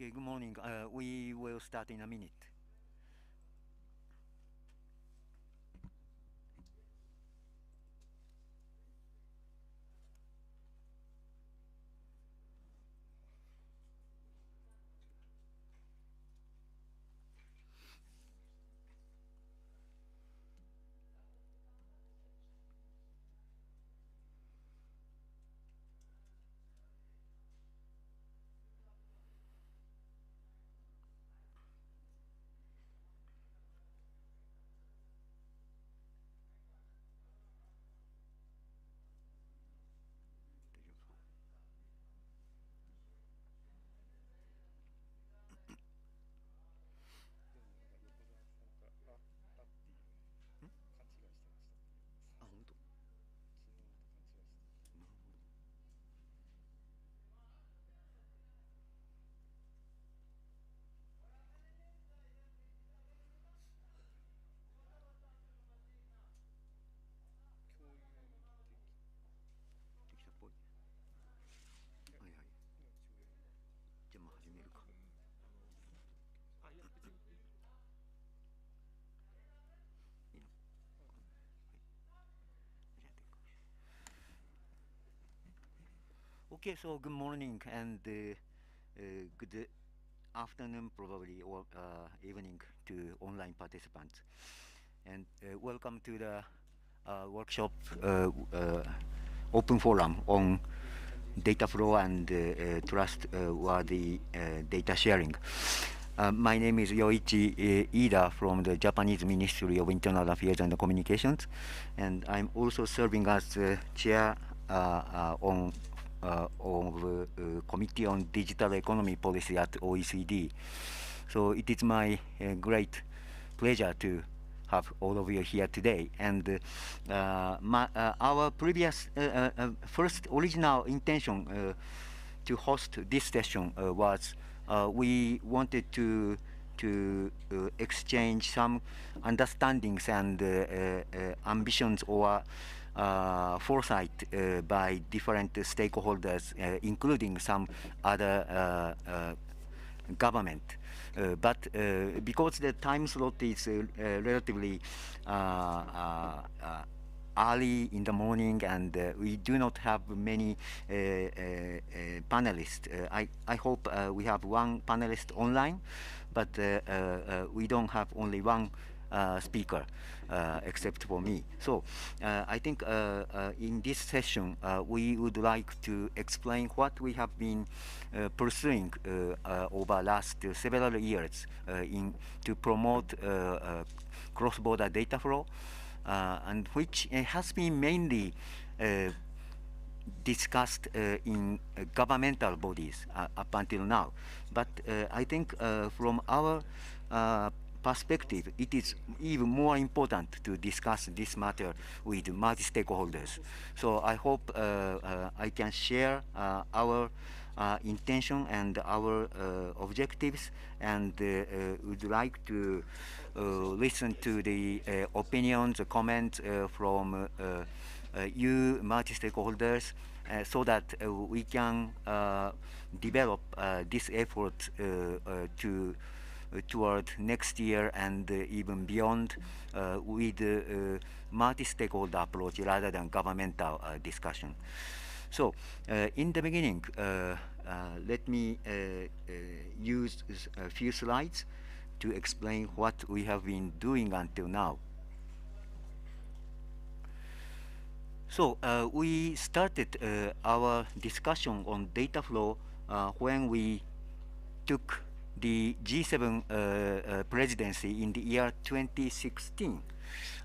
Okay, good morning. We will start in a minute. Okay, so good morning and good afternoon, probably, or evening to online participants. And welcome to the workshop open forum on data flow and trustworthy data sharing. My name is Yoichi Ida from the Japanese Ministry of Internal Affairs and Communications, and I'm also serving as chair of Committee on Digital Economy Policy at OECD. So it is my great pleasure to have all of you here today. And our previous first original intention to host this session was we wanted to exchange some understandings and ambitions or foresight by different stakeholders, including some other government. But because the time slot is relatively early in the morning and we do not have many panelists, I hope we have one panelist online, but we don't have only one speaker except for me. So I think in this session we would like to explain what we have been pursuing over last several years to promote cross-border data flow, and which has been mainly discussed in governmental bodies up until now. But I think from our perspective, it is even more important to discuss this matter with multi-stakeholders. So I hope I can share our intention and our objectives, and would like to listen to the opinions, comments from you multi-stakeholders, so that we can develop this effort toward next year and even beyond with multi-stakeholder approach rather than governmental discussion. So in the beginning, let me use a few slides to explain what we have been doing until now. So we started our discussion on data flow when we took the G7 presidency in the year 2016.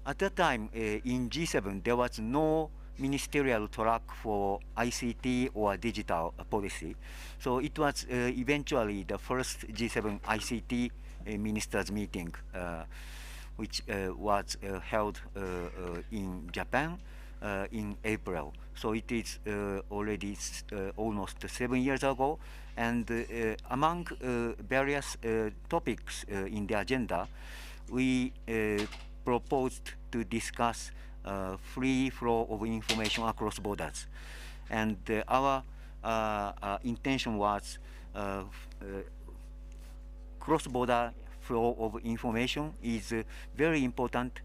At that time, in G7, there was no ministerial track for ICT or digital policy. So it was eventually the first G7 ICT ministers meeting, which was held in Japan in April. So it is already almost 7 years ago. And among various topics in the agenda, we proposed to discuss free flow of information across borders. And our intention was cross-border flow of information is very important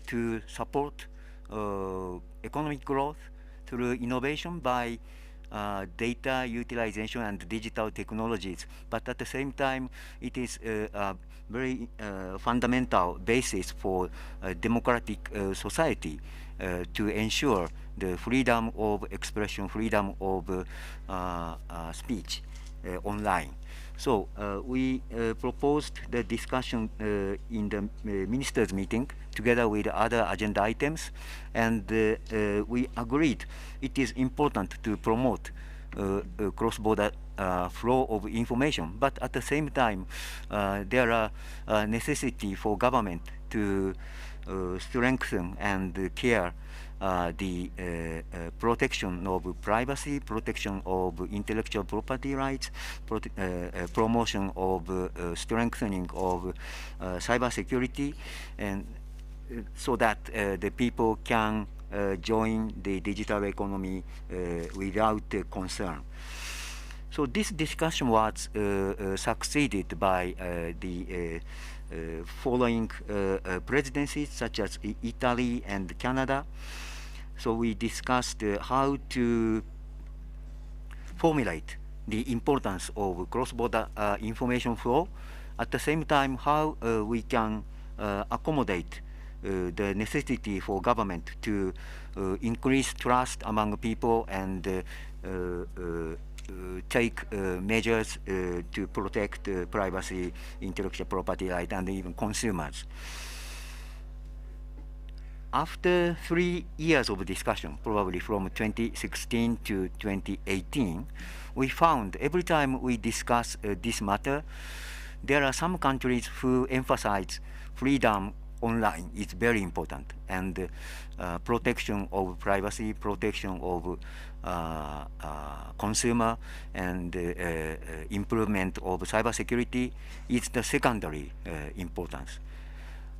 to support economic growth through innovation by data utilization and digital technologies. But at the same time, it is a very fundamental basis for a democratic society to ensure the freedom of expression, freedom of speech online. So we proposed the discussion in the ministers' meeting together with other agenda items, and we agreed it is important to promote cross-border flow of information, but at the same time there are necessity for government to strengthen and care the protection of privacy, protection of intellectual property rights, promotion of strengthening of cyber security, and so that the people can join the digital economy without concern. So this discussion was succeeded by the following presidencies, such as Italy and Canada. So we discussed how to formulate the importance of cross-border information flow. At the same time, how we can accommodate the necessity for government to increase trust among people and take measures to protect privacy, intellectual property right, and even consumers. After 3 years of discussion, probably from 2016 to 2018, we found every time we discuss this matter, there are some countries who emphasize freedom online is very important, and protection of privacy, protection of consumer, and improvement of cybersecurity is the secondary importance.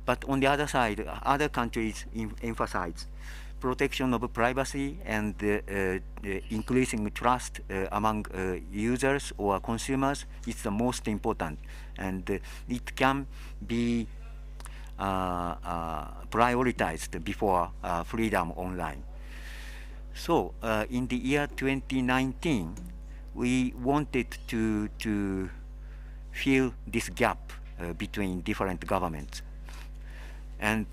But on the other side, other countries emphasize protection of privacy and increasing trust among users or consumers is the most important, and it can be prioritized before freedom online. So in the year 2019, we wanted to fill this gap between different governments. And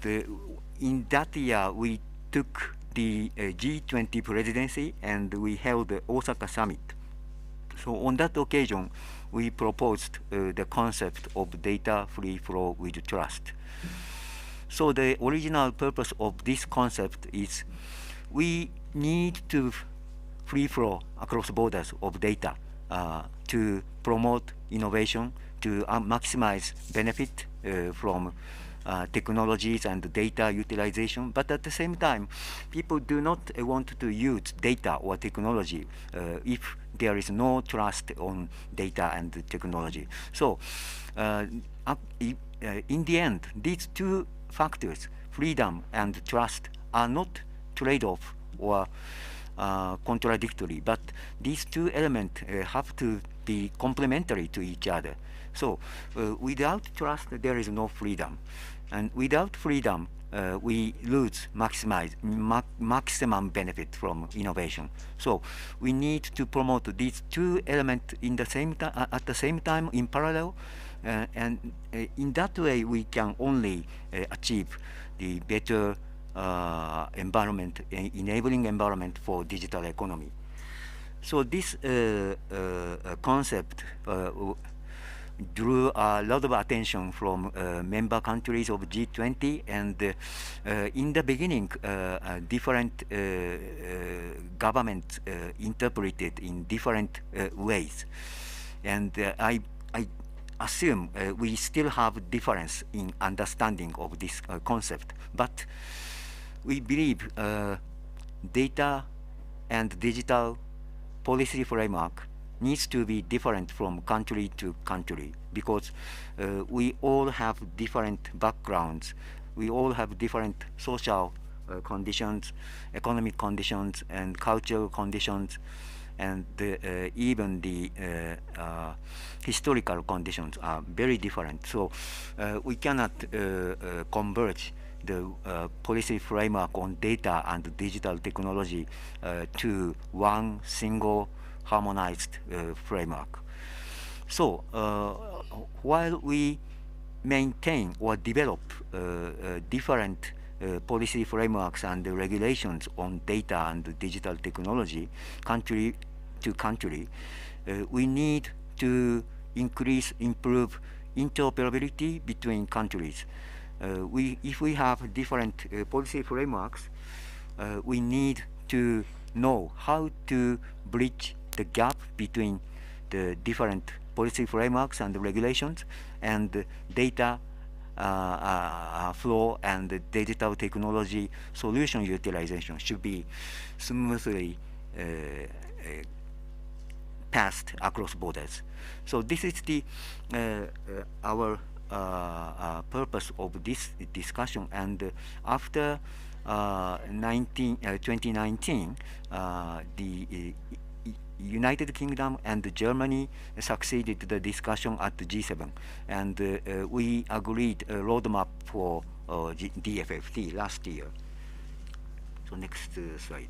in that year, we took the G20 presidency and we held the Osaka summit. So on that occasion, we proposed the concept of data free flow with trust. So the original purpose of this concept is we need to free flow across borders of data to promote innovation, to maximize benefit from technologies and data utilization, but at the same time, people do not want to use data or technology if there is no trust on data and technology. So in the end, these two factors, freedom and trust, are not trade-off or contradictory, but these two elements have to be complementary to each other. So without trust, there is no freedom. And without freedom, we lose maximum benefit from innovation. So we need to promote these two elements in the same at the same time in parallel, and in that way we can only achieve the better environment, enabling environment for digital economy. So this concept drew a lot of attention from member countries of G20, and in the beginning, different governments interpreted in different ways, and I assume we still have difference in understanding of this concept, but we believe data and digital policy framework needs to be different from country to country, because we all have different backgrounds, we all have different social conditions, economic conditions, and cultural conditions, and even the historical conditions are very different. So we cannot converge the policy framework on data and digital technology to one single harmonized framework. So while we maintain or develop different policy frameworks and regulations on data and digital technology country to country, we need to improve interoperability between countries. If we have different policy frameworks, we need to know how to bridge the gap between the different policy frameworks and regulations, and data flow and digital technology solution utilization should be smoothly passed across borders. So this is the our purpose of this discussion. And after 2019, the United Kingdom and Germany succeeded the discussion at the G7, and we agreed a roadmap for DFFT last year. So next slide.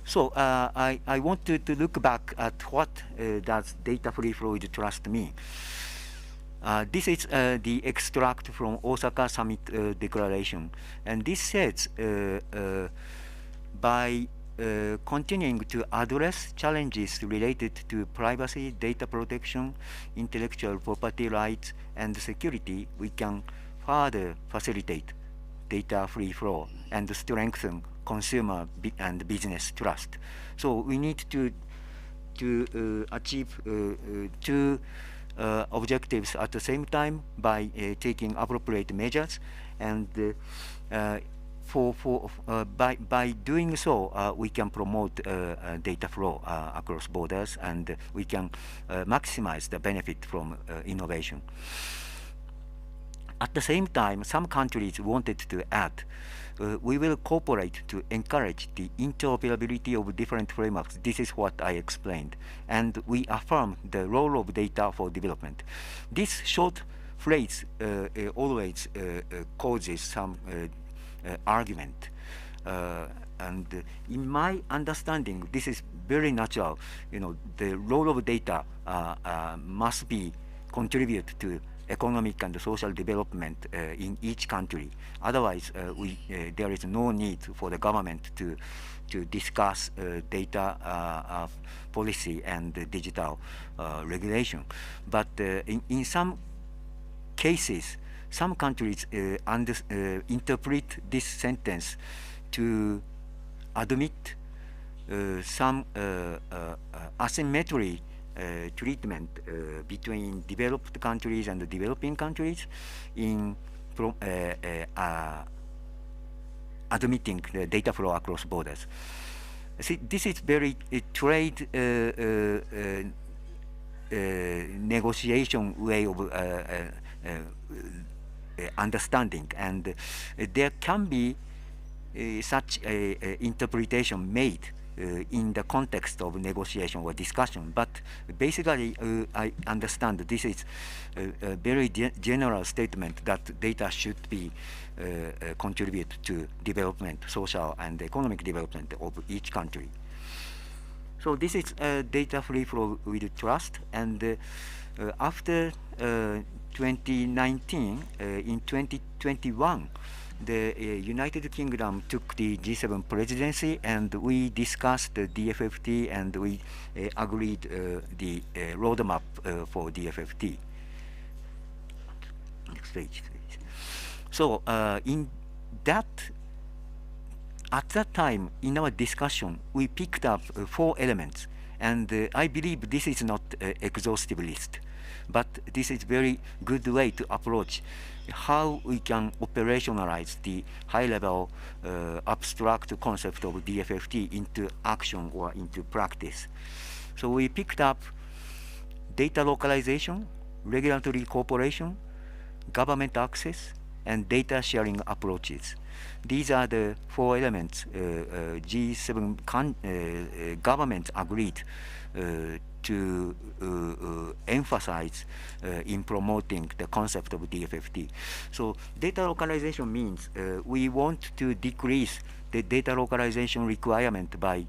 So I wanted to look back at what does data free fluid trust mean. This is the extract from Osaka Summit Declaration, and this says by continuing to address challenges related to privacy, data protection, intellectual property rights, and security, we can further facilitate data free flow and strengthen consumer and business trust. So we need to achieve two objectives at the same time by taking appropriate measures, and by doing so, we can promote data flow across borders, and we can maximize the benefit from innovation. At the same time, some countries wanted to add, we will cooperate to encourage the interoperability of different frameworks. This is what I explained. And we affirm the role of data for development. This short phrase always causes some argument. And in my understanding, this is very natural. You know, the role of data must be contribute to economic and social development in each country. Otherwise, there is no need for the government to discuss data policy and digital regulation. But in some cases, some countries interpret this sentence to admit some asymmetry treatment between developed countries and developing countries in admitting the data flow across borders. See, this is very trade negotiation way of understanding, and there can be such a interpretation made in the context of negotiation or discussion, but basically I understand this is a very general statement that data should be contribute to development, social and economic development of each country. So this is data free flow with trust, and after 2019, in 2021, the United Kingdom took the G7 presidency, and we discussed the DFFT, and we agreed the roadmap for DFFT. Next page, please. So in that, at that time in our discussion, we picked up 4 elements, and I believe this is not an exhaustive list, but this is very good way to approach how we can operationalize the high-level abstract concept of DFFT into action or into practice. So we picked up data localization, regulatory cooperation, government access, and data sharing approaches. These are the four elements G7 governments agreed to emphasize in promoting the concept of DFFT. So data localization means we want to decrease the data localization requirement by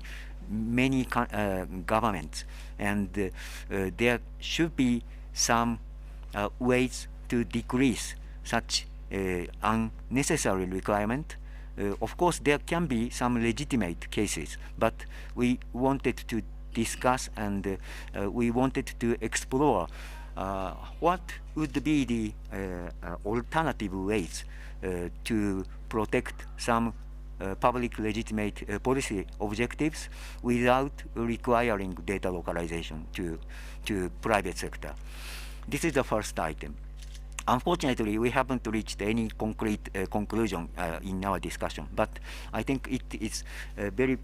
many governments, and there should be some ways to decrease such unnecessary requirement. Of course, there can be some legitimate cases, but we wanted to discuss and we wanted to explore what would be the alternative ways to protect some public legitimate policy objectives without requiring data localization to private sector. This is the first item. Unfortunately, we haven't reached any concrete conclusion in our discussion, but I think it is a very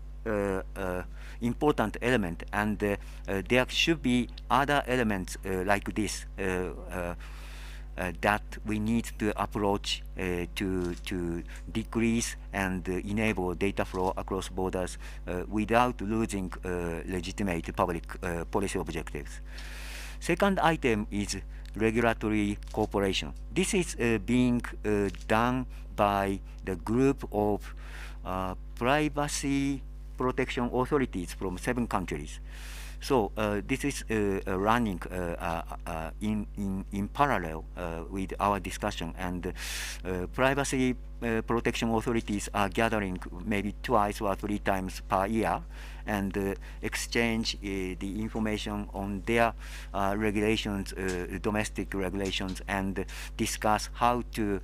important element, and there should be other elements like this that we need to approach to decrease and enable data flow across borders without losing legitimate public policy objectives. Second item is regulatory cooperation. This is being done by the group of privacy protection authorities from 7 countries. So this is running in parallel with our discussion, and privacy protection authorities are gathering maybe twice or 3 times per year and exchange the information on their regulations, domestic regulations, and discuss how to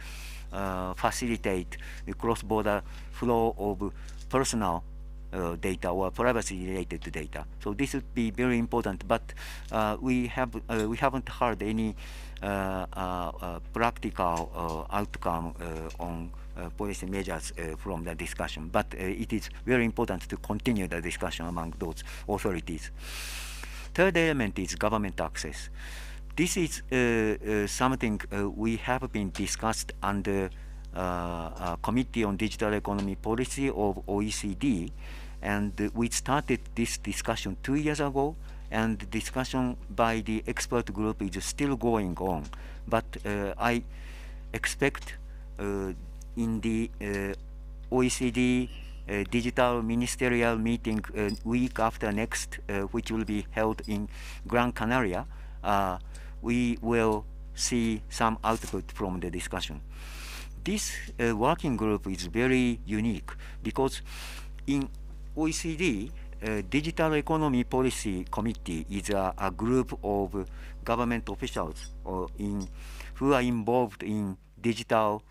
facilitate the cross-border flow of personal data or privacy-related data. So this would be very important, but we haven't heard any practical outcome on policy measures from the discussion. But it is very important to continue the discussion among those authorities. Third element is government access. This is something we have been discussed under Committee on Digital Economy Policy of OECD, and we started this discussion 2 years ago, and the discussion by the expert group is still going on. But I expect in the OECD digital ministerial meeting week after next, which will be held in Gran Canaria, we will see some output from the discussion. This working group is very unique because in OECD, Digital Economy Policy Committee is a group of government officials who are involved in digital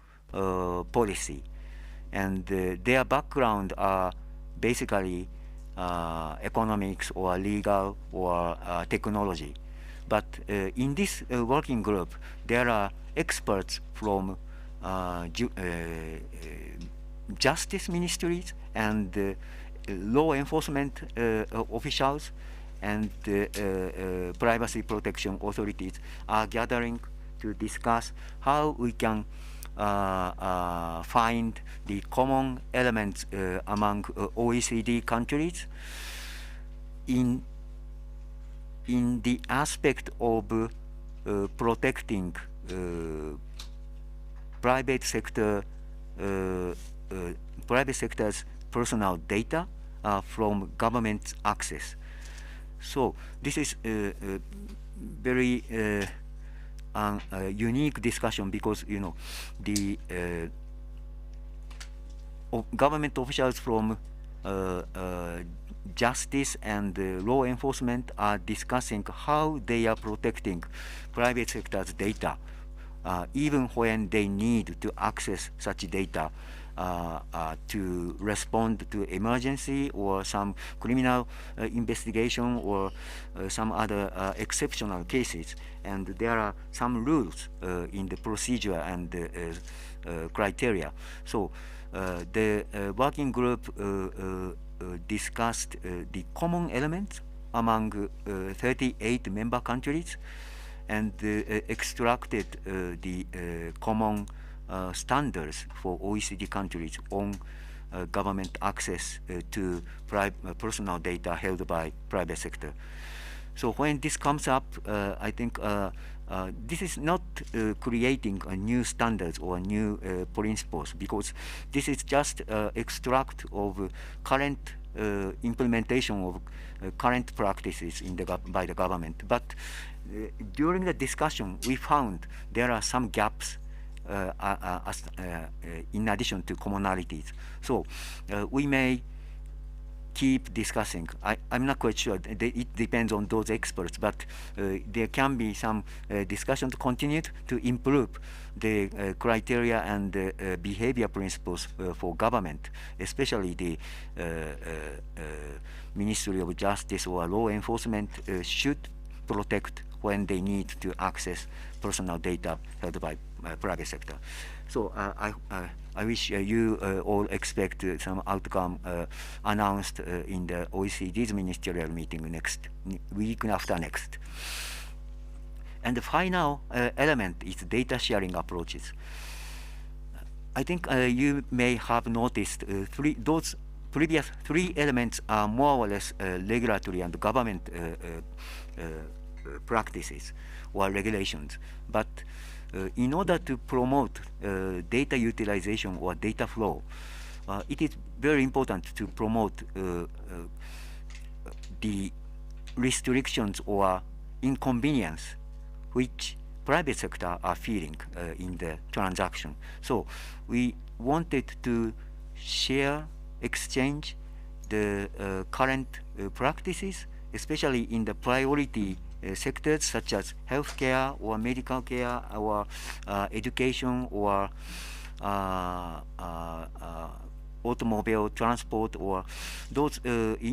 policy, and their background are basically economics or legal or technology. But in this working group, there are experts from justice ministries and law enforcement officials and privacy protection authorities are gathering to discuss how we can find the common elements among OECD countries in the aspect of protecting private sector's personal data from government access. So this is a very unique discussion because the government officials from justice and law enforcement are discussing how they are protecting private sector's data, even when they need to access such data to respond to emergency or some criminal investigation or some other exceptional cases. And there are some rules in the procedure and criteria. So the working group discussed the common elements among 38 member countries and extracted the common standards for OECD countries on government access to personal data held by private sector. So when this comes up, I think this is not creating a new standards or new principles, because this is just extract of current implementation of current practices in by the government. But during the discussion, we found there are some gaps in addition to commonalities. So we may keep discussing. I'm not quite sure. It depends on those experts, but there can be some discussion to continue to improve the criteria and behavior principles for government, especially the Ministry of Justice or law enforcement should protect when they need to access personal data held by private sector. So I wish you all expect some outcome announced in the OECD's ministerial meeting next week after next. And the final element is data sharing approaches. I think you may have noticed those previous three elements are more or less regulatory and government practices or regulations. But in order to promote data utilization or data flow, it is very important to promote the restrictions or inconvenience which private sector are feeling in the transaction. So we wanted to share, exchange the current practices, especially in the priority sectors such as healthcare or medical care or education or automobile transport, or those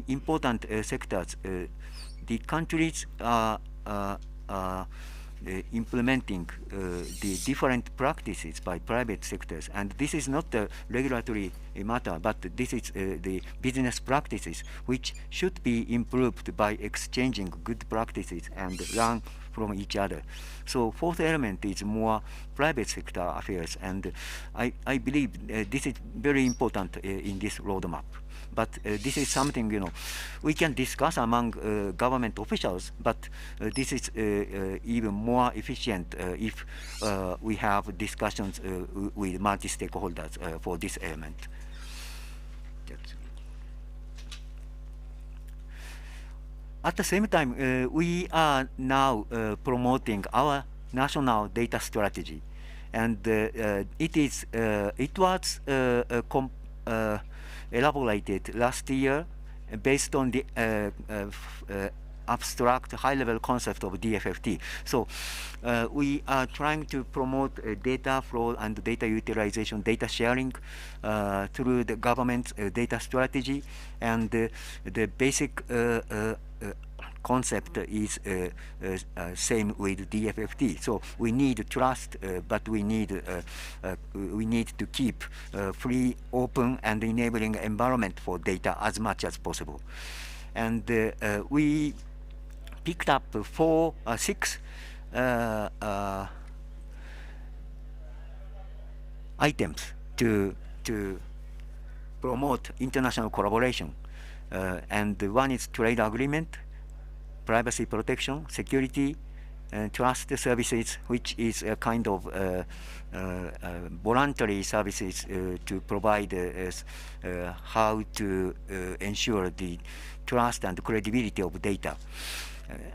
important sectors. The countries are implementing the different practices by private sectors, and this is not a regulatory matter, but this is the business practices which should be improved by exchanging good practices and learn from each other. So fourth element is more private sector affairs, and I believe this is very important in this roadmap. But this is something, we can discuss among government officials, but this is even more efficient if we have discussions with multi-stakeholders for this element. At the same time, we are now promoting our national data strategy, and it was elaborated last year based on the abstract high-level concept of DFFT. So we are trying to promote data flow and data utilization, data sharing through the government's data strategy, and the basic concept is same with DFFT. So we need trust, but we need to keep free, open, and enabling environment for data as much as possible. And we picked up six items to promote international collaboration. And one is trade agreement, privacy protection, security, trust services, which is a kind of voluntary services to provide how to ensure the trust and credibility of data.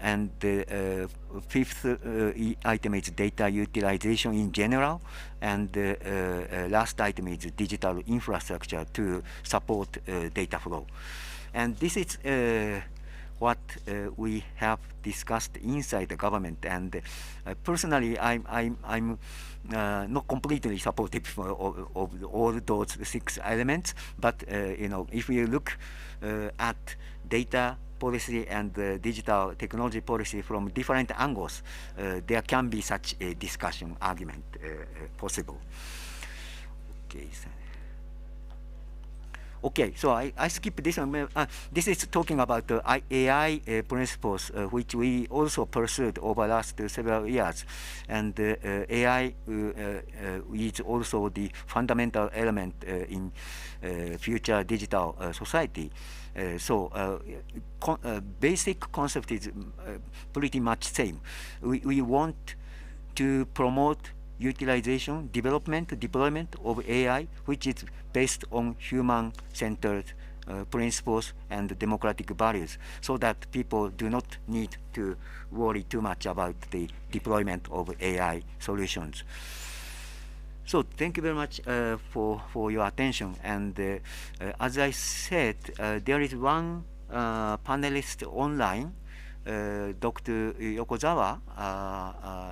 And the fifth item is data utilization in general, and last item is digital infrastructure to support data flow. And this is what we have discussed inside the government, and personally, I'm not completely supportive of all those six elements. But if we look at data policy and digital technology policy from different angles, there can be such a discussion argument possible. Okay. Okay, so I skip this one. This is talking about the AI principles, which we also pursued over last several years. And AI is also the fundamental element in future digital society. Basic concept is pretty much same. We want to promote utilization, development, deployment of AI, which is based on human-centered principles and democratic values, so that people do not need to worry too much about the deployment of AI solutions. So thank you very much for your attention. And as I said, there is one panelist online, Dr. Yokozawa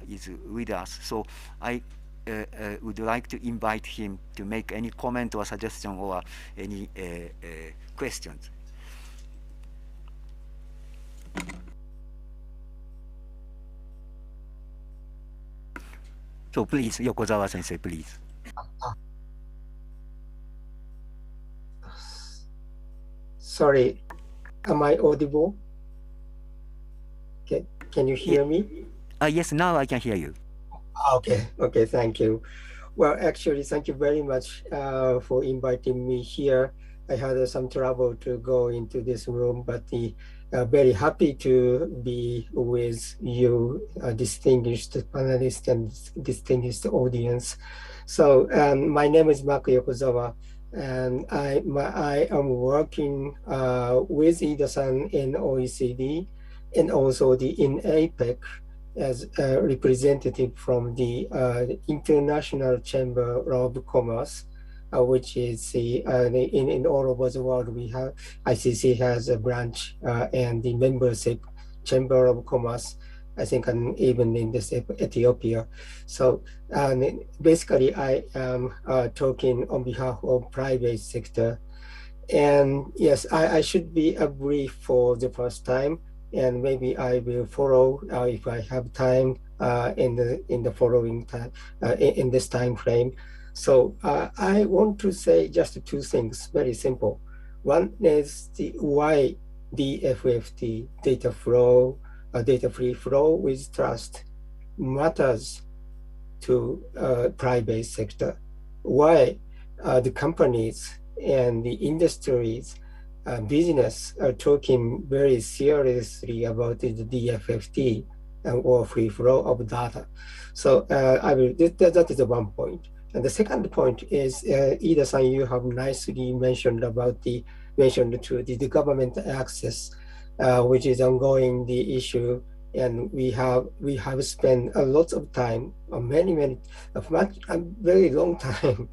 is with us. So I would like to invite him to make any comment or suggestion or any questions. So please, Yokozawa sensei, please. Sorry, am I audible? Can you hear me? Yes, now I can hear you. Okay, thank you. Well, actually, thank you very much for inviting me here. I had some trouble to go into this room, but very happy to be with you, distinguished panelists and distinguished audience. So my name is Mako Yokozawa, and I am working with Ida-san in OECD and also in APEC as a representative from the International Chamber of Commerce, which is in all over the world. We have ICC has a branch and the membership Chamber of Commerce, I think, and even in this Ethiopia. So basically, I am talking on behalf of private sector. And yes, I should be brief for the first time, and maybe I will follow if I have time in the following time in this time frame. So I want to say just two things, very simple. One is the why DFFT, data flow, data free flow with trust, matters to private sector. Why the companies and the industries business are talking very seriously about the DFFT or free flow of data. So that is the one point. And the second point is, Ida-san, you have nicely mentioned about the government access, which is ongoing the issue. And we have spent a lot of time, a very long time,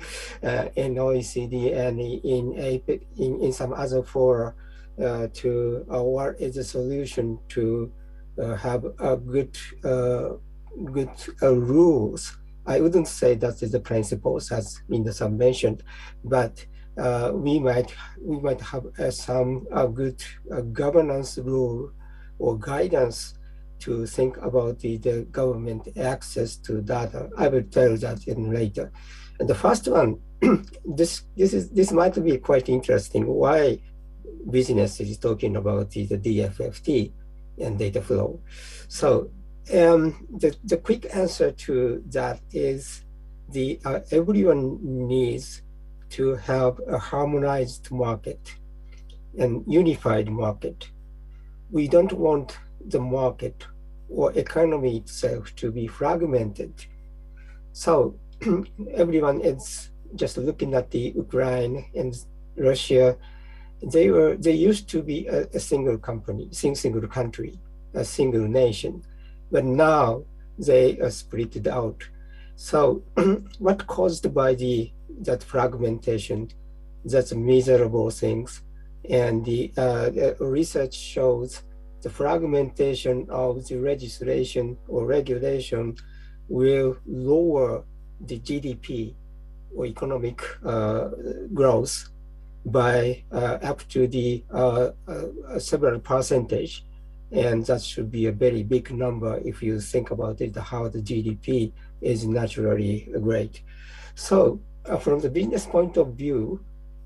in OECD and in APEC, in some other fora, to what is the solution to have a good rules. I wouldn't say that is the principles as Minda-san mentioned, but we might have some good governance rule or guidance to think about the government access to data. I will tell that in later. And the first one, this might be quite interesting. Why business is talking about the DFFT and data flow? So the quick answer to that is everyone needs to have a harmonized market and unified market. We don't want the market or economy itself to be fragmented. So everyone is just looking at the Ukraine and Russia. They used to be a single company, single country, a single nation, but now they are split out. So what caused by that fragmentation? That's miserable things, and the research shows the fragmentation of the legislation or regulation will lower the GDP or economic growth by up to the several percentage. And that should be a very big number if you think about it, how the GDP is naturally great. So from the business point of view,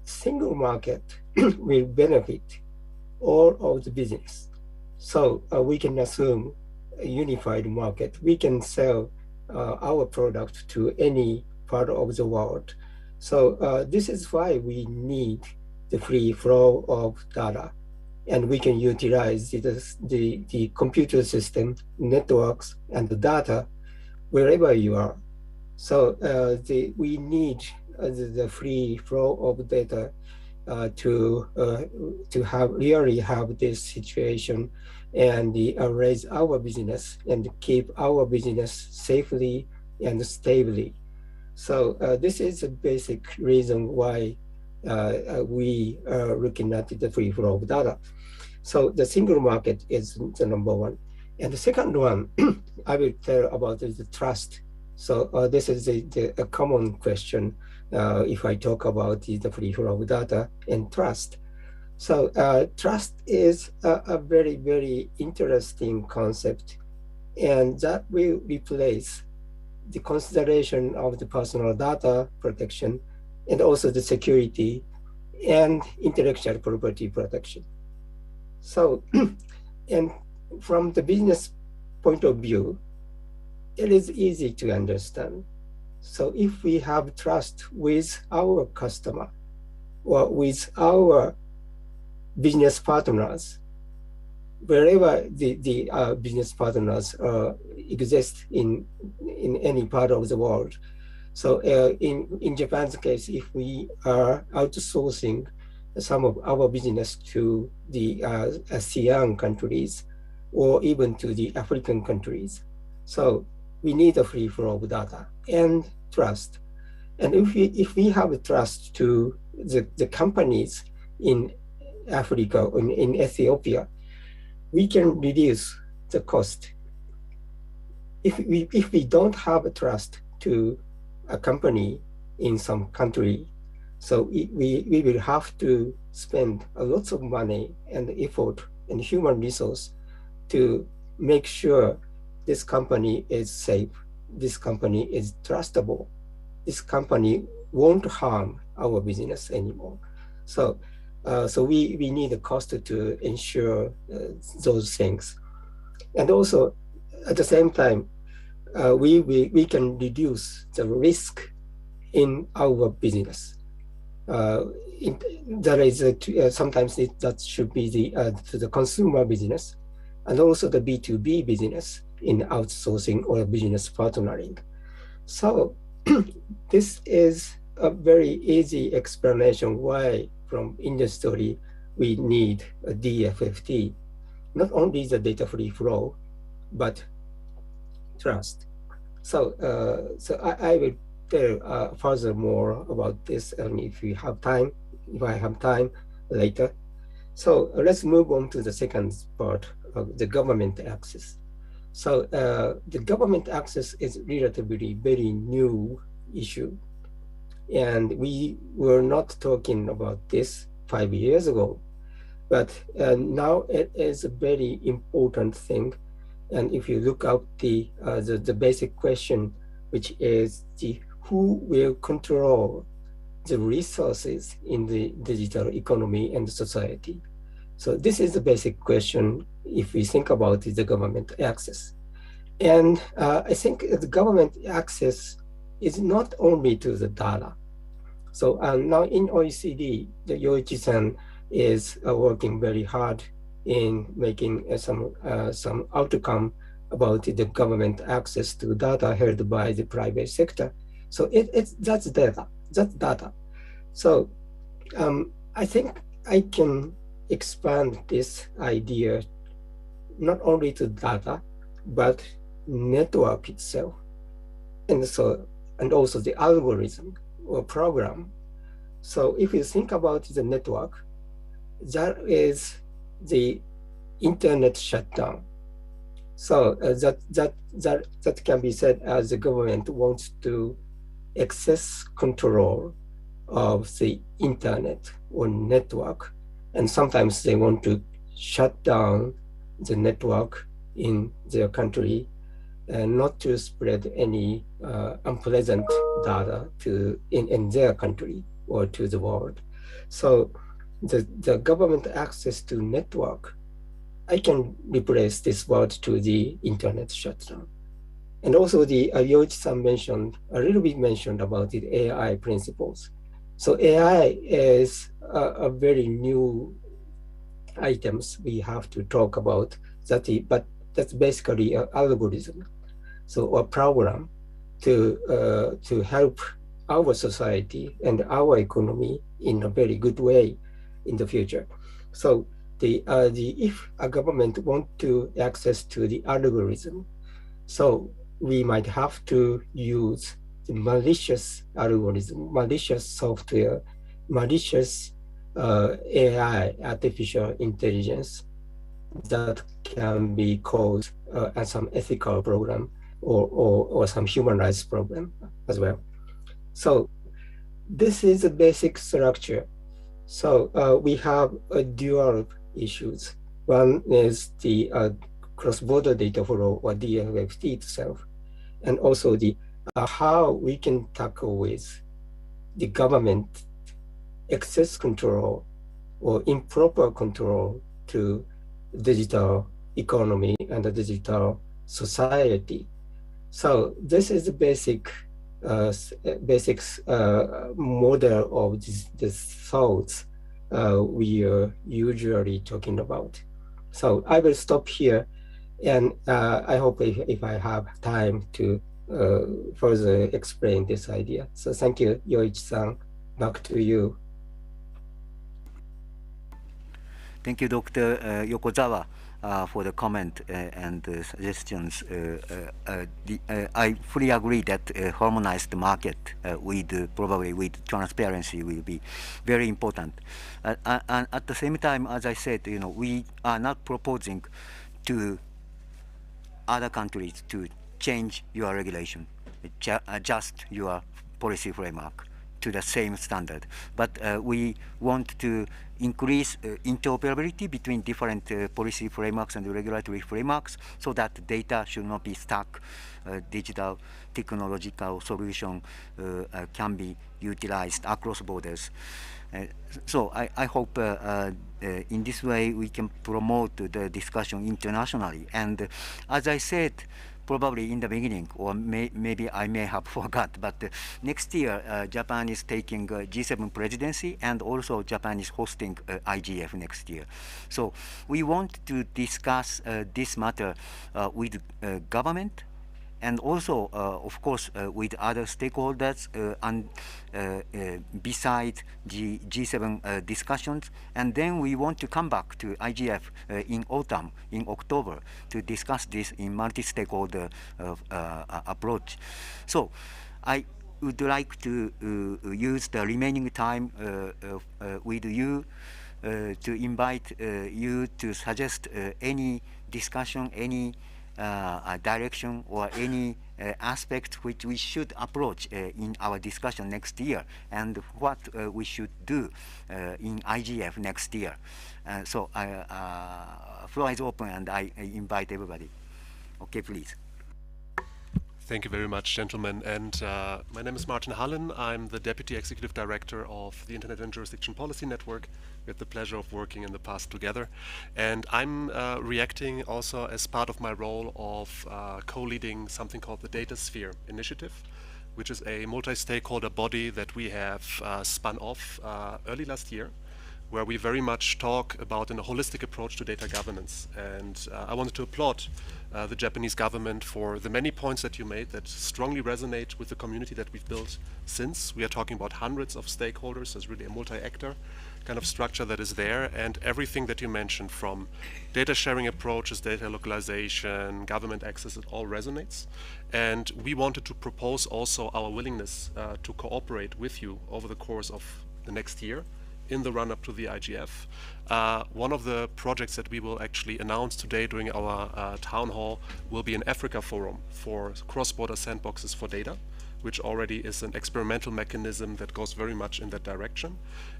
single market will benefit all of the business. So we can assume a unified market. We can sell our product to any part of the world. So this is why we need the free flow of data, and we can utilize the computer system, networks, and the data wherever you are. So we need the free flow of data to have really have this situation and raise our business and keep our business safely and stably. So this is a basic reason why we are looking at the free flow of data. So the single market is the number one. And the second one, I will tell about is the trust. So this is a common question if I talk about the free flow of data and trust. So trust is a very, very interesting concept, and that will replace the consideration of the personal data protection and also the security and intellectual property protection. So, and from the business point of view, it is easy to understand. So if we have trust with our customer or with our business partners, wherever the business partners exist in any part of the world. So in Japan's case, if we are outsourcing some of our business to the ASEAN countries or even to the African countries, so we need a free flow of data and trust. And if we have trust to the companies in Africa or in Ethiopia, we can reduce the cost. If we don't have a trust to a company in some country, so we will have to spend a lot of money and effort and human resource to make sure this company is safe, this company is trustable, this company won't harm our business anymore. So so we need a cost to ensure those things. And also, at the same time, we can reduce the risk in our business. That is sometimes that should be to the consumer business and also the B2B business in outsourcing or business partnering. So this is a very easy explanation why from industry we need a DFFT, not only the data free flow, but trust. So I will tell furthermore about this, and if I have time later. So let's move on to the second part of the government access. So the government access is relatively very new issue. And we were not talking about this 5 years ago, but now it is a very important thing. And if you look up the basic question, which is who will control the resources in the digital economy and society? So this is the basic question if we think about the government access. And I think the government access is not only to the data. So now in OECD, the Yoichi-san is working very hard in making some outcome about the government access to data held by the private sector. So that's data. So I think I can expand this idea not only to data, but network itself, and also the algorithm or program. So if you think about the network, that is the internet shutdown. So that can be said as the government wants to excess control of the internet or network, and sometimes they want to shut down the network in their country and not to spread any unpleasant data in their country or to the world. So the government access to network, I can replace this word to the internet shutdown. And also the Yoichi-san mentioned, a little bit mentioned about the AI principles. So AI is a very new items we have to talk about that, but that's basically an algorithm, so a program to help our society and our economy in a very good way in the future. So the if a government want to access to the algorithm, so we might have to use the malicious algorithm, malicious software, malicious AI, artificial intelligence, that can be caused as some ethical problem or some human rights problem as well. So this is a basic structure. So we have dual issues. One is the cross-border data flow, or DFFT itself, and also the how we can tackle with the government excess control or improper control to digital economy and the digital society. So this is the basics model of this thoughts we are usually talking about. So I will stop here, and I hope if I have time to further explain this idea. So thank you, Yoichi-san. Back to you. Thank you, Dr. Yokozawa, for the comment and suggestions. I fully agree that harmonized market with probably with transparency will be very important. And at the same time, as I said, we are not proposing to other countries to change your regulation, adjust your policy framework to the same standard. But we want to increase interoperability between different policy frameworks and regulatory frameworks so that data should not be stuck. Digital technological solution can be utilized across borders. So I hope in this way we can promote the discussion internationally. And as I said, probably in the beginning, or maybe I may have forgot, but next year Japan is taking G7 presidency, and also Japan is hosting IGF next year. So we want to discuss this matter with government, and also, of course, with other stakeholders, and beside the G7 discussions. And then we want to come back to IGF in autumn, in October, to discuss this in multi-stakeholder approach. So I would like to use the remaining time with you to invite you to suggest any discussion, any direction, or any aspect which we should approach in our discussion next year, and what we should do in IGF next year. So floor is open, and I invite everybody. Okay, please. Thank you very much, gentlemen. And my name is Martin Hallen. I'm the Deputy Executive Director of the Internet and Jurisdiction Policy Network. We had the pleasure of working in the past together. And I'm reacting also as part of my role of co-leading something called the Data Sphere Initiative, which is a multi-stakeholder body that we have spun off early last year, where we very much talk about a holistic approach to data governance. And I wanted to applaud the Japanese government for the many points that you made that strongly resonate with the community that we've built since. We are talking about hundreds of stakeholders. There's really a multi-actor kind of structure that is there, and everything that you mentioned, from data sharing approaches, data localization, government access, it all resonates. And we wanted to propose also our willingness to cooperate with you over the course of the next year in the run-up to the IGF. One of the projects that we will actually announce today during our town hall will be an Africa forum for cross-border sandboxes for data, which already is an experimental mechanism that goes very much in that direction.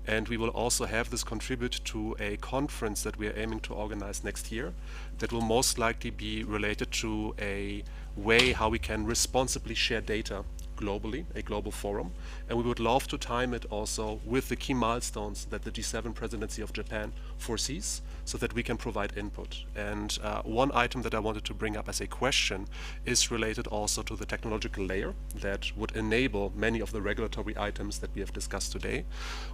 And we will also have this contribute to a conference that we are aiming to organize next year that will most likely be related to a way how we can responsibly share data globally, a global forum, and we would love to time it also with the key milestones that the G7 presidency of Japan foresees, so that we can provide input. And one item that I wanted to bring up as a question is related also to the technological layer that would enable many of the regulatory items that we have discussed today.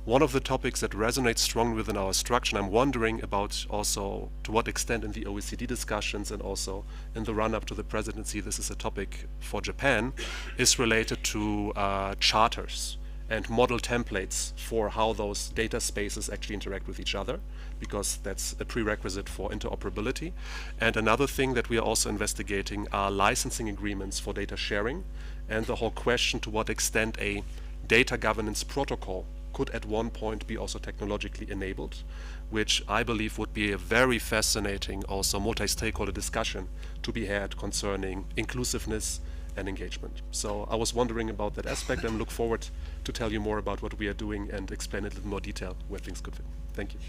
One of the topics that resonates strongly within our structure, and I'm wondering about also to what extent in the OECD discussions and also in the run-up to the presidency this is a topic for Japan, is related to charters and model templates for how those data spaces actually interact with each other, because that's a prerequisite for interoperability. And another thing that we are also investigating are licensing agreements for data sharing, and the whole question to what extent a data governance protocol could at one point be also technologically enabled, which I believe would be a very fascinating also multi-stakeholder discussion to be had concerning inclusiveness and engagement. So I was wondering about that aspect and look forward to tell you more about what we are doing and explain it in a little more detail where things could fit. Thank you.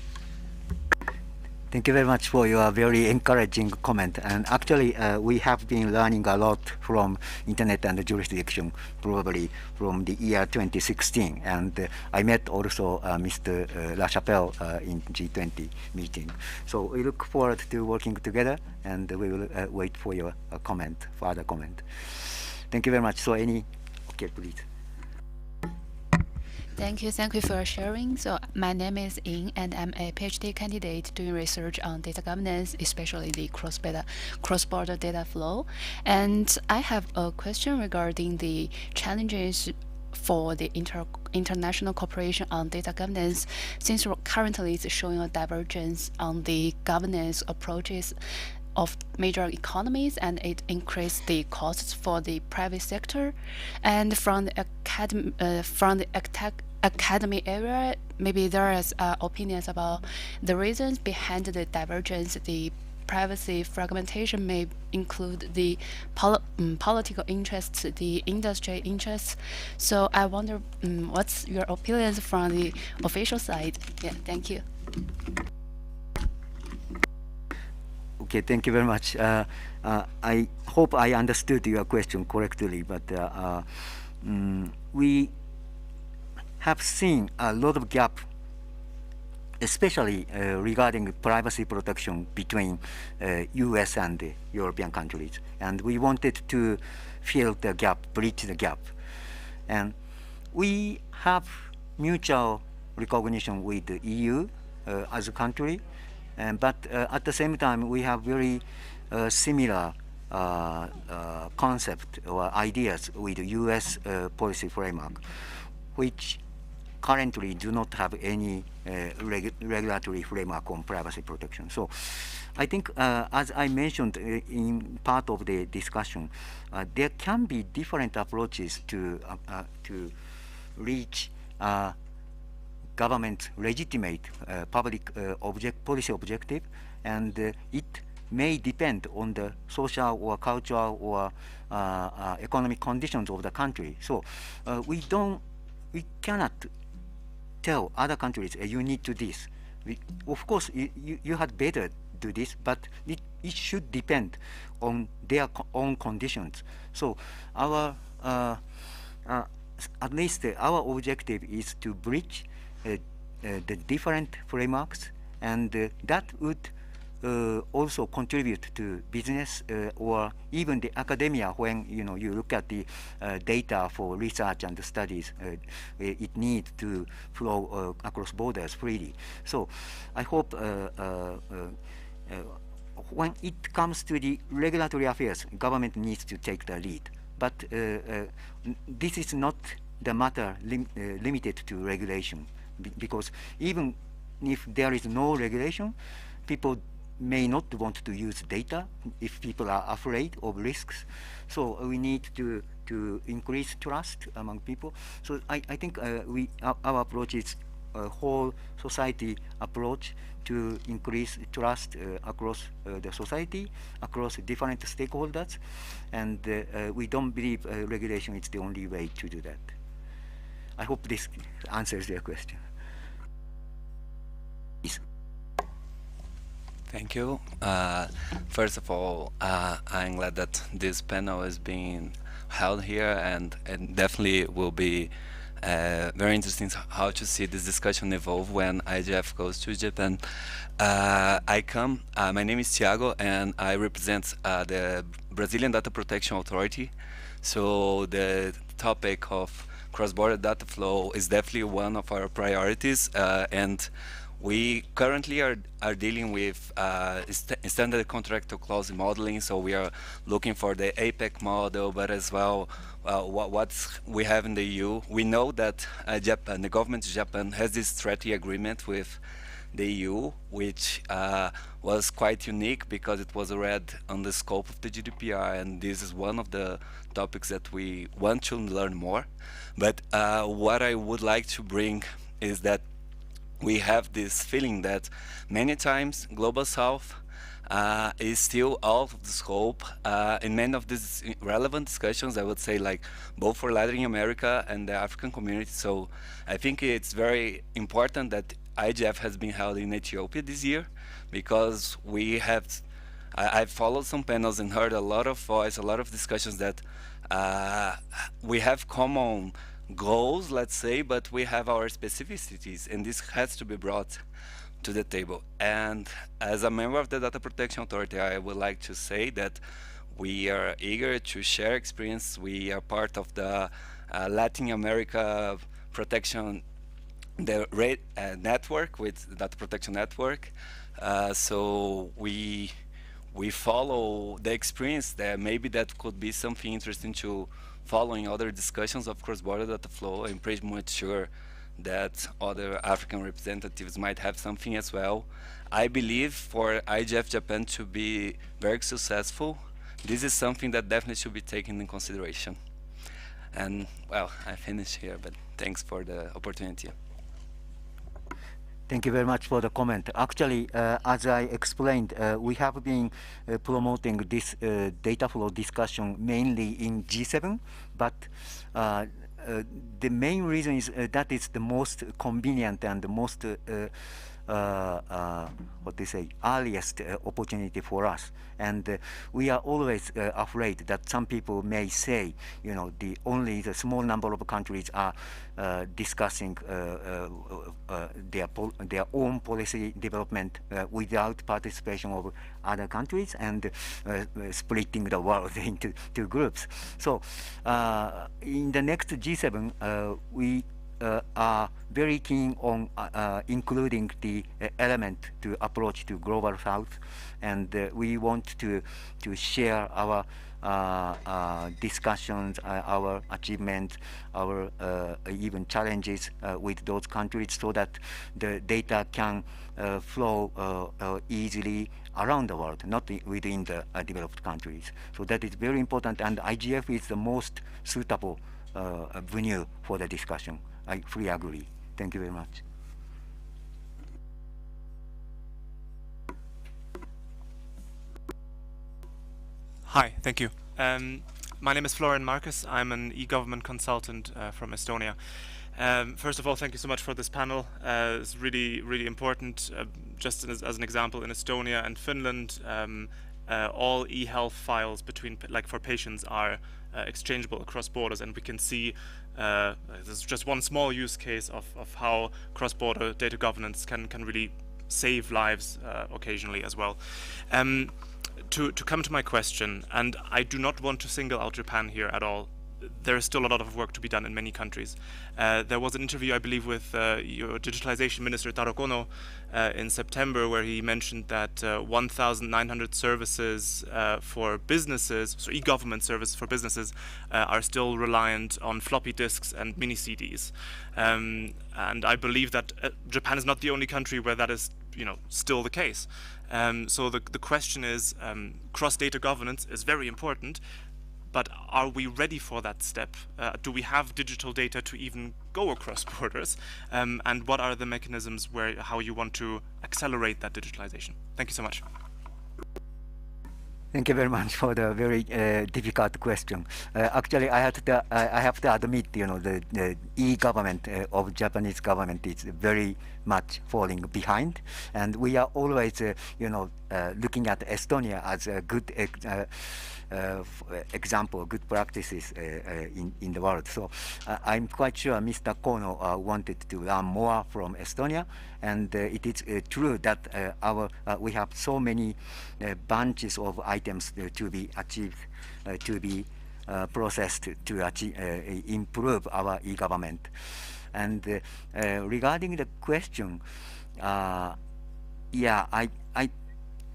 Thank you very much for your very encouraging comment. And actually, we have been learning a lot from Internet and Jurisdiction, probably from the year 2016. And I met also Mr. LaChapelle in G20 meeting. So we look forward to working together, and we will wait for your comment, further comment. Thank you very much. So okay, please. Thank you for sharing. So my name is Ying, and I'm a PhD candidate doing research on data governance, especially the cross-border data flow. And I have a question regarding the challenges for the international cooperation on data governance, since currently it's showing a divergence on the governance approaches of major economies, and it increased the costs for the private sector. And from the academy area, maybe there is opinions about the reasons behind the divergence. The privacy fragmentation may include the political interests, the industry interests. So I wonder what's your opinions from the official side? Yeah, thank you. Okay, thank you very much. I hope I understood your question correctly, but we have seen a lot of gap, especially regarding privacy protection between US and European countries. And we wanted to fill the gap, bridge the gap. And we have mutual recognition with the EU as a country, but at the same time, we have very similar concept or ideas with the US policy framework, which currently do not have any regulatory framework on privacy protection. So I think, as I mentioned in part of the discussion, there can be different approaches to reach government's legitimate public policy objective, and it may depend on the social or cultural or economic conditions of the country. So we cannot tell other countries, you need to do this. Of course, you had better do this, but it should depend on their own conditions. So our at least our objective is to bridge the different frameworks, and that would also contribute to business or even the academia. When you look at the data for research and studies, it needs to flow across borders freely. So I hope when it comes to the regulatory affairs, government needs to take the lead. But this is not the matter limited to regulation, because even if there is no regulation, people may not want to use data if people are afraid of risks. So we need to increase trust among people. So I think our approach is a whole society approach to increase trust across the society, across different stakeholders, and we don't believe regulation is the only way to do that. I hope this answers your question. Please. Thank you. First of all, I'm glad that this panel is being held here, and definitely will be very interesting how to see this discussion evolve when IGF goes to Japan. My name is Thiago, and I represent the Brazilian Data Protection Authority. So the topic of cross-border data flow is definitely one of our priorities, and we currently are dealing with standard contractual clause modeling. So we are looking for the APEC model, but as well what we have in the EU. We know that Japan, the government of Japan, has this treaty agreement with the EU, which was quite unique because it was read on the scope of the GDPR, and this is one of the topics that we want to learn more. But what I would like to bring is that we have this feeling that many times Global South is still out of the scope in many of these relevant discussions, I would say, like both for Latin America and the African community. So I think it's very important that IGF has been held in Ethiopia this year, because we have, I've followed some panels and heard a lot of voice, a lot of discussions that we have common goals, let's say, but we have our specificities, and this has to be brought to the table. And as a member of the Data Protection Authority, I would like to say that we are eager to share experience. We are part of the Latin America Protection network, with the Data Protection Network. So we follow the experience there. Maybe that could be something interesting to following other discussions of cross-border data flow. I'm pretty much sure that other African representatives might have something as well. I believe for IGF Japan to be very successful, this is something that definitely should be taken in consideration. And well, I finish here, but thanks for the opportunity. Thank you very much for the comment. Actually, as I explained, we have been promoting this data flow discussion mainly in G7, but the main reason is that it's the most convenient and the most what they say, earliest opportunity for us. And we are always afraid that some people may say, you know, only the small number of countries are discussing their own policy development without participation of other countries, and splitting the world into two groups. So in the next G7, we are very keen on including the element to approach to Global South, and we want to share our discussions, our achievements, our even challenges with those countries, so that the data can flow easily around the world, not within the developed countries. So that is very important, and IGF is the most suitable venue for the discussion. I fully agree. Thank you very much. Hi, thank you. My name is Florian Marcus. I'm an e-government consultant from Estonia. First of all, thank you so much for this panel. It's really, really important. Just as an example, in Estonia and Finland, all e-health files for patients are exchangeable across borders, and we can see this is just one small use case of how cross-border data governance can really save lives occasionally as well. To come to my question, and I do not want to single out Japan here at all. There is still a lot of work to be done in many countries. There was an interview, I believe, with your digitalization minister, Taro Kono, in September, where he mentioned that 1,900 services for businesses, so e-government services for businesses, are still reliant on floppy disks and mini CDs. And I believe that Japan is not the only country where that is, still the case. So the question is, cross-data governance is very important, but are we ready for that step? Do we have digital data to even go across borders? And what are the mechanisms how you want to accelerate that digitalization? Thank you so much. Thank you very much for the very difficult question. Actually, I have to admit, the e-government of Japanese government is very, much falling behind, and we are always, looking at Estonia as a good example, good practices in the world. So I'm quite sure Mr. Kono wanted to learn more from Estonia, and it is true that we have so many bunches of items to be achieved, to be processed to achieve, improve our e-government. And regarding the question, yeah, I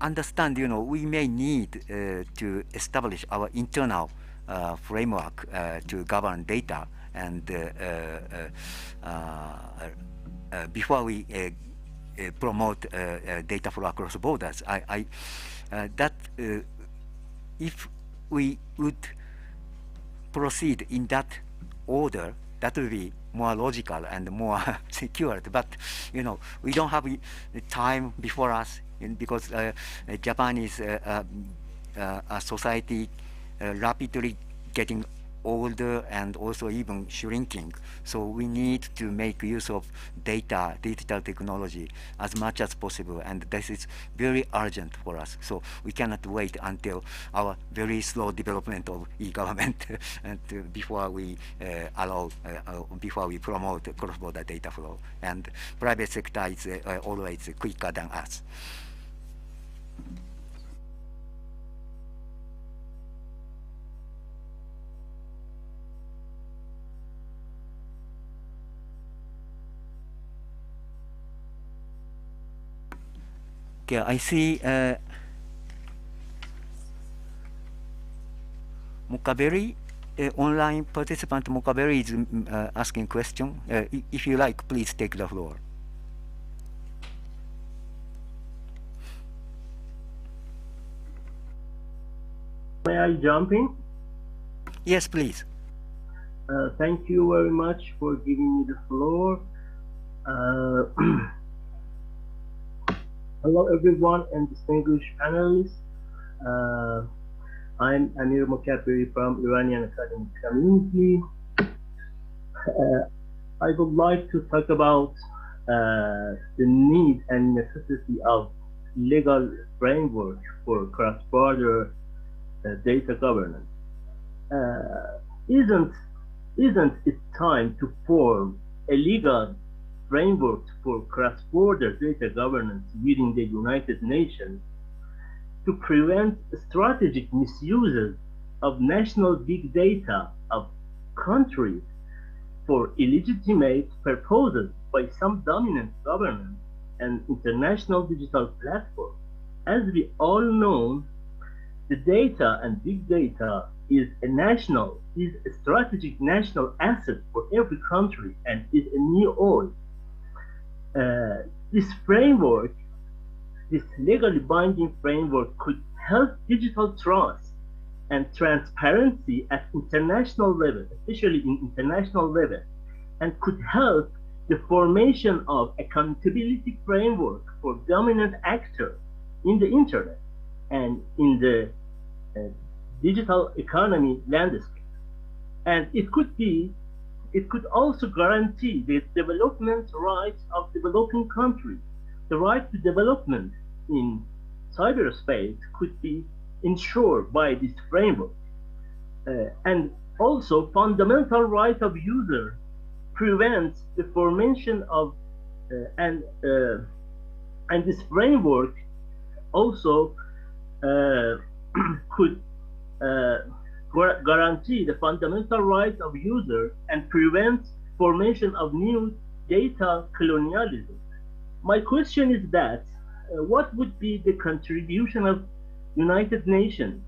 understand, we may need to establish our internal framework to govern data, and before we promote data flow across borders. That if we would proceed in that order, that will be more logical and more secured. But we don't have the time before us, because Japan is a society rapidly getting older and also even shrinking. So we need to make use of data, digital technology as much as possible, and this is very urgent for us. So we cannot wait until our very slow development of e-government and before we before we promote cross-border data flow. And private sector is always quicker than us. Okay, I see Mokaberi, online participant Mokaberi is asking question. If you like, please take the floor. May I jump in? Yes, please. Thank you very much for giving me the floor. Hello everyone and distinguished panelists. I'm Amir Mokaberi from Iranian Academic Community. I would like to talk about the need and necessity of legal framework for cross-border data governance. Isn't it time to form a legal framework for cross-border data governance within the United Nations to prevent strategic misuses of national big data of countries for illegitimate purposes by some dominant government and international digital platforms? As we all know, the data and big data is a strategic national asset for every country and is a new oil. This framework, this legally binding framework, could help digital trust and transparency at international level, especially in international level, and could help the formation of accountability framework for dominant actors in the internet and in the digital economy landscape. And it could also guarantee the development rights of developing countries. The right to development in cyberspace could be ensured by this framework. And also fundamental right of user prevents the formation of, and this framework also could guarantee the fundamental right of user and prevent formation of new data colonialism. My question is that what would be the contribution of United Nations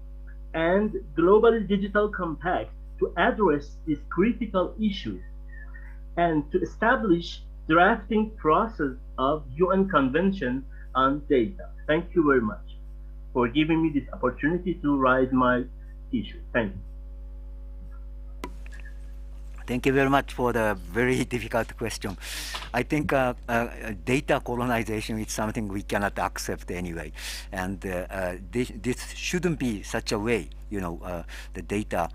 and Global Digital Compact to address these critical issues and to establish drafting process of UN Convention on Data? Thank you very much for giving me this opportunity to raise my issue. Thank you. Thank you very much for the very difficult question. I think data colonization is something we cannot accept anyway, and this shouldn't be such a way. The data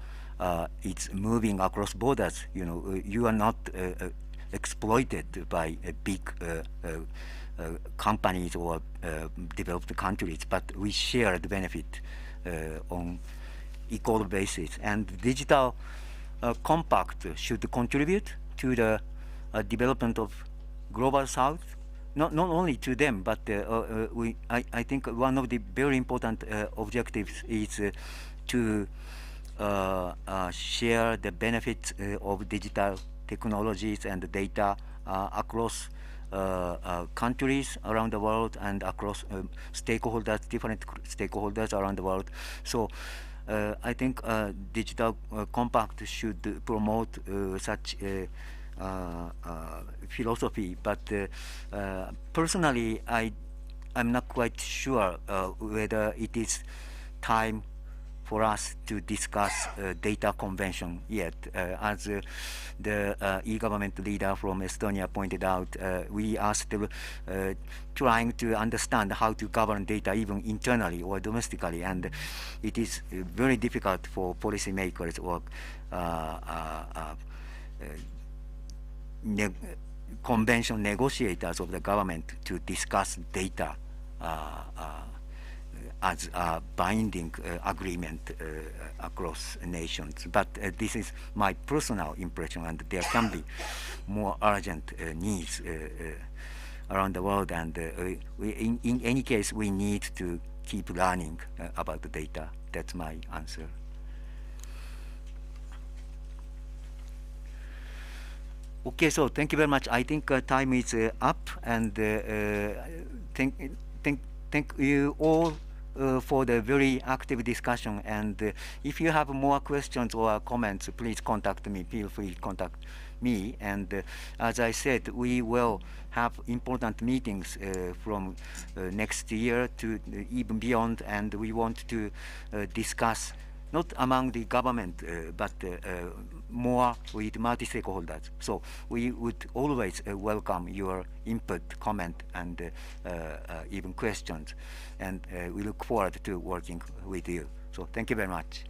is moving across borders. You are not exploited by big companies or developed countries, but we share the benefit on equal basis. And digital compact should contribute to the development of global south, not only to them, but I think one of the very important objectives is to share the benefits of digital technologies and data across countries around the world and across stakeholders, different stakeholders around the world. So I think digital compact should promote such philosophy, but personally I'm not quite sure whether it is time for us to discuss data convention yet. As the e-government leader from Estonia pointed out, we are still trying to understand how to govern data even internally or domestically, and it is very difficult for policymakers or convention negotiators of the government to discuss data as a binding agreement across nations. But this is my personal impression, and there can be more urgent needs around the world, and in any case we need to keep learning about the data. That's my answer. Okay, so thank you very much. I think time is up, and thank you all for the very active discussion. And if you have more questions or comments, please contact me. Feel free to contact me. And as I said, we will have important meetings from next year to even beyond, and we want to discuss not among the government, but more with multi-stakeholders. So we would always welcome your input, comment, and even questions. And we look forward to working with you. So thank you very much.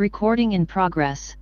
Recording in progress.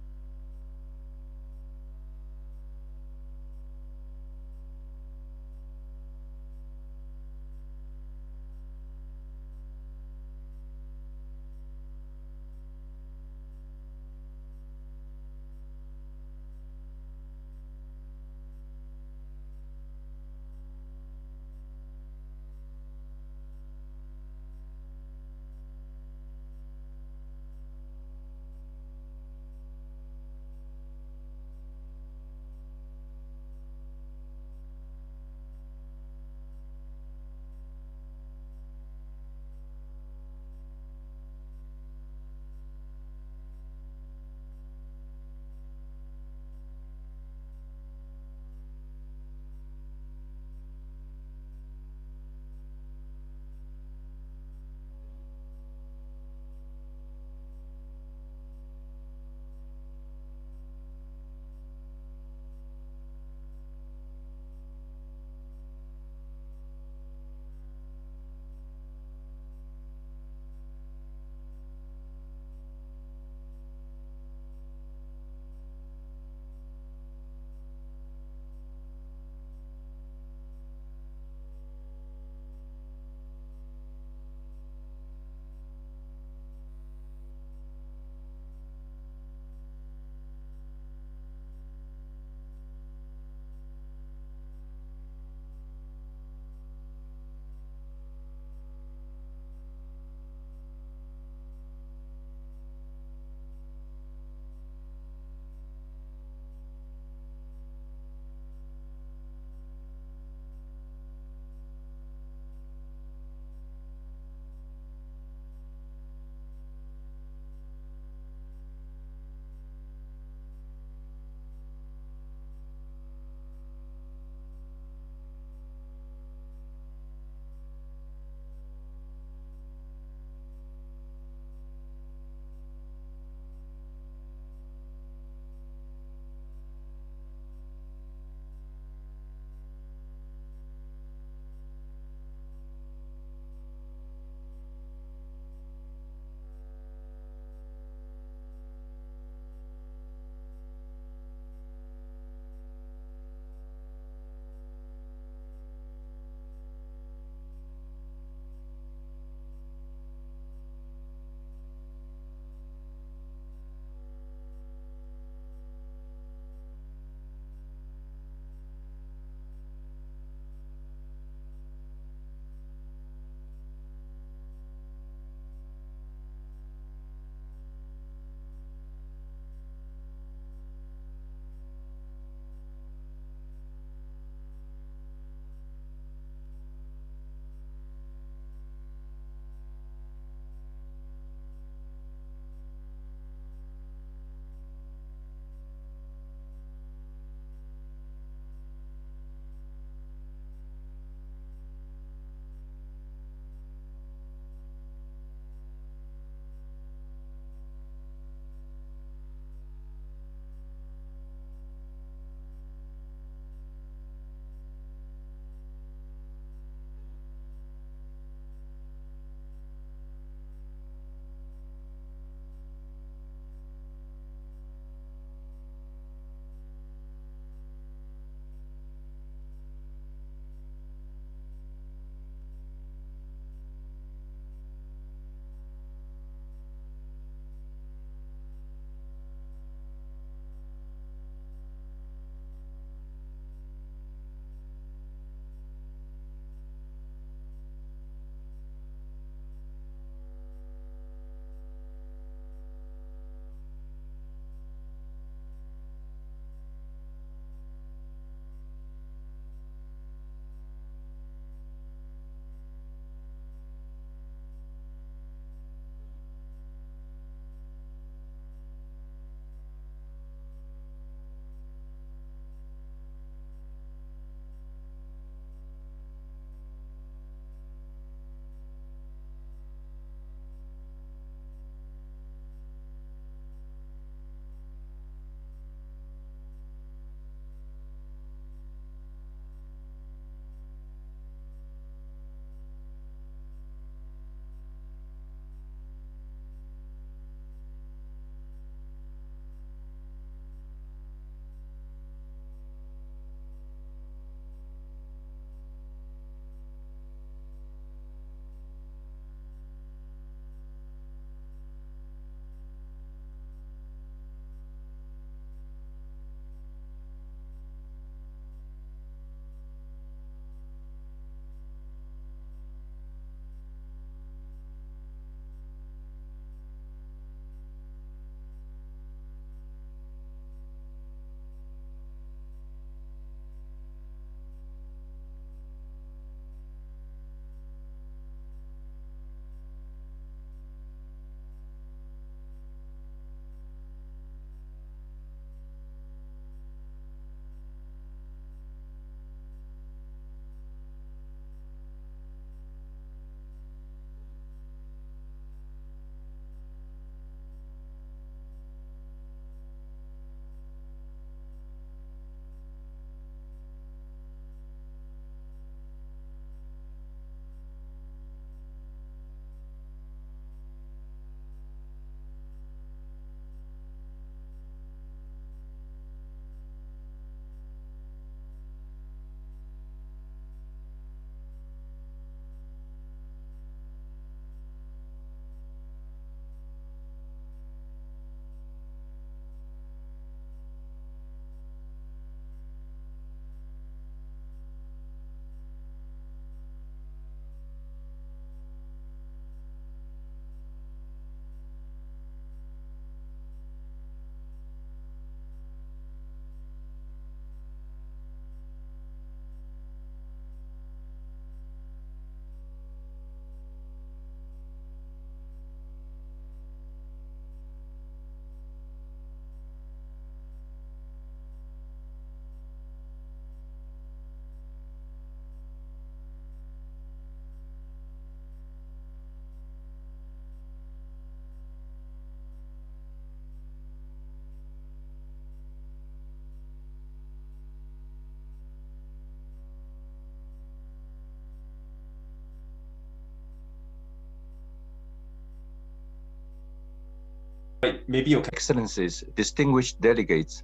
Maybe you can. Excellencies, distinguished delegates,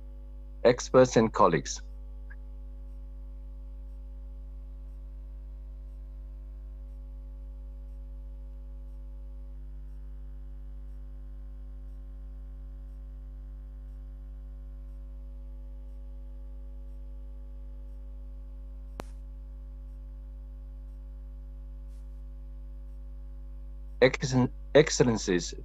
experts and colleagues. Excellencies,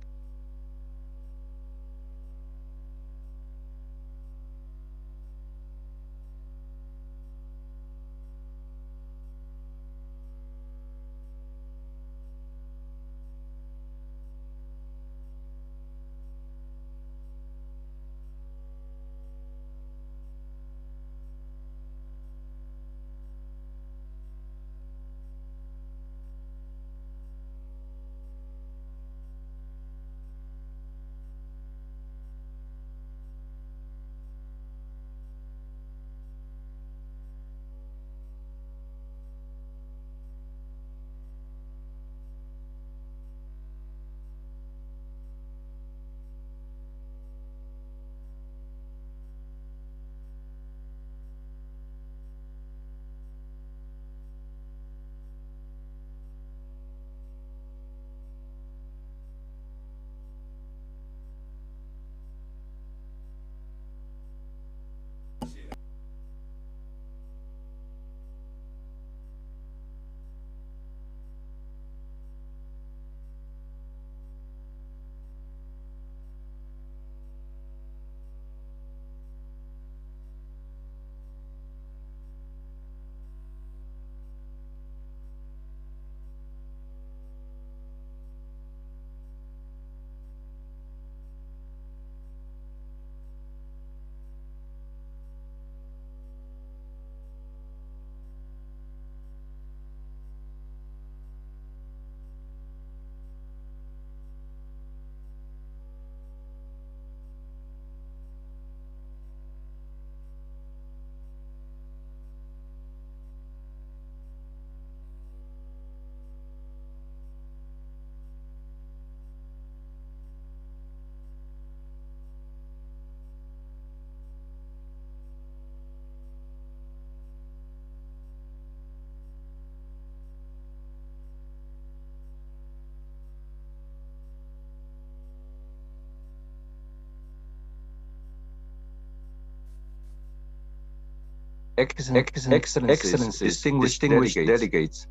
Excellencies, distinguished delegates.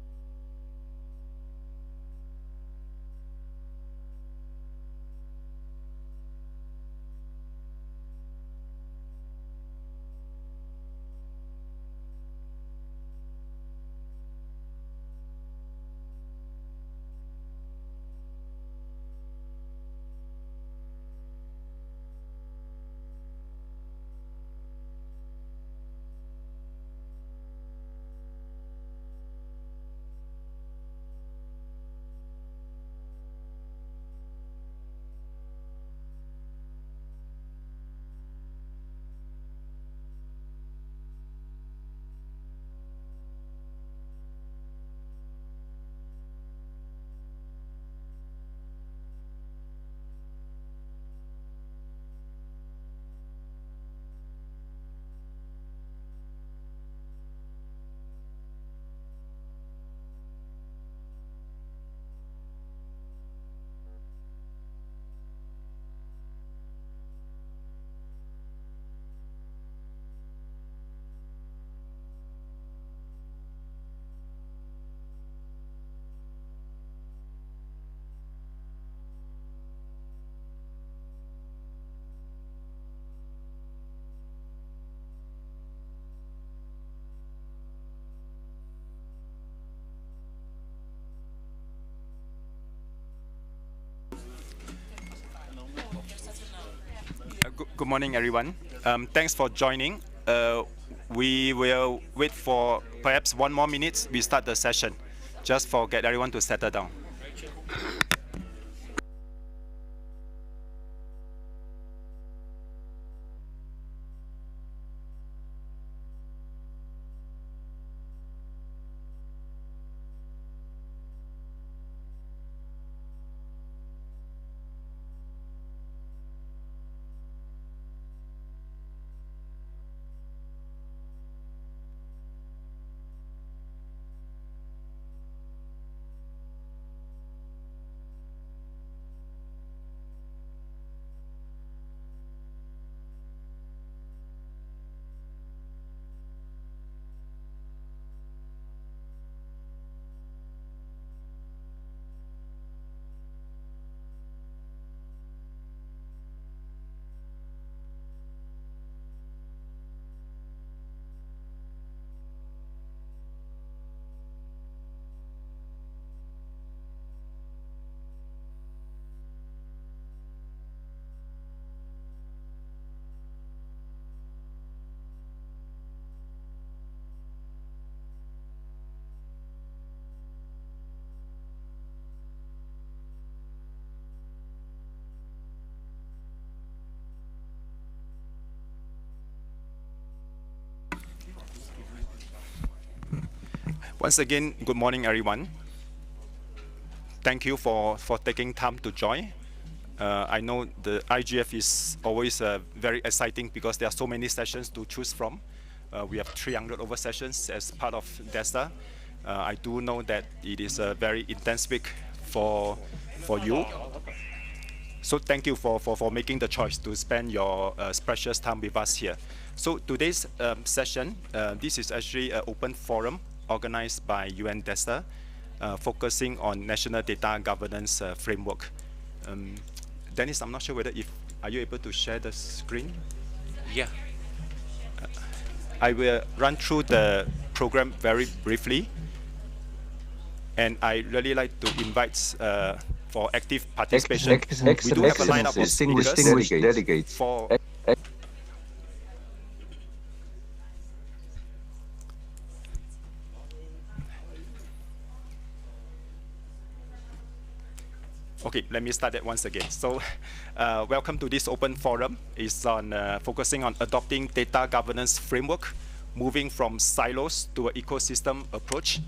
Good morning, everyone. Thanks for joining. We will wait for perhaps 1 more minute. We start the session, just for get everyone to settle down. Once again, good morning, everyone. Thank you for taking time to join. I know the IGF is always very exciting because there are so many sessions to choose from. We have 300 over sessions as part of DESA. I do know that it is a very intense week for you. So thank you for making the choice to spend your precious time with us here. So today's session, this is actually an open forum organized by UN DESA, focusing on national data governance framework. Dennis, I'm not sure whether are you able to share the screen? Yeah. I will run through the program very briefly, and I really like to invite for active participation. We do have a lineup of distinguished delegates for. Okay, let me start that once again. So, welcome to this open forum. It's on focusing on adopting data governance framework, moving from silos to an ecosystem approach.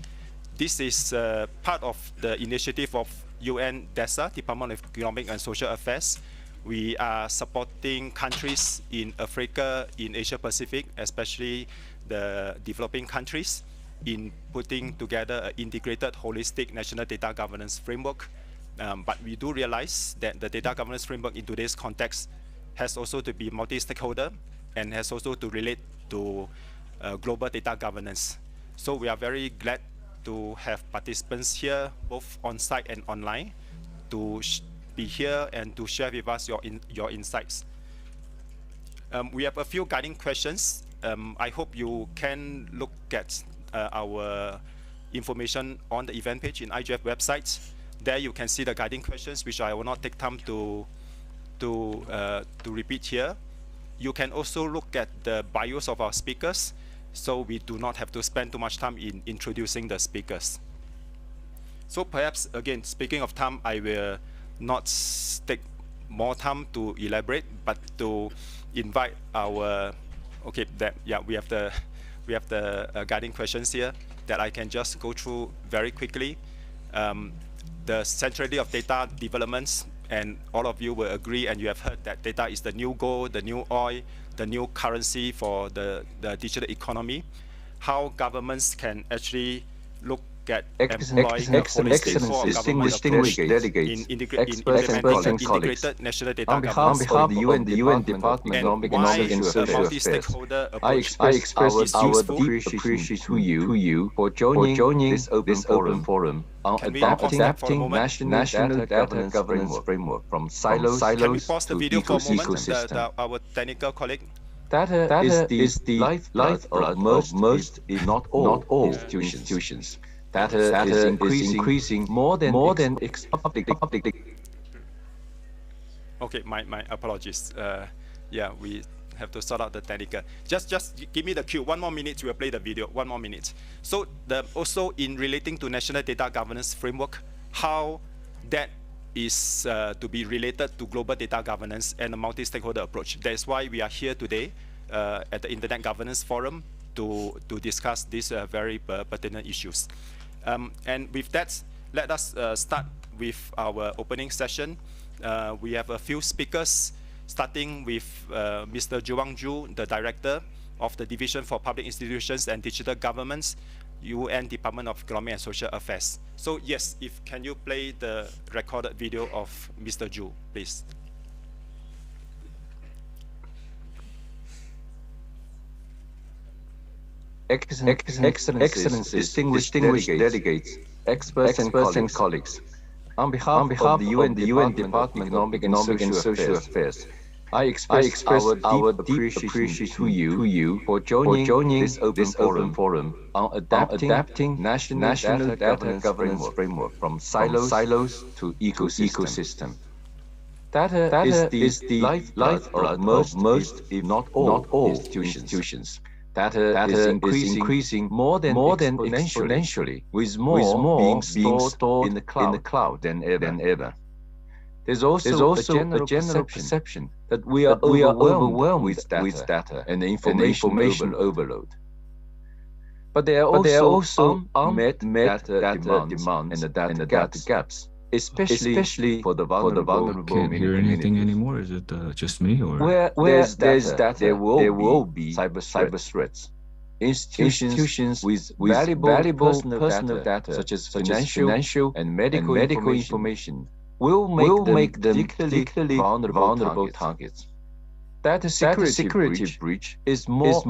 This is part of the initiative of UN DESA, Department of Economic and Social Affairs. We are supporting countries in Africa, in Asia Pacific, especially the developing countries, in putting together an integrated, holistic national data governance framework. But we do realize that the data governance framework in today's context has also to be multi-stakeholder and has also to relate to global data governance. So we are very glad to have participants here, both on-site and online, to be here and to share with us your insights. We have a few guiding questions. I hope you can look at our information on the event page in IGF website. There you can see the guiding questions, which I will not take time to repeat here. You can also look at the bios of our speakers, so we do not have to spend too much time in introducing the speakers. So perhaps, again, speaking of time, I will not take more time to elaborate, but to invite our, okay, we have the guiding questions here that I can just go through very quickly. The centrality of data developments, and all of you will agree, and you have heard that data is the new gold, the new oil, the new currency for the digital economy. How governments can actually look at employing a holistic distinguished delegates, in implementing integrated national data governance. On behalf of the UN Department of Economic and Social Affairs, I express our deep appreciation to you for joining this open forum on adapting national data governance framework from silos to ecosystem. Our technical colleague. Data is the lifeblood of most, if not all, institutions. Data is increasing more than expected. Okay, my apologies. Yeah, we have to sort out the technical. Just give me the cue. 1 more minute, we'll play the video. 1 more minute. So also in relating to national data governance framework, how that is to be related to global data governance and a multi-stakeholder approach. That's why we are here today at the Internet Governance Forum to discuss these very pertinent issues. And with that, let us start with our opening session. We have a few speakers, starting with Mr. Juwang Ju, the Director of the Division for Public Institutions and Digital Governments, UN Department of Economic and Social Affairs. So yes, can you play the recorded video of Mr. Ju, please? Excellencies, distinguished delegates, experts and colleagues. On behalf of the UN Department of Economic and Social Affairs, I express our deep appreciation to you for joining this open forum on adapting national data governance framework from silos to ecosystem. Data is the lifeblood of most, if not all, institutions. Data is increasing more than exponentially, with more being stored in the cloud than ever. There's also a general perception that we are overwhelmed with data and information overload. But there are also unmet data demands and data gaps, especially for the vulnerable Can't hear anything anymore. Is it just me or? Where there's data, there will be cyber threats. Institutions with valuable personal data, such as financial and medical information, will make them particularly vulnerable targets. Data security breach is more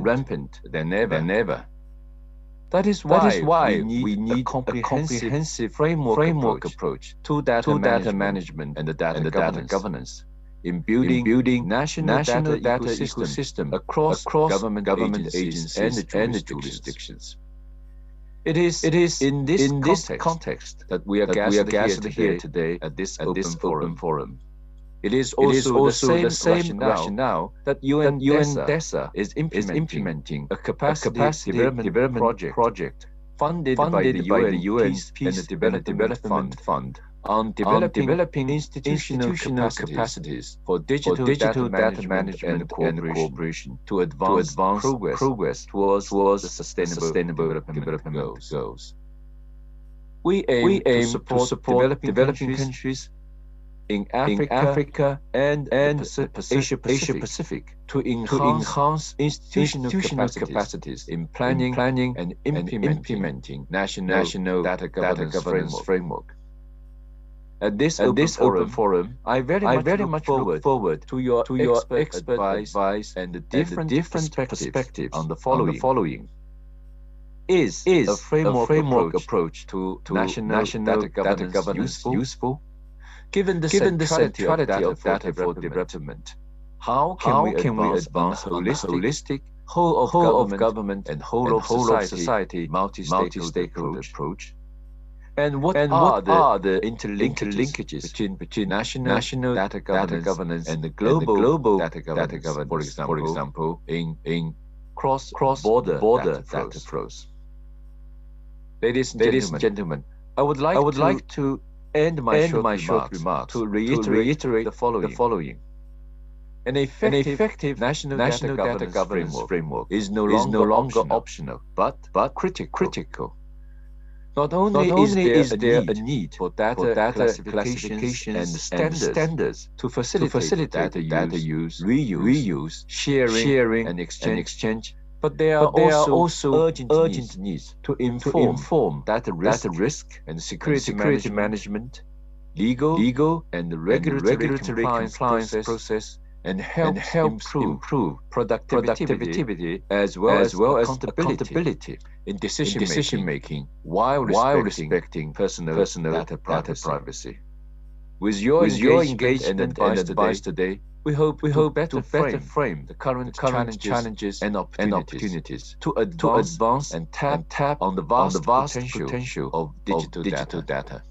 rampant than ever. That is why we need a comprehensive framework approach to data management and data governance in building national data ecosystem across government agencies and jurisdictions. It is in this context that we are gathered here today at this open forum. It is also the same rationale that UNDESA is implementing a capacity development project funded by the UN's Peace and Development Fund on developing institutional capacities for digital data management and cooperation to advance progress towards the sustainable development goals. We aim to support developing countries in Africa and Asia Pacific to enhance institutional capacities in planning and implementing national data governance framework. At this open forum, I very much look forward to your expert advice and the different perspectives on the following. Is a framework approach to national data governance useful? Given the centrality of data for development, how can we advance holistic, whole of government and whole of society multi-stakeholder approach? And what are the interlinkages between national data governance and the global data governance, for example, in cross-border data flows? Ladies and gentlemen, I would like to end my short remarks to reiterate the following. An effective national data governance framework is no longer optional, but critical. Not only is there a need for data classification and standards to facilitate data use, reuse, sharing, and exchange, but there are also urgent needs to inform data risk and security management, legal and regulatory compliance process, and help improve productivity as well as accountability in decision making while respecting personal data privacy. With your engagement and advice today, we hope to better frame the current challenges and opportunities to advance and tap on the vast potential of digital data.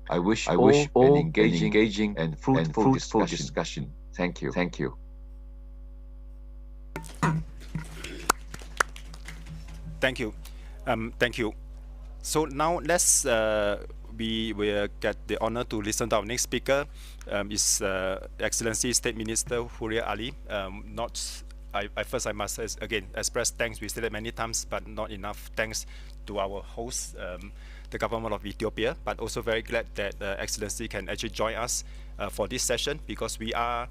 I wish all an engaging and fruitful discussion. Thank you. Thank you. Thank you. So now we will get the honor to listen to our next speaker. Is Excellency State Minister Huria Ali. I must again express thanks. We said it many times, but not enough thanks to our host, the government of Ethiopia. But also very glad that Excellency can actually join us for this session, because we are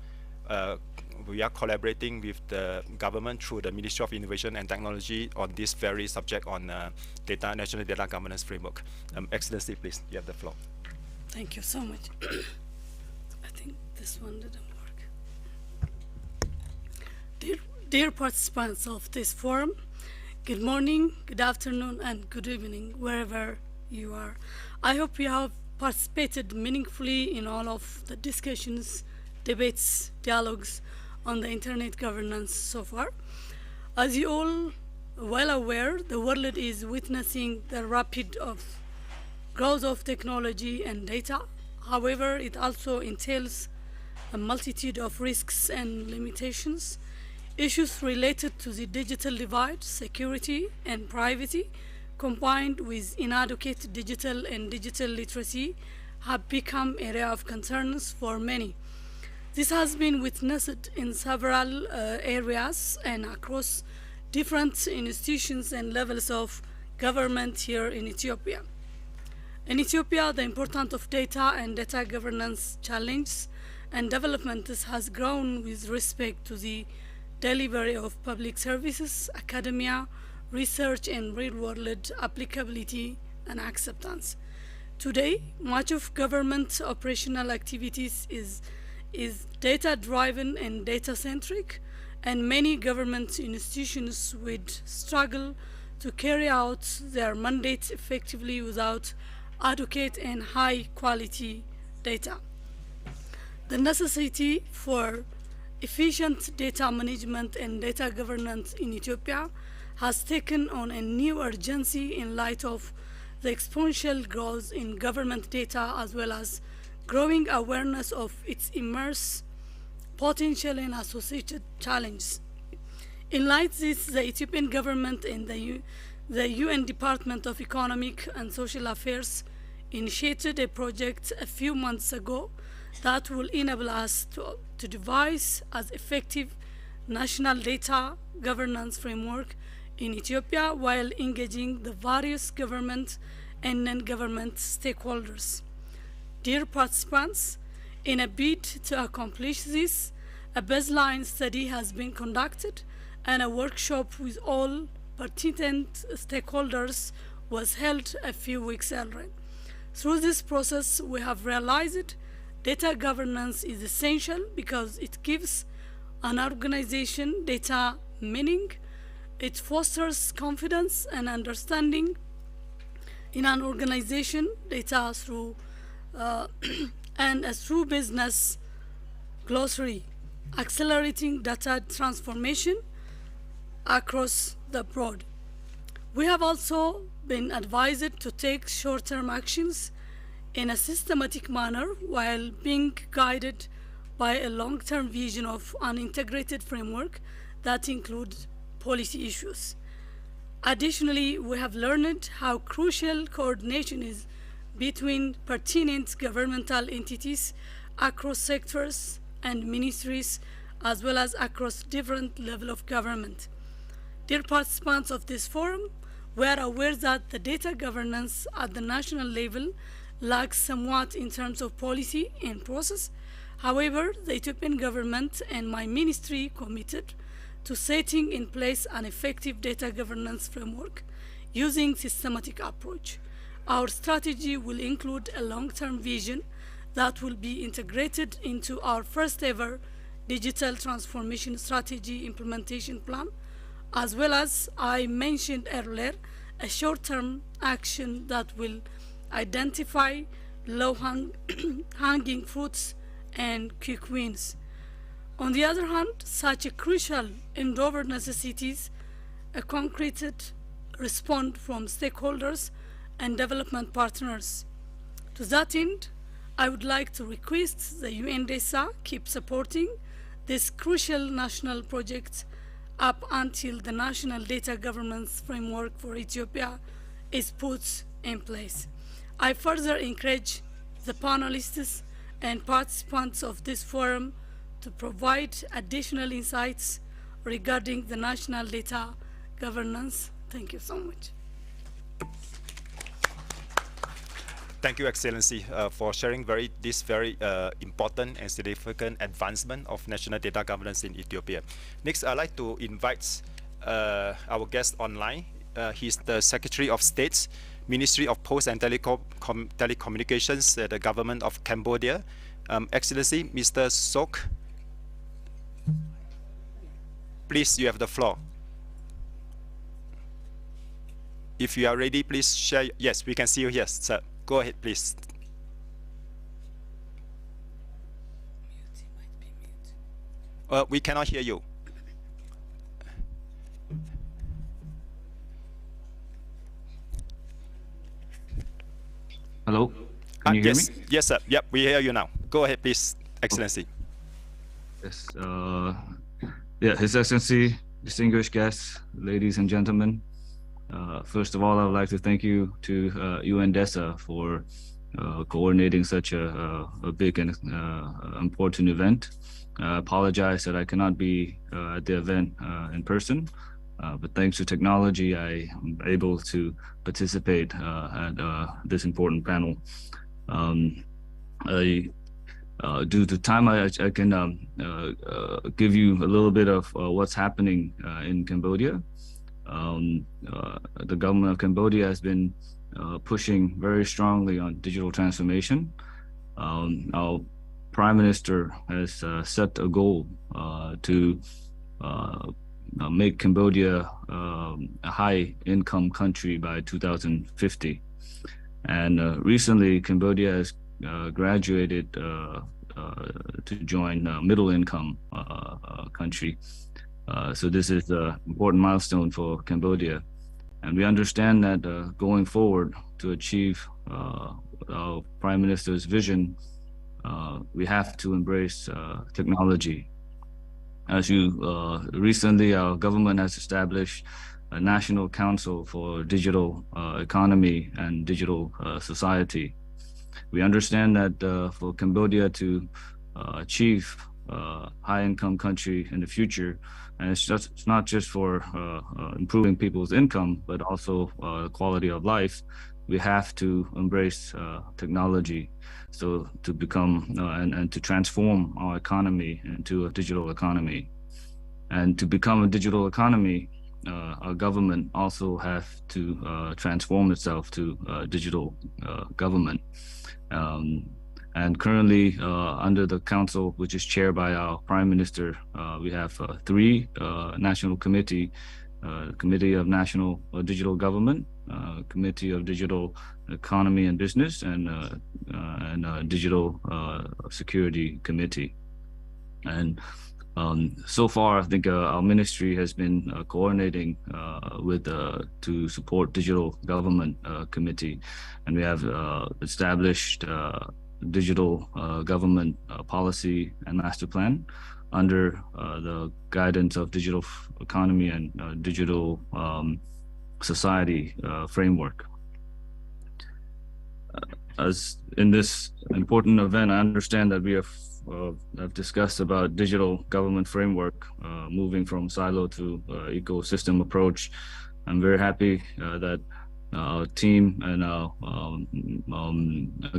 collaborating with the government through the Ministry of Innovation and Technology on this very subject on national data governance framework. Excellency, please, you have the floor. Thank you so much. I think this one didn't work. Dear participants of this forum, good morning, good afternoon, and good evening, wherever you are. I hope you have participated meaningfully in all of the discussions, debates, dialogues on the internet governance so far. As you all well aware, the world is witnessing the rapid growth of technology and data. However, it also entails a multitude of risks and limitations. Issues related to the digital divide, security, and privacy, combined with inadequate digital and digital literacy, have become area of concerns for many. This has been witnessed in several areas and across different institutions and levels of government here in Ethiopia. In Ethiopia, the importance of data and data governance challenges and developments has grown with respect to the delivery of public services, academia, research, and real-world applicability and acceptance. Today, much of government operational activities is data-driven and data-centric, and many government institutions would struggle to carry out their mandates effectively without adequate and high-quality data. The necessity for efficient data management and data governance in Ethiopia has taken on a new urgency in light of the exponential growth in government data as well as growing awareness of its immense potential and associated challenges. In light of this, the Ethiopian government and the UN Department of Economic and Social Affairs initiated a project a few months ago that will enable us to devise as effective national data governance framework in Ethiopia while engaging the various government and non-government stakeholders. Dear participants, in a bid to accomplish this, a baseline study has been conducted and a workshop with all pertinent stakeholders was held a few weeks earlier. Through this process, we have realized data governance is essential because it gives an organization data meaning. It fosters confidence and understanding in an organization data through through business glossary, accelerating data transformation across the board. We have also been advised to take short-term actions in a systematic manner while being guided by a long-term vision of an integrated framework that includes policy issues. Additionally, we have learned how crucial coordination is between pertinent governmental entities across sectors and ministries as well as across different levels of government. Dear participants of this forum, we are aware that the data governance at the national level lacks somewhat in terms of policy and process. However, the Ethiopian government and my ministry committed to setting in place an effective data governance framework using systematic approach. Our strategy will include a long-term vision that will be integrated into our first ever digital transformation strategy implementation plan, as well as I mentioned earlier, a short-term action that will identify low-hanging fruits and quick wins. On the other hand, such a crucial endeavor necessitates a concrete response from stakeholders and development partners. To that end, I would like to request the UNDESA keep supporting this crucial national project up until the national data governance framework for Ethiopia is put in place. I further encourage the panelists and participants of this forum to provide additional insights regarding the national data governance. Thank you so much. Thank you, Excellency, for sharing this very important and significant advancement of national data governance in Ethiopia. Next, I'd like to invite our guest online. He's the Secretary of State, Ministry of Post and Telecommunications at the Government of Cambodia. Excellency, Mr. Sok, please, you have the floor. If you are ready, please share. Yes, we can see you. Yes, sir. Go ahead, please. We cannot hear you. Hello? Can you hear yes, me? yes, sir. Yep, we hear you now. Go ahead, please, Excellency. Yes. Yeah, His Excellency, distinguished guests, ladies and gentlemen. First of all, I would like to thank you to UNDESA for coordinating such a big and important event. I apologize that I cannot be at the event in person, But thanks to technology, I am able to participate at this important panel. Due to time, I can give you a little bit of what's happening in Cambodia. The government of Cambodia has been pushing very strongly on digital transformation. Our Prime Minister has set a goal to make Cambodia a high-income country by 2050. And recently, Cambodia has graduated to join middle-income country. So this is an important milestone for Cambodia. And we understand that going forward to achieve our Prime Minister's vision, we have to embrace technology. As you recently, our government has established a National Council for Digital Economy and Digital Society. We understand that for Cambodia to achieve high-income country in the future, and it's not just for improving people's income, but also quality of life, we have to embrace technology. So to become and to transform our economy into a digital economy. And to become a digital economy, our government also have to transform itself to digital government. And currently, under the council, which is chaired by our Prime Minister, we have 3 national committee: Committee of National Digital Government, Committee of Digital Economy and Business, and Digital Security Committee. And so far, I think our ministry has been coordinating with to support Digital Government Committee, and we have established digital government policy and master plan under the guidance of digital economy and digital society framework. As in this important event, I understand that we have discussed about digital government framework, moving from silo to ecosystem approach. I'm very happy that our team and our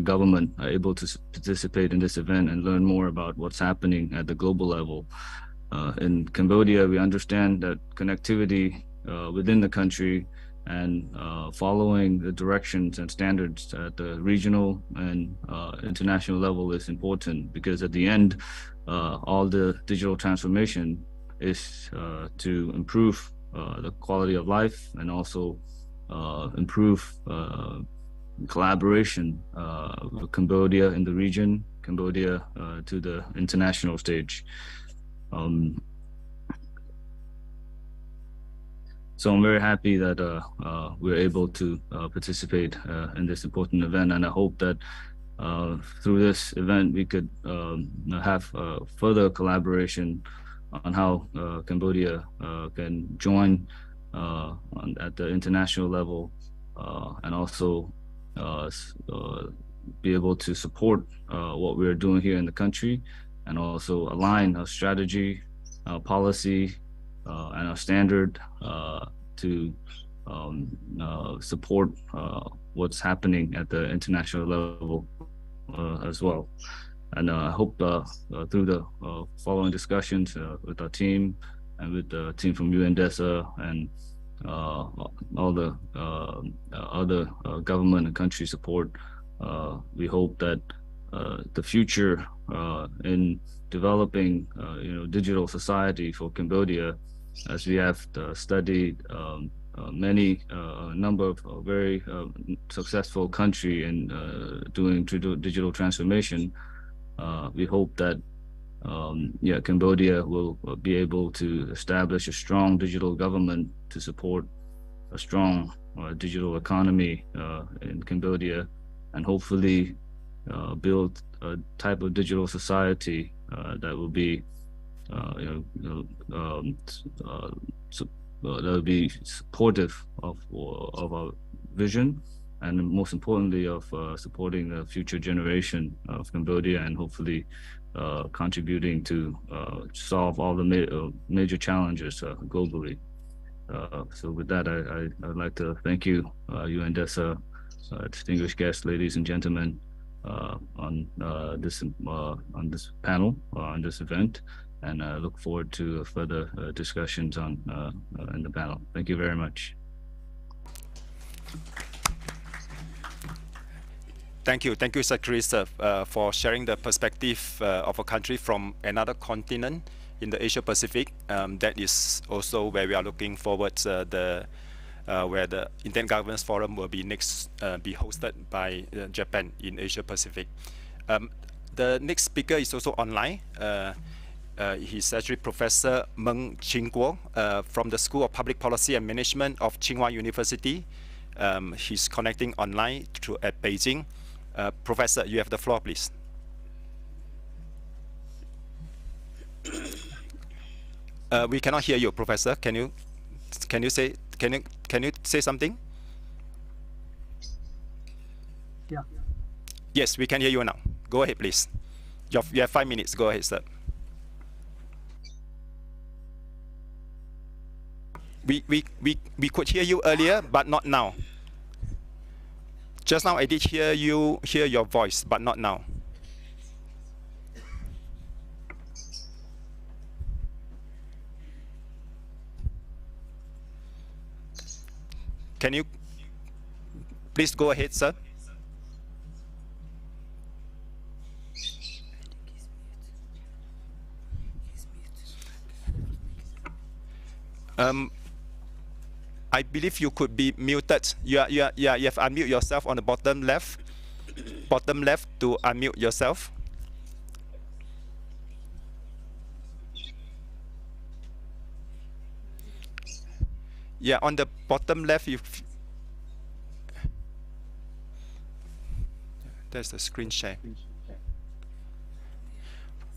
government are able to participate in this event and learn more about what's happening at the global level. In Cambodia, we understand that connectivity within the country and following the directions and standards at the regional and international level is important, because at the end, all the digital transformation is to improve the quality of life and also improve collaboration with Cambodia in the region, Cambodia to the international stage. So I'm very happy that we're able to participate in this important event, and I hope that through this event we could have further collaboration on how Cambodia can join at the international level, and also be able to support what we're doing here in the country, and also align our strategy, our policy, and our standard to support what's happening at the international level as well. And I hope through the following discussions with our team and with the team from UNDESA and all the other government and country support, we hope that the future in developing digital society for Cambodia, as we have studied many number of very successful country in doing digital transformation, we hope that Cambodia will be able to establish a strong digital government to support a strong digital economy in Cambodia, and hopefully build a type of digital society that will be that will be supportive of our vision, and most importantly of supporting the future generation of Cambodia, and hopefully contributing to solve all the major challenges globally. So with that, I'd like to thank you, UN DESA, distinguished guests, ladies and gentlemen, on this panel, on this event, and I look forward to further discussions on in the panel. Thank you very much. Thank you, Sir Chris, for sharing the perspective of a country from another continent in the Asia Pacific. That is also where we are looking forward where the Internet Governance Forum will be next be hosted by Japan in Asia Pacific. The next speaker is also online. He's actually Professor Meng Qingguo from the School of Public Policy and Management of Tsinghua University. He's connecting online at Beijing. Professor, you have the floor, please. We cannot hear you, Professor. Can you say something? Yeah. Yes, we can hear you now. Go ahead, please. You have 5 minutes. Go ahead, sir. We could hear you earlier, but not now. Just now I did hear your voice, but not now. Can you please go ahead, sir? I believe you could be muted. You have unmute yourself on the bottom left to unmute yourself. Yeah, on the bottom left, there's the screen share.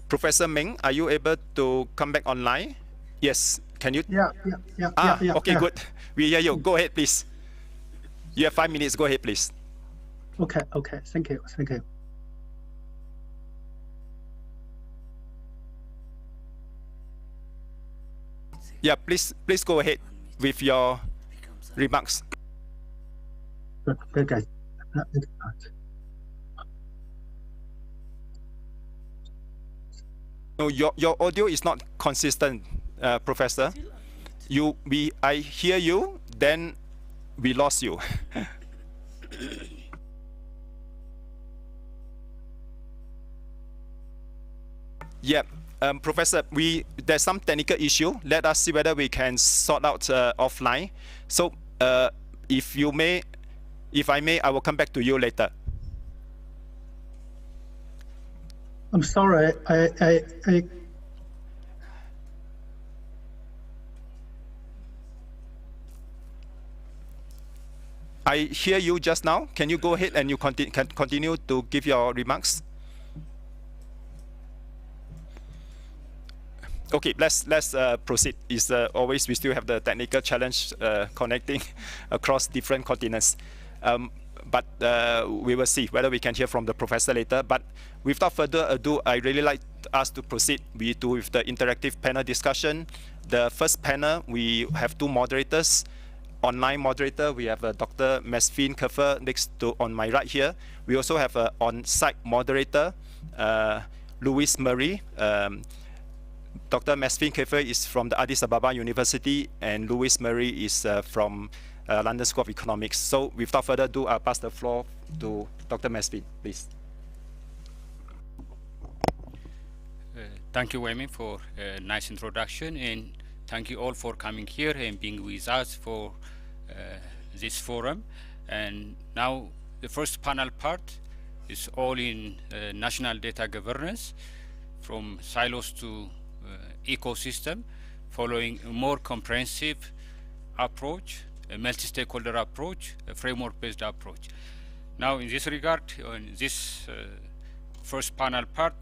Professor Meng, are you able to come back online? Yes. Can you? Yeah. Okay, good. We hear you. Go ahead, please. You have 5 minutes. Go ahead, please. Okay. Thank you. Yeah, please go ahead with your remarks. Okay. No, your audio is not consistent, Professor. I hear you, then we lost you. Yeah, Professor, there's some technical issue. Let us see whether we can sort out offline. So, if I may, I will come back to you later. I'm sorry. I hear you just now. Can you go ahead and you continue to give your remarks? Okay, let's proceed. Is always we still have the technical challenge connecting across different continents. But we will see whether we can hear from the professor later. But without further ado, I really like us to proceed with the interactive panel discussion. The first panel, we have 2 moderators. Online moderator, we have Dr. Mesfin Keffer next to on my right here. We also have an on-site moderator, Louis Murray. Dr. Mesfin Keffer is from the Addis Ababa University, and Louis Murray is from London School of Economics. So without further ado, I'll pass the floor to Dr. Mesfin, please. Thank you, Wemi, for a nice introduction, and thank you all for coming here and being with us for this forum. And now the first panel part is all in national data governance, from silos to ecosystem, following a more comprehensive approach, a multi-stakeholder approach, a framework-based approach. Now, in this regard, on this first panel part,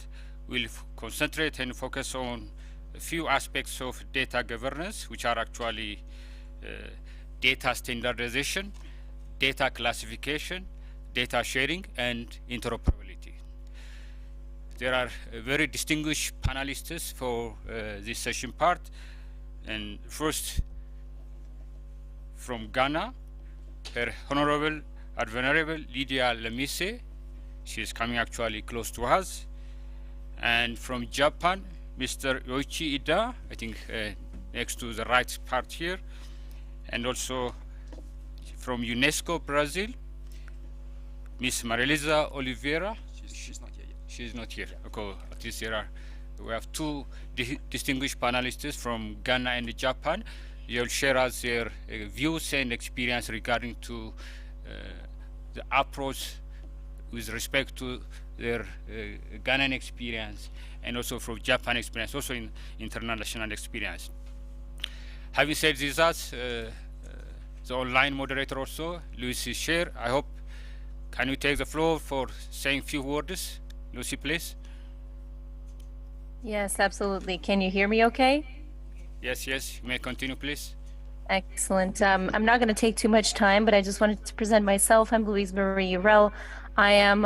we'll concentrate and focus on a few aspects of data governance, which are actually data standardization, data classification, data sharing, and interoperability. There are very distinguished panelists for this session part. And first, from Ghana, Her Honorable and Venerable Lydia Lemise. She is coming actually close to us. And from Japan, Mr. Yoichi Ida, I think next to the right part here. And also from UNESCO Brazil, Miss Marilisa Oliveira. She's not here yet. She's not here. Okay, at least we have two distinguished panelists from Ghana and Japan. They'll share us their views and experience regarding to the approach with respect to their Ghanaian experience and also from Japan experience, also in international experience. Having said this, the online moderator also, Lucy Sher, I hope, can you take the floor for saying a few words? Lucy, please. Yes, absolutely. Can you hear me okay? Yes, you may continue, please. Excellent. I'm not going to take too much time, but I just wanted to present myself. I'm Louise Marie Urel. I am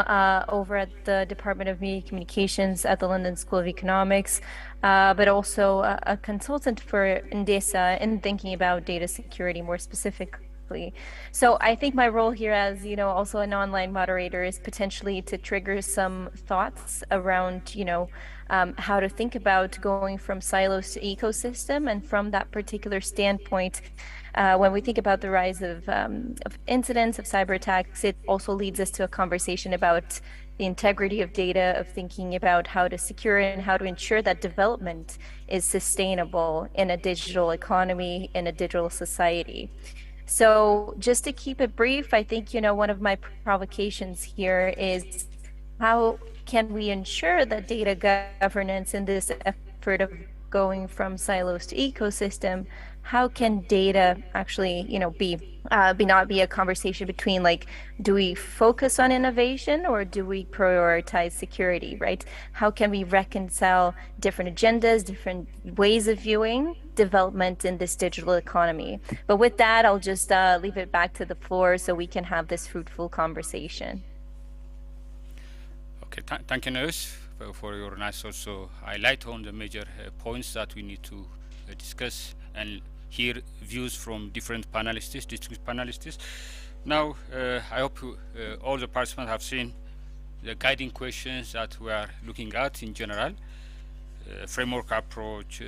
over at the Department of Media Communications at the London School of Economics, but also a consultant for Indesa in thinking about data security more specifically. So I think my role here as, also an online moderator is potentially to trigger some thoughts around, how to think about going from silos to ecosystem. And from that particular standpoint, when we think about the rise of incidents of cyber attacks, it also leads us to a conversation about the integrity of data, of thinking about how to secure and how to ensure that development is sustainable in a digital economy, in a digital society. So just to keep it brief, I think, one of my provocations here is how can we ensure that data governance in this effort of going from silos to ecosystem, how can data actually, not be a conversation between do we focus on innovation or do we prioritize security, right? How can we reconcile different agendas, different ways of viewing development in this digital economy? But with that, I'll just leave it back to the floor so we can have this fruitful conversation. Okay, thank you, Nurse, for your nice also highlight on the major points that we need to discuss and hear views from different panelists, distinguished panelists. Now, I hope all the participants have seen the guiding questions that we are looking at in general, framework approach,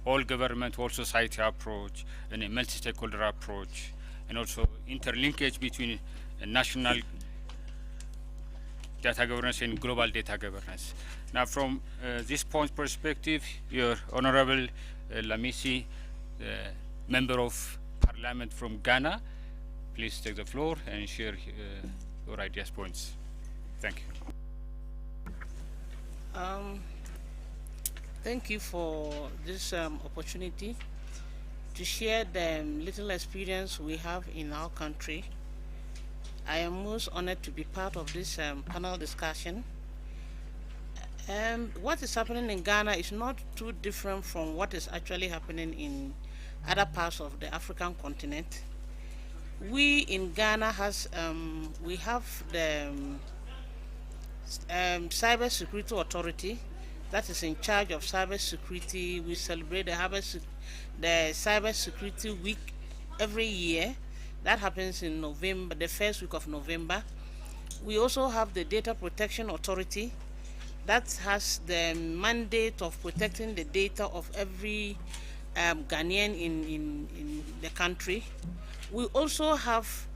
all government, all society approach, and a multi-stakeholder approach, and also interlinkage between national data governance and global data governance. Now, from this point perspective, your Honorable Lamisi, Member of Parliament from Ghana, please take the floor and share your ideas, points. Thank you. Thank you for this opportunity to share the little experience we have in our country. I am most honored to be part of this panel discussion. What is happening in Ghana is not too different from what is actually happening in other parts of the African continent. We in Ghana we have the Cyber Security Authority that is in charge of cyber security. We celebrate the Cyber Security Week every year. That happens in November, the first week of November. We also have the Data Protection Authority that has the mandate of protecting the data of every Ghanaian in the country. We also have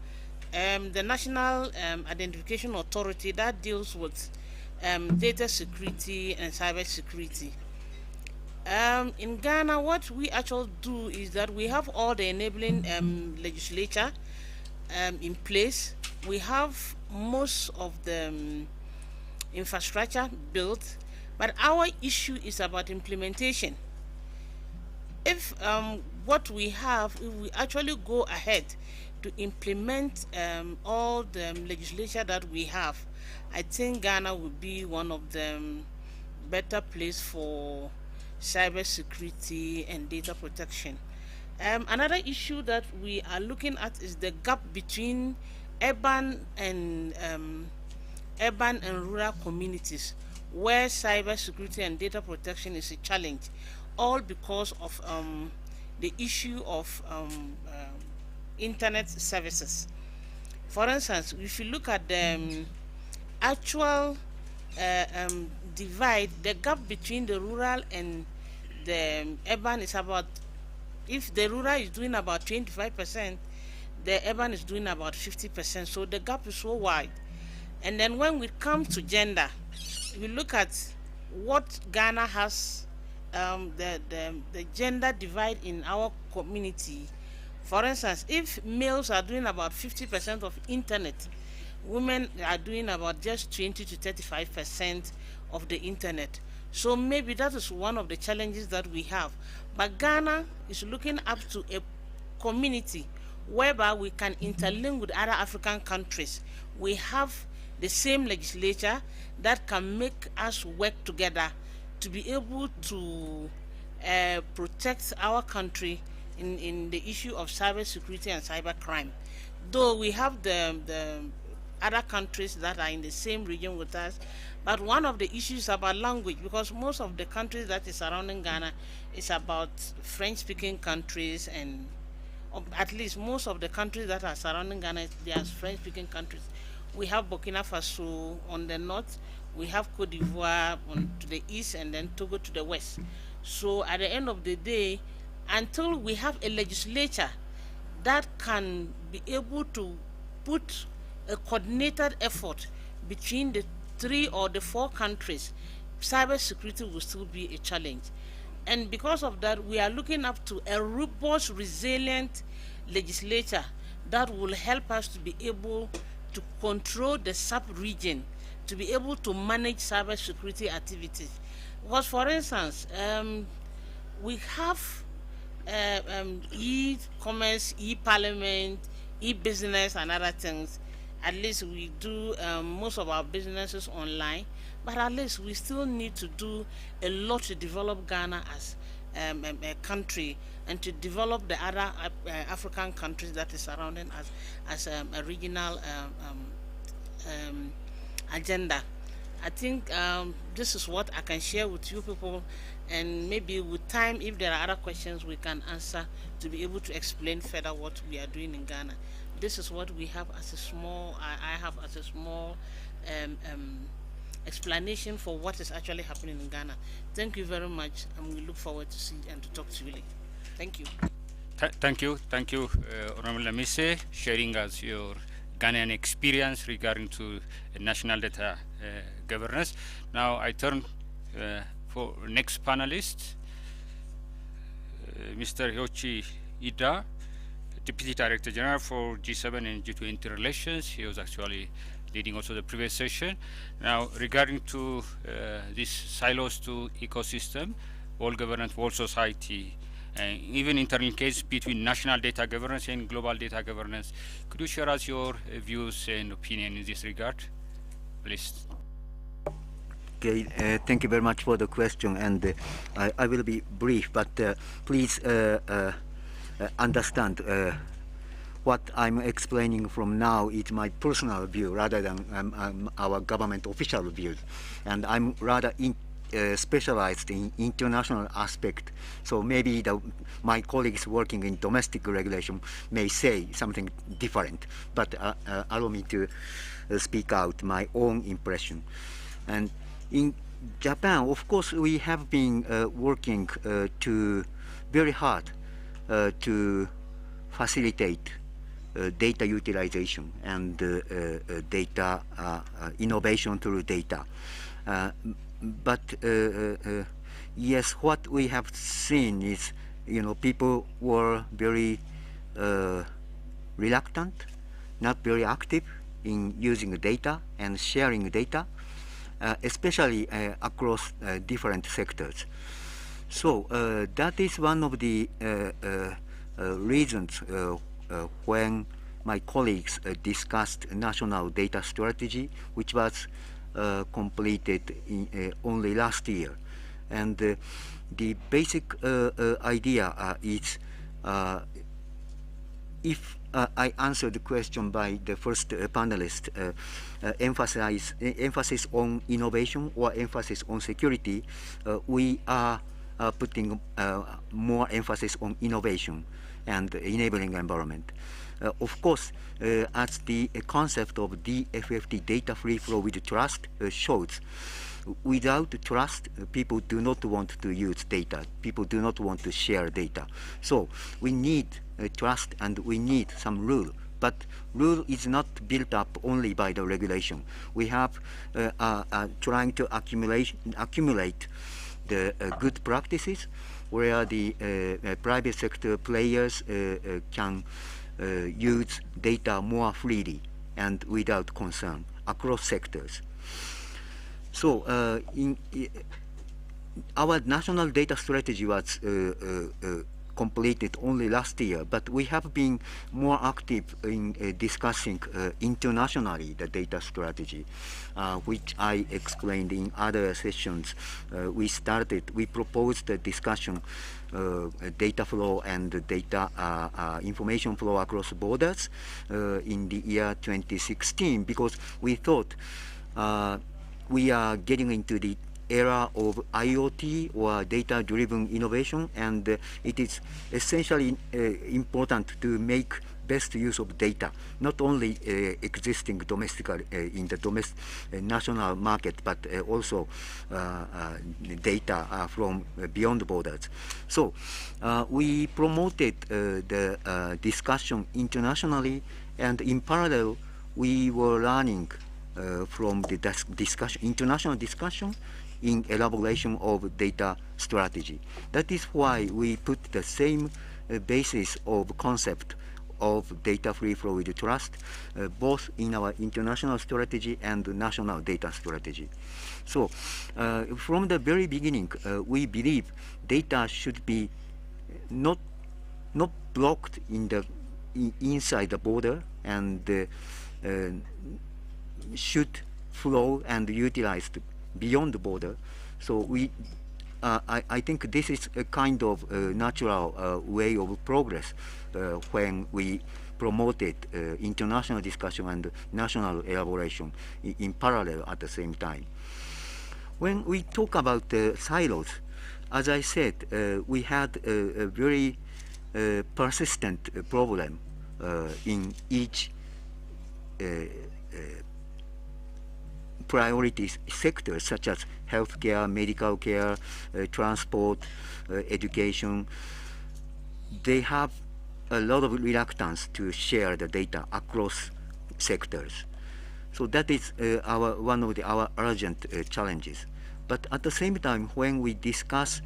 the National Identification Authority that deals with data security and cyber security. In Ghana, what we actually do is that we have all the enabling legislature in place. We have most of the infrastructure built, but our issue is about implementation. If what we have, if we actually go ahead to implement all the legislation that we have, I think Ghana will be one of the better place for cyber security and data protection. Another issue that we are looking at is the gap between urban and rural communities, where cyber security and data protection is a challenge, all because of the issue of internet services. For instance, if you look at the actual divide, the gap between the rural and the urban is about, if the rural is doing about 25%, the urban is doing about 50%. So the gap is so wide. And then when we come to gender, we look at what Ghana has, the gender divide in our community. For instance, if males are doing about 50% of internet, women are doing about just 20 to 35% of the internet. So maybe that is one of the challenges that we have. But Ghana is looking up to a community whereby we can interlink with other African countries. We have the same legislature that can make us work together to be able to protect our country in the issue of cybersecurity and cybercrime. Though we have the other countries that are in the same region with us, but one of the issues about language, because most of the countries that is surrounding Ghana is about French-speaking countries, and at least most of the countries that are surrounding Ghana, they are French-speaking countries. We have Burkina Faso on the north, we have Cote d'Ivoire on to the east, and then Togo to the west. So at the end of the day, until we have a legislature that can be able to put a coordinated effort between the 3 or the 4 countries, cybersecurity will still be a challenge. And because of that, we are looking up to a robust, resilient legislature that will help us to be able to control the sub-region, to be able to manage cybersecurity activities. Because, for instance, we have e-commerce, e-parliament, e-business, and other things. At least we do most of our businesses online, but at least we still need to do a lot to develop Ghana as a country, and to develop the other African countries that is surrounding us as a regional agenda. I think this is what I can share with you people, and maybe with time, if there are other questions, we can answer to be able to explain further what we are doing in Ghana. This is what we have as a small, I have as a small explanation for what is actually happening in Ghana. Thank you very much, and we look forward to see and to talk to you later. Thank you. Thank you, Honorable Lamise, sharing us your Ghanaian experience regarding to national data governance. Now I turn for next panelist, Mr. Hyochi Ida, Deputy Director General for G7 and G20 relations. He was actually leading also the previous session. Now, regarding to this silos to ecosystem, world governance, world society, and even internal case between national data governance and global data governance, could you share us your views and opinion in this regard, please? Okay, thank you very much for the question, and I will be brief, but please understand what I'm explaining from now is my personal view rather than our government official views, and I'm rather specialized in international aspect. So maybe my colleagues working in domestic regulation may say something different, but allow me to speak out my own impression. And in Japan, of course, we have been working very hard to facilitate data utilization and data innovation through data. But yes, what we have seen is, people were very reluctant, not very active in using data and sharing data, especially across different sectors. So that is one of the reasons when my colleagues discussed a national data strategy, which was completed only last year. And the basic idea is, if I answer the question by the first panelist, emphasis on innovation or emphasis on security, we are putting more emphasis on innovation and enabling environment. Of course, as the concept of DFFT, data free flow with trust, shows, without trust, people do not want to use data. People do not want to share data. So we need trust and we need some rule. But rule is not built up only by the regulation. We have trying to accumulate the good practices where the private sector players can use data more freely and without concern across sectors. So our national data strategy was completed only last year, but we have been more active in discussing internationally the data strategy, which I explained in other sessions. We proposed a discussion, data flow and data information flow across borders in the year 2016, because we thought we are getting into the era of IoT or data-driven innovation, and it is essentially important to make best use of data, not only existing domestically in the national market, but also data from beyond borders. So we promoted the discussion internationally, and in parallel, we were learning from the international discussion in elaboration of data strategy. That is why we put the same basis of concept of data free flow with trust, both in our international strategy and national data strategy. So from the very beginning, we believe data should be not blocked inside the border, and should flow and utilized beyond the border. So I think this is a kind of natural way of progress when we promoted international discussion and national elaboration in parallel at the same time. When we talk about silos, as I said, we had a very persistent problem in each priority sectors, such as healthcare, medical care, transport, education. They have a lot of reluctance to share the data across sectors. So that is one of our urgent challenges. But at the same time, when we discuss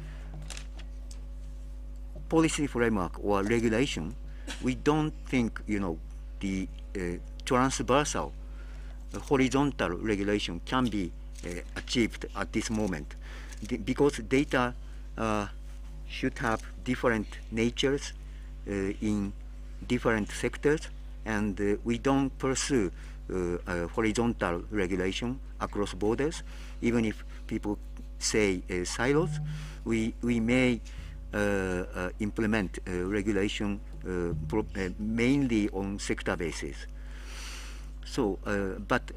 policy framework or regulation, we don't think the transversal horizontal regulation can be achieved at this moment, because data should have different natures in different sectors, and we don't pursue horizontal regulation across borders. Even if people say silos, we may implement regulation mainly on sector basis. So, but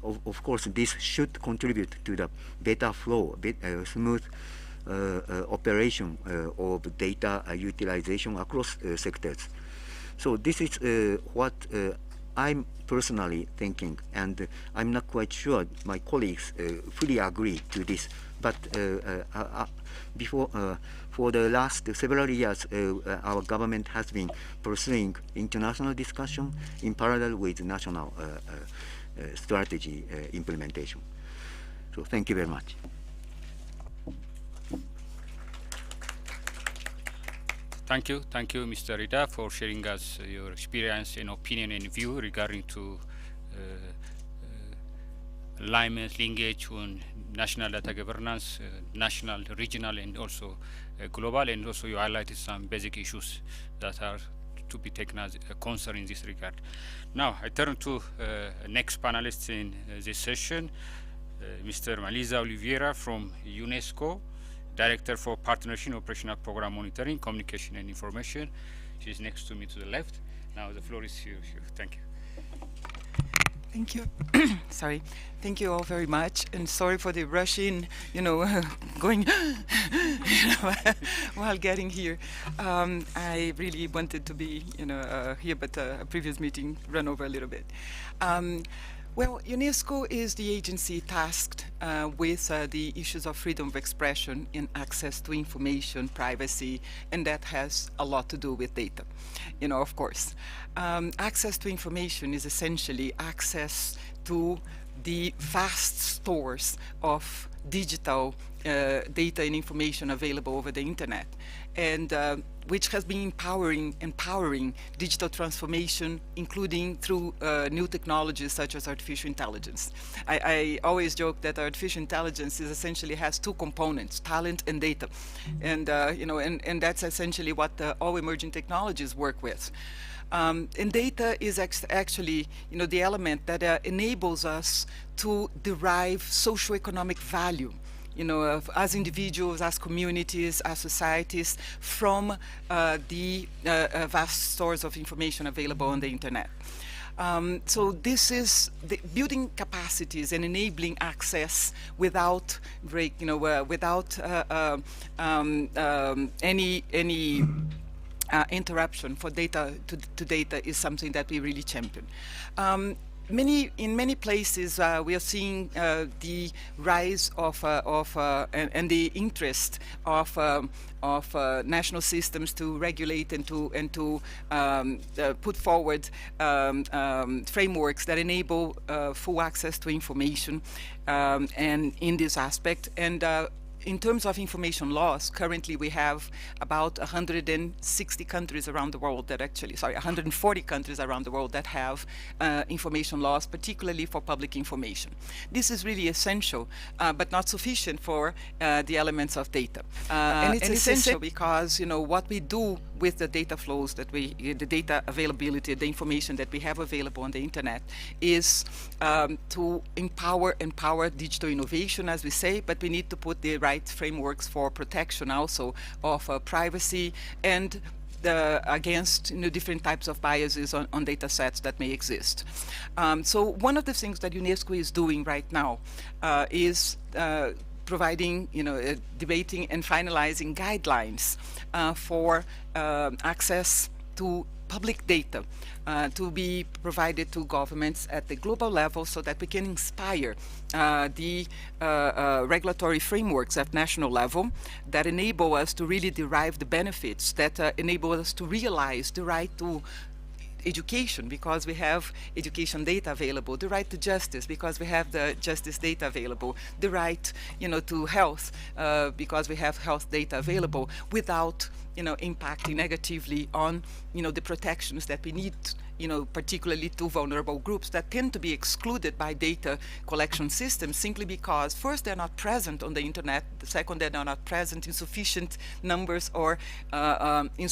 of course, this should contribute to the better flow, smooth operation of data utilization across sectors. So this is what I'm personally thinking, and I'm not quite sure my colleagues fully agree to this. But for the last several years, our government has been pursuing international discussion in parallel with national strategy implementation. So thank you very much. Thank you, Mr. Rida, for sharing us your experience and opinion and view regarding to alignment, linkage on national data governance, national, regional, and also global, and also you highlighted some basic issues that are to be taken as a concern in this regard. Now, I turn to next panelist in this session, Mr. Malisa Oliveira from UNESCO, Director for Partnership and Operational Program Monitoring, Communication and Information. She's next to me to the left. Now the floor is yours. Thank you. Thank you. Sorry. Thank you all very much, and sorry for the rushing, going while getting here. I really wanted to be, here, but a previous meeting ran over a little bit. Well, UNESCO is the agency tasked with the issues of freedom of expression and access to information, privacy, and that has a lot to do with data, of course. Access to information is essentially access to the vast stores of digital data and information available over the internet, and which has been empowering digital transformation, including through new technologies such as artificial intelligence. I always joke that artificial intelligence essentially has two components: talent and data, and and that's essentially what all emerging technologies work with. And data is actually, the element that enables us to derive socioeconomic value, as individuals, as communities, as societies, from the vast stores of information available on the internet. So this is building capacities and enabling access without without any interruption for data to data is something that we really champion. In many places, we are seeing the rise of and the interest of national systems to regulate and to put forward frameworks that enable full access to information, and in this aspect. And in terms of information laws, currently we have about 160 countries around the world that 140 countries around the world that have information laws, particularly for public information. This is really essential, but not sufficient for the elements of data. And it's essential because, what we do with the data flows the data availability, the information that we have available on the internet is to empower digital innovation, as we say, but we need to put the right frameworks for protection also of privacy and against different types of biases on data sets that may exist. So one of the things that UNESCO is doing right now is providing, debating and finalizing guidelines for access to public data to be provided to governments at the global level so that we can inspire the regulatory frameworks at national level that enable us to really derive the benefits, that enable us to realize the right to education because we have education data available, the right to justice because we have the justice data available, the right to health because we have health data available, without impacting negatively on the protections that we need, particularly to vulnerable groups that tend to be excluded by data collection systems simply because, first, they're not present on the internet, the second, they're not present in sufficient numbers or with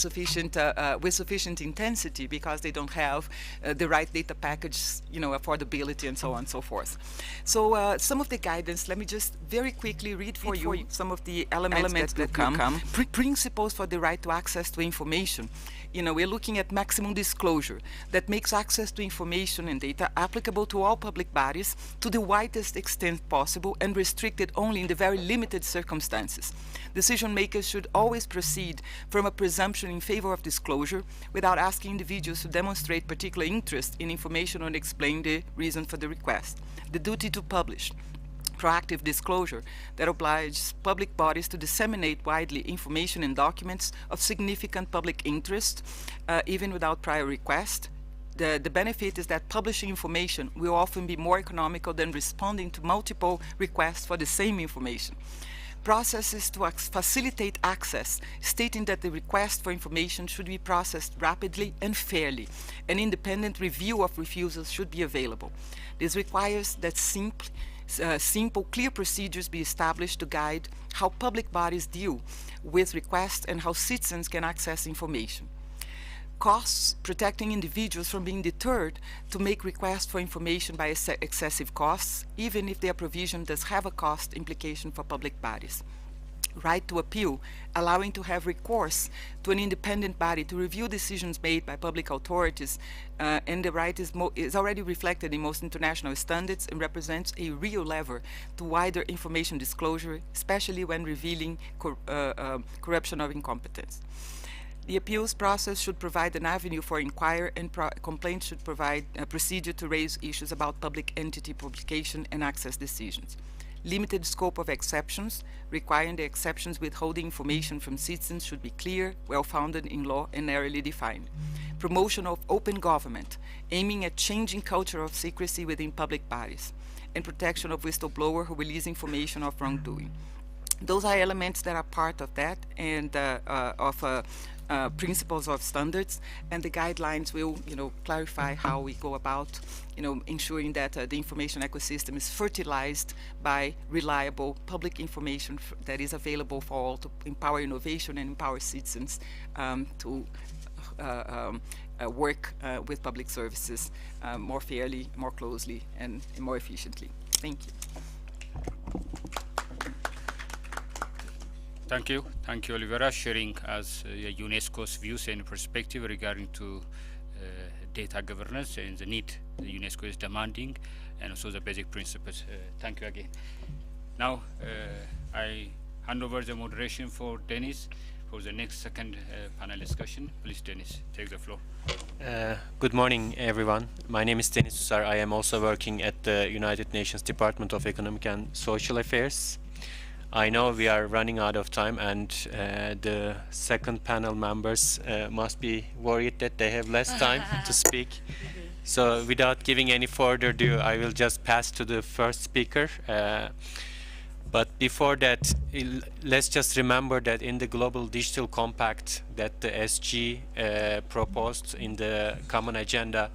sufficient intensity because they don't have the right data package, affordability, and so on and so forth. So some of the guidance, let me just very quickly read for you some of the elements that come. Principles for the right to access to information. We're looking at maximum disclosure that makes access to information and data applicable to all public bodies to the widest extent possible and restricted only in the very limited circumstances. Decision makers should always proceed from a presumption in favor of disclosure without asking individuals to demonstrate particular interest in information or explain the reason for the request. The duty to publish. Proactive disclosure that obliges public bodies to disseminate widely information and documents of significant public interest, even without prior request. The benefit is that publishing information will often be more economical than responding to multiple requests for the same information. Processes to facilitate access, stating that the request for information should be processed rapidly and fairly. An independent review of refusals should be available. This requires that simple, clear procedures be established to guide how public bodies deal with requests and how citizens can access information. Costs, protecting individuals from being deterred to make requests for information by excessive costs, even if their provision does have a cost implication for public bodies. right to appeal, allowing to have recourse to an independent body to review decisions made by public authorities, and the right is already reflected in most international standards and represents a real lever to wider information disclosure, especially when revealing corruption or incompetence. The appeals process should provide an avenue for inquiry, and complaints should provide a procedure to raise issues about public entity publication and access decisions. Limited scope of exceptions, requiring the exceptions withholding information from citizens should be clear, well-founded in law, and narrowly defined. Promotion of open government, aiming at changing culture of secrecy within public bodies, and protection of whistleblowers who release information of wrongdoing. Those are elements that are part of that and principles of standards, and the guidelines will, clarify how we go about, ensuring that the information ecosystem is fertilized by reliable public information that is available for all to empower innovation and empower citizens to work with public services more fairly, more closely, and more efficiently. Thank you. Thank you. Thank you, Olivera, sharing as UNESCO's views and perspective regarding to data governance and the need the UNESCO is demanding, and also the basic principles. Thank you again. Now, I hand over the moderation for Dennis for the next second panel discussion. Please, Dennis, take the floor. Good morning, everyone. My name is Denis Susar. I am also working at the United Nations Department of Economic and Social Affairs. I know we are running out of time, and the second panel members must be worried that they have less time to speak. So without giving any further ado, I will just pass to the first speaker. But before that, let's just remember that in the Global Digital Compact that the SG proposed in the Common Agenda,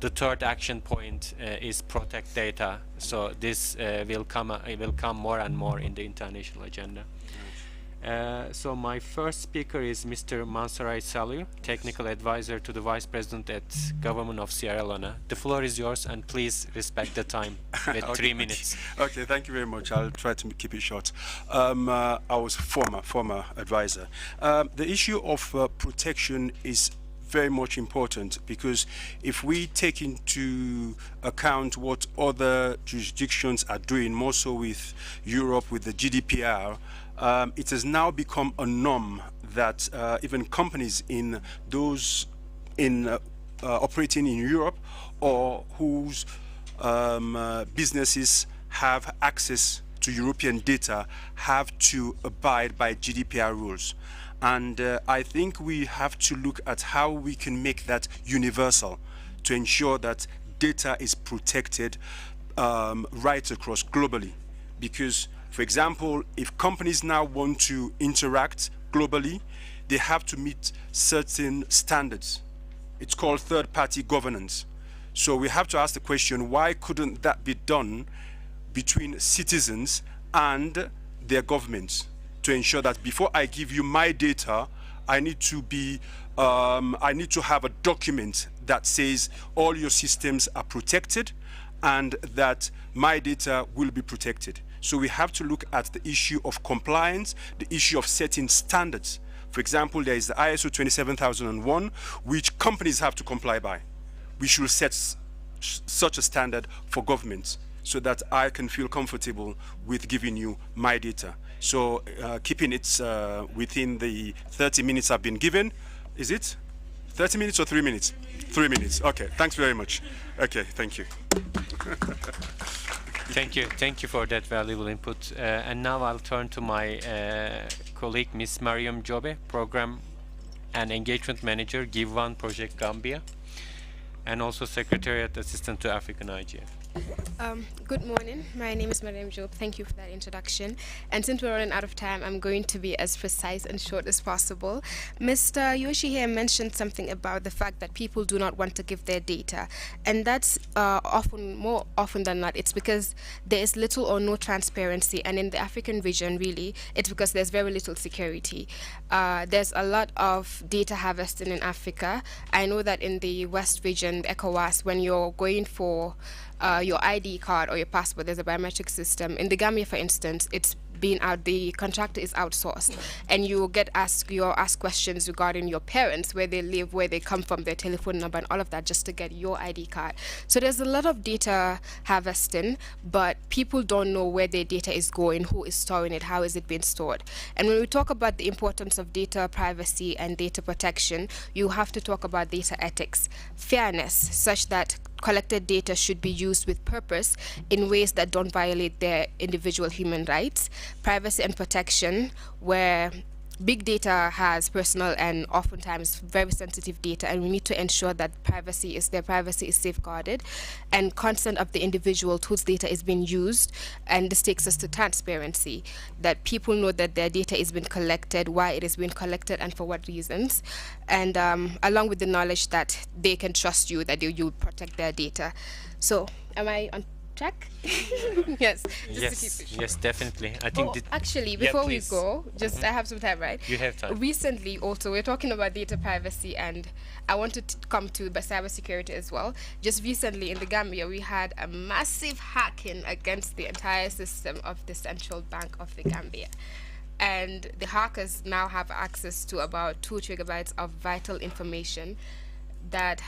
the third action point is protect data. So this will come more and more in the international agenda. So my first speaker is Mr. Mansarai Salih, Technical Advisor to the Vice President at Government of Sierra Leone. The floor is yours, and please respect the time with Okay, 3 minutes. Okay, thank you very much. I'll try to keep it short. I was former advisor. The issue of protection is very much important, because if we take into account what other jurisdictions are doing, more so with Europe with the GDPR, it has now become a norm that even companies in those operating in Europe or whose businesses have access to European data have to abide by GDPR rules. And I think we have to look at how we can make that universal to ensure that data is protected right across globally. Because, for example, if companies now want to interact globally, they have to meet certain standards. It's called third-party governance. So we have to ask the question, why couldn't that be done between citizens and their governments, to ensure that before I give you my data, I need to have a document that says all your systems are protected and that my data will be protected. So we have to look at the issue of compliance, the issue of setting standards. For example, there is the ISO 27001, which companies have to comply by. We should set such a standard for governments so that I can feel comfortable with giving you my data. So keeping it within the 30 minutes I've been given. Is it 30 minutes or 3 minutes? 3 minutes. Okay, thanks very much. Okay, thank you. Thank you for that valuable input. And now I'll turn to my colleague, Ms. Mariam Jobe, Program and Engagement Manager, Give One Project Gambia, and also Secretariat Assistant to African IGF. Good morning. My name is Mariam Job. Thank you for that introduction. And since we're running out of time, I'm going to be as precise and short as possible. Mr. Yoshi here mentioned something about the fact that people do not want to give their data. And that's more often than not, it's because there is little or no transparency. And in the African region, really, it's because there's very little security. There's a lot of data harvesting in Africa. I know that in the West region, ECOWAS, when you're going for your ID card or your passport, there's a biometric system. In the Gambia, for instance, it's the contractor is outsourced, and you're asked questions regarding your parents, where they live, where they come from, their telephone number, and all of that, just to get your ID card. So there's a lot of data harvesting, but people don't know where their data is going, who is storing it, how is it being stored. And when we talk about the importance of data privacy and data protection, you have to talk about data ethics, fairness, such that collected data should be used with purpose in ways that don't violate their individual human rights, privacy and protection, where big data has personal and oftentimes very sensitive data, and we need to ensure that their privacy is safeguarded, and consent of the individual whose data is being used. And this takes us to transparency, that people know that their data is being collected, why it is being collected, and for what reasons, and along with the knowledge that they can trust you, that you protect their data. So am I on track? Yes. Yes, definitely. I think actually, before we go, I have some time, right? You have time. Recently, also, we're talking about data privacy, and I wanted to come to cybersecurity as well. Just recently in the Gambia, we had a massive hacking against the entire system of the Central Bank of the Gambia. And the hackers now have access to about 2 gigabytes of vital information that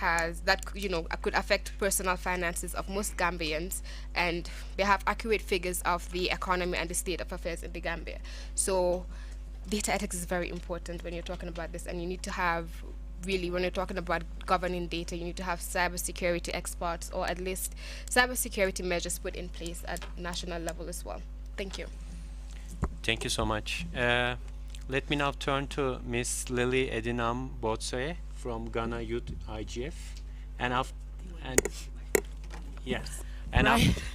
could affect personal finances of most Gambians, and they have accurate figures of the economy and the state of affairs in the Gambia. So data ethics is very important when you're talking about this, and you need to have, really, when you're talking about governing data, you need to have cybersecurity experts, or at least cybersecurity measures put in place at national level as well. Thank you. Thank you so much. Let me now turn to Miss Lily Edinam Botsoe from Ghana Youth IGF,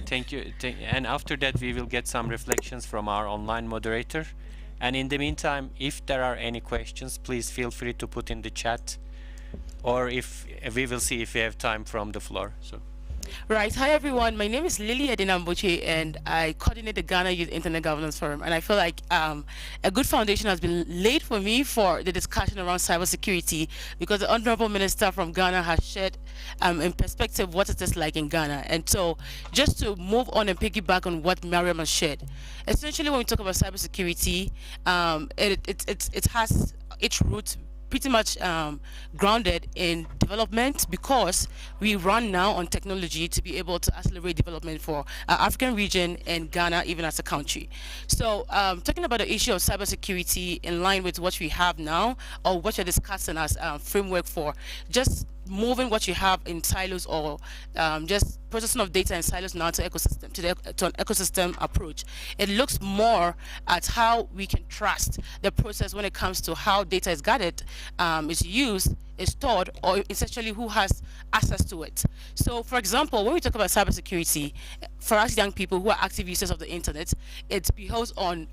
thank you. And after that, we will get some reflections from our online moderator. And in the meantime, if there are any questions, please feel free to put in the chat, or if we will see if we have time from the floor. So. Right. Hi, everyone. My name is Lily Edinamboche, and I coordinate the Ghana Youth Internet Governance Forum. And I feel like a good foundation has been laid for me for the discussion around cybersecurity, because the Honorable Minister from Ghana has shared in perspective what it is like in Ghana. And so just to move on and piggyback on what Mariam has shared, essentially when we talk about cybersecurity, it has its roots pretty much grounded in development, because we run now on technology to be able to accelerate development for our African region and Ghana even as a country. So talking about the issue of cybersecurity in line with what we have now, or what you're discussing as framework for just moving what you have in silos, or just processing of data in silos now to ecosystem, to an ecosystem approach. It looks more at how we can trust the process when it comes to how data is gathered, is used, is stored, or essentially who has access to it. So for example, when we talk about cybersecurity, for us young people who are active users of the internet, it behoves on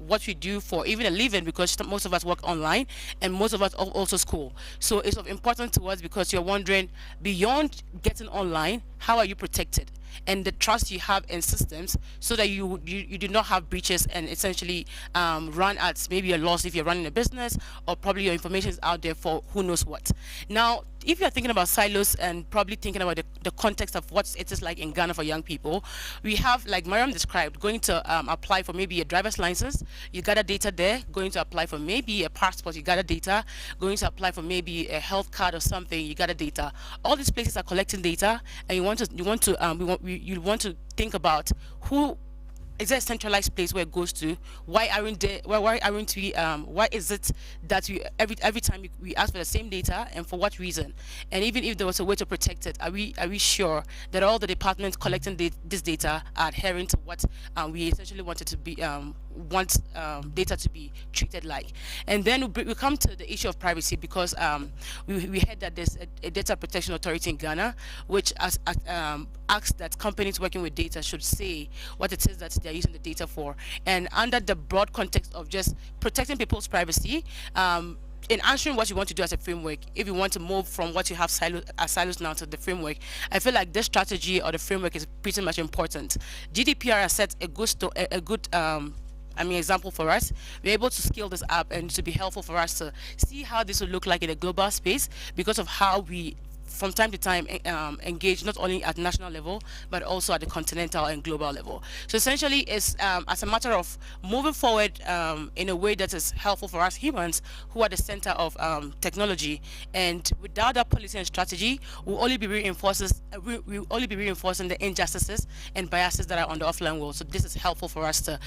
what we do for even a living, because most of us work online and most of us also school. So it's of importance to us, because you're wondering, beyond getting online, how are you protected? And the trust you have in systems, so that you do not have breaches and essentially run at maybe a loss if you're running a business, or probably your information is out there for who knows what. Now, if you're thinking about silos and probably thinking about the context of what it is like in Ghana for young people, we have, like Mariam described, going to apply for maybe a driver's license, you gather data there, going to apply for maybe a passport, you gather data, going to apply for maybe a health card or something, you gather data. All these places are collecting data, and you want to think about who. Is there a centralized place where it goes to? Why aren't we? Why is it that we every time we ask for the same data, and for what reason? And even if there was a way to protect it, are we sure that all the departments collecting this data are adhering to what we essentially wanted to be want data to be treated like? And then we come to the issue of privacy, because we heard that there's a data protection authority in Ghana, which asks that companies working with data should say what it is that they're using the data for. And under the broad context of just protecting people's privacy, in answering what you want to do as a framework, if you want to move from what you have silos now to the framework, I feel like this strategy or the framework is pretty much important. GDPR has set a good example for us. We're able to scale this up, and to be helpful for us to see how this will look like in a global space, because of how we from time to time engage not only at national level but also at the continental and global level. So essentially, it's as a matter of moving forward in a way that is helpful for us humans who are the center of technology. And without that policy and strategy, we'll only be reinforcing the injustices and biases that are on the offline world. So this is helpful for us to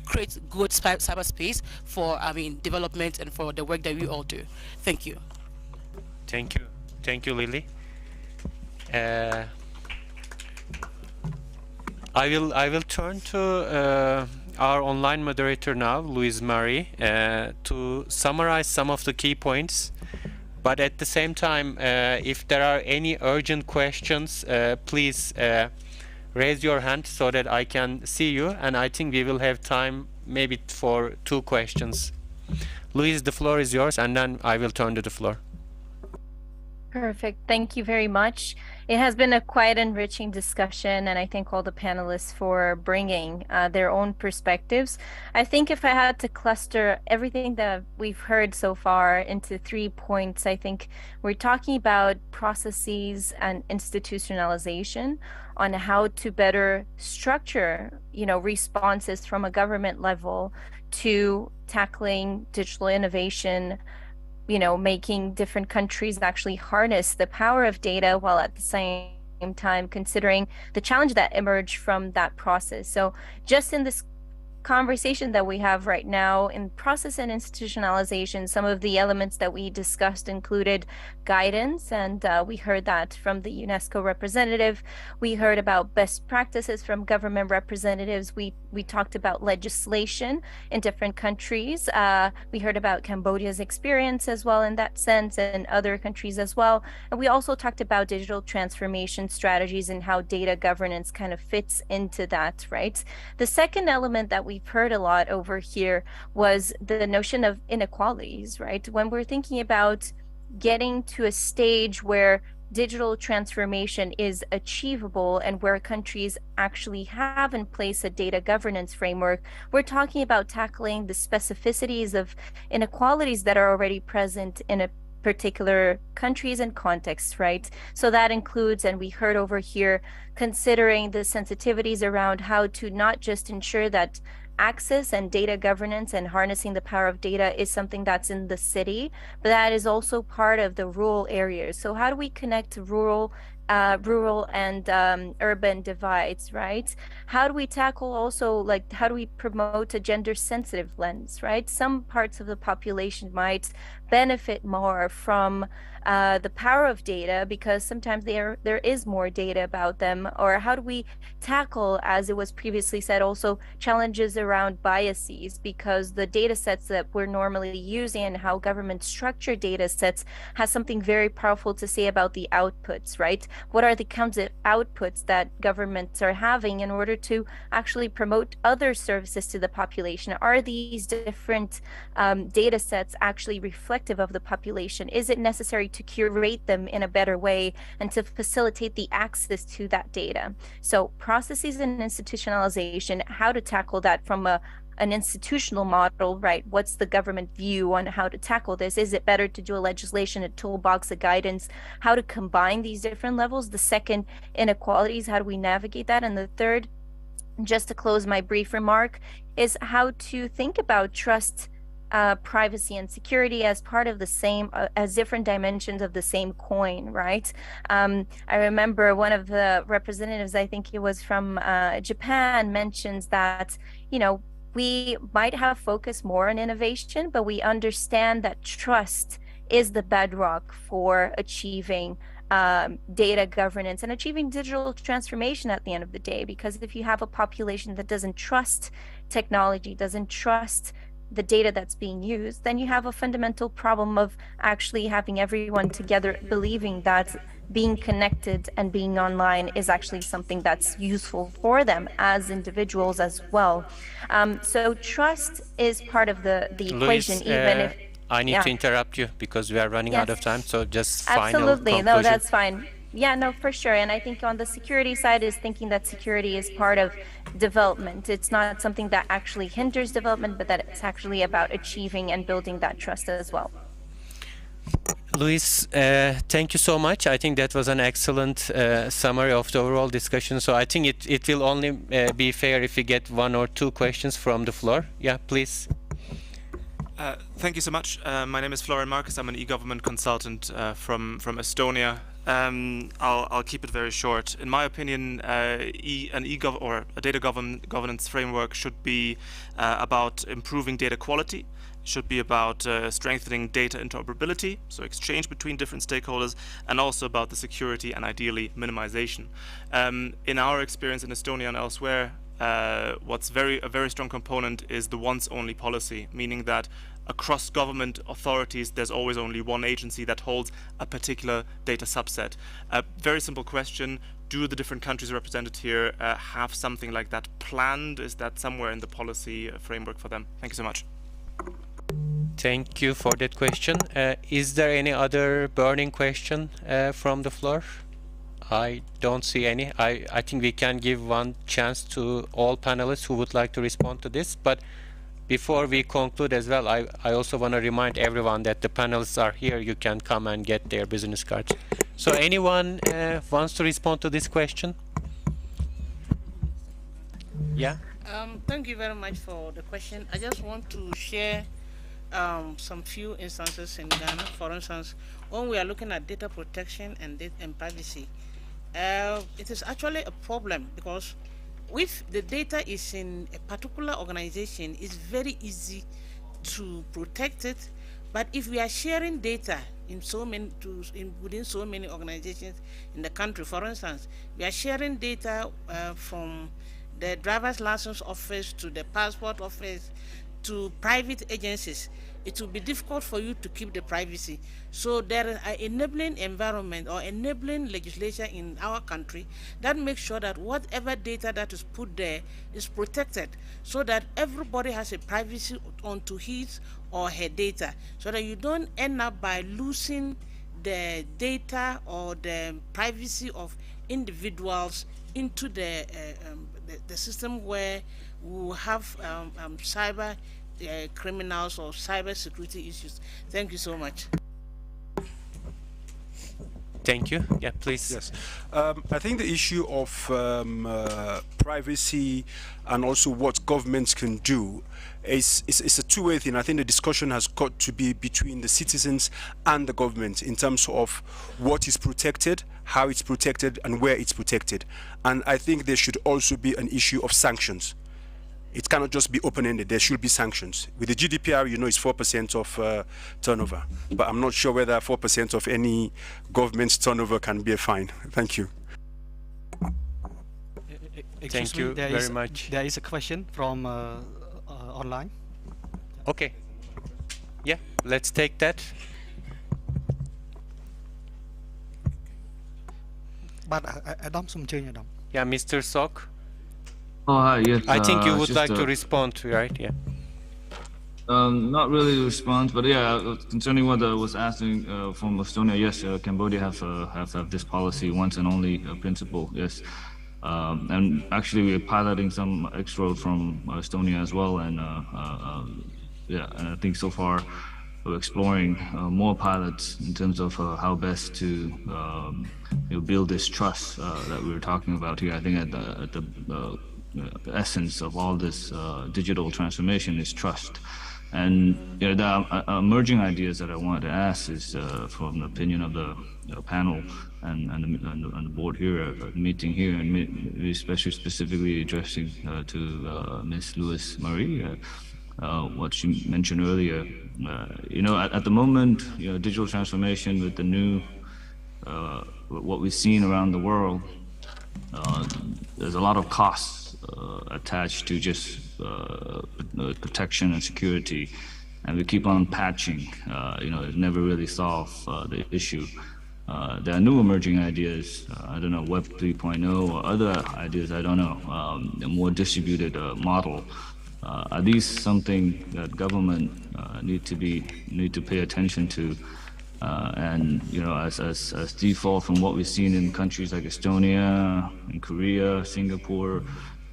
create good cyberspace for development and for the work that we all do. Thank you. Thank you, Lily. I will turn to our online moderator now, Louise Marie, to summarize some of the key points. But at the same time, if there are any urgent questions, please raise your hand so that I can see you. And I think we will have time maybe for 2 questions. Louise, the floor is yours, and then I will turn to the floor. Perfect. Thank you very much. It has been a quite enriching discussion, and I thank all the panelists for bringing their own perspectives. I think if I had to cluster everything that we've heard so far into 3 points, I think we're talking about processes and institutionalization on how to better structure, responses from a government level to tackling digital innovation, making different countries actually harness the power of data while at the same time considering the challenge that emerged from that process. So just in this conversation that we have right now in process and institutionalization, some of the elements that we discussed included guidance, and we heard that from the UNESCO representative. We heard about best practices from government representatives. We talked about legislation in different countries. We heard about Cambodia's experience as well in that sense, and other countries as well. And we also talked about digital transformation strategies and how data governance kind of fits into that, right? The second element that we've heard a lot over here was the notion of inequalities, right? When we're thinking about getting to a stage where digital transformation is achievable and where countries actually have in place a data governance framework, we're talking about tackling the specificities of inequalities that are already present in a particular countries and contexts, right? So that includes, and we heard over here, considering the sensitivities around how to not just ensure that access and data governance and harnessing the power of data is something that's in the city, but that is also part of the rural areas. So how do we connect rural and urban divides, right? How do we tackle also, how do we promote a gender sensitive lens, right? Some parts of the population might benefit more from the power of data because sometimes there is more data about them. Or how do we tackle, as it was previously said, also challenges around biases, because the data sets that we're normally using and how government structure data sets has something very powerful to say about the outputs, right? What are the kinds of outputs that governments are having in order to actually promote other services to the population? Are these different data sets actually reflective of the population? Is it necessary to curate them in a better way and to facilitate the access to that data? So processes and institutionalization, how to tackle that from an institutional model, right? What's the government view on how to tackle this? Is it better to do a legislation, a toolbox, a guidance? How to combine these different levels? The second, inequalities, how do we navigate that? And the third, just to close my brief remark, is how to think about trust, privacy and security as part of the same, as different dimensions of the same coin, right? I remember one of the representatives, I think it was from Japan, mentions that, we might have focused more on innovation, but we understand that trust is the bedrock for achieving data governance and achieving digital transformation at the end of the day. Because if you have a population that doesn't trust technology, doesn't trust the data that's being used, then you have a fundamental problem of actually having everyone together believing that being connected and being online is actually something that's useful for them as individuals as well. So trust is part of the equation, Louise, even if I need to interrupt you because we are running out of time. So just final absolutely, conclusion. no, that's fine. Yeah, no, for sure. And I think on the security side is thinking that security is part of development. It's not something that actually hinders development, but that it's actually about achieving and building that trust as well. Luis, thank you so much. I think that was an excellent summary of the overall discussion. So I think it will only be fair if we get 1 or 2 questions from the floor. Yeah, please. Thank you so much. My name is Florian Marcus. I'm an e-government consultant from Estonia. I'll keep it very short. In my opinion, a data governance framework should be about improving data quality. It should be about strengthening data interoperability, so exchange between different stakeholders, and also about the security and ideally minimization. In our experience in Estonia and elsewhere, what's a very strong component is the once-only policy, meaning that across government authorities, there's always only one agency that holds a particular data subset. A very simple question: do the different countries represented here have something like that planned? Is that somewhere in the policy framework for them? Thank you so much. Thank you for that question. Is there any other burning question from the floor? I don't see any. I think we can give one chance to all panelists who would like to respond to this. But before we conclude as well, I also want to remind everyone that the panelists are here. You can come and get their business cards. So anyone wants to respond to this question? Yeah. Thank you very much for the question. I just want to share some few instances in Ghana. For instance, when we are looking at data protection and privacy, it is actually a problem because if the data is in a particular organization, it's very easy to protect it. But if we are sharing data in within so many organizations in the country, for instance, we are sharing data from the driver's license office to the passport office to private agencies, it will be difficult for you to keep the privacy. So there is an enabling environment or enabling legislation in our country that makes sure that whatever data that is put there is protected, so that everybody has a privacy onto his or her data, so that you don't end up by losing the data or the privacy of individuals into the system where we will have cyber criminals or cyber security issues. Thank you so much. Thank you. Yeah, please. Yes. I think the issue of privacy and also what governments can do is a two-way thing. I think the discussion has got to be between the citizens and the government in terms of what is protected, how it's protected, and where it's protected. And I think there should also be an issue of sanctions. It cannot just be open-ended. There should be sanctions. With the GDPR, you know, it's 4% of turnover. But I'm not sure whether 4% of any government's turnover can be a fine. Thank you. Thank you very much. There is a question from online. Okay. Yeah, let's take that. But I don't change. Yeah, Mr. Sok. Oh, hi, yes. I think you would like to respond, right? Yeah. Not really a response, but yeah, concerning what was asking from Estonia, yes, Cambodia have this policy, once and only principle, yes. And actually, we're piloting some X-Road from Estonia as well, and yeah, and I think so far we're exploring more pilots in terms of how best to build this trust that we were talking about here. I think at the essence of all this digital transformation is trust. And the emerging ideas that I wanted to ask is from the opinion of the panel and the board here, meeting here, and especially specifically addressing to Ms. Lewis Marie, what she mentioned earlier. At the moment, digital transformation with the new, what we've seen around the world, there's a lot of costs attached to just protection and security, and we keep on patching. It never really solves the issue. There are new emerging ideas. I don't know, Web 3.0 or other ideas. I don't know. A more distributed model. Are these something that government need to pay attention to? And as default from what we've seen in countries like Estonia, and Korea, Singapore,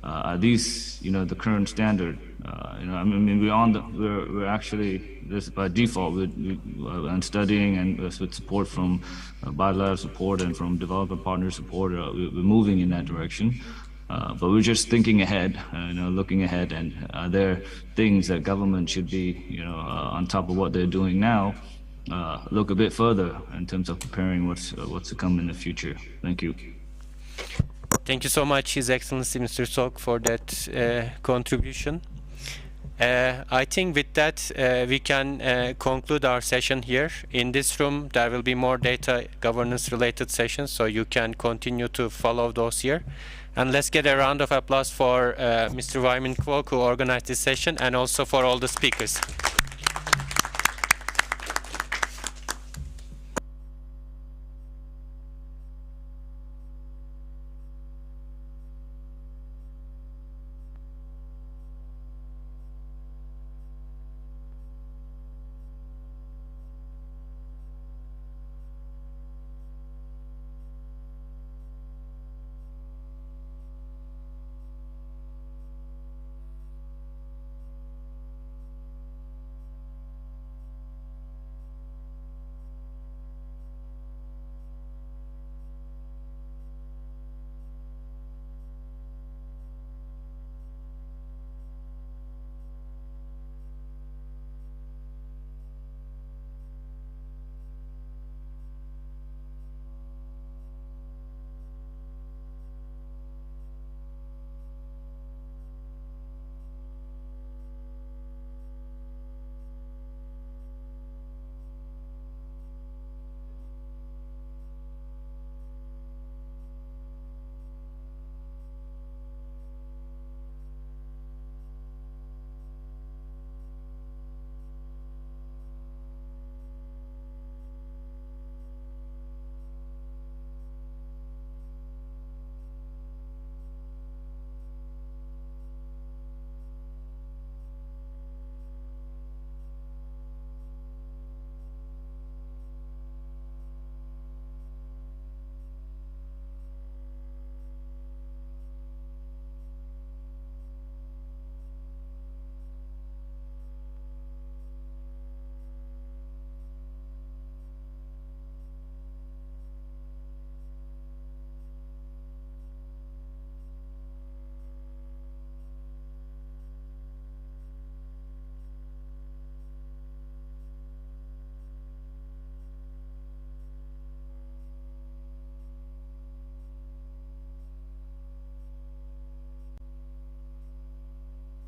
are these the current standard I mean, we're actually, this by default, and studying and with support from bilateral support and from developer partner support, we're moving in that direction. But we're just thinking ahead, looking ahead, and there are things that government should be, on top of what they're doing now, look a bit further in terms of preparing what's to come in the future. Thank you. Thank you so much, His Excellency Mr. Sok, for that contribution. I think with that we can conclude our session here. In this room there will be more data governance related sessions, so you can continue to follow those here. And let's get a round of applause for Mr. Wyman Kwok, who organized this session, and also for all the speakers.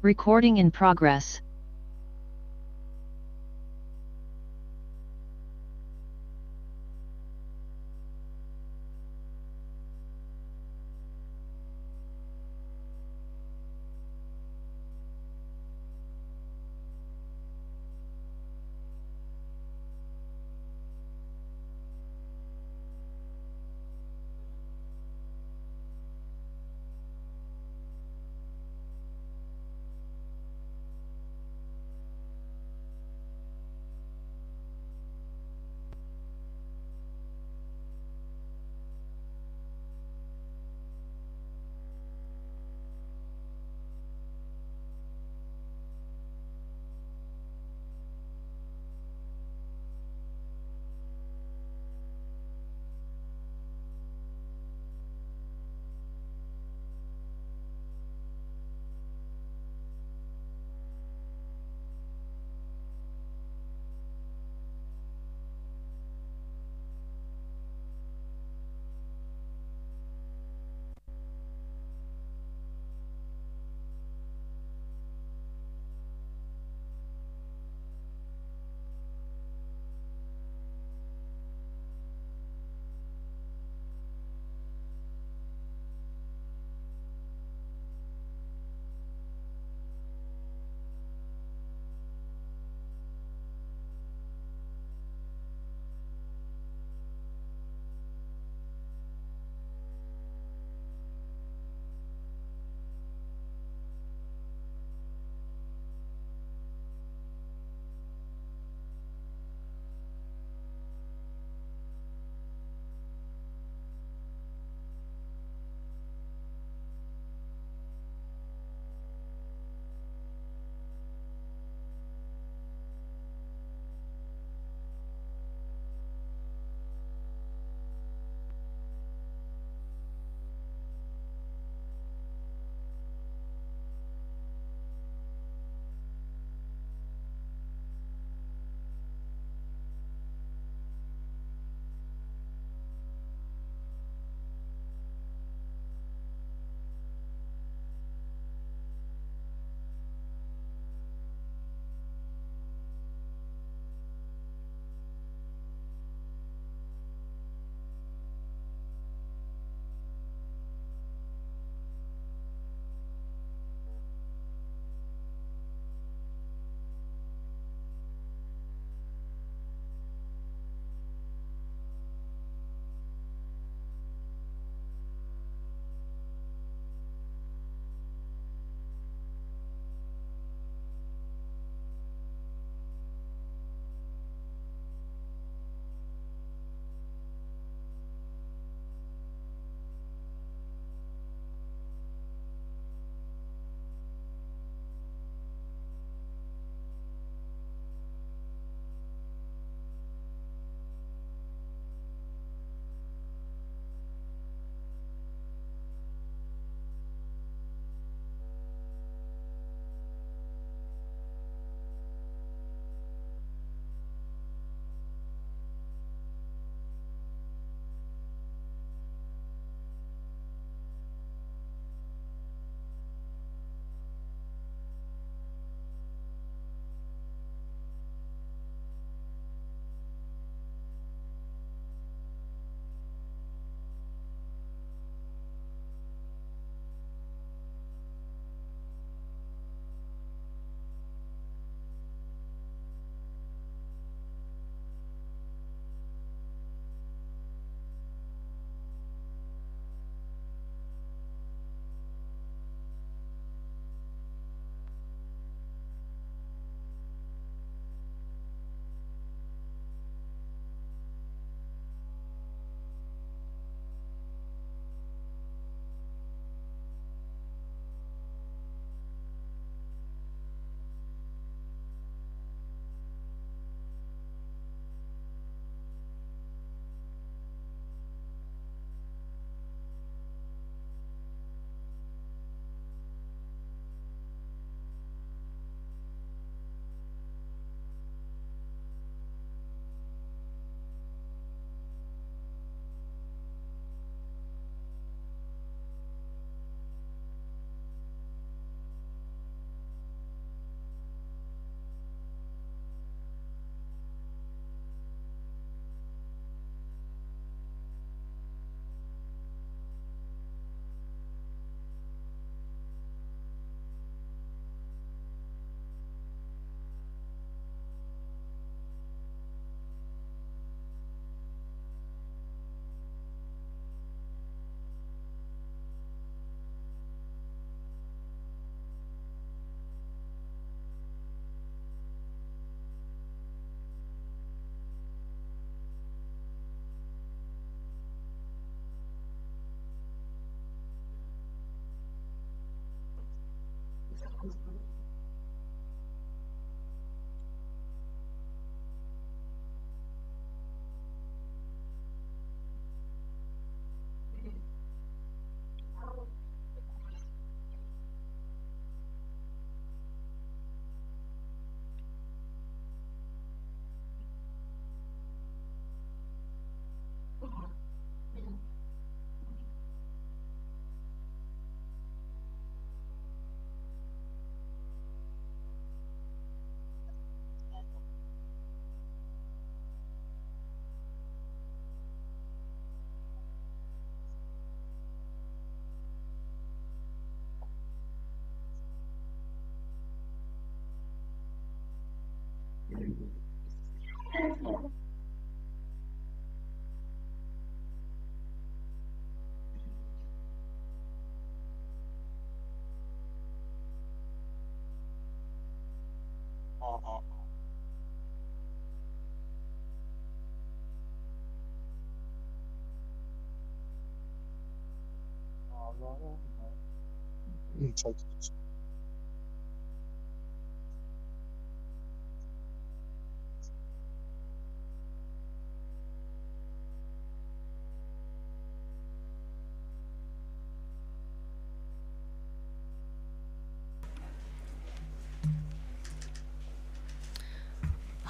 Recording in progress.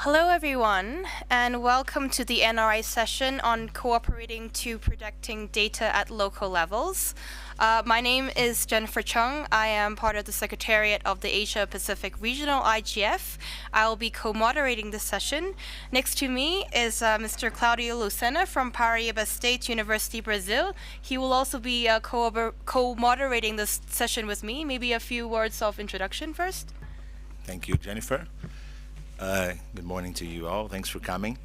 Hello everyone, and welcome to the NRI session on cooperating to protecting data at local levels. My name is Jennifer Chung. I am part of the Secretariat of the Asia Pacific Regional IGF. I will be co-moderating this session. Next to me is Mr. Claudio Lucena from Paraíba State University, Brazil. He will also be co-moderating this session with me. Maybe a few words of introduction first. Thank you, Jennifer. Good morning to you all. Thanks for coming.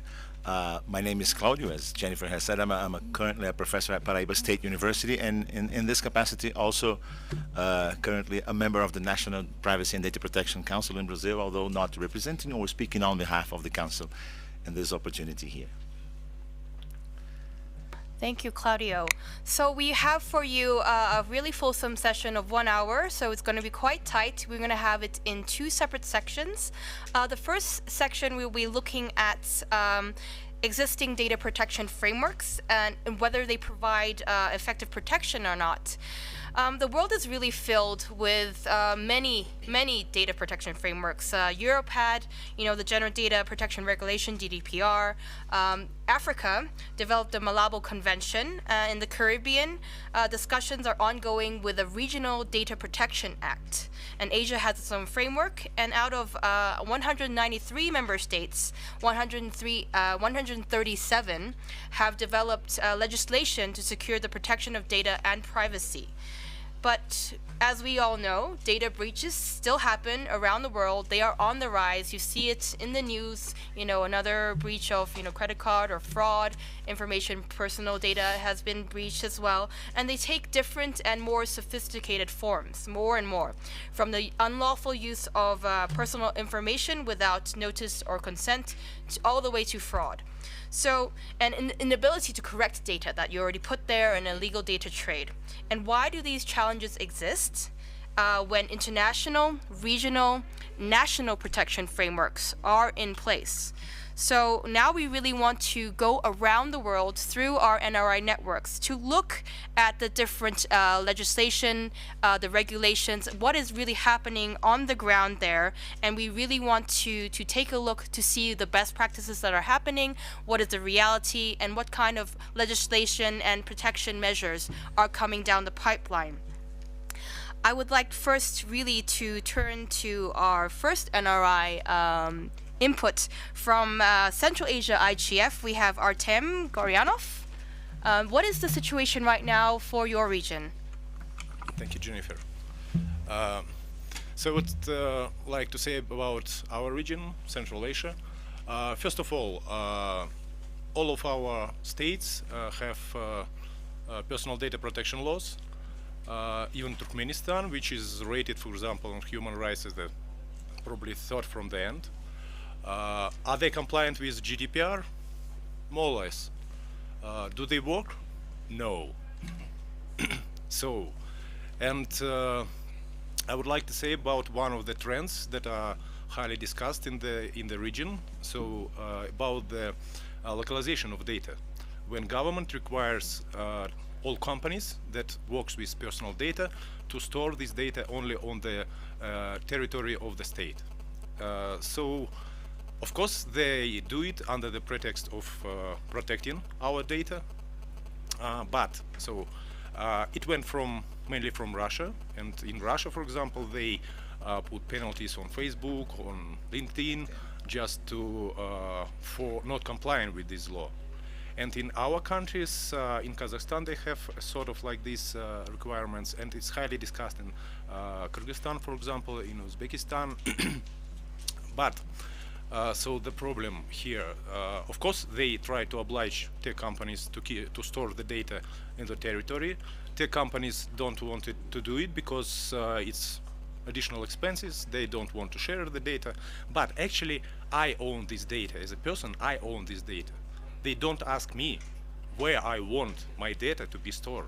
My name is Claudio, as Jennifer has said. I'm currently a professor at Paraíba State University, and in this capacity also currently a member of the National Privacy and Data Protection Council in Brazil, although not representing or speaking on behalf of the Council in this opportunity here. Thank you, Claudio. So we have for you a really fulsome session of 1 hour, so it's going to be quite tight. We're going to have it in 2 separate sections. The first section we'll be looking at existing data protection frameworks and whether they provide effective protection or not. The world is really filled with many data protection frameworks. Europe had, the General Data Protection Regulation, GDPR. Africa developed the Malabo Convention. In the Caribbean, discussions are ongoing with the Regional Data Protection Act. And Asia has its own framework. And out of 193 member states, 137 have developed legislation to secure the protection of data and privacy. But as we all know, data breaches still happen around the world. They are on the rise. You see it in the news, another breach of, credit card or fraud, personal data has been breached as well. And they take different and more sophisticated forms, more and more, from the unlawful use of personal information without notice or consent all the way to fraud. So, and an inability to correct data that you already put there in illegal data trade. And why do these challenges exist when international, regional, national protection frameworks are in place? So now we really want to go around the world through our NRI networks to look at the different legislation, the regulations, what is really happening on the ground there. And we really want to take a look to see the best practices that are happening, what is the reality, and what kind of legislation and protection measures are coming down the pipeline. I would like first really to turn to our first NRI input from Central Asia IGF. We have Artem Goryanov. What is the situation right now for your region? Thank you, Jennifer. So what I'd like to say about our region, Central Asia. First of all of our states have personal data protection laws. Even Turkmenistan, which is rated, for example, on human rights as the probably third from the end. Are they compliant with GDPR? More or less. Do they work? No. So, and I would like to say about one of the trends that are highly discussed in the region. So about the localization of data. When government requires all companies that works with personal data to store this data only on the territory of the state. So, of course, they do it under the pretext of protecting our data, but it went mainly from Russia, and in Russia, for example, they put penalties on Facebook, on LinkedIn, just for not complying with this law. And in our countries, in Kazakhstan, they have sort of like these requirements, and it's highly discussed in Kyrgyzstan, for example, in Uzbekistan. But so the problem here, of course, they try to oblige tech companies to store the data in the territory. Tech companies don't want it to do it because it's additional expenses. They don't want to share the data. But actually, I own this data. As a person, I own this data. They don't ask me where I want my data to be stored,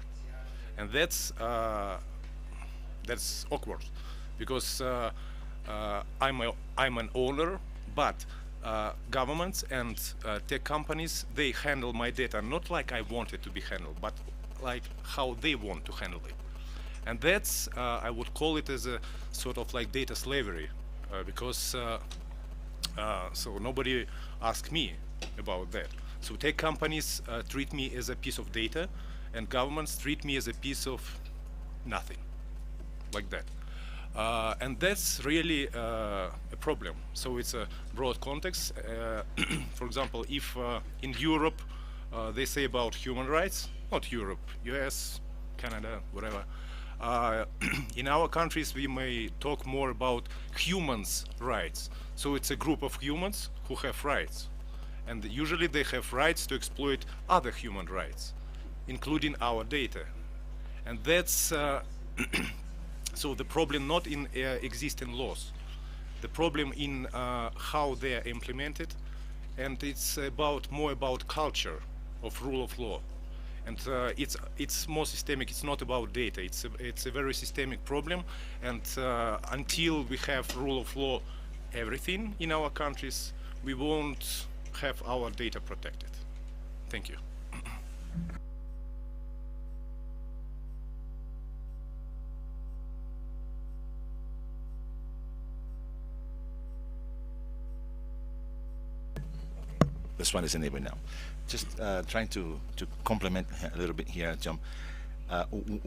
and that's awkward, because I'm an owner, but governments and tech companies, they handle my data not like I want it to be handled, but like how they want to handle it, and that's I would call it as a sort of like data slavery, because so nobody asked me about that. So tech companies treat me as a piece of data, and governments treat me as a piece of nothing, like that. And that's really a problem. So it's a broad context. For example, if in Europe they say about human rights, not Europe, US, Canada, whatever. In our countries, we may talk more about humans' rights. So it's a group of humans who have rights. And usually they have rights to exploit other human rights, including our data. And that's so the problem not in existing laws, the problem in how they are implemented, and it's more about culture of rule of law. And it's more systemic. It's not about data. It's a very systemic problem. And until we have rule of law, everything in our countries, we won't have our data protected. Thank you. This one is enabled now. Just trying to complement a little bit here, John.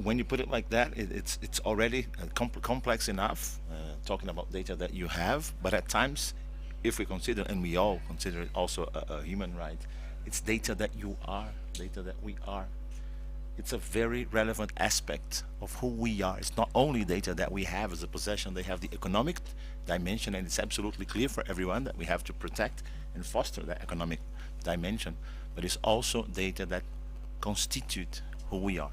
When you put it like that, it's already complex enough, talking about data that you have, but at times, if we consider, and we all consider it also a human right, it's data that you are, data that we are. It's a very relevant aspect of who we are. It's not only data that we have as a possession, they have the economic dimension, and it's absolutely clear for everyone that we have to protect and foster that economic dimension, but it's also data that constitute who we are.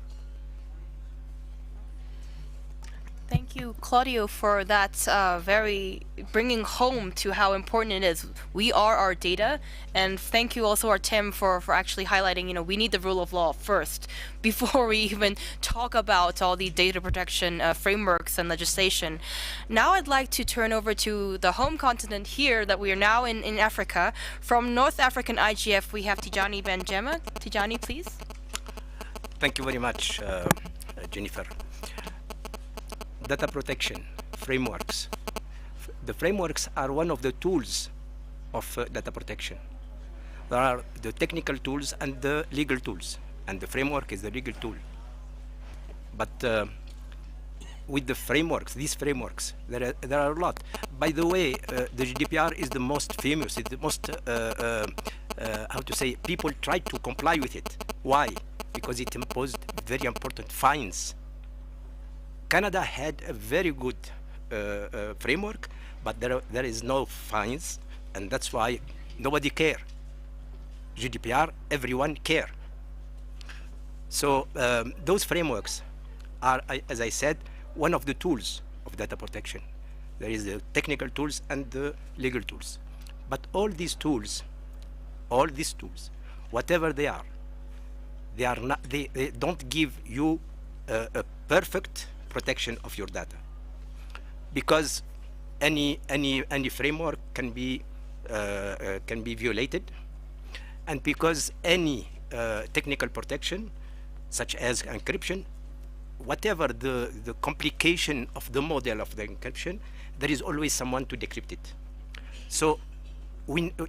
Thank you, Claudio, for that very bringing home to how important it is. We are our data, and thank you also, Artem, for actually highlighting, we need the rule of law first before we even talk about all the data protection frameworks and legislation. Now I'd like to turn over to the home continent here, that we are now in Africa. From North African IGF, we have Tijani Benjema. Tijani, please. Thank you very much, Jennifer. Data protection frameworks. The frameworks are one of the tools of data protection. There are the technical tools and the legal tools, and the framework is the legal tool. But with the frameworks, these frameworks, there are a lot. By the way, the GDPR is the most famous, it's the most, how to say, people try to comply with it. Why? Because it imposed very important fines. Canada had a very good framework, but there is no fines, and that's why nobody care. GDPR, everyone care. So those frameworks are, as I said, one of the tools of data protection. There is the technical tools and the legal tools. But all these tools, whatever they are not, they don't give you a perfect protection of your data. because any framework can be violated, and because any technical protection, such as encryption, whatever the complication of the model of the encryption, there is always someone to decrypt it. So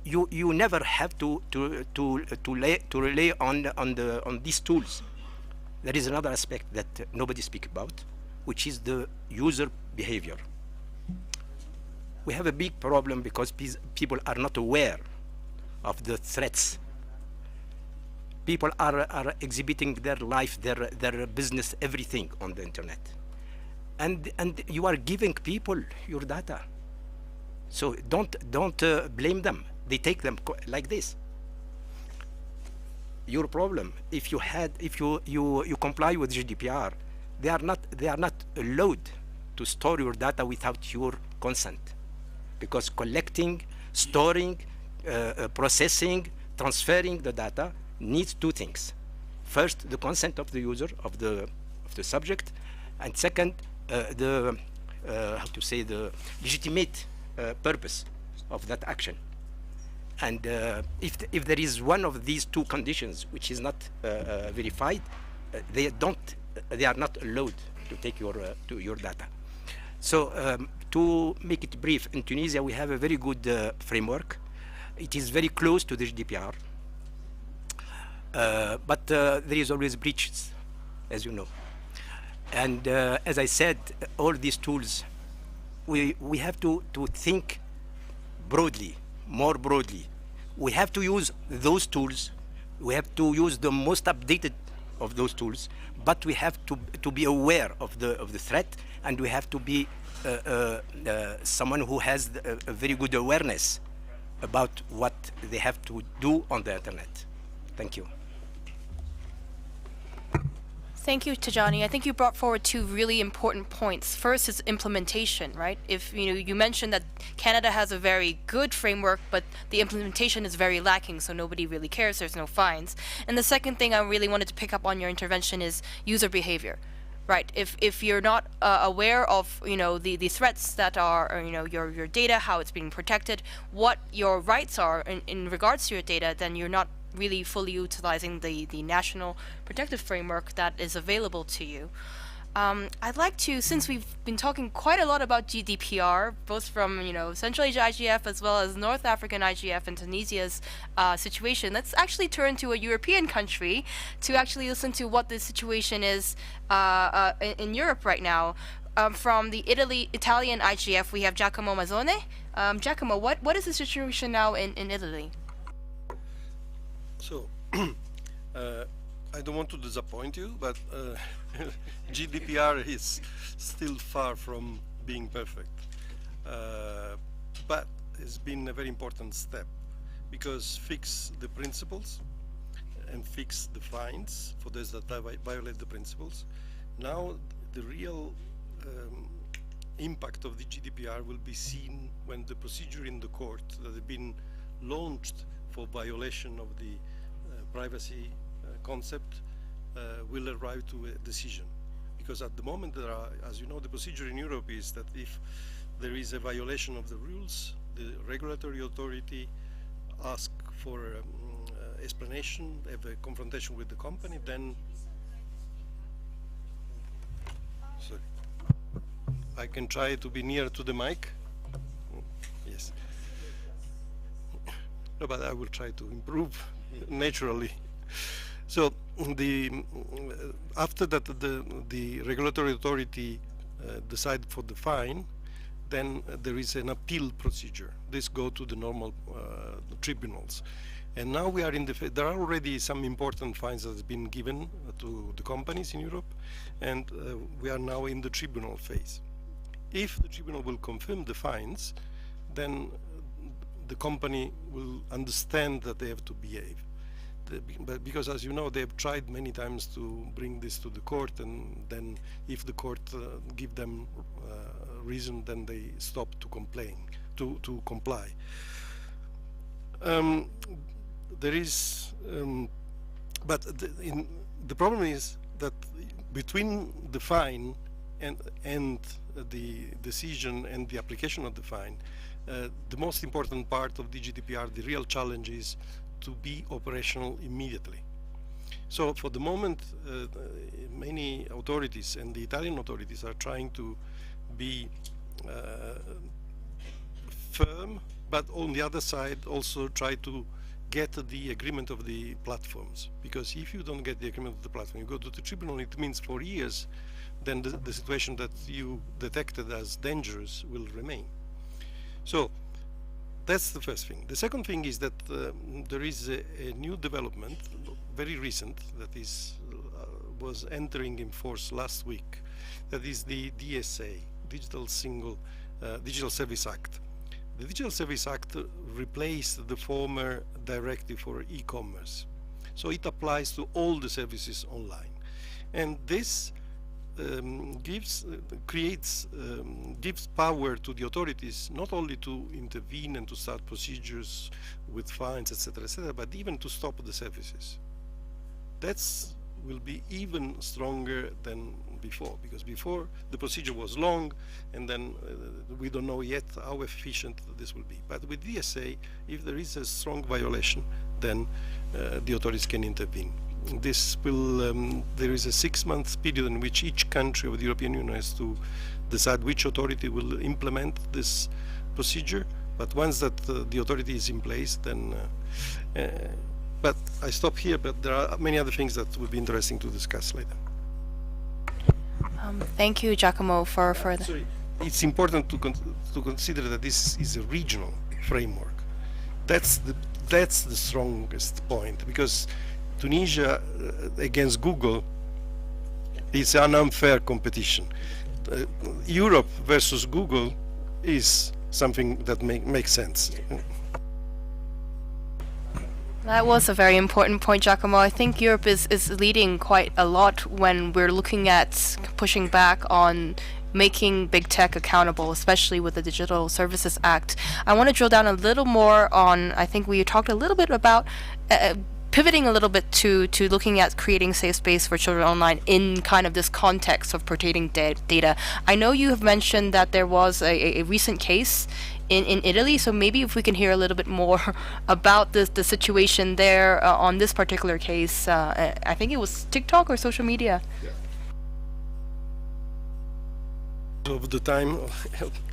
you never have to rely on these tools. There is another aspect that nobody speaks about, which is the user behavior. We have a big problem because people are not aware of the threats. People are exhibiting their life, their business, everything on the internet. And you are giving people your data. So don't blame them. They take them like this. Your problem, if you comply with GDPR, they are not allowed to store your data without your consent, because collecting, storing, processing, transferring the data needs two things. First, the consent of the user, of the subject, and second, the legitimate purpose of that action. And if there is one of these two conditions which is not verified, they are not allowed to take your data. So to make it brief, in Tunisia we have a very good framework. It is very close to the GDPR, but there is always breaches, as you know. And as I said, all these tools, we have to think broadly, more broadly. We have to use those tools. We have to use the most updated of those tools, but we have to be aware of the threat, and we have to be someone who has a very good awareness about what they have to do on the internet. Thank you. Thank you, Tajani. I think you brought forward two really important points. First is implementation, right? If you mentioned that Canada has a very good framework, but the implementation is very lacking, so nobody really cares. There's no fines. And the second thing I really wanted to pick up on your intervention is user behavior, right? If you're not aware of the threats that are your data, how it's being protected, what your rights are in regards to your data, then you're not really fully utilizing the national protective framework that is available to you. I'd like to, since we've been talking quite a lot about GDPR, both from Central Asia IGF as well as North African IGF and Tunisia's situation, let's actually turn to a European country to actually listen to what the situation is in Europe right now. From the Italian IGF, we have Giacomo Mazzone. Giacomo, what is the situation now in Italy? So, I don't want to disappoint you, but GDPR is still far from being perfect. But it's been a very important step, because fix the principles and fix the fines for those that violate the principles. Now the real impact of the GDPR will be seen when the procedure in the court that has been launched for violation of the privacy concept will arrive to a decision. Because at the moment there are, as you know, the procedure in Europe is that if there is a violation of the rules, the regulatory authority asks for explanation, have a confrontation with the company, then sorry, I can try to be near to the mic. Yes. No, but I will try to improve naturally. So after that the regulatory authority decide for the fine, then there is an appeal procedure. This go to the normal tribunals. And now we are in there are already some important fines that have been given to the companies in Europe, and we are now in the tribunal phase. If the tribunal will confirm the fines, then the company will understand that they have to behave. But because, as you know, they have tried many times to bring this to the court, and then if the court give them reason, then they stop to comply. There is, but the problem is that between the fine and the decision and the application of the fine, the most important part of the GDPR, the real challenge is to be operational immediately. So for the moment, many authorities and the Italian authorities are trying to be firm, but on the other side also try to get the agreement of the platforms, because if you don't get the agreement of the platform, you go to the tribunal, it means for years then the situation that you detected as dangerous will remain. So that's the first thing. The second thing is that there is a new development, very recent, that is was entering in force last week. That is the DSA, Digital Service Act. The Digital Service Act replaced the former directive for e-commerce. So it applies to all the services online. And this gives power to the authorities not only to intervene and to start procedures with fines, etc., but even to stop the services. That will be even stronger than before, because before the procedure was long, and then we don't know yet how efficient this will be. But with DSA, if there is a strong violation, then the authorities can intervene. This will, there is a 6-month period in which each country of the European Union has to decide which authority will implement this procedure. But once that the authority is in place, then but I stop here, but there are many other things that would be interesting to discuss later. Thank you, Giacomo, for the... Sorry. It's important to consider that this is a regional framework. That's the strongest point, because Tunisia against Google is an unfair competition. Europe versus Google is something that makes sense. That was a very important point, Giacomo. I think Europe is leading quite a lot when we're looking at pushing back on making big tech accountable, especially with the Digital Services Act. I want to drill down a little more on, I think we talked a little bit about pivoting a little bit to looking at creating safe space for children online in kind of this context of protecting data. I know you have mentioned that there was a recent case in Italy, so maybe if we can hear a little bit more about the situation there on this particular case. I think it was TikTok or social media. Yeah. Of the time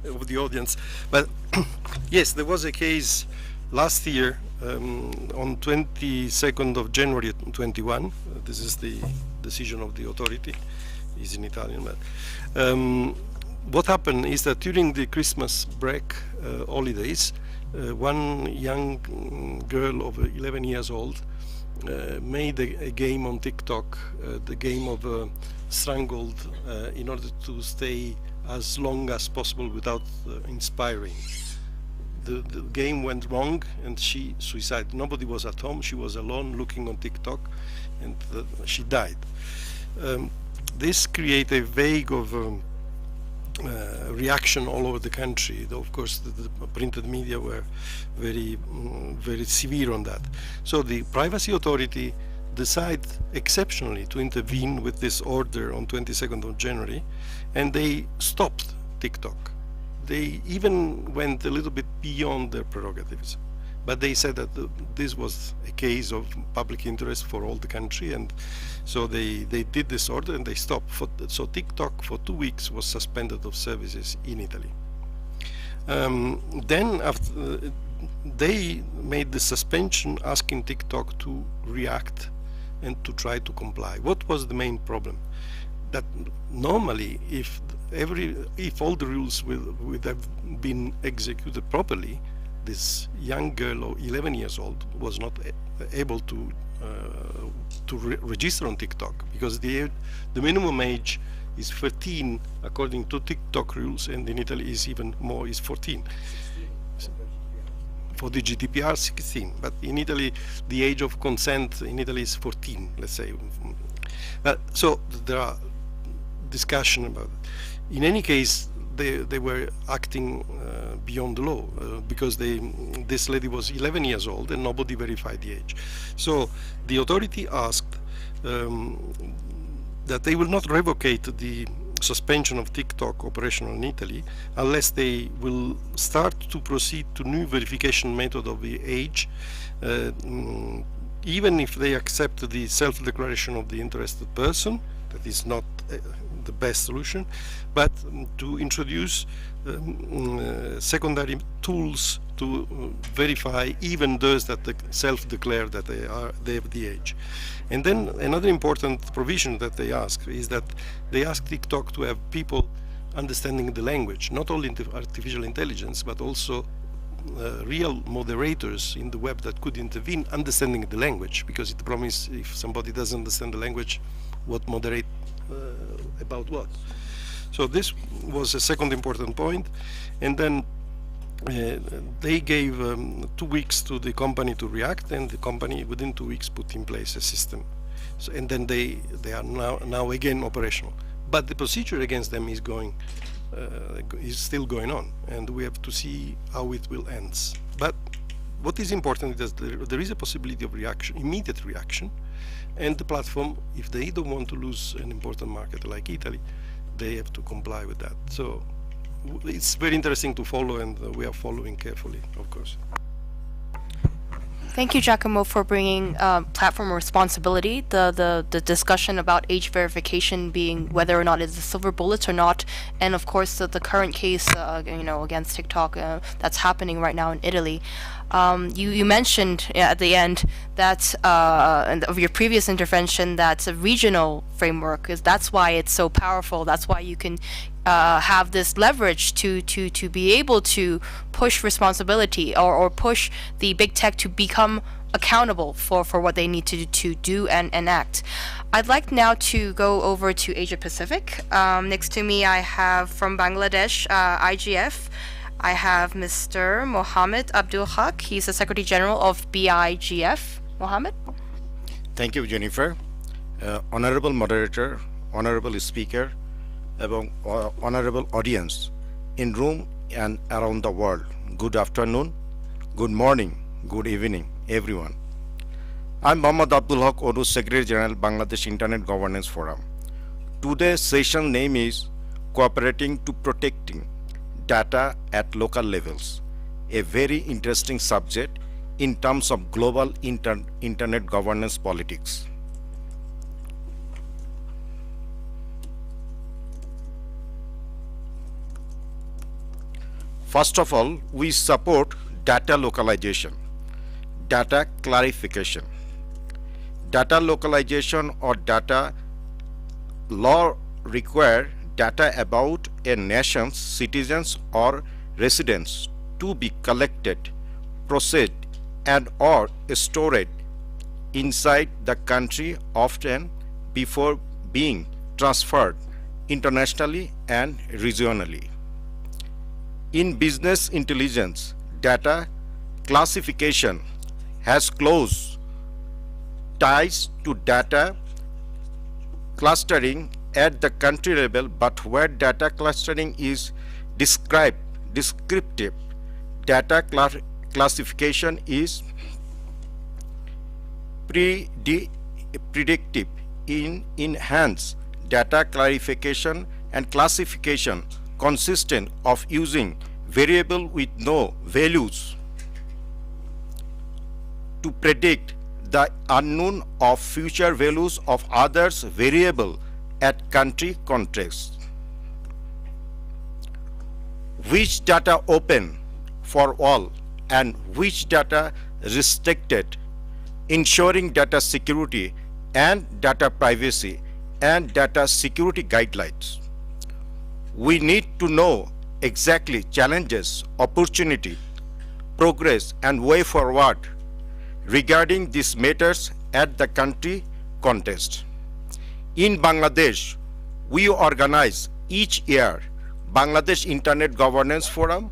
of the audience, but yes, there was a case last year on 22nd of January 21. This is the decision of the authority. It's in Italian, but what happened is that during the Christmas break holidays, one young girl of 11 years old made a game on TikTok, the game of strangled, in order to stay as long as possible without inspiring. The game went wrong and she suicided. Nobody was at home, she was alone looking on TikTok, and she died. This created a wave of reaction all over the country. Of course, the printed media were very severe on that. So the privacy authority decided exceptionally to intervene with this order on 22nd of January, and they stopped TikTok. They even went a little bit beyond their prerogatives, but they said that this was a case of public interest for all the country, and so they did this order and they stopped. So TikTok for 2 weeks was suspended of services in Italy. Then after, they made the suspension, asking TikTok to react and to try to comply. What was the main problem? That normally, if all the rules would have been executed properly, this young girl of 11 years old was not able to register on TikTok, because the minimum age is 13 according to TikTok rules, and in Italy is even more, is 14. For the GDPR 16, but in Italy the age of consent in Italy is 14, let's say. So there are discussion about it. In any case, they were acting beyond the law, because this lady was 11 years old and nobody verified the age. So the authority asked that they will not revocate the suspension of TikTok operational in Italy unless they will start to proceed to new verification method of the age, even if they accept the self-declaration of the interested person. That is not the best solution, but to introduce secondary tools to verify even those that self-declare that they have the age. And then another important provision that they ask is that they ask TikTok to have people understanding the language, not only artificial intelligence, but also real moderators in the web that could intervene understanding the language, because it promises if somebody doesn't understand the language, what moderate about what. So this was a second important point. And then they gave 2 weeks to the company to react, and the company within 2 weeks put in place a system. So, and then they are now again operational. But the procedure against them is still going on, and we have to see how it will end. But what is important is that there is a possibility of reaction, immediate reaction, and the platform, if they don't want to lose an important market like Italy, they have to comply with that. So it's very interesting to follow, and we are following carefully, of course. Thank you, Giacomo, for bringing platform responsibility. The discussion about age verification being whether or not it's a silver bullet or not, and of course the current case, against TikTok that's happening right now in Italy. You mentioned at the end that of your previous intervention that a regional framework that's why it's so powerful. That's why you can have this leverage to be able to push responsibility or push the big tech to become accountable for what they need to do and act. I'd like now to go over to Asia Pacific. Next to me I have from Bangladesh, IGF. I have Mr. Mohammed Abdul Haq. He's the Secretary General of BIGF. Mohammed? Thank you, Jennifer. Honorable moderator, honorable speaker, honorable audience in room and around the world. Good afternoon, good morning, good evening, everyone. I'm Mohammed Abdul Haq Odu, Secretary General, Bangladesh Internet Governance Forum. Today's session name is Cooperating to Protecting Data at Local Levels, a very interesting subject in terms of global internet governance politics. First of all, we support data localization, data clarification. Data localization or data law require data about a nation's citizens or residents to be collected, processed, and or stored inside the country often before being transferred internationally and regionally. In business intelligence, data classification has close ties to data clustering at the country level, but where data clustering is descriptive, data classification is predictive. Hence, data clarification and classification consistent of using variable with no values to predict the unknown of future values of others variable at country context. Which data open for all and which data restricted, ensuring data security and data privacy and data security guidelines. We need to know exactly challenges, opportunity, progress, and way forward regarding these matters at the country context. In Bangladesh, we organize each year Bangladesh Internet Governance Forum,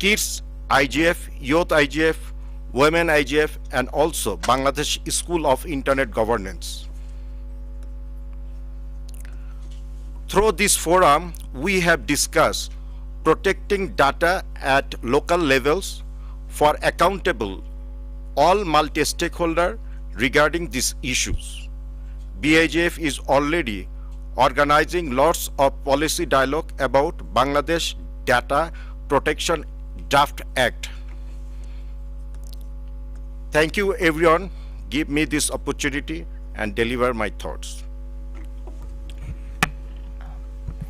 Kids IGF, Youth IGF, Women IGF, and also Bangladesh School of Internet Governance. Through this forum, we have discussed protecting data at local levels for accountable all multi-stakeholder regarding these issues. BIGF is already organizing lots of policy dialogue about Bangladesh Data Protection Draft Act. Thank you everyone, give me this opportunity and deliver my thoughts.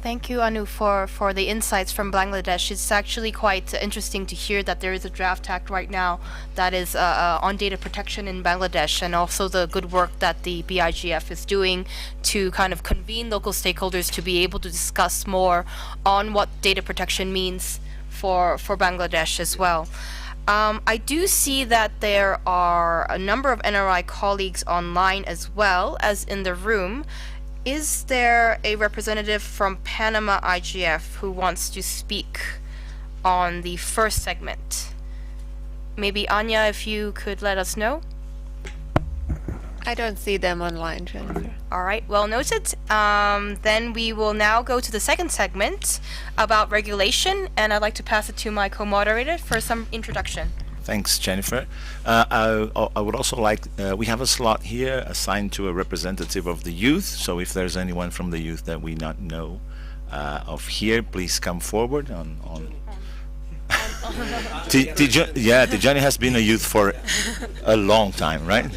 Thank you, Anu, for the insights from Bangladesh. It's actually quite interesting to hear that there is a draft act right now that is on data protection in Bangladesh, and also the good work that the BIGF is doing to kind of convene local stakeholders to be able to discuss more on what data protection means for Bangladesh as well. I do see that there are a number of NRI colleagues online as well as in the room. Is there a representative from Panama IGF who wants to speak on the first segment? Maybe Anya, if you could let us know. I don't see them online, Jennifer. All right, well noted. Then we will now go to the second segment about regulation, and I'd like to pass it to my co-moderator for some introduction. Thanks, Jennifer. I would also like, we have a slot here assigned to a representative of the youth, so if there's anyone from the youth that we not know of here, please come forward. Tijani has been a youth for a long time, right?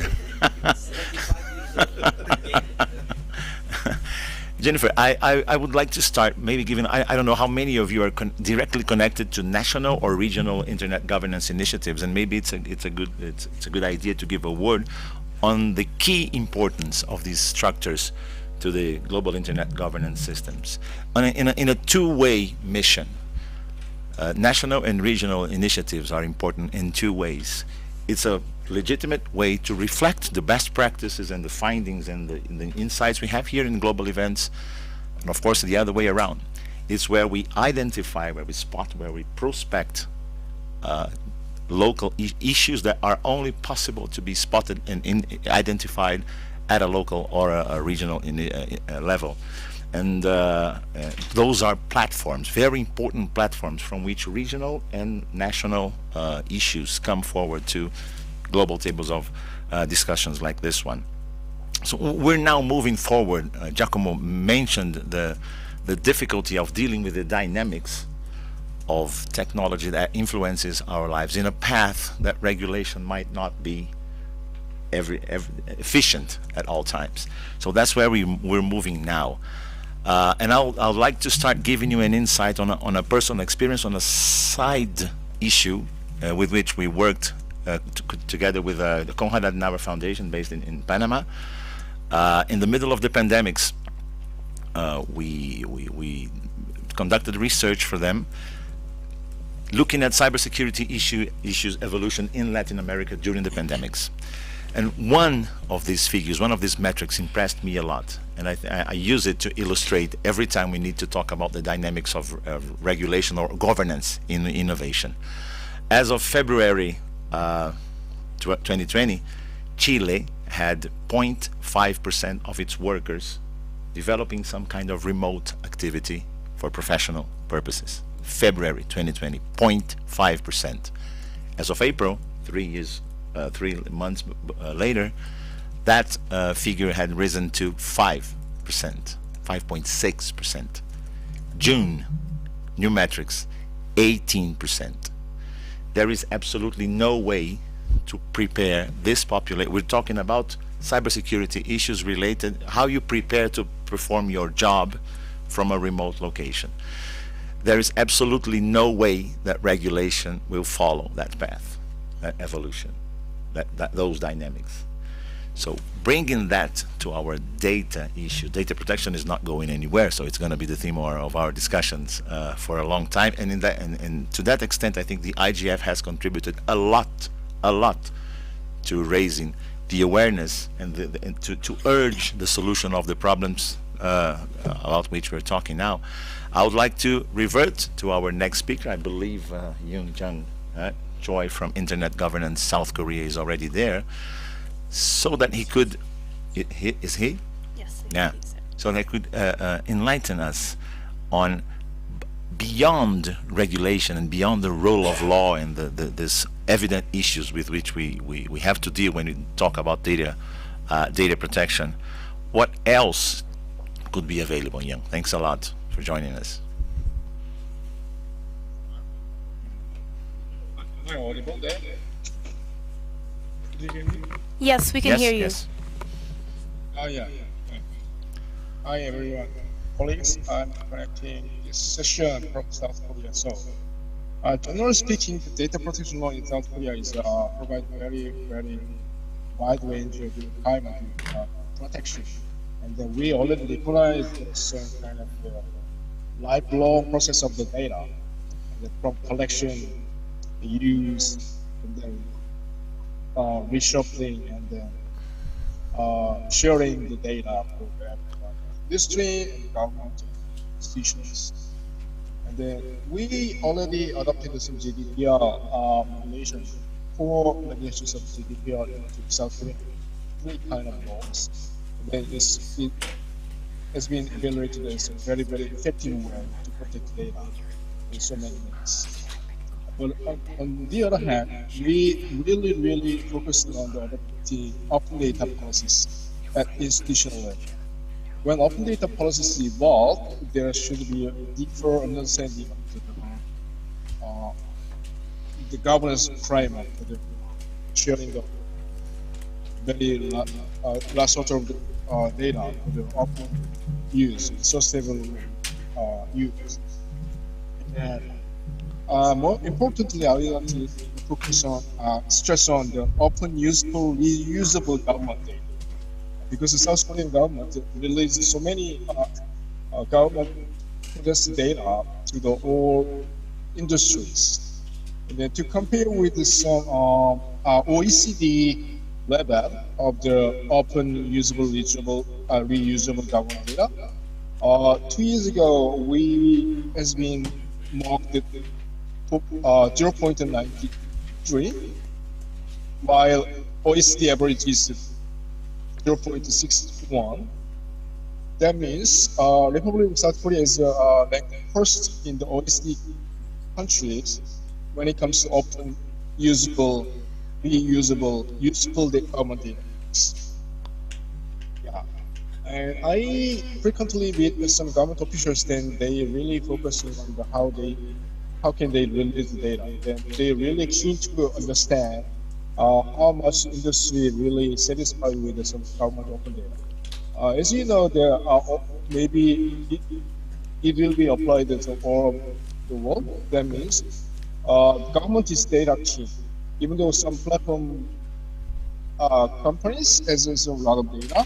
Jennifer, I would like to start maybe giving, I don't know how many of you are directly connected to national or regional internet governance initiatives, and maybe it's a good idea to give a word on the key importance of these structures to the global internet governance systems. In a two-way mission, national and regional initiatives are important in two ways. It's a legitimate way to reflect the best practices and the findings and the insights we have here in global events, and of course the other way around. It's where we identify, where we spot, where we prospect local issues that are only possible to be spotted and identified at a local or a regional level. And those are platforms, very important platforms from which regional and national issues come forward to global tables of discussions like this one. So we're now moving forward. Giacomo mentioned the difficulty of dealing with the dynamics of technology that influences our lives in a path that regulation might not be efficient at all times. So that's where we're moving now. And I'd like to start giving you an insight on a personal experience on a side issue with which we worked together with the Konrad Adenauer Foundation based in Panama. In the middle of the pandemics, we conducted research for them looking at cybersecurity issues evolution in Latin America during the pandemics. And one of these figures, one of these metrics impressed me a lot, and I use it to illustrate every time we need to talk about the dynamics of regulation or governance in innovation. As of February 2020, Chile had 0.5% of its workers developing some kind of remote activity for professional purposes. February 2020, 0.5%. As of April, 3 months later, that figure had risen to 5%, 5.6%. June, new metrics, 18%. There is absolutely no way to prepare this population. We're talking about cybersecurity issues related, how you prepare to perform your job from a remote location. There is absolutely no way that regulation will follow that path, that evolution, those dynamics. So bringing that to our data issue, data protection is not going anywhere, so it's going to be the theme of our discussions for a long time. And and to that extent, I think the IGF has contributed a lot to raising the awareness and to urge the solution of the problems about which we're talking now. I would like to revert to our next speaker. I believe Yoon Jung Choi from Internet Governance South Korea is already there, so that he could, is he? Yes. Yeah. So that could enlighten us on beyond regulation and beyond the role of law and this evident issues with which we have to deal when we talk about data protection. What else could be available. Yeah, thanks a lot for joining us. Am I audible there? Did you hear me? Yes, we can hear you. Yes. Yeah. Hi everyone. Colleagues, I'm connecting this session from South Korea. So, generally speaking, the data protection law in South Korea is provide very wide range of requirement protection, and we already recognize some kind of lifelong process of the data, from collection, use, and then reshuffling, and then sharing the data for the industry and government institutions. And then we already adopted some GDPR regulations for regulations of GDPR into South Korea, three kind of laws. And then it has been evaluated as a very effective way to protect data in so many ways. But on the other hand, we really focused on the adopting open data policies at institutional level. When open data policies evolve, there should be a deeper understanding of the governance framework for the sharing of very large sort of data for the open use, sustainable use. And more importantly, I would like to focus on stress on the open, useful, reusable government data, because the South Korean government releases so many government produced data to the all industries. And then to compare with some OECD level of the open, usable, reusable government data, 2 years ago we has been marked at 0.93, while OECD average is 0.61. That means Republic of South Korea is ranked first in the OECD countries when it comes to open, usable, reusable, useful government data. Yeah, and I frequently meet with some government officials. Then they really focus on how can they release the data. Then they're really keen to understand how much industry really satisfied with some government open data. As you know, there are maybe it will be applied to all of the world. That means government is data king. Even though some platform companies has a lot of data,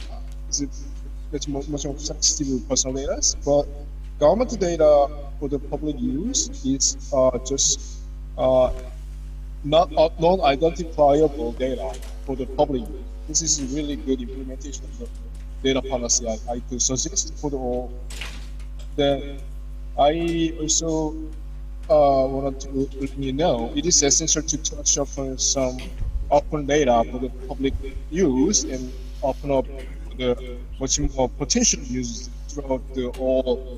it's much more sensitive personal data, but government data for the public use is just non-identifiable data for the public use. This is a really good implementation of the data policy I could suggest for the all. Then I also wanted to let you know it is essential to touch upon some open data for the public use and open up the much more potential use throughout the all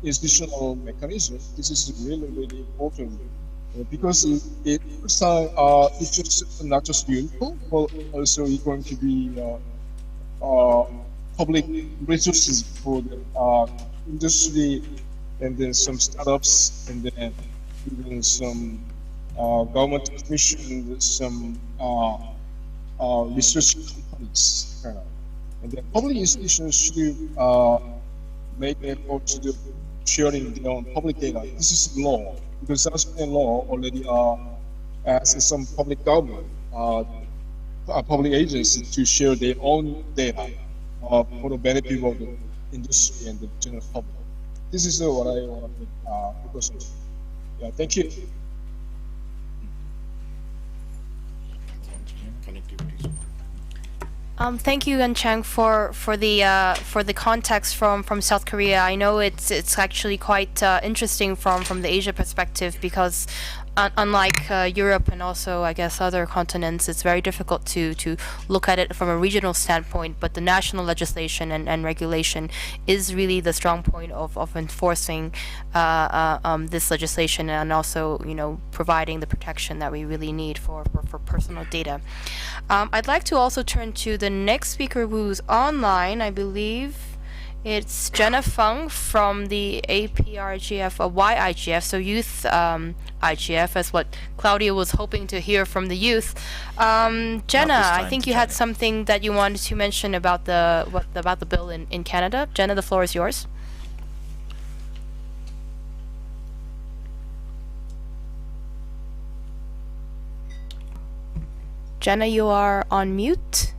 institutional mechanisms. This is really important. Because it's just not just useful, but also it's going to be public resources for the industry, and then some startups, and then even some government commission, some research companies, kind of. And then public institutions should make effort to do sharing their own public data. This is law, because South Korean law already asks some public government, public agencies to share their own data for the benefit of the industry and the general public. This is what I want to focus on. Yeah, thank you. Thank you, Yun Chang, for the context from South Korea. I know it's actually quite interesting from the Asia perspective, because unlike Europe and also I guess other continents, it's very difficult to look at it from a regional standpoint. But the national legislation and regulation is really the strong point of enforcing this legislation, and also providing the protection that we really need for personal data. I'd like to also turn to the next speaker who's online. I believe It's Jenna Fung from the APRGF, YIGF, so Youth IGF, as what Claudia was hoping to hear from the youth. Jenna, I think you had something that you wanted to mention about the bill in Canada. Jenna, the floor is yours. Jenna, you are on mute.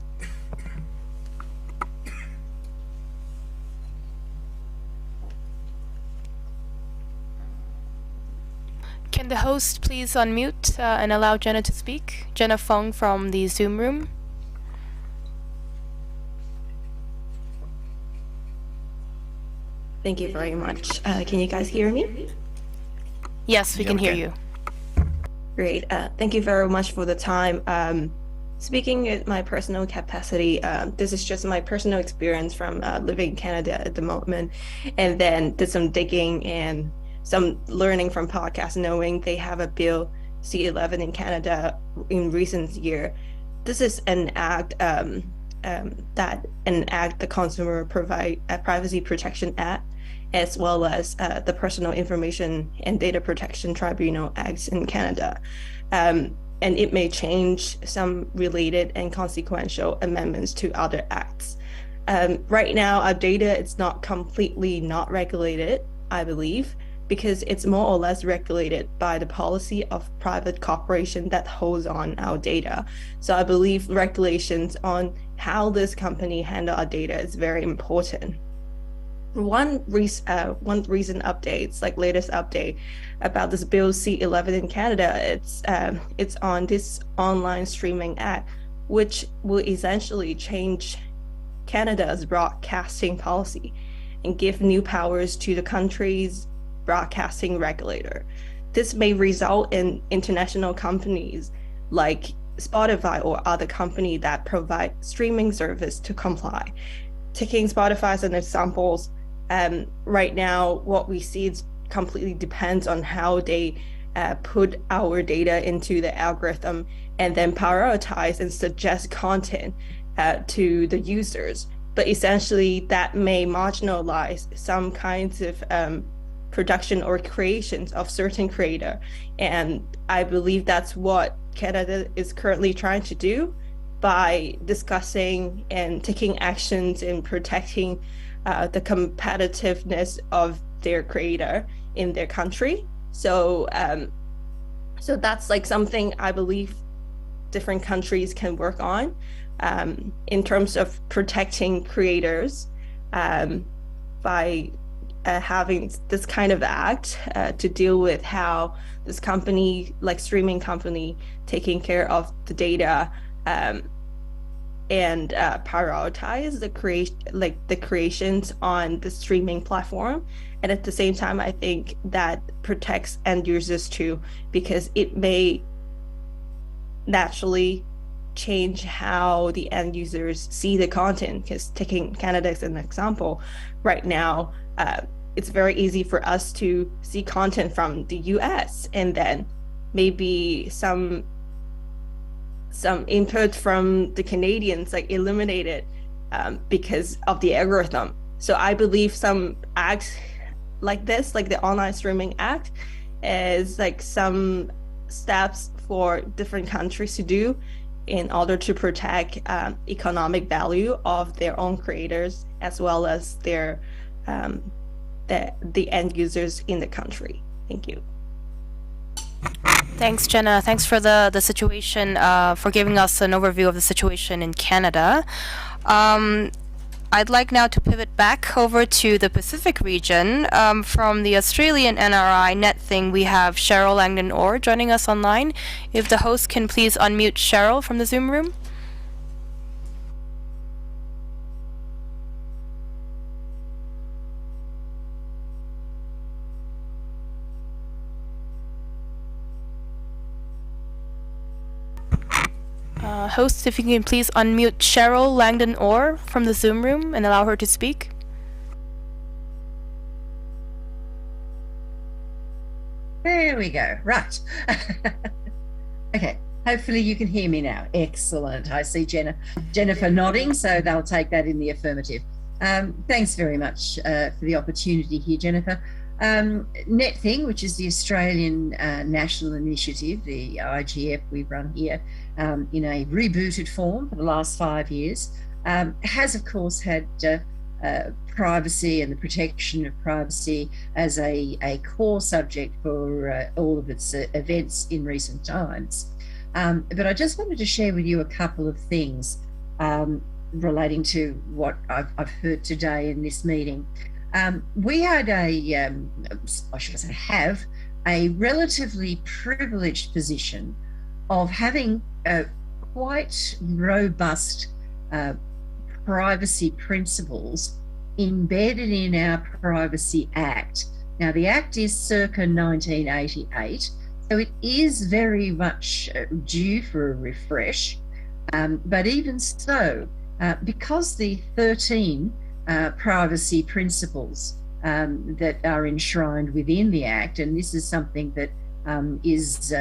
Can the host please unmute and allow Jenna to speak? Jenna Fong from the Zoom room. Thank you very much. Can you guys hear me? Yes, we can hear you. Great. Thank you very much for the time. Speaking in my personal capacity, this is just my personal experience from living in Canada at the moment, and then did some digging and some learning from podcasts, knowing they have a bill C11 in Canada in recent year. This is an act the Consumer Privacy Protection Act, as well as the Personal Information and Data Protection Tribunal Acts in Canada. And it may change some related and consequential amendments to other acts. Right now, our data is not completely not regulated, I believe, because it's more or less regulated by the policy of private corporation that holds on our data. So I believe regulations on how this company handle our data is very important. One recent updates, like latest update about this bill C11 in Canada, it's on this online streaming act, which will essentially change Canada's broadcasting policy and give new powers to the country's broadcasting regulator. This may result in international companies like Spotify or other companies that provide streaming service to comply. Taking Spotify as an example, right now what we see is completely depends on how they put our data into the algorithm and then prioritize and suggest content to the users. But essentially that may marginalize some kinds of production or creations of certain creator. And I believe that's what Canada is currently trying to do by discussing and taking actions in protecting the competitiveness of their creator in their country. So that's like something I believe different countries can work on in terms of protecting creators by having this kind of act to deal with how this company, like streaming company, taking care of the data and prioritize the creations on the streaming platform. And at the same time, I think that protects end users too, because it may naturally change how the end users see the content. Because taking Canada as an example, right now, it's very easy for us to see content from the US and then maybe some input from the Canadians like eliminated because of the algorithm. So I believe some acts like this, like the Online Streaming Act, is like some steps for different countries to do in order to protect economic value of their own creators as well as their the end users in the country. Thank you. Thanks, Jenna. Thanks for the situation, for giving us an overview of the situation in Canada. I'd like now to pivot back over to the Pacific region. From the Australian NRI Net thing, we have Cheryl Langdon-Orr joining us online. If the host can please unmute Cheryl from the Zoom room. Host, if you can please unmute Cheryl Langdon-Orr from the Zoom room and allow her to speak. There we go. Right. Okay. Hopefully you can hear me now. Excellent. I see Jennifer nodding, so they'll take that in the affirmative. Thanks very much for the opportunity here, Jennifer. NetThing, which is the Australian National Initiative, the IGF we've run here in a rebooted form for the last 5 years, has of course had privacy and the protection of privacy as a core subject for all of its events in recent times. But I just wanted to share with you a couple of things relating to what I've heard today in this meeting. We had have a relatively privileged position of having quite robust privacy principles embedded in our Privacy Act. Now, the Act is circa 1988, so it is very much due for a refresh. But even so, because the 13 privacy principles that are enshrined within the Act, and this is something that is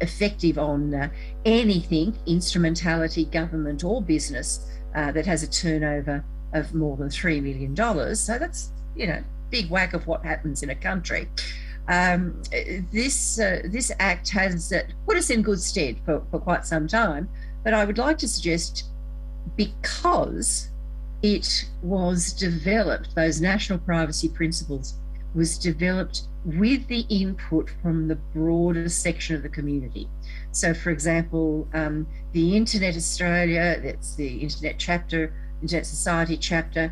effective on anything, instrumentality, government or business, that has a turnover of more than $3 million. So that's, big whack of what happens in a country. This Act has put us in good stead for quite some time, but I would like to suggest, because it was developed, those national privacy principles was developed with the input from the broader section of the community. So, for example, the Internet Australia, that's the Internet chapter, Internet Society chapter,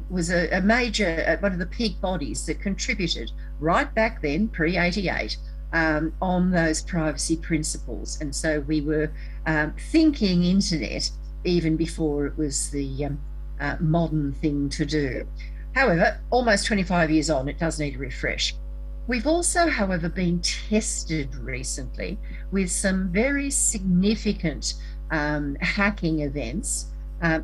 was a major, one of the peak bodies that contributed right back then, pre-88, on those privacy principles. And so we were thinking internet even before it was the modern thing to do. However, almost 25 years on, it does need a refresh. We've also, however, been tested recently with some very significant hacking events,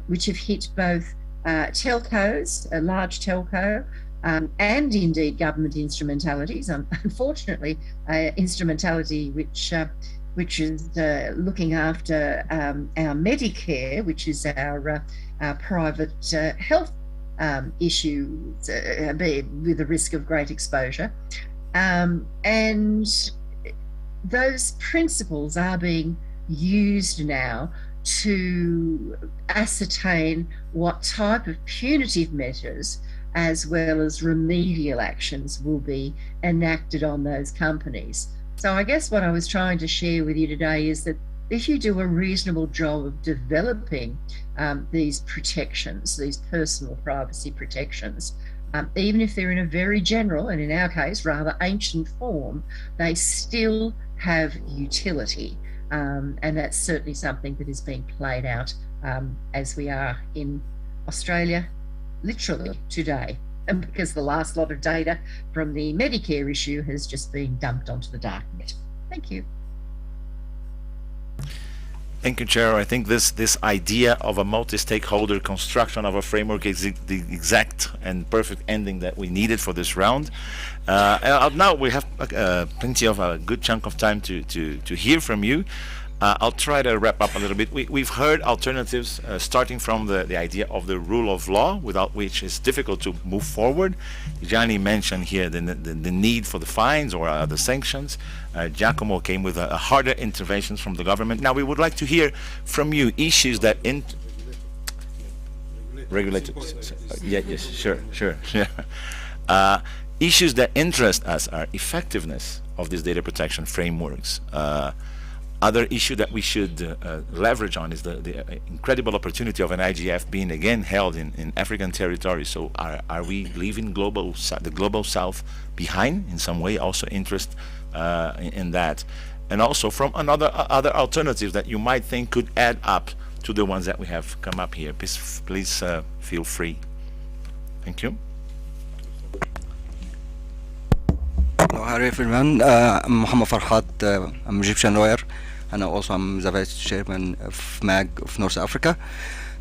which have hit both telcos, a large telco, and indeed government instrumentalities. Unfortunately, instrumentality which is looking after our Medicare, which is our private health issue with the risk of great exposure. And those principles are being used now to ascertain what type of punitive measures as well as remedial actions will be enacted on those companies. So I guess what I was trying to share with you today is that if you do a reasonable job of developing these protections, these personal privacy protections, even if they're in a very general, and in our case, rather ancient form, they still have utility. And that's certainly something that is being played out as we are in Australia, literally today. And because the last lot of data from the Medicare issue has just been dumped onto the darknet. Thank you. Thank you, Chair. I think this idea of a multi-stakeholder construction of a framework is the exact and perfect ending that we needed for this round. Now we have plenty of a good chunk of time to hear from you. I'll try to wrap up a little bit. We've heard alternatives starting from the idea of the rule of law, without which it's difficult to move forward. Gianni mentioned here the need for the fines or the sanctions. Giacomo came with a harder interventions from the government. Now we would like to hear from you issues that regulated. Yes, sure. Issues that interest us are effectiveness of these data protection frameworks. Other issue that we should leverage on is the incredible opportunity of an IGF being again held in African territory. So are we leaving the global south behind in some way? Also interest in that, and also from other alternatives that you might think could add up to the ones that we have come up here. Please feel free. Thank you. Hello, hi everyone. I'm Muhammad Farhat. I'm Egyptian lawyer, and also I'm the vice chairman of MAG of North Africa.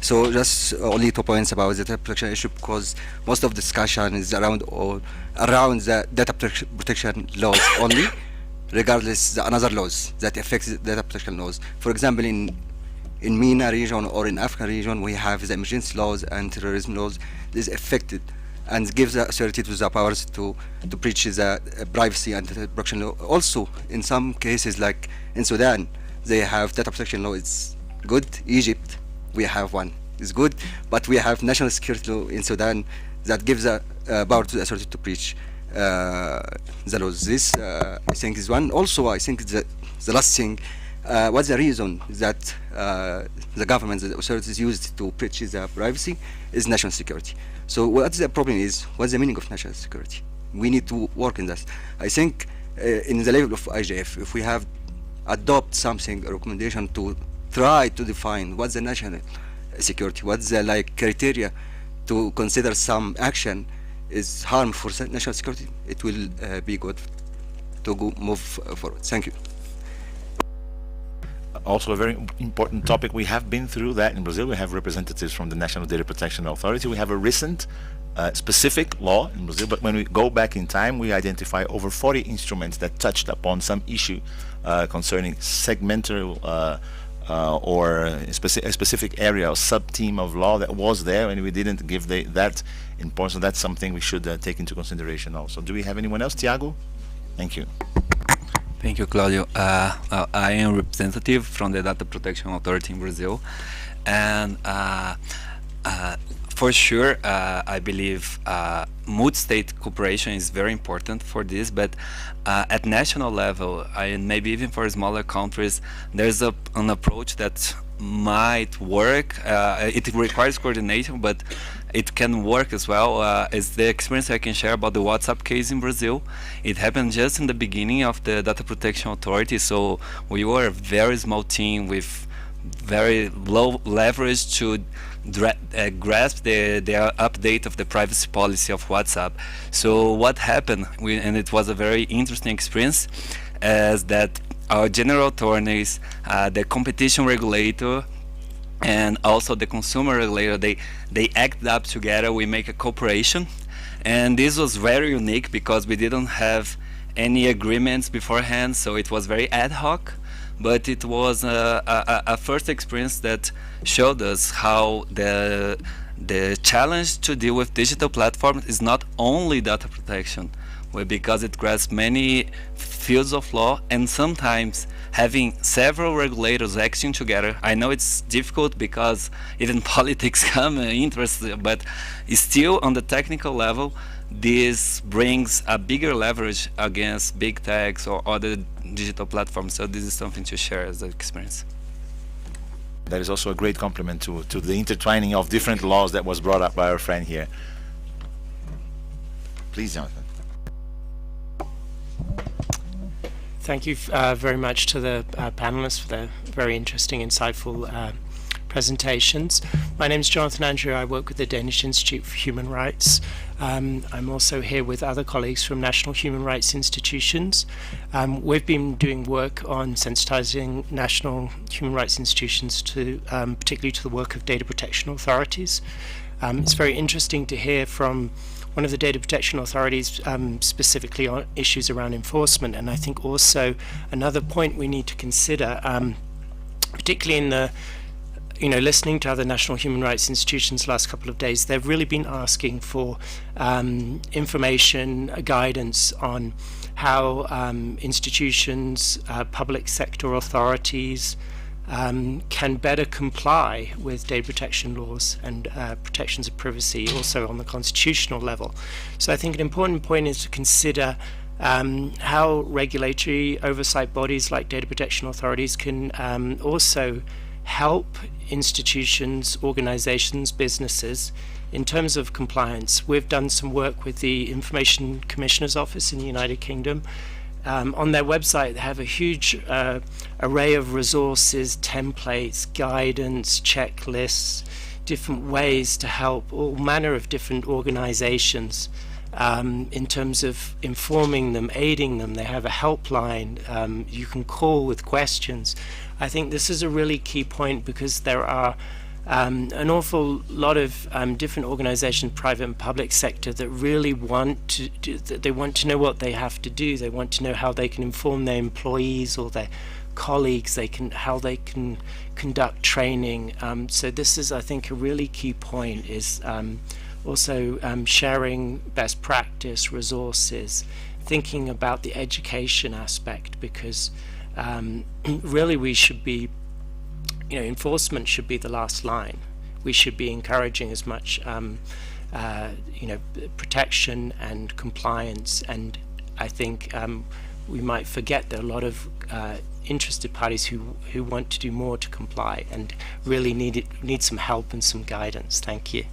So just only 2 points about the data protection issue, because most of the discussion is around the data protection laws only, regardless the another laws that affects the data protection laws. For example, in in MENA region or in African region, we have the emergency laws and terrorism laws. This is affected and gives the authority to the powers to breach the privacy and data protection law. Also, in some cases, like in Sudan, they have data protection law. It's good. Egypt, we have one. It's good, but we have national security law in Sudan that gives the power to the authority to breach the laws. This, I think, is one. Also, I think the last thing, what's the reason that the government, the authorities used to breach the privacy is national security. So what the problem is, what's the meaning of national security? We need to work in that. I think in the level of IGF, if we have adopt something, a recommendation to try to define what's the national security, what's the criteria to consider some action is harm for national security, it will be good to move forward. Thank you. Also a very important topic. We have been through that in Brazil. We have representatives from the National Data Protection Authority. We have a recent specific law in Brazil, but when we go back in time, we identify over 40 instruments that touched upon some issue concerning segmental or a specific area or sub-team of law that was there, and we didn't give that importance. So that's something we should take into consideration also. Do we have anyone else? Tiago? Thank you. Thank you, Claudio. I am representative from the Data Protection Authority in Brazil, and for sure, I believe multi-state cooperation is very important for this, but at national level, and maybe even for smaller countries, there's an approach that might work. It requires coordination, but it can work as well. Is the experience I can share about the WhatsApp case in Brazil. It happened just in the beginning of the Data Protection Authority, so we were a very small team with very low leverage to grasp the update of the privacy policy of WhatsApp. So what happened, and it was a very interesting experience, is that our general attorneys, the competition regulator, and also the consumer regulator, they act up together. We make a cooperation, and this was very unique because we didn't have any agreements beforehand, so it was very ad hoc. But it was a first experience that showed us how the challenge to deal with digital platforms is not only data protection, because it grasps many fields of law, and sometimes having several regulators acting together. I know it's difficult because even politics come interested, but still on the technical level, this brings a bigger leverage against big techs or other digital platforms. So this is something to share as an experience. That is also a great compliment to the intertwining of different laws that was brought up by our friend here. Please, Jonathan. Thank you very much to the panelists for their very interesting, insightful presentations. My name is Jonathan Andrew. I work with the Danish Institute for Human Rights. I'm also here with other colleagues from national human rights institutions. We've been doing work on sensitizing national human rights institutions to, particularly to the work of data protection authorities. It's very interesting to hear from one of the data protection authorities specifically on issues around enforcement, and I think also another point we need to consider, particularly in the listening to other national human rights institutions the last couple of days, they've really been asking for information, guidance on how institutions, public sector authorities can better comply with data protection laws and protections of privacy, also on the constitutional level. So I think an important point is to consider how regulatory oversight bodies like data protection authorities can also help institutions, organizations, businesses in terms of compliance. We've done some work with the Information Commissioner's Office in the United Kingdom. On their website, they have a huge array of resources, templates, guidance, checklists, different ways to help all manner of different organizations in terms of informing them, aiding them. They have a helpline you can call with questions. I think this is a really key point because there are an awful lot of different organizations, private and public sector, that really want to know what they have to do. They want to know how they can inform their employees or their colleagues, how they can conduct training. So this is, I think, a really key point, is also sharing best practice, resources, thinking about the education aspect, because really we should be, enforcement should be the last line. We should be encouraging as much protection and compliance, and I think we might forget that a lot of interested parties who want to do more to comply and really need some help and some guidance. Thank you.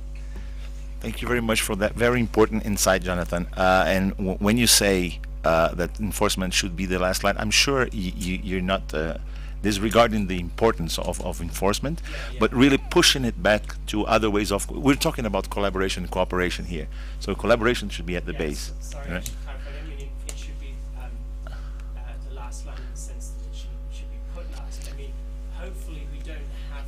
Thank you very much for that very important insight, Jonathan. And when you say that enforcement should be the last line, I'm sure you're not disregarding the importance of enforcement, but really pushing it back to other ways of. We're talking about collaboration and cooperation here, so collaboration should be at the base. Sorry, Right? it should be the last line in the sense that it should be put last. I mean, hopefully we don't have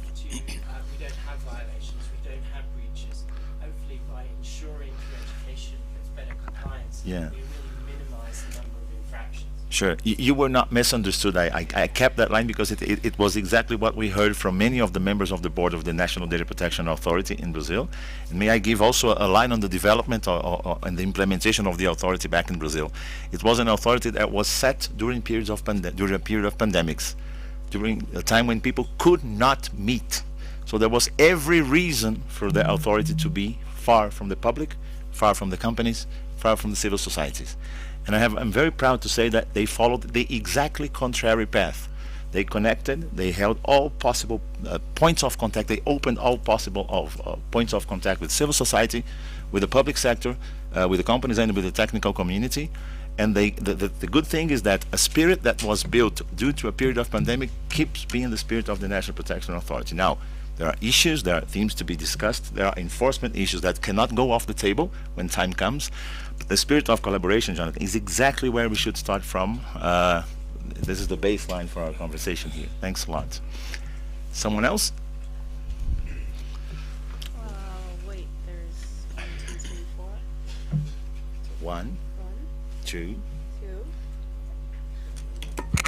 violations, we don't have breaches. Hopefully by ensuring through education there's better compliance, we really minimize the number of infractions. Sure, you were not misunderstood. I kept that line because it was exactly what we heard from many of the members of the board of the National Data Protection Authority in Brazil. And may I give also a line on the development and the implementation of the authority back in Brazil. It was an authority that was set during periods of during a period of pandemics, during a time when people could not meet. So there was every reason for the authority to be far from the public, far from the companies, far from the civil societies. And I'm very proud to say that they followed the exactly contrary path. They connected, they held all possible points of contact, they opened all possible points of contact with civil society, with the public sector, with the companies and with the technical community. And the good thing is that a spirit that was built due to a period of pandemic keeps being the spirit of the National Protection Authority. Now, there are issues, there are themes to be discussed, there are enforcement issues that cannot go off the table when time comes. But the spirit of collaboration, Jonathan, is exactly where we should start from. This is the baseline for our conversation here. Thanks a lot. Someone else? Wait, there's 1, 2, 3, 4. 1, 2.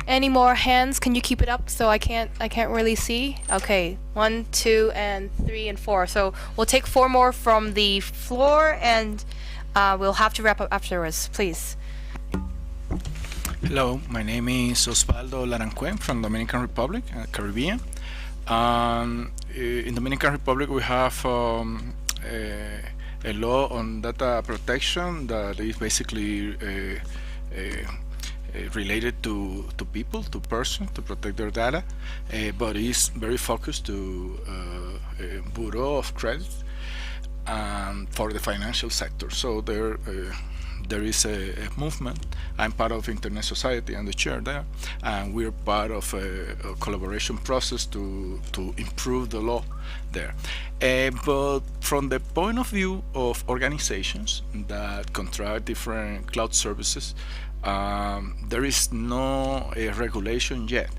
Any more hands? Can you keep it up so I can't really see? Okay, 1, 2, and 3, and 4. So we'll take 4 more from the floor, and we'll have to wrap up afterwards. Please. Hello, my name is Osvaldo Laranquen from Dominican Republic, Caribbean. In Dominican Republic, we have a law on data protection that is basically related to people, to persons, to protect their data, but is very focused to Bureau of Credit for the financial sector. So there is a movement. I'm part of Internet Society and the chair there, and we're part of a collaboration process to improve the law there. But from the point of view of organizations that contract different cloud services, there is no regulation yet.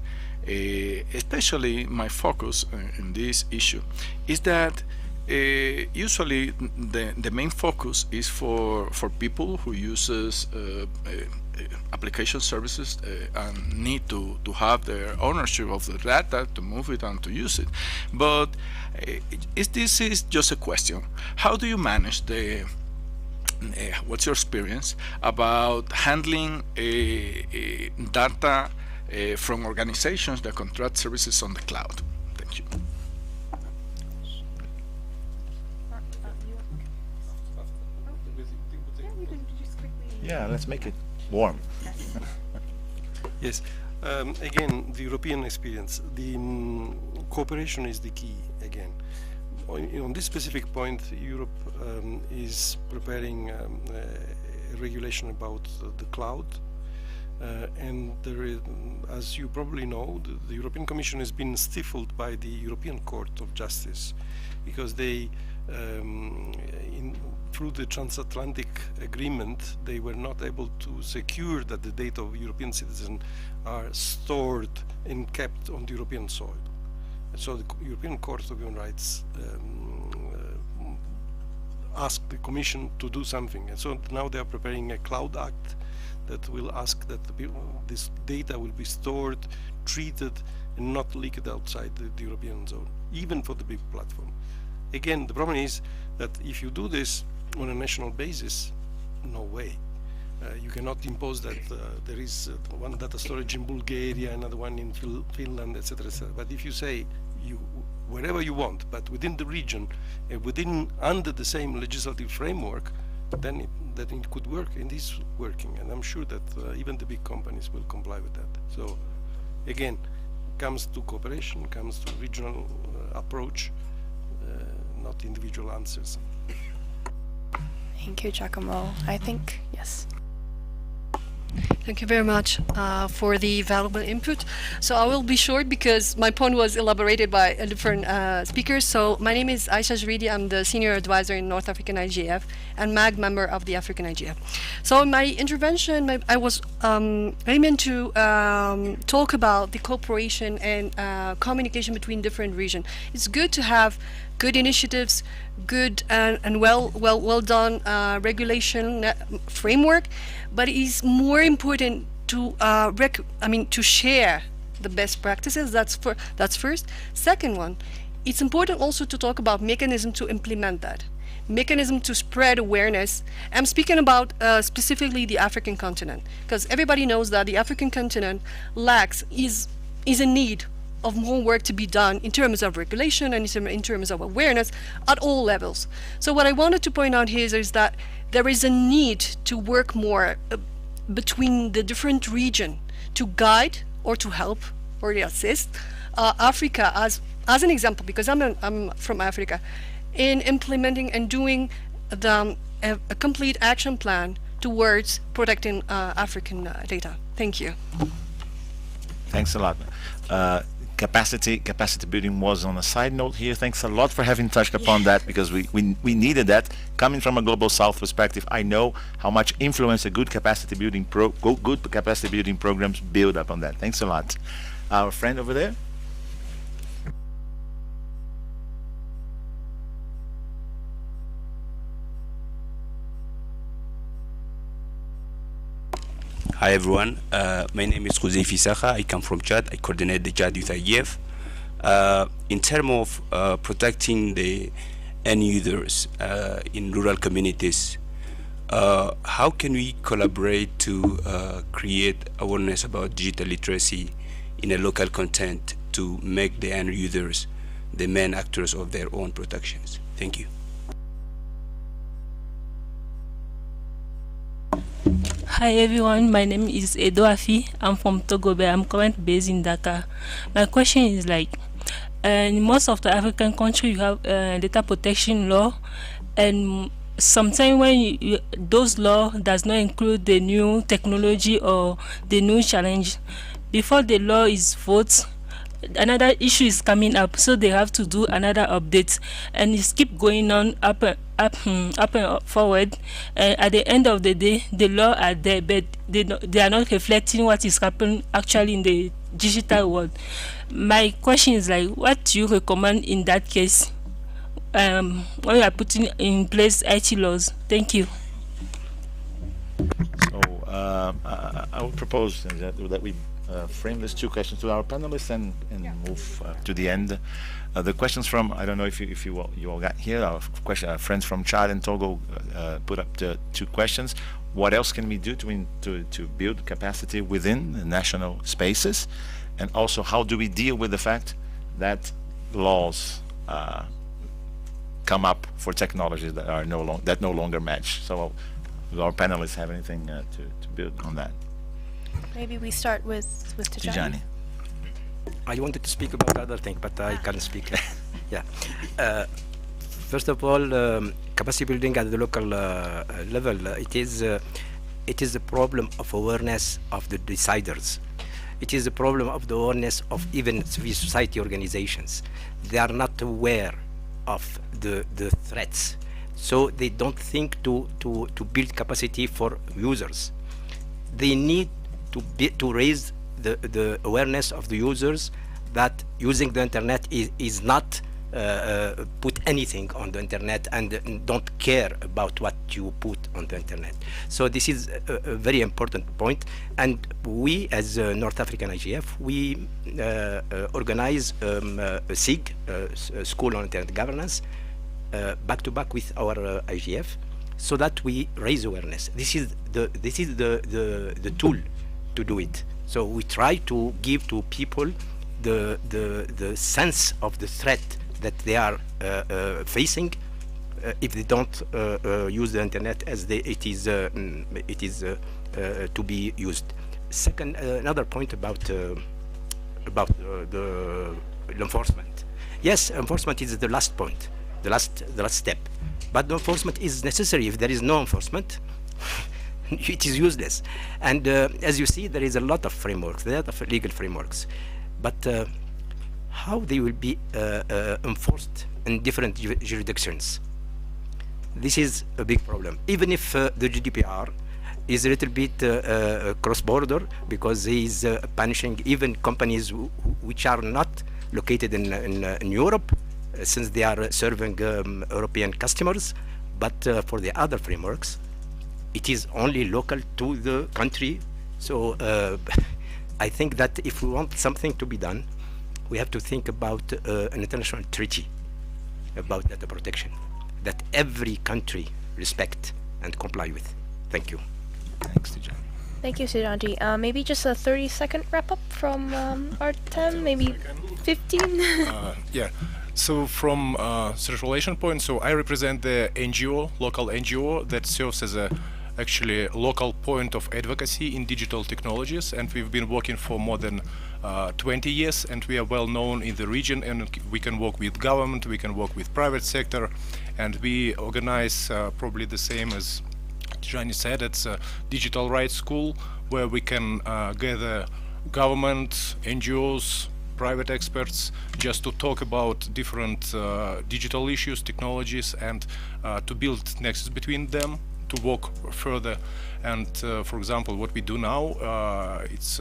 Especially my focus in this issue is that usually the main focus is for people who uses application services and need to have their ownership of the data, to move it and to use it. But this is just a question. How do you manage the what's your experience about handling data from organizations that contract services on the cloud? Thank you. Yeah, let's make it warm. Yes. Again, the European experience, the cooperation is the key again. On this specific point, Europe is preparing a regulation about the cloud, and there is, as you probably know, the European Commission has been stifled by the European Court of Justice because they, through the transatlantic agreement, they were not able to secure that the data of European citizens are stored and kept on the European soil. So the European Court of Human Rights ask the Commission to do something. And so now they are preparing a Cloud Act that will ask that this data will be stored, treated, and not leaked outside the European zone, even for the big platform. Again, the problem is that if you do this on a national basis, no way. You cannot impose that there is one data storage in Bulgaria, another one in Finland, etc., etc. But if you say wherever you want, but within the region, under the same legislative framework, then it could work, and is working. And I'm sure that even the big companies will comply with that. So, again, comes to cooperation, comes to regional approach, not individual answers. Thank you, Giacomo. I think, yes. Thank you very much for the valuable input. So I will be short because my point was elaborated by different speakers. So my name is Aisha Jridi. I'm the Senior Advisor in North African IGF and MAG member of the African IGF. So in my intervention, I was aiming to talk about the cooperation and communication between different regions. It's good to have good initiatives, good and well done regulation framework, but it is more important to to share the best practices. That's first. Second one, it's important also to talk about mechanism to implement that, mechanism to spread awareness. I'm speaking about specifically the African continent, because everybody knows that the African continent is in need of more work to be done in terms of regulation and in terms of awareness at all levels. So what I wanted to point out here is that there is a need to work more between the different regions to guide or to help or to assist Africa as an example, because I'm from Africa, in implementing and doing a complete action plan towards protecting African data. Thank you. Thanks a lot. Capacity building was on a side note here. Thanks a lot for having touched upon that, because we needed that. Coming from a global south perspective, I know how much influence a good capacity building programs build up on that. Thanks a lot. Our friend over there. Hi everyone, my name is Jose Fisaka. I come from Chad. I coordinate the Chad Youth IGF. In terms of protecting the end users in rural communities, how can we collaborate to create awareness about digital literacy in a local content to make the end users the main actors of their own protections? Thank you. Hi everyone, my name is Edo Afi. I'm from Togo, but I'm currently based in Dakar. My question is in most of the African countries you have data protection law, and sometimes when those law does not include the new technology or the new challenge, before the law is voted, another issue is coming up, so they have to do another update, and it's keep going on up and forward. At the end of the day, the law are there, but they are not reflecting what is happening actually in the digital world. My question is what do you recommend in that case when you are putting in place IT laws? Thank you. So I would propose that we frame these two questions to our panelists and move to the end. The questions from, I don't know if you all got here, our friends from Chad and Togo put up the two questions. What else can we do to build capacity within the national spaces? And also, how do we deal with the fact that laws come up for technologies that are no longer match? So do our panelists have anything to build on that? Maybe we start with Tijani. I wanted to speak about other thing, but I can't speak. Yeah. First of all, capacity building at the local level, it is a problem of awareness of the deciders. It is a problem of the awareness of even civil society organizations. They are not aware of the threats, so they don't think to build capacity for users. They need to raise the awareness of the users that using the internet is not put anything on the internet and don't care about what you put on the internet. So this is a very important point. And we, as North African IGF, we organize a SIG, School on Internet Governance, back to back with our IGF, so that we raise awareness. This is the tool to do it. So we try to give to people the sense of the threat that they are facing if they don't use the internet as it is to be used. Second, another point about the enforcement. Yes, enforcement is the last point, the last step. But the enforcement is necessary. If there is no enforcement, it is useless. And as you see, there is a lot of frameworks, a lot of legal frameworks. But how they will be enforced in different jurisdictions? This is a big problem. Even if the GDPR is a little bit cross-border, because he is punishing even companies which are not located in Europe, since they are serving European customers. But for the other frameworks, it is only local to the country. So I think that if we want something to be done, we have to think about an international treaty about data protection that every country respect and comply with. Thank you. Thanks, Tijani. Thank you, Siranji. Maybe just a 30-second wrap-up from Artem, maybe 15? Yeah. So from circulation point, so I represent the NGO, local NGO that serves as a actually local point of advocacy in digital technologies, and we've been working for more than 20 years, and we are well known in the region, and we can work with government, we can work with private sector, and we organize probably the same as Tijani said. It's a digital rights school where we can gather government, NGOs, private experts, just to talk about different digital issues, technologies, and to build nexus between them, to work further. And for example, what we do now, it's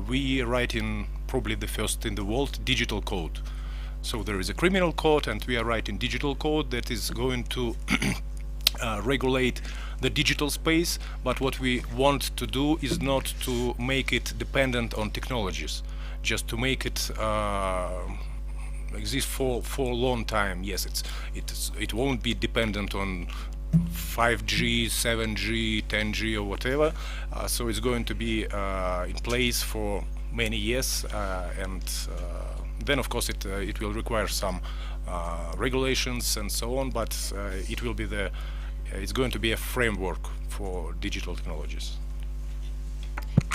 we write in probably the first in the world digital code. So there is a criminal code, and we are writing digital code that is going to regulate the digital space. But what we want to do is not to make it dependent on technologies, just to make it exist for a long time. Yes, it won't be dependent on 5G, 7G, 10G, or whatever. So it's going to be in place for many years, and then of course it will require some regulations and so on. But it will be it's going to be a framework for digital technologies.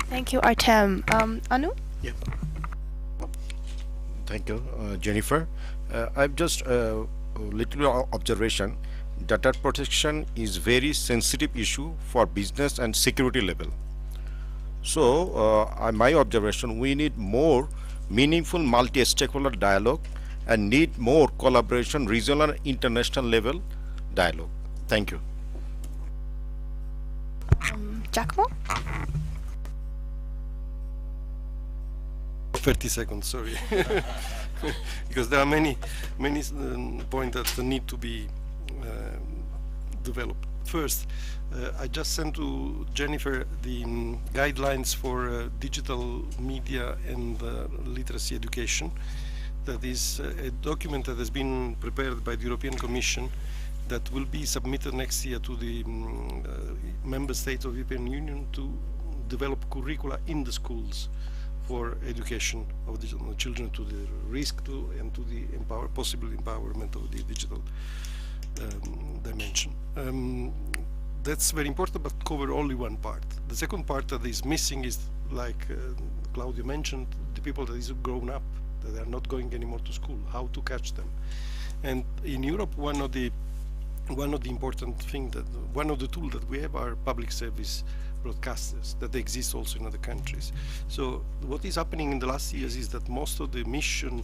Thank you, Artem. Anu? Yeah. Thank you, Jennifer. I've just a little observation. Data protection is very sensitive issue for business and security level. So my observation, we need more meaningful multi-stakeholder dialogue and need more collaboration, regional and international level dialogue. Thank you. Giacomo? 30 seconds, sorry. Because there are many points that need to be developed. First, I just sent to Jennifer the guidelines for digital media and literacy education. That is a document that has been prepared by the European Commission that will be submitted next year to the member states of the European Union to develop curricula in the schools for education of the children, to the risk to and to the possible empowerment of the digital dimension. That's very important, but cover only one part. The second part that is missing is, like Claudio mentioned, the people that is grown up, that they are not going anymore to school, how to catch them. And in Europe, one of the important things, that one of the tools that we have are public service broadcasters that exist also in other countries. So what is happening in the last years is that most of the mission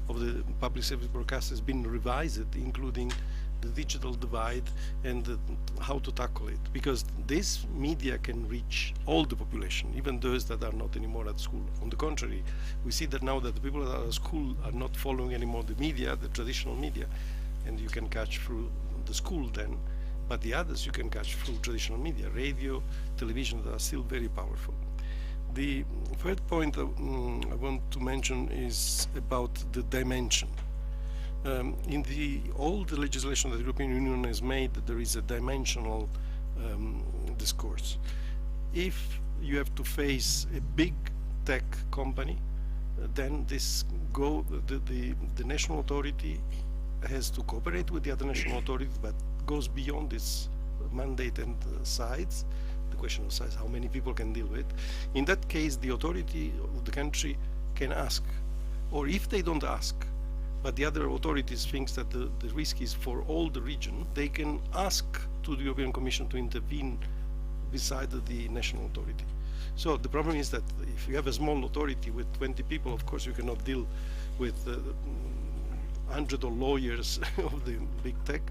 of the public service broadcasters has been revised, including the digital divide and how to tackle it, because this media can reach all the population, even those that are not anymore at school. On the contrary, we see that now that the people that are at school are not following anymore the media, the traditional media, and you can catch through the school then, but the others you can catch through traditional media, radio, television, that are still very powerful. The third point I want to mention is about the dimension. In all the legislation that the European Union has made, there is a dimensional discourse. If you have to face a big tech company, then the national authority has to cooperate with the other national authorities, but goes beyond this mandate and size. The question of size, how many people can deal with. In that case, the authority of the country can ask, or if they don't ask, but the other authorities think that the risk is for all the region, they can ask to the European Commission to intervene beside the national authority. So the problem is that if you have a small authority with 20 people, of course you cannot deal with 100 of lawyers of the big tech,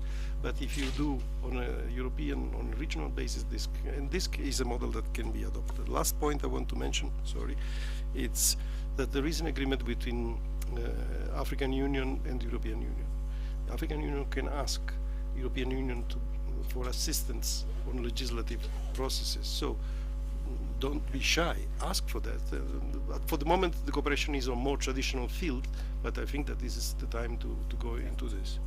but if you do on a European, on a regional basis, this is a model that can be adopted. Last point I want to mention, sorry, it's that there is an agreement between African Union and the European Union. The African Union can ask European Union for assistance on legislative processes. So don't be shy, ask for that. For the moment, the cooperation is on more traditional field, but I think that this is the time to go into this.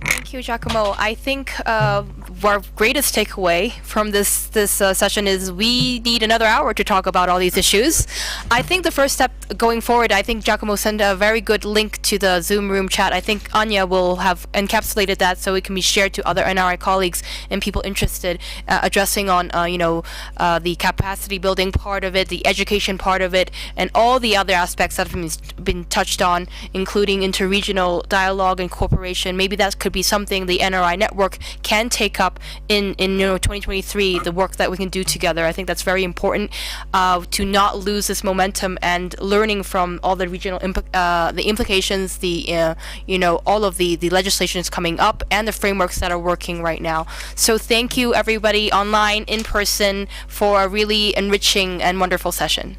Thank you, Giacomo. I think our greatest takeaway from this session is we need another hour to talk about all these issues. I think the first step going forward, I think Giacomo sent a very good link to the Zoom room chat. I think Anya will have encapsulated that so it can be shared to other NRI colleagues and people interested, addressing on the capacity building part of it, the education part of it, and all the other aspects that have been touched on, including interregional dialogue and cooperation. Maybe that could be something the NRI network can take up in 2023, the work that we can do together. I think that's very important to not lose this momentum and learning from all the regional the implications, all of the legislations coming up and the frameworks that are working right now. So thank you everybody online, in person, for a really enriching and wonderful session.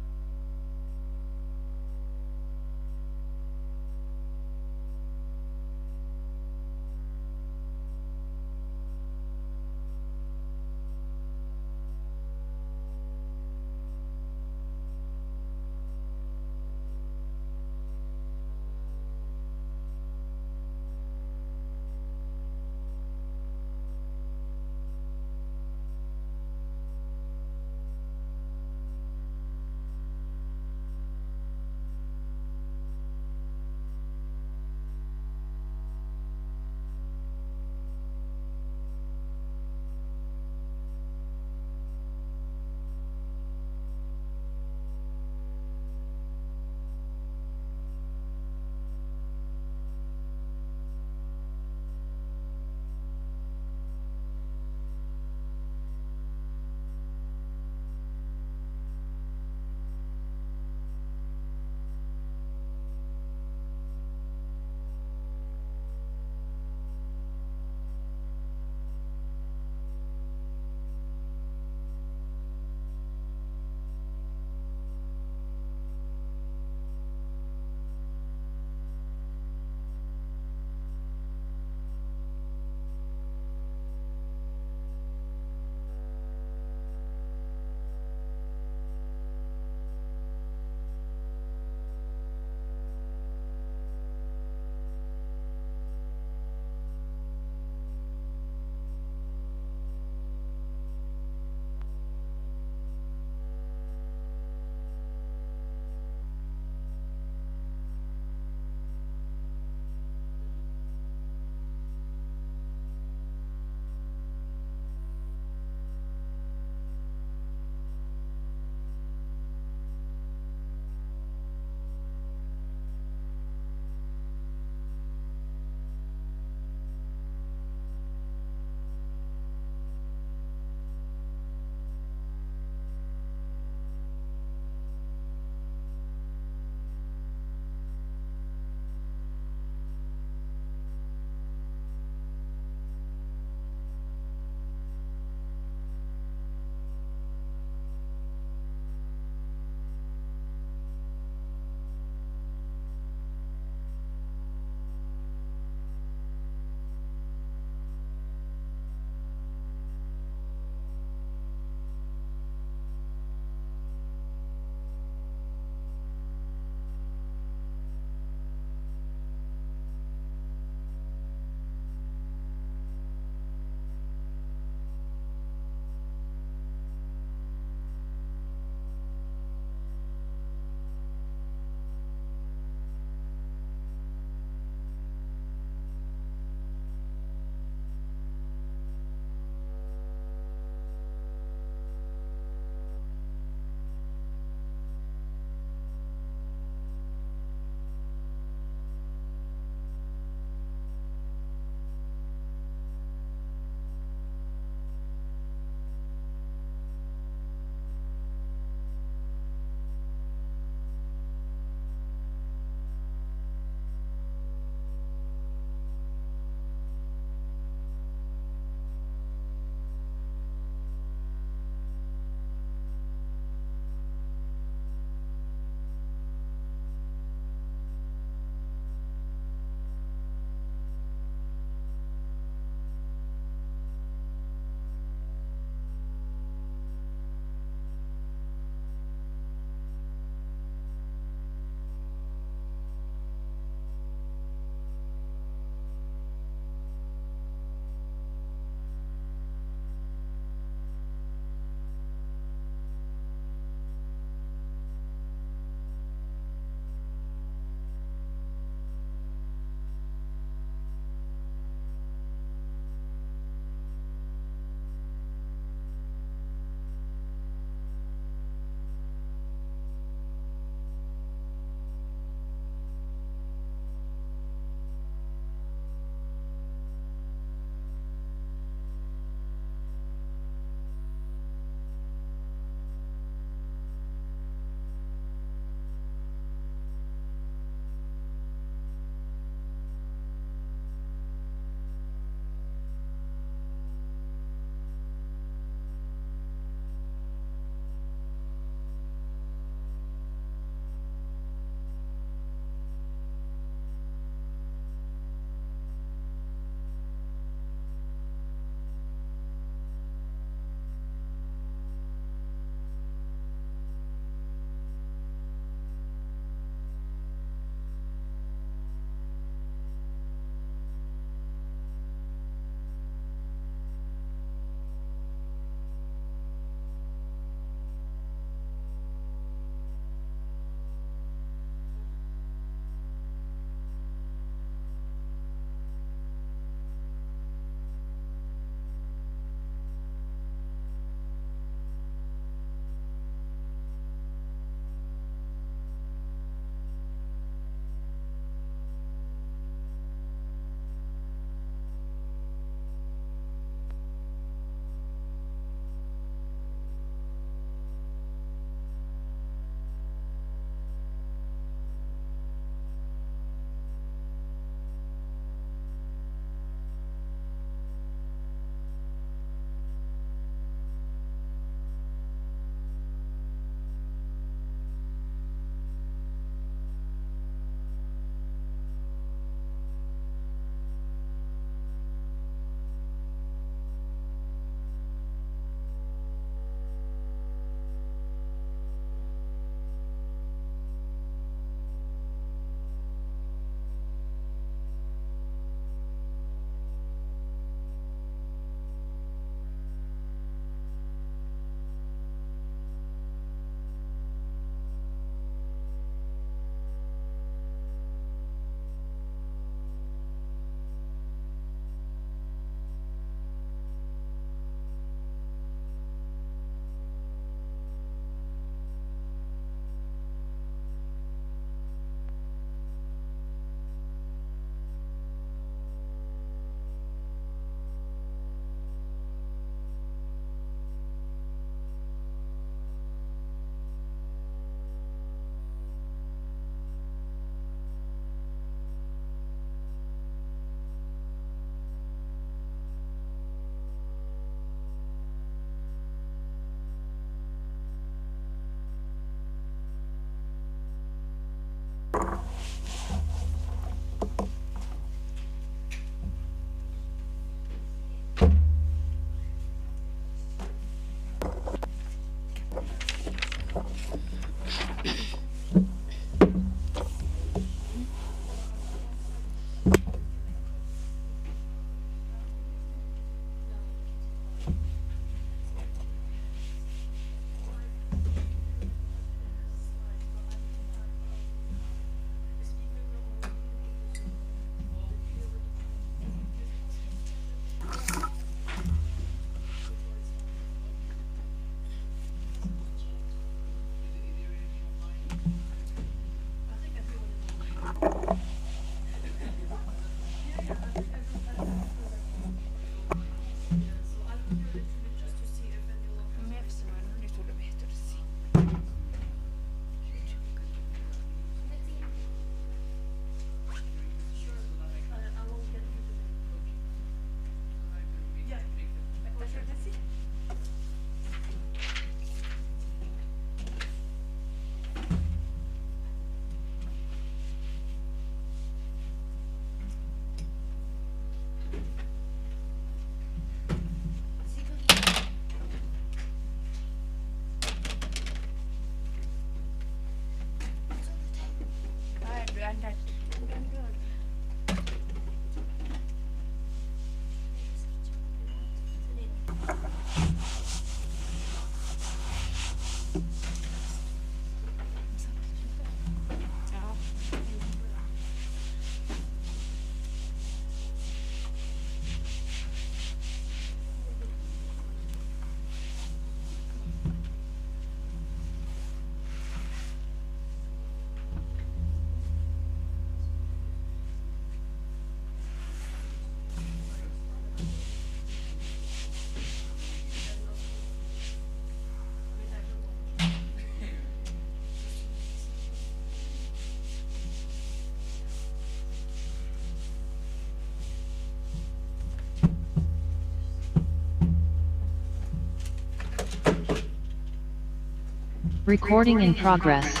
Recording in progress.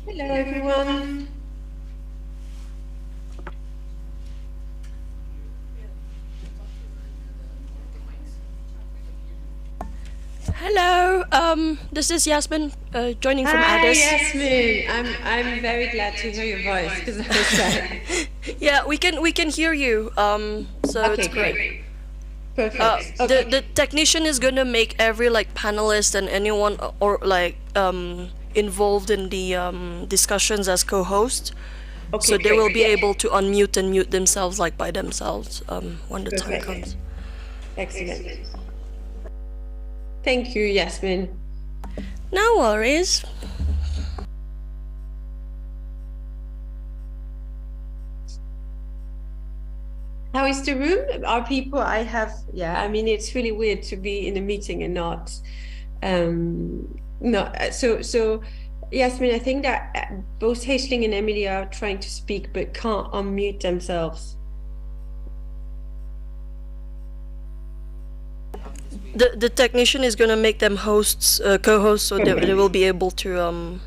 Hello everyone. Hello, this is Yasmin joining from Hi, Addis. Yasmin. I'm very glad to hear your voice because I was like, Yeah, we can hear you. So okay, it's great. great. Perfect. Okay. The technician is gonna make every like panelist and anyone or like involved in the discussions as co-host. Okay, So they great. will be able to unmute and mute themselves like by themselves when the time Perfect. comes. Excellent. Thank you, Yasmin. No worries. How is the room? Are people I have, yeah, I mean, it's really weird to be in a meeting and not, so Yasmin, I think that both Haishling and Emily are trying to speak but can't unmute themselves. The technician is gonna make them hosts, co-hosts, so they will be able to.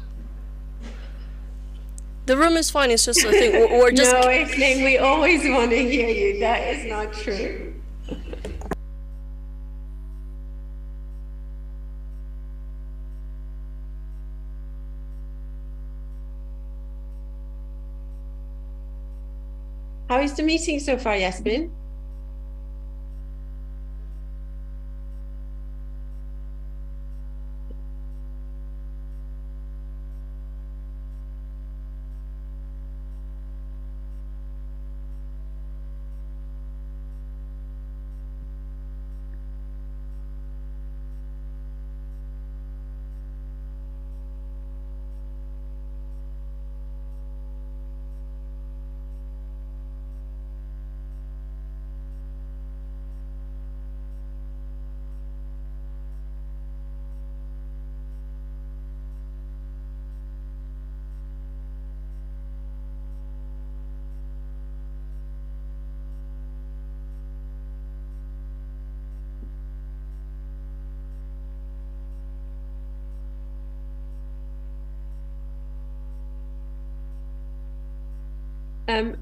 The room is fine. It's just I think we're just. No, Haishling, we always want to hear you. That is not true. How is the meeting so far, Yasmin?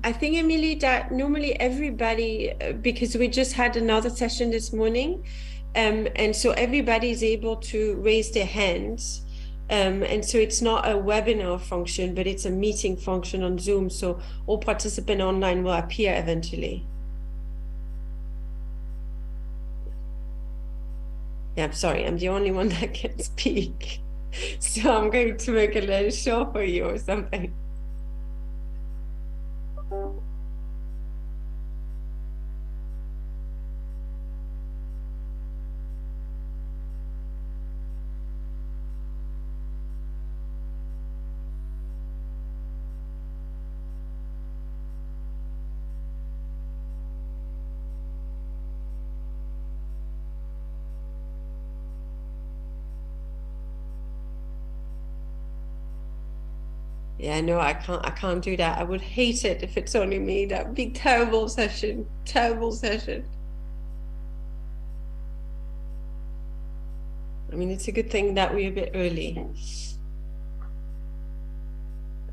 I think, Emily, that normally everybody, because we just had another session this morning, and so everybody is able to raise their hands. And so it's not a webinar function, but it's a meeting function on Zoom. So all participants online will appear eventually. Yeah, I'm sorry, I'm the only one that can speak. So I'm going to make a little show for you or something. Yeah, no, I can't do that. I would hate it if it's only me. That would be terrible session, terrible session. I mean, it's a good thing that we're a bit early.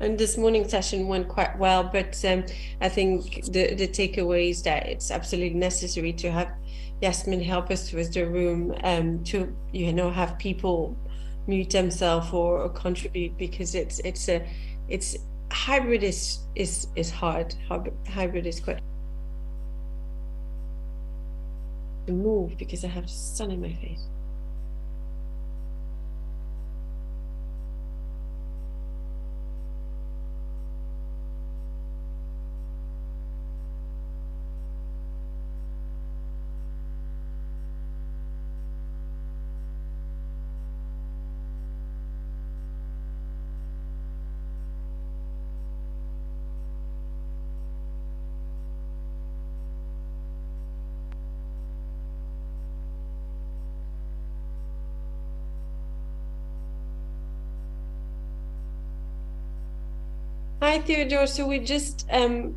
And this morning session went quite well, but I think the takeaway is that it's absolutely necessary to have Yasmin help us with the room to have people mute themselves or contribute, because it's hybrid is hard. Hybrid is quite to move because I have sun in my face. Hi, Theodore. So we just, the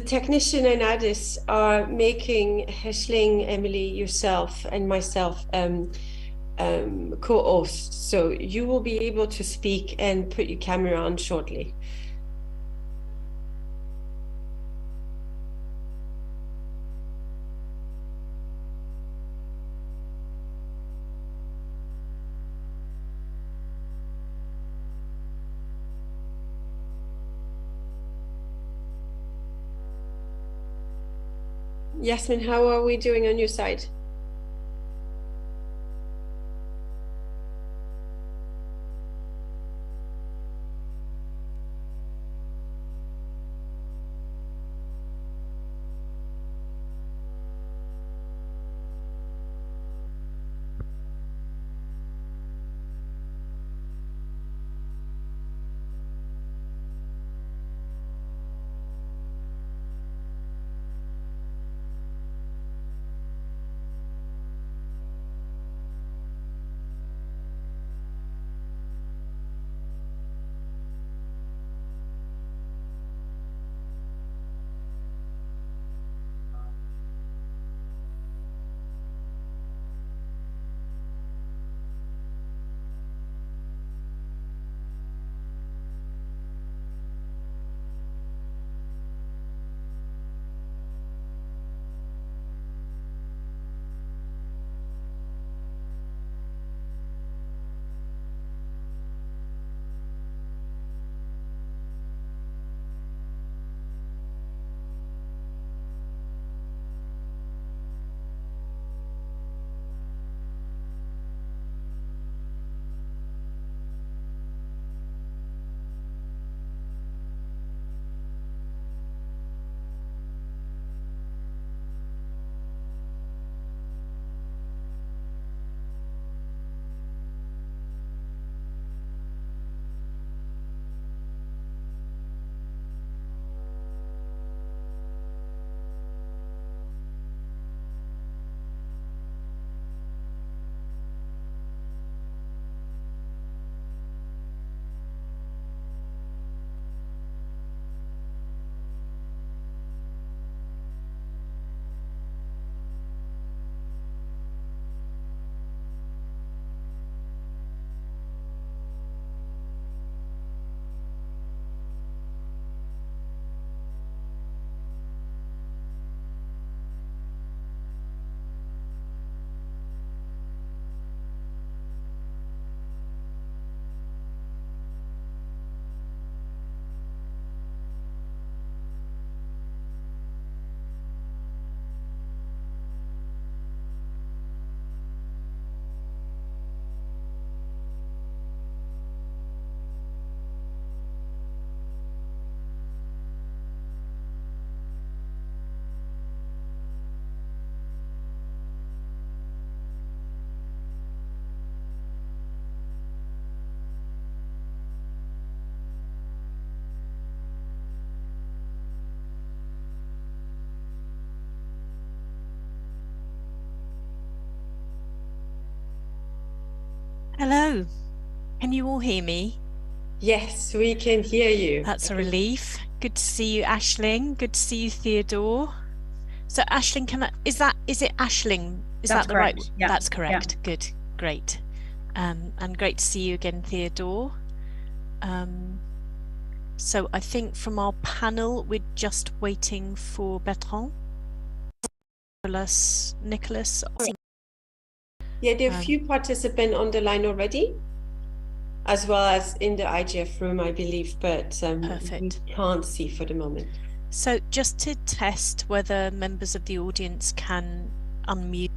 technician and Addis are making Heshling, Emily, yourself, and myself co-hosts. So you will be able to speak and put your camera on shortly. Yasmin, how are we doing on your side? Hello, can you all hear me? Yes, we can hear you. That's a relief. Good to see you, Aisling. Good to see you, Theodore. So Aisling, is it Aisling? Is That's that the right? correct. Yeah. That's correct. Yeah. Good. Great. And great to see you again, Theodore. So I think from our panel, we're just waiting for Bertrand. Nicholas. Yeah, there are a few participants on the line already, as well as in the IGF room, I believe, but we can't see for the moment. So just to test whether members of the audience can unmute.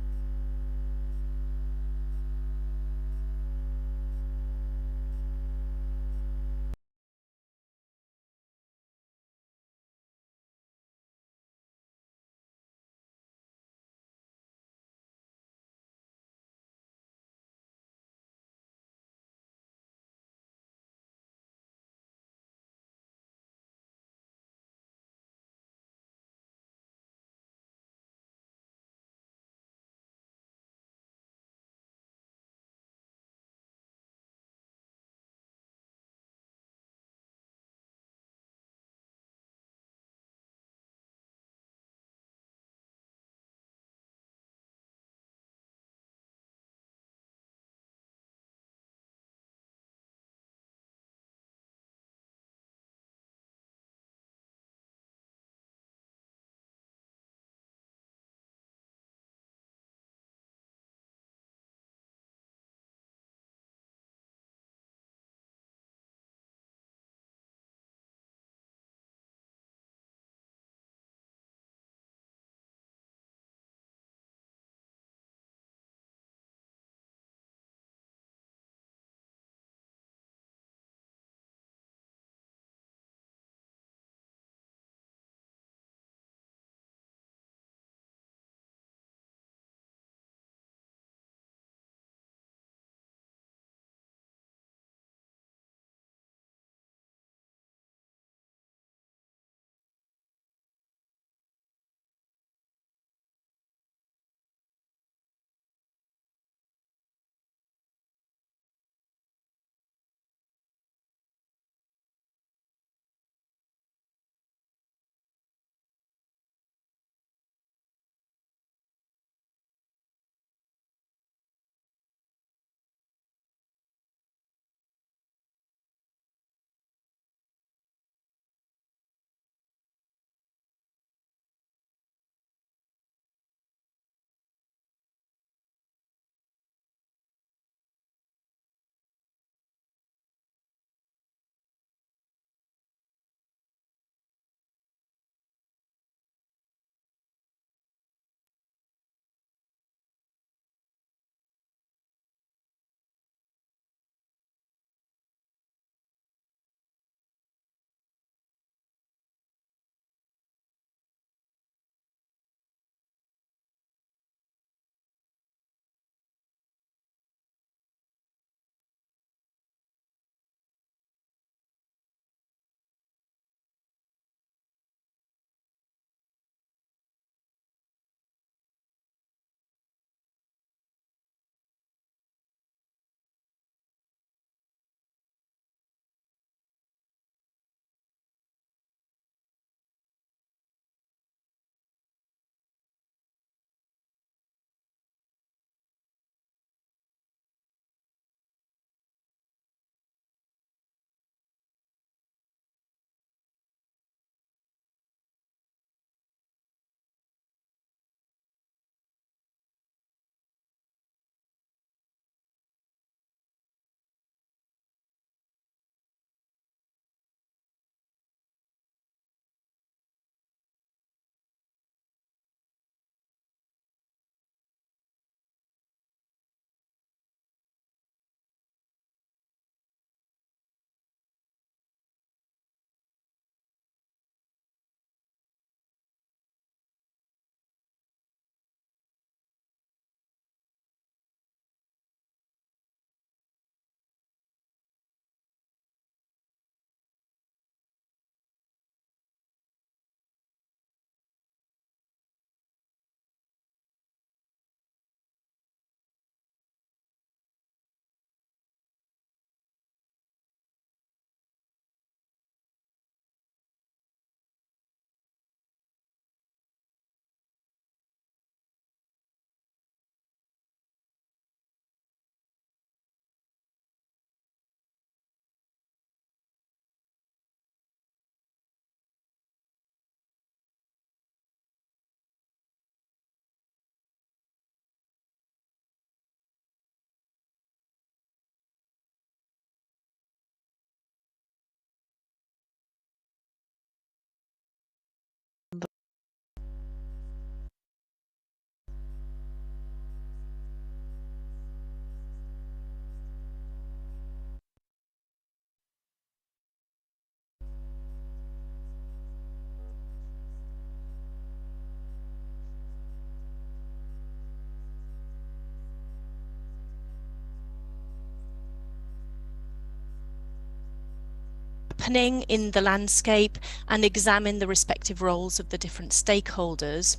happening in the landscape and examine the respective roles of the different stakeholders.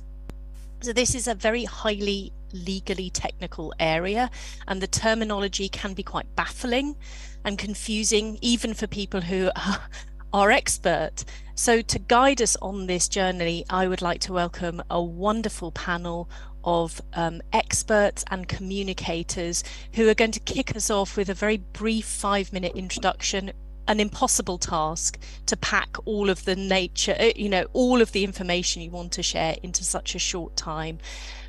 So this is a very highly legally technical area, and the terminology can be quite baffling and confusing even for people who are expert. So to guide us on this journey, I would like to welcome a wonderful panel of experts and communicators who are going to kick us off with a very brief 5-minute introduction. An impossible task to pack all of the nature, all of the information you want to share into such a short time.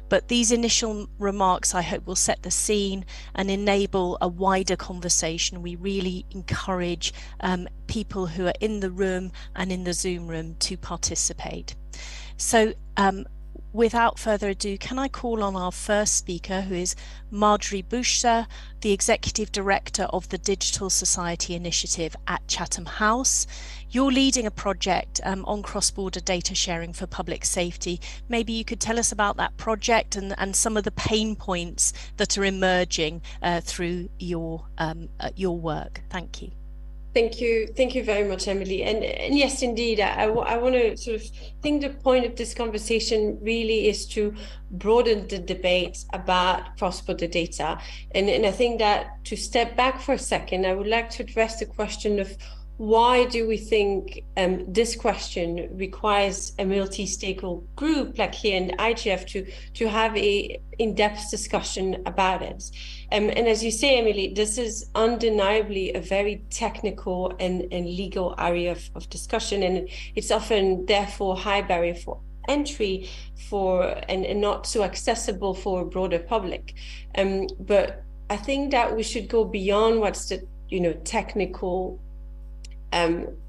But these initial remarks, I hope, will set the scene and enable a wider conversation. We really encourage people who are in the room and in the Zoom room to participate. So without further ado, can I call on our first speaker, who is Marjorie Bushsa, the Executive Director of the Digital Society Initiative at Chatham House. You're leading a project on cross-border data sharing for public safety. Maybe you could tell us about that project and some of the pain points that are emerging through your work. Thank you. Thank you very much, Emily. And yes, indeed, I want to sort of think the point of this conversation really is to broaden the debate about cross-border data. And I think that to step back for a second, I would like to address the question of why do we think this question requires a multi-stakeholder group like here in the IGF to have a in-depth discussion about it. And as you say, Emily, this is undeniably a very technical and legal area of discussion, and it's often therefore high barrier for entry and not so accessible for a broader public. But I think that we should go beyond what's the technical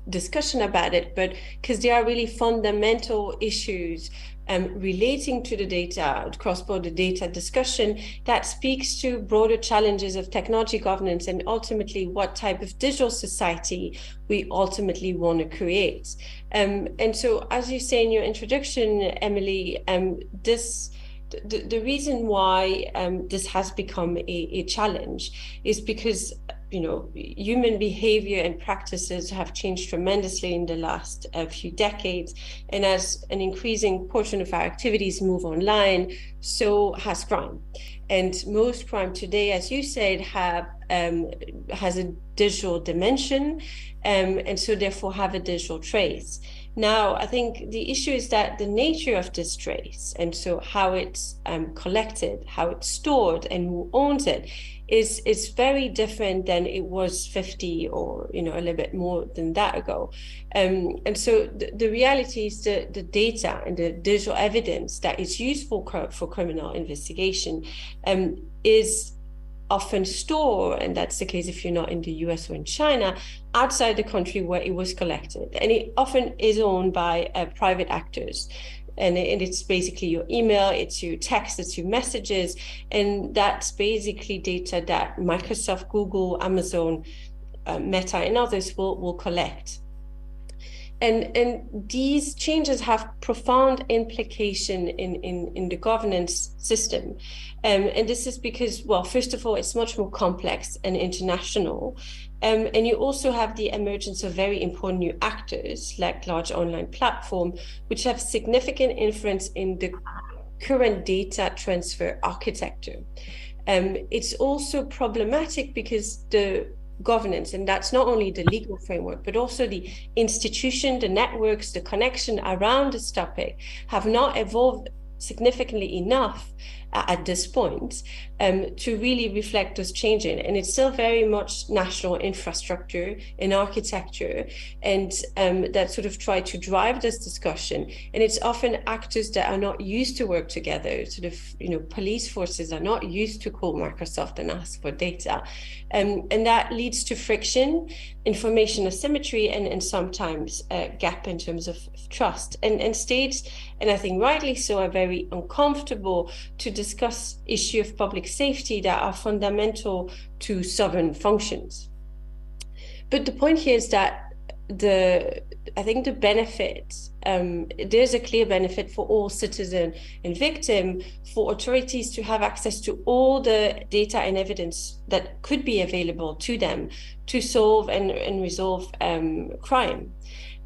discussion about it, but because there are really fundamental issues relating to the data, cross-border data discussion that speaks to broader challenges of technology governance and ultimately what type of digital society we ultimately want to create. And so, as you say in your introduction, Emily, the reason why this has become a challenge is because human behavior and practices have changed tremendously in the last few decades. And as an increasing portion of our activities move online, so has crime. And most crime today, as you said, has a digital dimension, and so therefore have a digital trace. Now, I think the issue is that the nature of this trace, and so how it's collected, how it's stored, and who owns it, is very different than it was 50 or a little bit more than that ago. And so the reality is the data and the digital evidence that is useful for criminal investigation is often stored, and that's the case if you're not in the US or in China, outside the country where it was collected. And it often is owned by private actors. And it's basically your email, it's your text, it's your messages, and that's basically data that Microsoft, Google, Amazon, Meta, and others will collect. And these changes have profound implication in the governance system. And this is because, well, first of all, it's much more complex and international. And you also have the emergence of very important new actors like large online platforms, which have significant influence in the current data transfer architecture. It's also problematic because the governance, and that's not only the legal framework, but also the institution, the networks, the connection around this topic have not evolved significantly enough at this point to really reflect those changes. And it's still very much national infrastructure and architecture, and that sort of try to drive this discussion. And it's often actors that are not used to work together, sort of, police forces are not used to call Microsoft and ask for data. And that leads to friction, information asymmetry, and sometimes a gap in terms of trust. And states, and I think rightly so, are very uncomfortable to discuss issues of public safety that are fundamental to sovereign functions. But the point here is that I think the benefit, there's a clear benefit for all citizen and victim for authorities to have access to all the data and evidence that could be available to them to solve and resolve crime.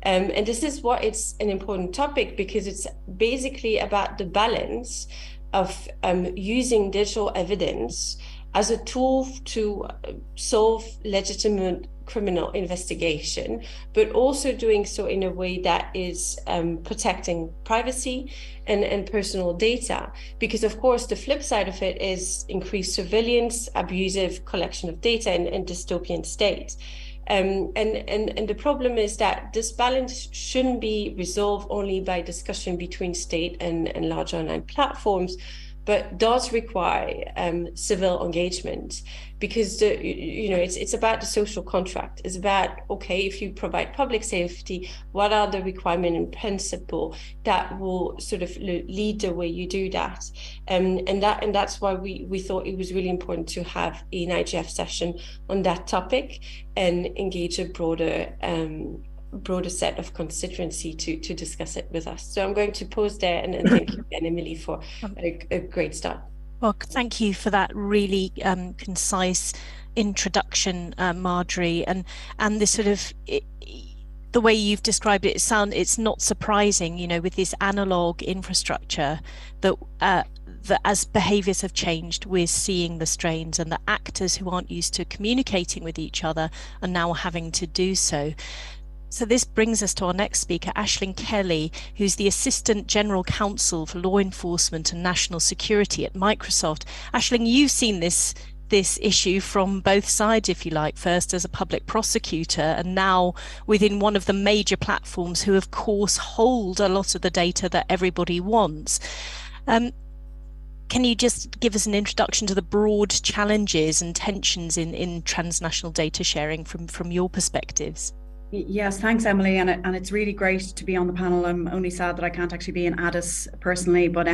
And this is why it's an important topic, because it's basically about the balance of using digital evidence as a tool to solve legitimate criminal investigation, but also doing so in a way that is protecting privacy and personal data. Because of course, the flip side of it is increased surveillance, abusive collection of data, and dystopian states. And the problem is that this balance shouldn't be resolved only by discussion between state and large online platforms, but does require civil engagement, because it's about the social contract. It's about, okay, if you provide public safety, what are the requirements and principles that will sort of lead the way you do that? And that's why we thought it was really important to have an IGF session on that topic and engage a broader set of constituency to discuss it with us. So I'm going to pause there and thank you again, Emily, for a great start. Well, thank you for that really concise introduction, Marjorie, and this sort of the way you've described it. It's not surprising, with this analog infrastructure that as behaviours have changed, we're seeing the strains, and the actors who aren't used to communicating with each other are now having to do so. So this brings us to our next speaker, Aisling Kelly, who's the Assistant General Counsel for Law Enforcement and National Security at Microsoft. Aisling, you've seen this issue from both sides, if you like, first as a public prosecutor and now within one of the major platforms who, of course, hold a lot of the data that everybody wants. Can you just give us an introduction to the broad challenges and tensions in transnational data sharing from your perspectives? Yes, thanks, Emily, and it's really great to be on the panel. I'm only sad that I can't actually be in Addis personally, but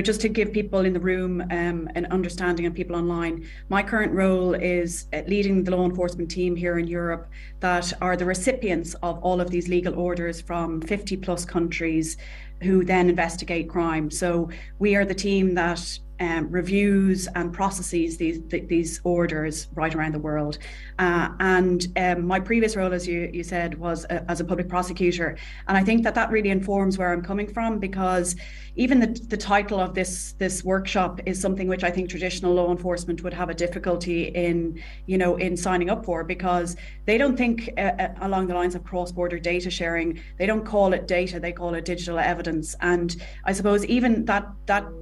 just to give people in the room an understanding and people online, my current role is leading the law enforcement team here in Europe that are the recipients of all of these legal orders from 50 plus countries who then investigate crime. So we are the team that reviews and processes these orders right around the world. And my previous role, as you said, was as a public prosecutor. And I think that really informs where I'm coming from, because even the title of this workshop is something which I think traditional law enforcement would have a difficulty in signing up for, because they don't think along the lines of cross-border data sharing. They don't call it data, they call it digital evidence. And I suppose even that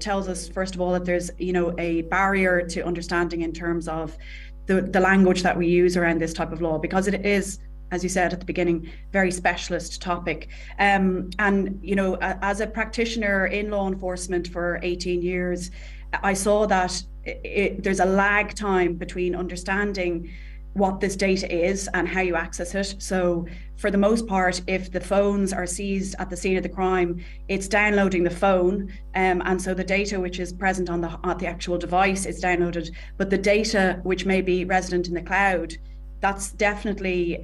tells us, first of all, that there's a barrier to understanding in terms of the language that we use around this type of law, because it is, as you said at the beginning, very specialist topic. And as a practitioner in law enforcement for 18 years, I saw that there's a lag time between understanding what this data is and how you access it. So for the most part, if the phones are seized at the scene of the crime, it's downloading the phone, and so the data which is present on the actual device is downloaded, but the data which may be resident in the cloud, that's definitely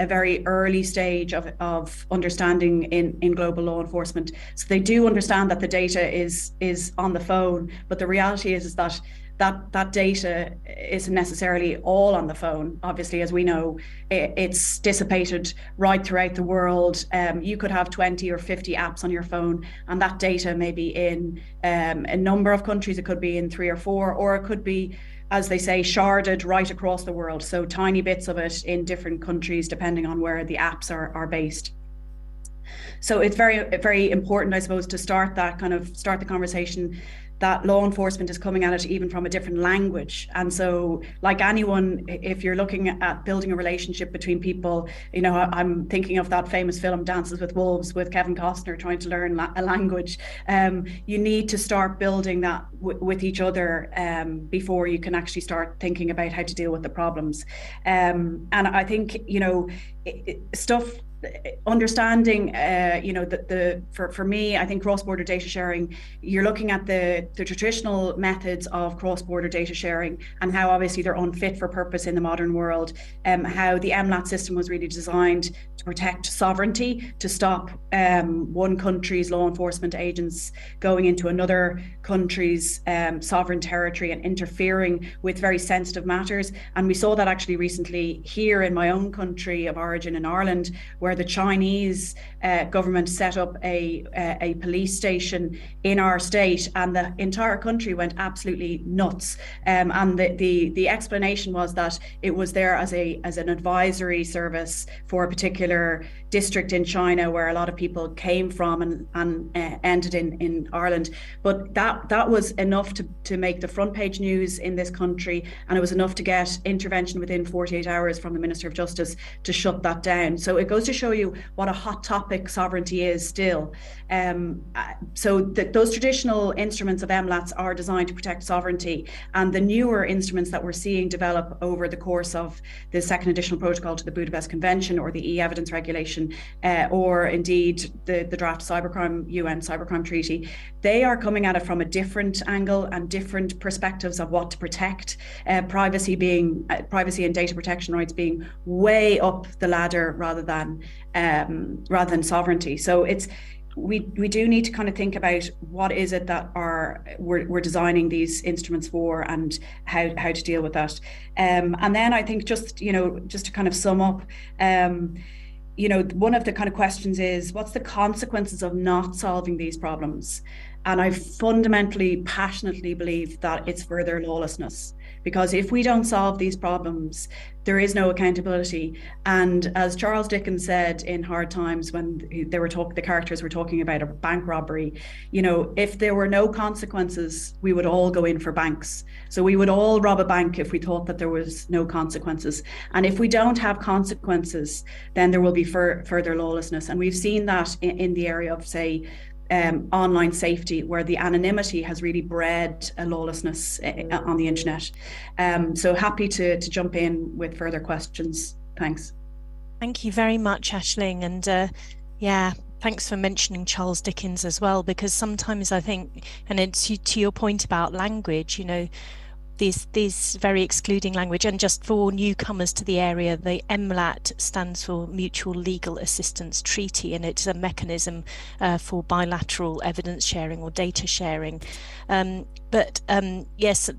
a very early stage of understanding in global law enforcement. So they do understand that the data is on the phone, but the reality is that data isn't necessarily all on the phone. Obviously, as we know, it's dissipated right throughout the world. You could have 20 or 50 apps on your phone, and that data may be in a number of countries. It could be in 3 or 4, or it could be, as they say, sharded right across the world. So tiny bits of it in different countries, depending on where the apps are based. So it's very, very important, I suppose, to start the conversation that law enforcement is coming at it even from a different language. And so, like anyone, if you're looking at building a relationship between people, I'm thinking of that famous film Dances with Wolves with Kevin Costner trying to learn a language. You need to start building that with each other before you can actually start thinking about how to deal with the problems. And I think, stuff, understanding, for me, I think cross-border data sharing, you're looking at the traditional methods of cross-border data sharing and how obviously they're unfit for purpose in the modern world, how the MLAT system was really designed to protect sovereignty, to stop one country's law enforcement agents going into another country's sovereign territory and interfering with very sensitive matters. And we saw that actually recently here in my own country of origin in Ireland, where the Chinese government set up a police station in our state, and the entire country went absolutely nuts. And the explanation was that it was there as an advisory service for a particular district in China where a lot of people came from and ended in Ireland. But that was enough to make the front page news in this country, and it was enough to get intervention within 48 hours from the Minister of Justice to shut that down. So it goes to show you what a hot topic sovereignty is still. So those traditional instruments of MLATs are designed to protect sovereignty, and the newer instruments that we're seeing develop over the course of the second additional protocol to the Budapest Convention or the e-evidence regulation, or indeed the draft UN Cybercrime Treaty, they are coming at it from a different angle and different perspectives of what to protect. Privacy and data protection rights being way up the ladder rather than sovereignty. So we do need to kind of think about what is it that we're designing these instruments for, and how to deal with that. And then I think just to kind of sum up, one of the kind of questions is, what's the consequences of not solving these problems? And I fundamentally, passionately believe that it's further lawlessness. Because if we don't solve these problems, there is no accountability. And as Charles Dickens said in Hard Times, when the characters were talking about a bank robbery, if there were no consequences, we would all go in for banks. So we would all rob a bank if we thought that there was no consequences. And if we don't have consequences, then there will be further lawlessness. And we've seen that in the area of, say, online safety, where the anonymity has really bred a lawlessness on the internet. So happy to jump in with further questions. Thanks. Thank you very much, Aisling. And thanks for mentioning Charles Dickens as well, because sometimes I think, and it's to your point about language, this very excluding language. And just for newcomers to the area, the MLAT stands for Mutual Legal Assistance Treaty, and it's a mechanism for bilateral evidence sharing or data sharing. Yes,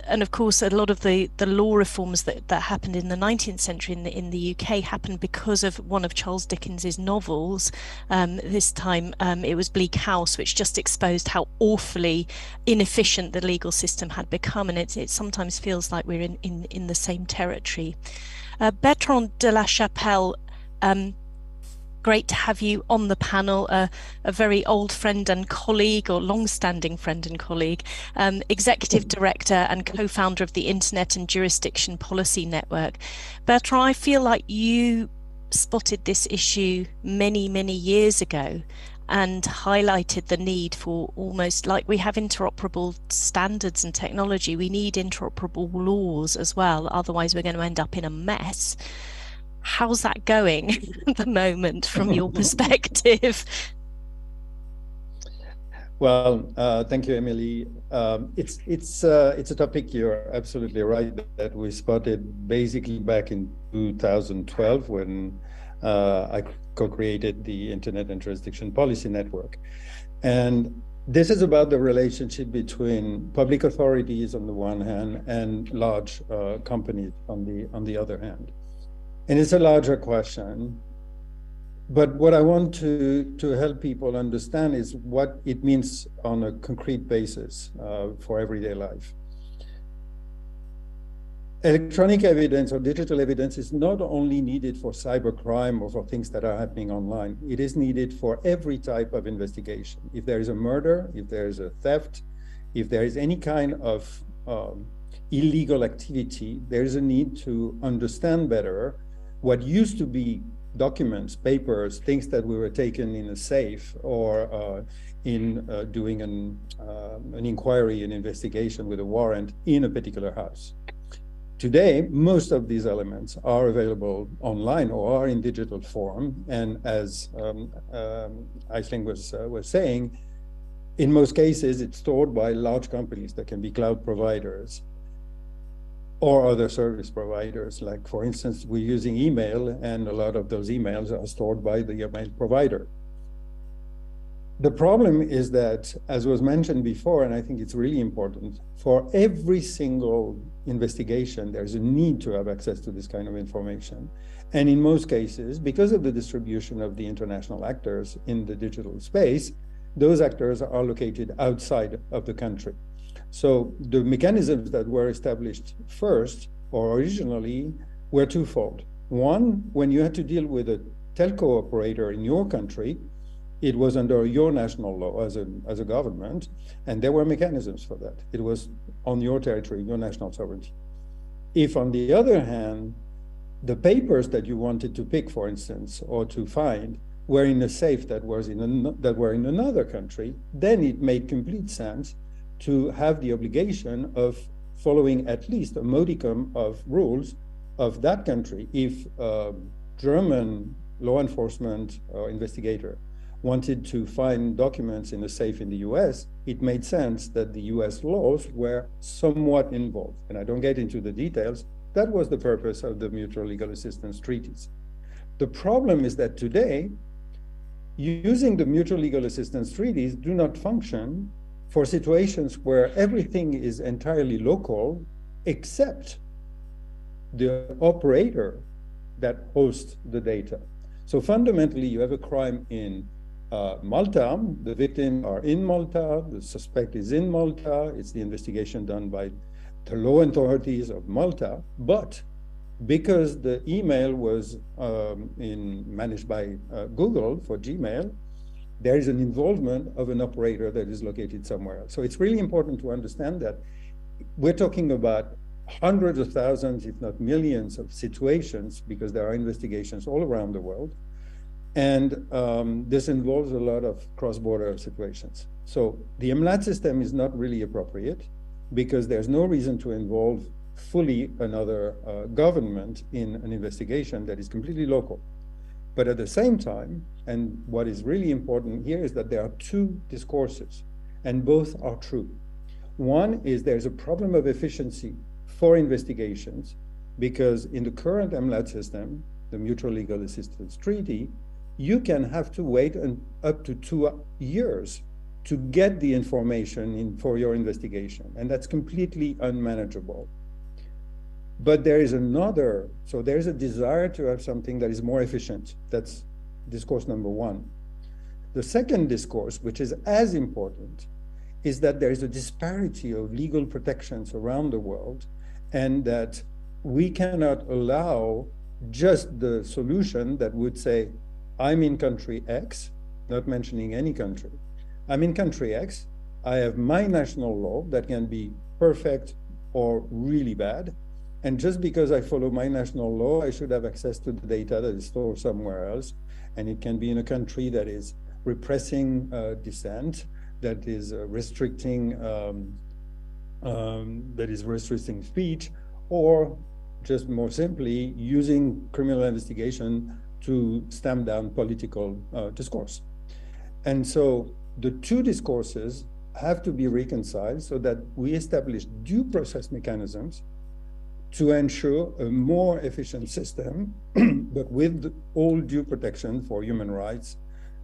and of course, a lot of the law reforms that happened in the 19th century in the UK happened because of one of Charles Dickens's novels. This time it was Bleak House, which just exposed how awfully inefficient the legal system had become, and it sometimes feels like we're in the same territory. Bertrand de la Chapelle, great to have you on the panel, a very old friend and colleague, or long-standing friend and colleague, Executive Director and co-founder of the Internet and Jurisdiction Policy Network. Bertrand, I feel like you spotted this issue many, many years ago and highlighted the need for, almost like we have interoperable standards and technology, we need interoperable laws as well, otherwise we're going to end up in a mess. How's that going at the moment from your perspective? Well, thank you, Emily. It's a topic, you're absolutely right, that we spotted basically back in 2012 when I co-created the Internet and Jurisdiction Policy Network. And this is about the relationship between public authorities on the one hand and large companies on the other hand. And it's a larger question, but what I want to help people understand is what it means on a concrete basis for everyday life. Electronic evidence or digital evidence is not only needed for cybercrime or for things that are happening online, it is needed for every type of investigation. If there is a murder, if there is a theft, if there is any kind of illegal activity, there is a need to understand better what used to be documents, papers, things that were taken in a safe or in doing an inquiry, an investigation with a warrant in a particular house. Today, most of these elements are available online or are in digital form. And as Aisling was saying, in most cases, it's stored by large companies that can be cloud providers or other service providers. Like, for instance, we're using email, and a lot of those emails are stored by the email provider. The problem is that, as was mentioned before, and I think it's really important, for every single investigation, there's a need to have access to this kind of information. And in most cases, because of the distribution of the international actors in the digital space, those actors are located outside of the country. So the mechanisms that were established first or originally were twofold. One, when you had to deal with a telco operator in your country, it was under your national law as a government, and there were mechanisms for that. It was on your territory, your national sovereignty. If, on the other hand, the papers that you wanted to pick, for instance, or to find, were in a safe that were in another country, then it made complete sense to have the obligation of following at least a modicum of rules of that country. If German law enforcement or investigator wanted to find documents in a safe in the US, it made sense that the US laws were somewhat involved. And I don't get into the details. That was the purpose of the mutual legal assistance treaties. The problem is that today, using the mutual legal assistance treaties do not function for situations where everything is entirely local, except the operator that hosts the data. So fundamentally, you have a crime in Malta, the victims are in Malta, the suspect is in Malta, it's the investigation done by the law authorities of Malta, but because the email was managed by Google for Gmail, there is an involvement of an operator that is located somewhere else. So it's really important to understand that we're talking about hundreds of thousands, if not millions, of situations, because there are investigations all around the world. And this involves a lot of cross-border situations. So the MLAT system is not really appropriate because there's no reason to involve fully another government in an investigation that is completely local. But at the same time, and what is really important here is that there are two discourses, and both are true. One is there's a problem of efficiency for investigations because in the current MLAT system, the Mutual Legal Assistance Treaty, you can have to wait up to 2 years to get the information for your investigation, and that's completely unmanageable. But there is another, so there's a desire to have something that is more efficient. That's discourse number one. The second discourse, which is as important, is that there is a disparity of legal protections around the world, and that we cannot allow just the solution that would say, I'm in country X, not mentioning any country. I'm in country X, I have my national law that can be perfect or really bad, and just because I follow my national law, I should have access to the data that is stored somewhere else. And it can be in a country that is repressing dissent, that is restricting speech, or just more simply using criminal investigation to stamp down political discourse. And so the two discourses have to be reconciled so that we establish due process mechanisms to ensure a more efficient system, but with all due protection for human rights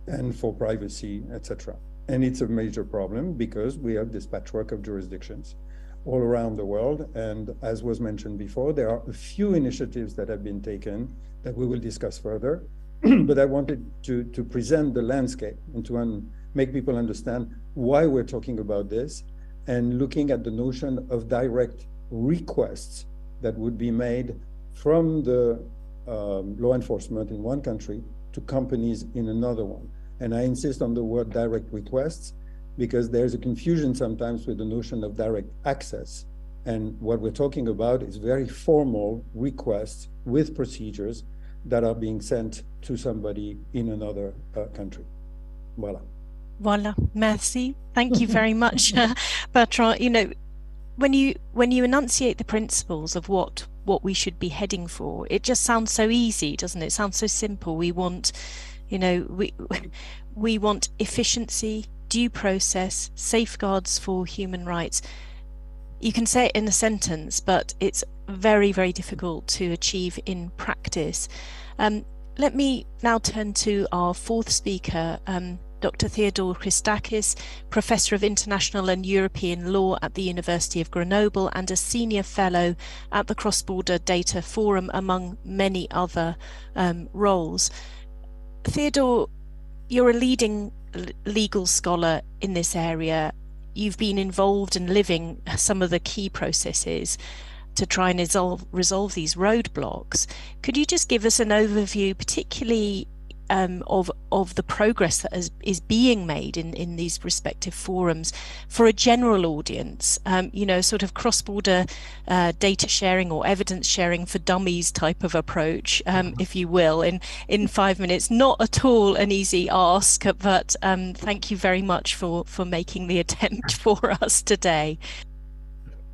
and for privacy, etc. And it's a major problem because we have this patchwork of jurisdictions all around the world. And as was mentioned before, there are a few initiatives that have been taken that we will discuss further. But I wanted to present the landscape and to make people understand why we're talking about this and looking at the notion of direct requests that would be made from the law enforcement in one country to companies in another one. And I insist on the word direct requests because there's a confusion sometimes with the notion of direct access. And what we're talking about is very formal requests with procedures that are being sent to somebody in another country. Voila. Voila, merci. Thank you very much, Bertrand. You know, when you enunciate the principles of what we should be heading for, it just sounds so easy, doesn't it? It sounds so simple. We want, we want efficiency, due process, safeguards for human rights. You can say it in a sentence, but it's very, very difficult to achieve in practice. Let me now turn to our fourth speaker, Dr. Theodore Christakis, Professor of International and European Law at the University of Grenoble and a Senior Fellow at the Cross-Border Data Forum, among many other roles. Theodore, you're a leading legal scholar in this area. You've been involved in living some of the key processes to try and resolve these roadblocks. Could you just give us an overview, particularly of the progress that is being made in these respective forums for a general audience, sort of cross-border data sharing or evidence sharing for dummies type of approach, if you will, in 5 minutes? Not at all an easy ask, but thank you very much for making the attempt for us today.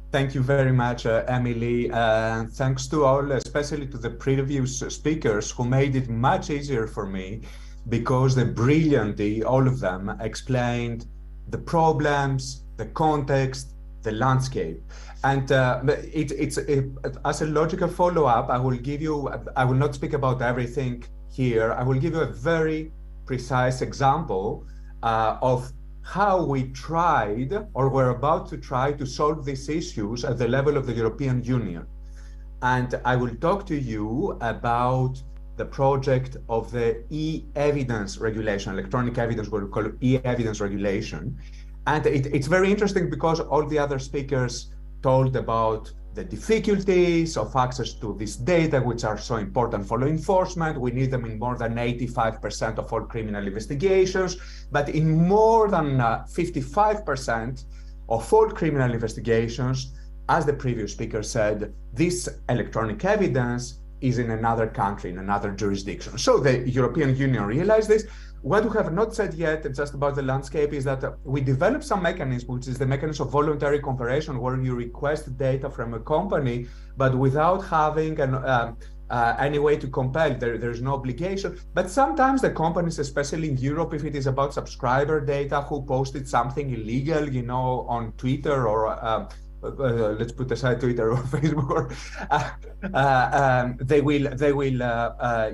Thank you very much, Emily, and thanks to all, especially to the previous speakers who made it much easier for me, because they brilliantly, all of them, explained the problems, the context, the landscape. And as a logical follow-up, I will not speak about everything here. I will give you a very precise example of how we tried, or were about to try, to solve these issues at the level of the European Union. And I will talk to you about the project of the e-evidence regulation, electronic evidence, what we call e-evidence regulation. And it's very interesting because all the other speakers told about the difficulties of access to this data, which are so important for law enforcement. We need them in more than 85% of all criminal investigations, but in more than 55% of all criminal investigations, as the previous speaker said, this electronic evidence is in another country, in another jurisdiction. So the European Union realized this. What we have not said yet, just about the landscape, is that we developed some mechanism, which is the mechanism of voluntary cooperation, where you request data from a company, but without having any way to compel. There's no obligation. But sometimes the companies, especially in Europe, if it is about subscriber data, who posted something illegal, on Twitter or let's put aside Twitter or Facebook, or they will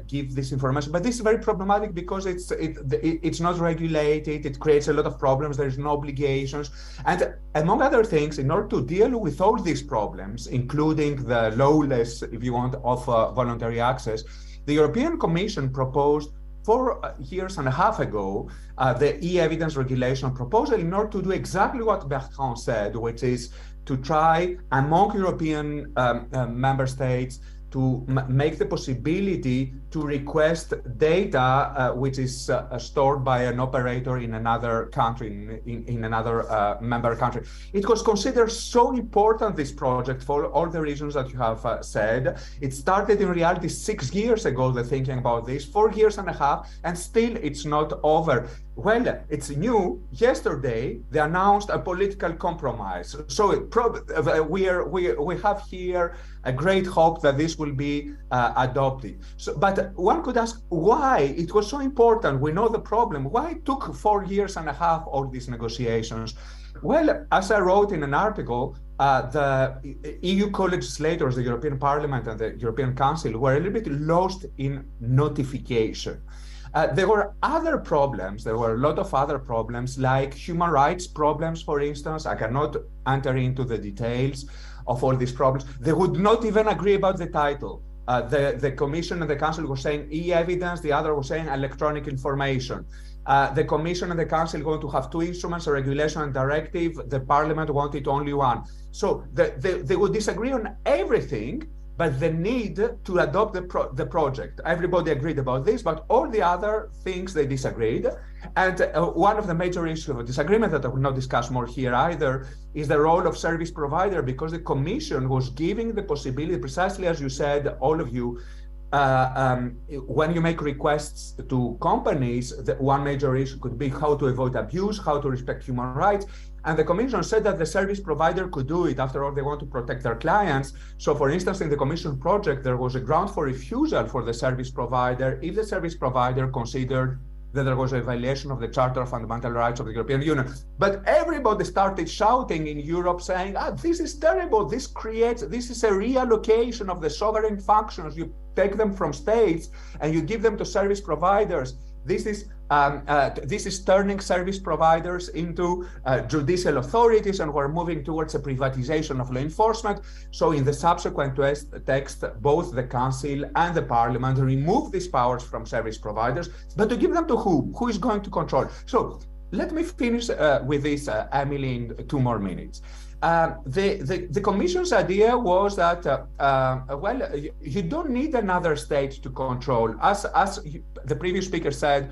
give this information. But this is very problematic because it's not regulated. It creates a lot of problems. There's no obligations, and among other things, in order to deal with all these problems, including the lawless, if you want, of voluntary access, the European Commission proposed 4.5 years ago the e-evidence regulation proposal, in order to do exactly what Bertrand said, which is to try among European member states to make the possibility to request data which is stored by an operator in another country, in another member country. It was considered so important, this project, for all the reasons that you have said. It started in reality 6 years ago, the thinking about this, 4.5 years, and still it's not over. Well, it's new. Yesterday, they announced a political compromise. So we have here a great hope that this will be adopted. So, but one could ask why it was so important. We know the problem. Why it took 4.5 years, all these negotiations? Well, as I wrote in an article, the EU co-legislators, the European Parliament and the European Council, were a little bit lost in notification. There were other problems. There were a lot of other problems, like human rights problems, for instance. I cannot enter into the details of all these problems. They would not even agree about the title. The Commission and the Council were saying e-evidence, the other was saying electronic information. The Commission and the Council are going to have 2 instruments, a regulation and directive. The Parliament wanted only one. So they would disagree on everything, but the need to adopt the project. Everybody agreed about this, but all the other things they disagreed. And one of the major issues of disagreement that I will not discuss more here either is the role of service provider, because the Commission was giving the possibility, precisely as you said, all of you, when you make requests to companies, one major issue could be how to avoid abuse, how to respect human rights. And the Commission said that the service provider could do it. After all, they want to protect their clients. So for instance, in the Commission project, there was a ground for refusal for the service provider if the service provider considered that there was a violation of the Charter of Fundamental Rights of the European Union. But everybody started shouting in Europe saying, this is terrible. This is a reallocation of the sovereign functions. You take them from states and you give them to service providers. This is turning service providers into judicial authorities, and we're moving towards a privatization of law enforcement. So in the subsequent text, both the Council and the Parliament remove these powers from service providers, but to give them to who? Who is going to control? So let me finish with this, Emily, in 2 more minutes. The Commission's idea was that, well, you don't need another state to control. As the previous speaker said,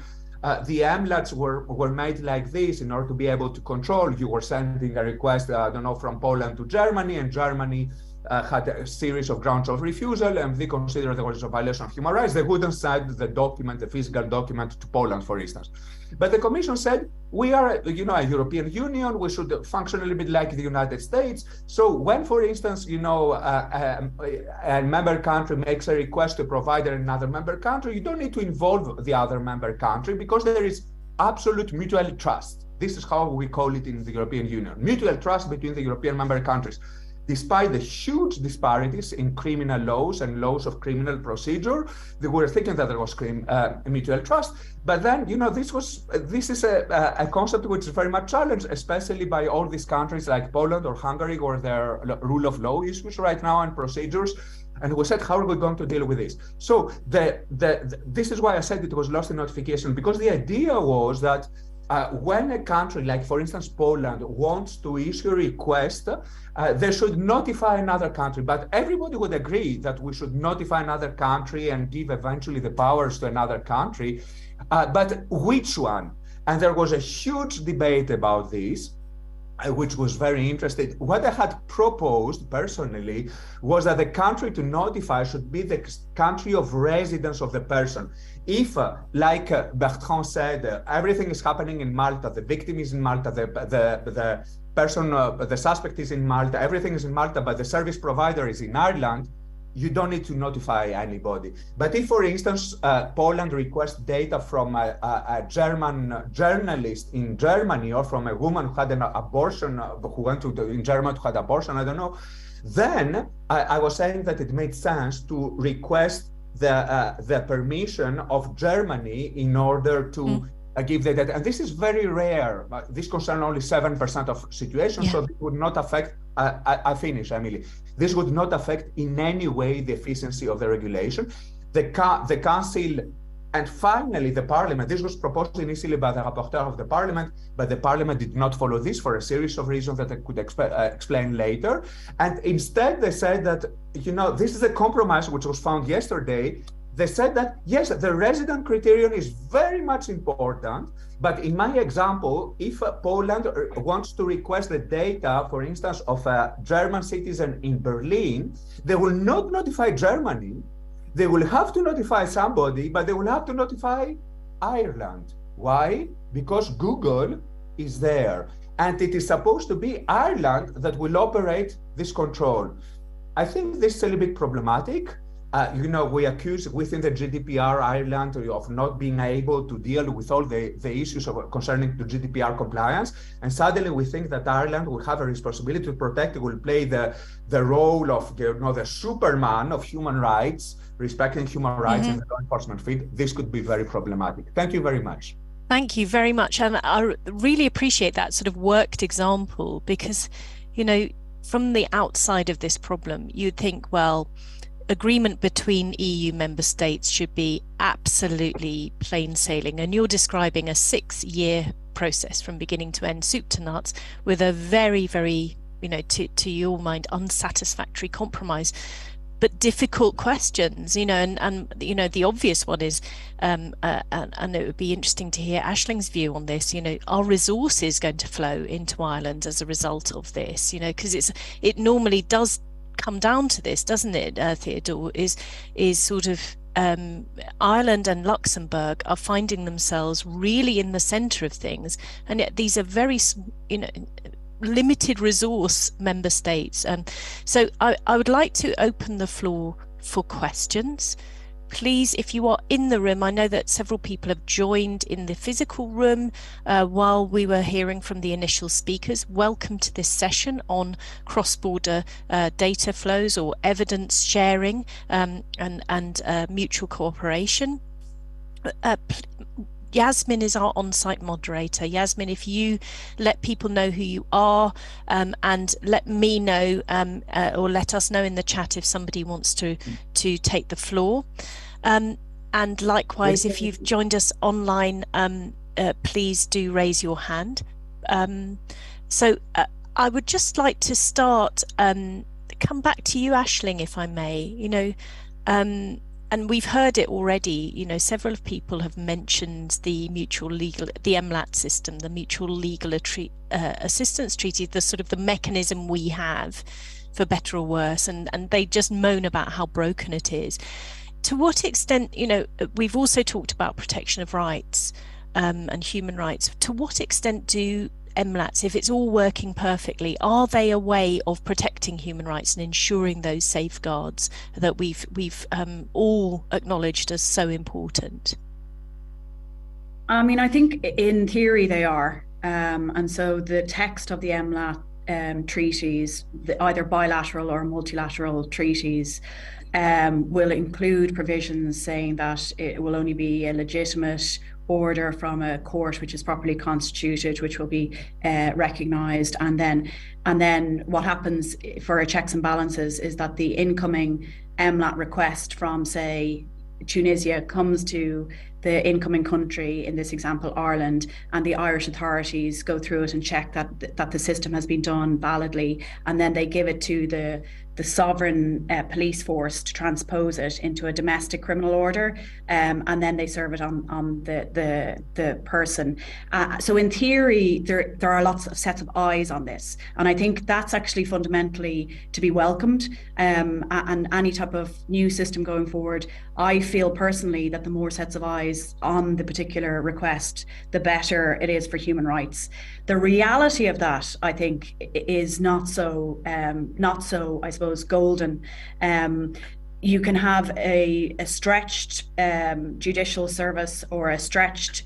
the MLATs were made like this in order to be able to control. You were sending a request, I don't know, from Poland to Germany, and Germany had a series of grounds of refusal, and they considered there was a violation of human rights. They wouldn't send the document, the physical document, to Poland, for instance. But the Commission said, we are, a European Union. We should function a little bit like the United States. So when, for instance, a member country makes a request to provide another member country, you don't need to involve the other member country because there is absolute mutual trust. This is how we call it in the European Union, mutual trust between the European member countries. Despite the huge disparities in criminal laws and laws of criminal procedure, they were thinking that there was mutual trust. But then, this is a concept which is very much challenged, especially by all these countries like Poland or Hungary, or their rule of law issues right now and procedures. And we said, how are we going to deal with this? So this is why I said it was lost in notification, because the idea was that when a country, like for instance Poland, wants to issue a request, they should notify another country. But everybody would agree that we should notify another country and give eventually the powers to another country. But which one? And there was a huge debate about this, which was very interesting. What I had proposed personally was that the country to notify should be the country of residence of the person. If, like Bertrand said, everything is happening in Malta, the victim is in Malta, the person, the suspect is in Malta, everything is in Malta, but the service provider is in Ireland, you don't need to notify anybody. But if, for instance, Poland requests data from a German journalist in Germany, or from a woman who had an abortion, who went in Germany to have an abortion, I don't know, then I was saying that it made sense to request the permission of Germany in order to give the data. And this is very rare. This concerns only 7% of situations, so it would not affect, I finish, Emily. This would not affect in any way the efficiency of the regulation. The Council and finally the Parliament, this was proposed initially by the rapporteur of the Parliament, but the Parliament did not follow this for a series of reasons that I could explain later. And instead they said that, this is a compromise which was found yesterday. They said that, yes, the resident criterion is very much important, but in my example, if Poland wants to request the data, for instance, of a German citizen in Berlin, they will not notify Germany. They will have to notify somebody, but they will have to notify Ireland. Why? Because Google is there. And it is supposed to be Ireland that will operate this control. I think this is a little bit problematic. We accuse within the GDPR Ireland of not being able to deal with all the issues concerning the GDPR compliance. And suddenly we think that Ireland will have a responsibility to protect, will play the role of the Superman of human rights, respecting human rights in the law enforcement field. This could be very problematic. Thank you very much. Thank you very much. And I really appreciate that sort of worked example, because, from the outside of this problem, you'd think, well, agreement between EU member states should be absolutely plain sailing. And you're describing a 6-year process from beginning to end, soup to nuts, with a very, very, to your mind, unsatisfactory compromise. But difficult questions, and the obvious one is, and it would be interesting to hear Aisling's view on this. Are resources going to flow into Ireland as a result of this? Because it normally does come down to this, doesn't it, Theodore? Is sort of Ireland and Luxembourg are finding themselves really in the centre of things, and yet these are very, limited resource member states. So I would like to open the floor for questions. Please, if you are in the room, I know that several people have joined in the physical room while we were hearing from the initial speakers. Welcome to this session on cross-border data flows or evidence sharing and mutual cooperation. Yasmin is our on-site moderator. Yasmin, if you let people know who you are and let me know or let us know in the chat if somebody wants to take the floor. And likewise, if you've joined us online, please do raise your hand. So I would just like to start, come back to you, Aisling, if I may. And we've heard it already, several people have mentioned the the MLAT system, the Mutual Legal Assistance Treaty, the sort of the mechanism we have for better or worse, and they just moan about how broken it is. To what extent, we've also talked about protection of rights and human rights. To what extent do MLATs, if it's all working perfectly, are they a way of protecting human rights and ensuring those safeguards that we've all acknowledged as so important? I mean, I think in theory they are. And so the text of the MLAT treaties, either bilateral or multilateral treaties, will include provisions saying that it will only be a legitimate order from a court which is properly constituted, which will be recognised, and then what happens for a checks and balances is that the incoming MLAT request from, say, Tunisia comes to the incoming country, in this example Ireland, and the Irish authorities go through it and check that the system has been done validly, and then they give it to the sovereign police force to transpose it into a domestic criminal order, and then they serve it on the person. So in theory, there are lots of sets of eyes on this, and I think that's actually fundamentally to be welcomed. And any type of new system going forward, I feel personally that the more sets of eyes on the particular request, the better it is for human rights. The reality of that, I think, is not so, I suppose, golden. You can have a stretched judicial service or a stretched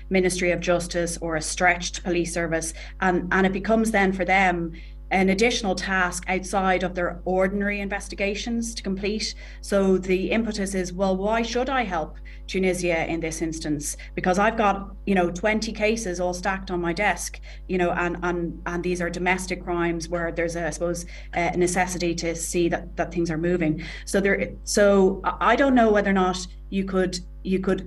Ministry of Justice or a stretched police service, and it becomes then for them an additional task outside of their ordinary investigations to complete. So the impetus is, well, why should I help Tunisia in this instance? Because I've got 20 cases all stacked on my desk, and these are domestic crimes where there's a necessity to see that things are moving. So I don't know whether or not you could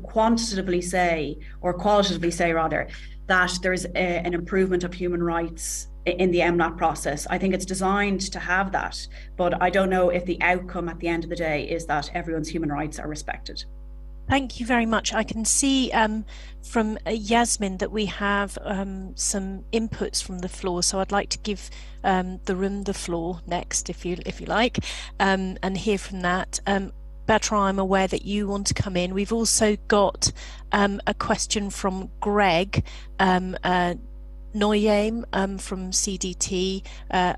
qualitatively say that there's an improvement of human rights in the MLAT process. I think it's designed to have that, but I don't know if the outcome at the end of the day is that everyone's human rights are respected. Thank you very much. I can see from Yasmin that we have some inputs from the floor, so I'd like to give the room the floor next, if you like, and hear from that. Bertrand, I'm aware that you want to come in. We've also got a question from Greg Noyame from CDT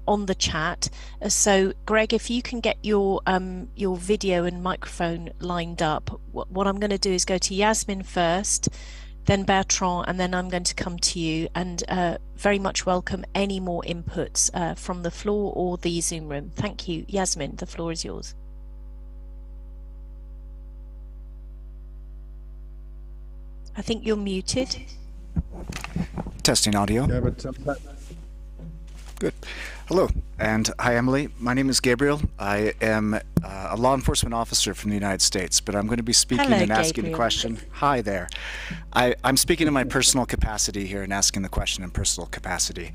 on the chat. So Greg, if you can get your video and microphone lined up, what I'm going to do is go to Yasmin first, then Bertrand, and then I'm going to come to you, and very much welcome any more inputs from the floor or the Zoom room. Thank you. Yasmin, the floor is yours. I think you're muted. Testing audio. Yeah, but Good. Hello, and hi, Emily. My name is Gabriel. I am a law enforcement officer from the United States, but I'm going to be speaking Hello, and asking Gabriel. the question. Hi there. I'm speaking in my personal capacity here and asking the question in personal capacity.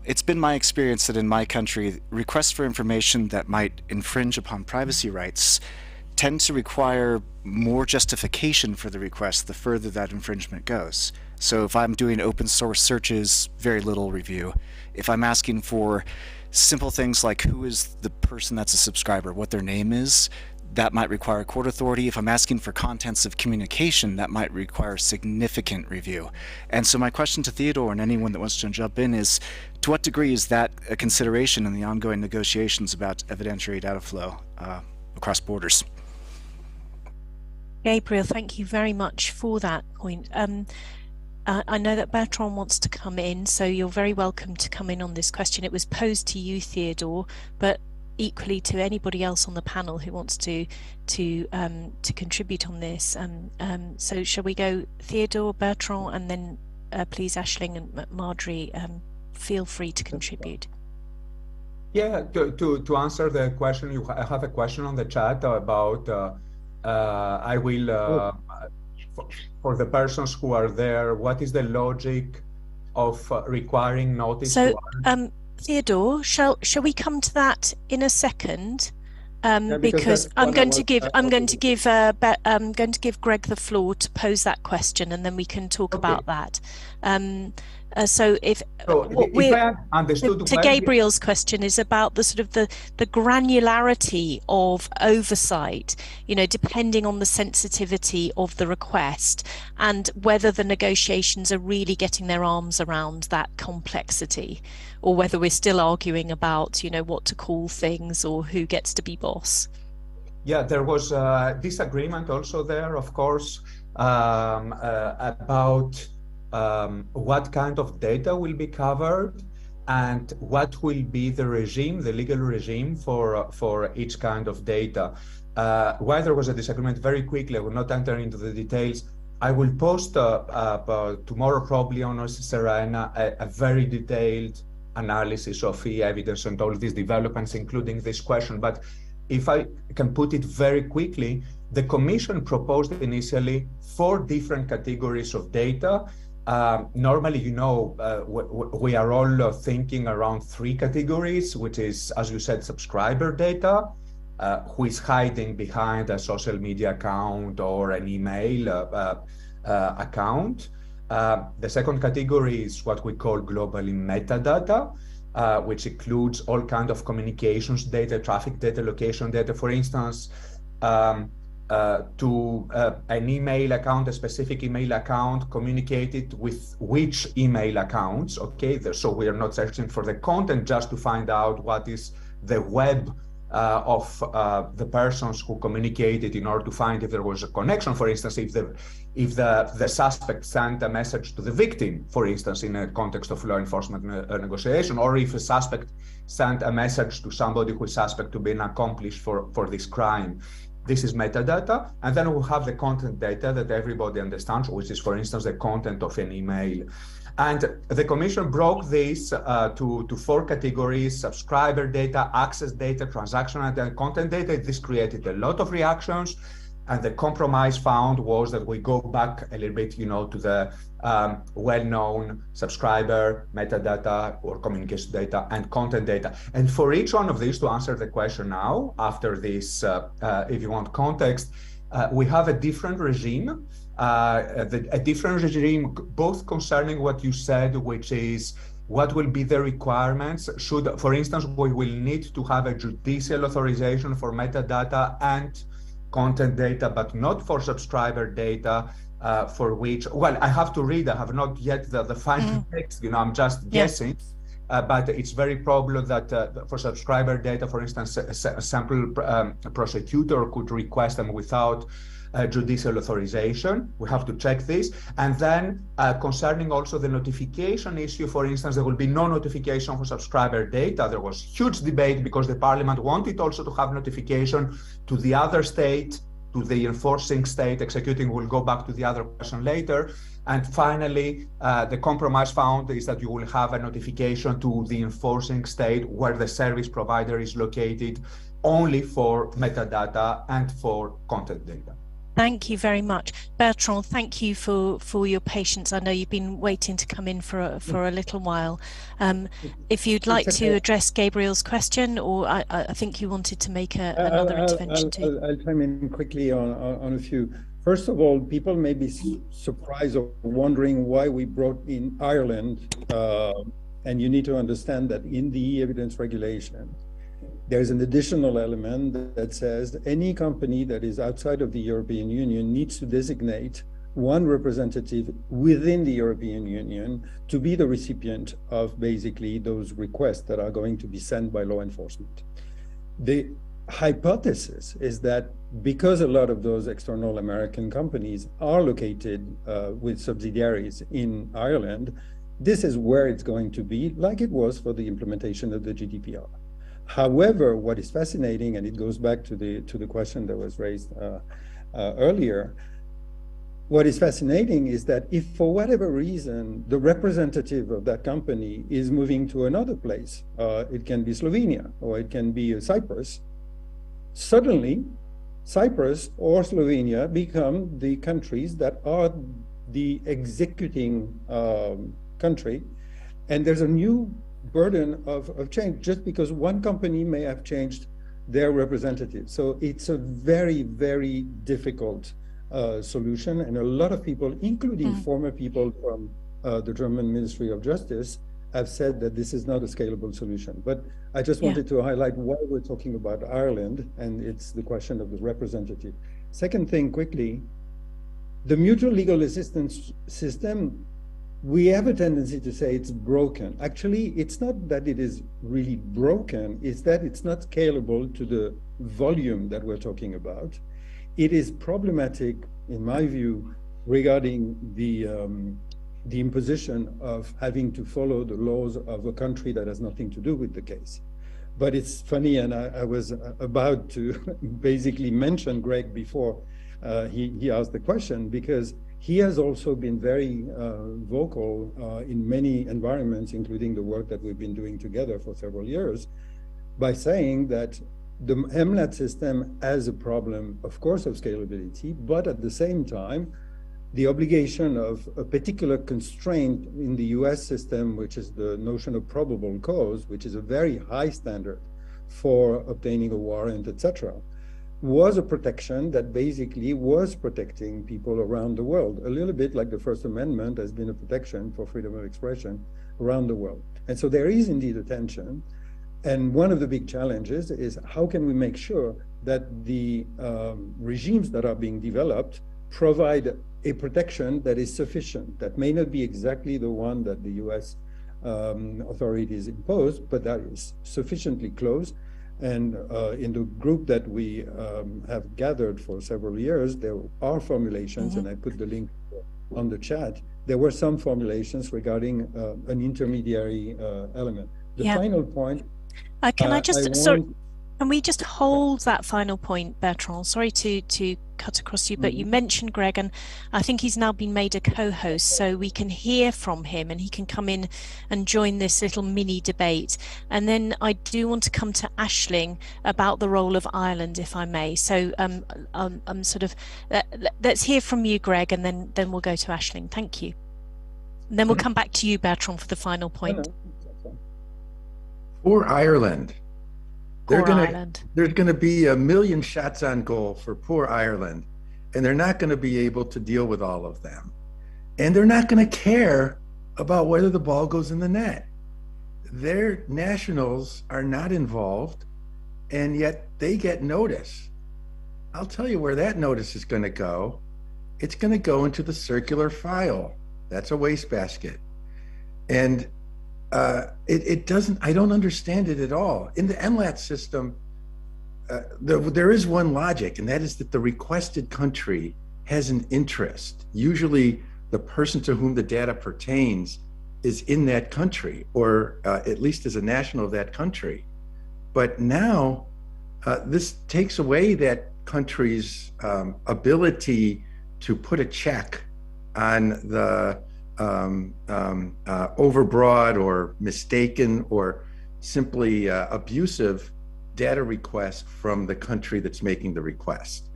It's been my experience that in my country, requests for information that might infringe upon privacy rights tend to require more justification for the request the further that infringement goes. So if I'm doing open source searches, very little review. If I'm asking for simple things like who is the person that's a subscriber, what their name is, that might require court authority. If I'm asking for contents of communication, that might require significant review. And so my question to Theodore and anyone that wants to jump in is, to what degree is that a consideration in the ongoing negotiations about evidentiary data flow across borders? Gabriel, thank you very much for that point. I know that Bertrand wants to come in, so you're very welcome to come in on this question. It was posed to you, Theodore, but equally to anybody else on the panel who wants to contribute on this. So shall we go Theodore, Bertrand, and then please Aisling and Marjorie, feel free to contribute. Yeah, to answer the question, I have a question on the chat about, I will, for the persons who are there, what is the logic of requiring notice? So, Theodore, shall we come to that in a second? Because I'm going to give Greg the floor to pose that question, and then we can talk about that. So if I understood to Gabriel's question is about the sort of the granularity of oversight, you know, depending on the sensitivity of the request and whether the negotiations are really getting their arms around that complexity, or whether we're still arguing about, you know, what to call things or who gets to be boss. Yeah, there was disagreement also there, of course, about what kind of data will be covered and what will be the regime, the legal regime for each kind of data. While there was a disagreement, very quickly, I will not enter into the details. I will post tomorrow probably on Serena a very detailed analysis of e-evidence and all these developments, including this question. But if I can put it very quickly, the Commission proposed initially 4 different categories of data. Normally, you know, we are all thinking around 3 categories, which is, as you said, subscriber data, who is hiding behind a social media account or an email account. The second category is what we call globally metadata, which includes all kinds of communications data, traffic data, location data. For instance, to an email account, a specific email account, communicated with which email accounts, okay? So we are not searching for the content just to find out what is the web of the persons who communicated in order to find if there was a connection. For instance, if the suspect sent a message to the victim, for instance, in a context of law enforcement negotiation, or if a suspect sent a message to somebody who is suspect to be an accomplice for this crime. This is metadata. And then we have the content data that everybody understands, which is, for instance, the content of an email. And the Commission broke this to 4 categories: subscriber data, access data, transactional data, and content data. This created a lot of reactions. And the compromise found was that we go back a little bit, you know, to the well-known subscriber, metadata, or communication data, and content data. And for each one of these, to answer the question now, after this, if you want context, we have a different regime, both concerning what you said, which is what will be the requirements. Should, for instance, we will need to have a judicial authorization for metadata and content data, but not for subscriber data, for which, well, I have to read, I have not yet the final text, you know, I'm just guessing, but it's very probable that for subscriber data, for instance, a sample prosecutor could request them without judicial authorization. We have to check this. And then concerning also the notification issue, for instance, there will be no notification for subscriber data. There was huge debate because the Parliament wanted also to have notification to the other state, to the enforcing state. Executing will go back to the other question later. And finally, the compromise found is that you will have a notification to the enforcing state where the service provider is located, only for metadata and for content data. Thank you very much. Bertrand, thank you for your patience. I know you've been waiting to come in for a little while. If you'd like to address Gabriel's question, or I think you wanted to make another intervention too. I'll chime in quickly on a few. First of all, people may be surprised or wondering why we brought in Ireland. And you need to understand that in the evidence regulation, There's an additional element that says any company that is outside of the European Union needs to designate one representative within the European Union to be the recipient of basically those requests that are going to be sent by law enforcement. The hypothesis is that because a lot of those external American companies are located with subsidiaries in Ireland, this is where it's going to be, like it was for the implementation of the GDPR. However, what is fascinating, and it goes back to the question that was raised earlier, what is fascinating is that if for whatever reason the representative of that company is moving to another place, it can be Slovenia or it can be Cyprus, suddenly Cyprus or Slovenia become the countries that are the executing country, and there's a new burden of change just because one company may have changed their representative. So it's a very, very difficult solution, and a lot of people, including former people from the German Ministry of Justice, have said that this is not a scalable solution. But I just wanted to highlight why we're talking about Ireland, and it's the question of the representative. Second thing, quickly, the mutual legal assistance system, we have a tendency to say it's broken. Actually, it's not that it is really broken, it's that it's not scalable to the volume that we're talking about. It is problematic, in my view, regarding the imposition of having to follow the laws of a country that has nothing to do with the case. But it's funny, and I was about to basically mention Greg before he asked the question, because he has also been very vocal in many environments, including the work that we've been doing together for several years, by saying that the MLAT system has a problem, of course, of scalability, but at the same time, the obligation of a particular constraint in the US system, which is the notion of probable cause, which is a very high standard for obtaining a warrant, etc., was a protection that basically was protecting people around the world, a little bit like the First Amendment has been a protection for freedom of expression around the world. And so there is indeed a tension. And one of the big challenges is how can we make sure that the regimes that are being developed provide a protection that is sufficient, that may not be exactly the one that the US authorities impose, but that is sufficiently close. And in the group that we have gathered for several years, there are formulations, and I put the link on the chat. There were some formulations regarding an intermediary element. The final point. Can I just, can we just hold that final point, Bertrand? Sorry to cut across you, but you mentioned Greg, and I think he's now been made a co-host, so we can hear from him and he can come in and join this little mini debate. And then I do want to come to Aisling about the role of Ireland, if I may. So I'm sort of, let's hear from you, Greg, and then we'll go to Aisling. Thank you. And then we'll come back to you, Bertrand, for the final point. Poor Ireland. There's going to be 1 million shots on goal for poor Ireland, and they're not going to be able to deal with all of them. And they're not going to care about whether the ball goes in the net. Their nationals are not involved, and yet they get notice. I'll tell you where that notice is going to go. It's going to go into the circular file. That's a wastebasket. And it doesn't, I don't understand it at all. In the MLAT system, there is one logic, and that is that the requested country has an interest. Usually the person to whom the data pertains is in that country, or at least is a national of that country. But now this takes away that country's ability to put a check on the overbroad or mistaken or simply abusive data request from the country that's making the request.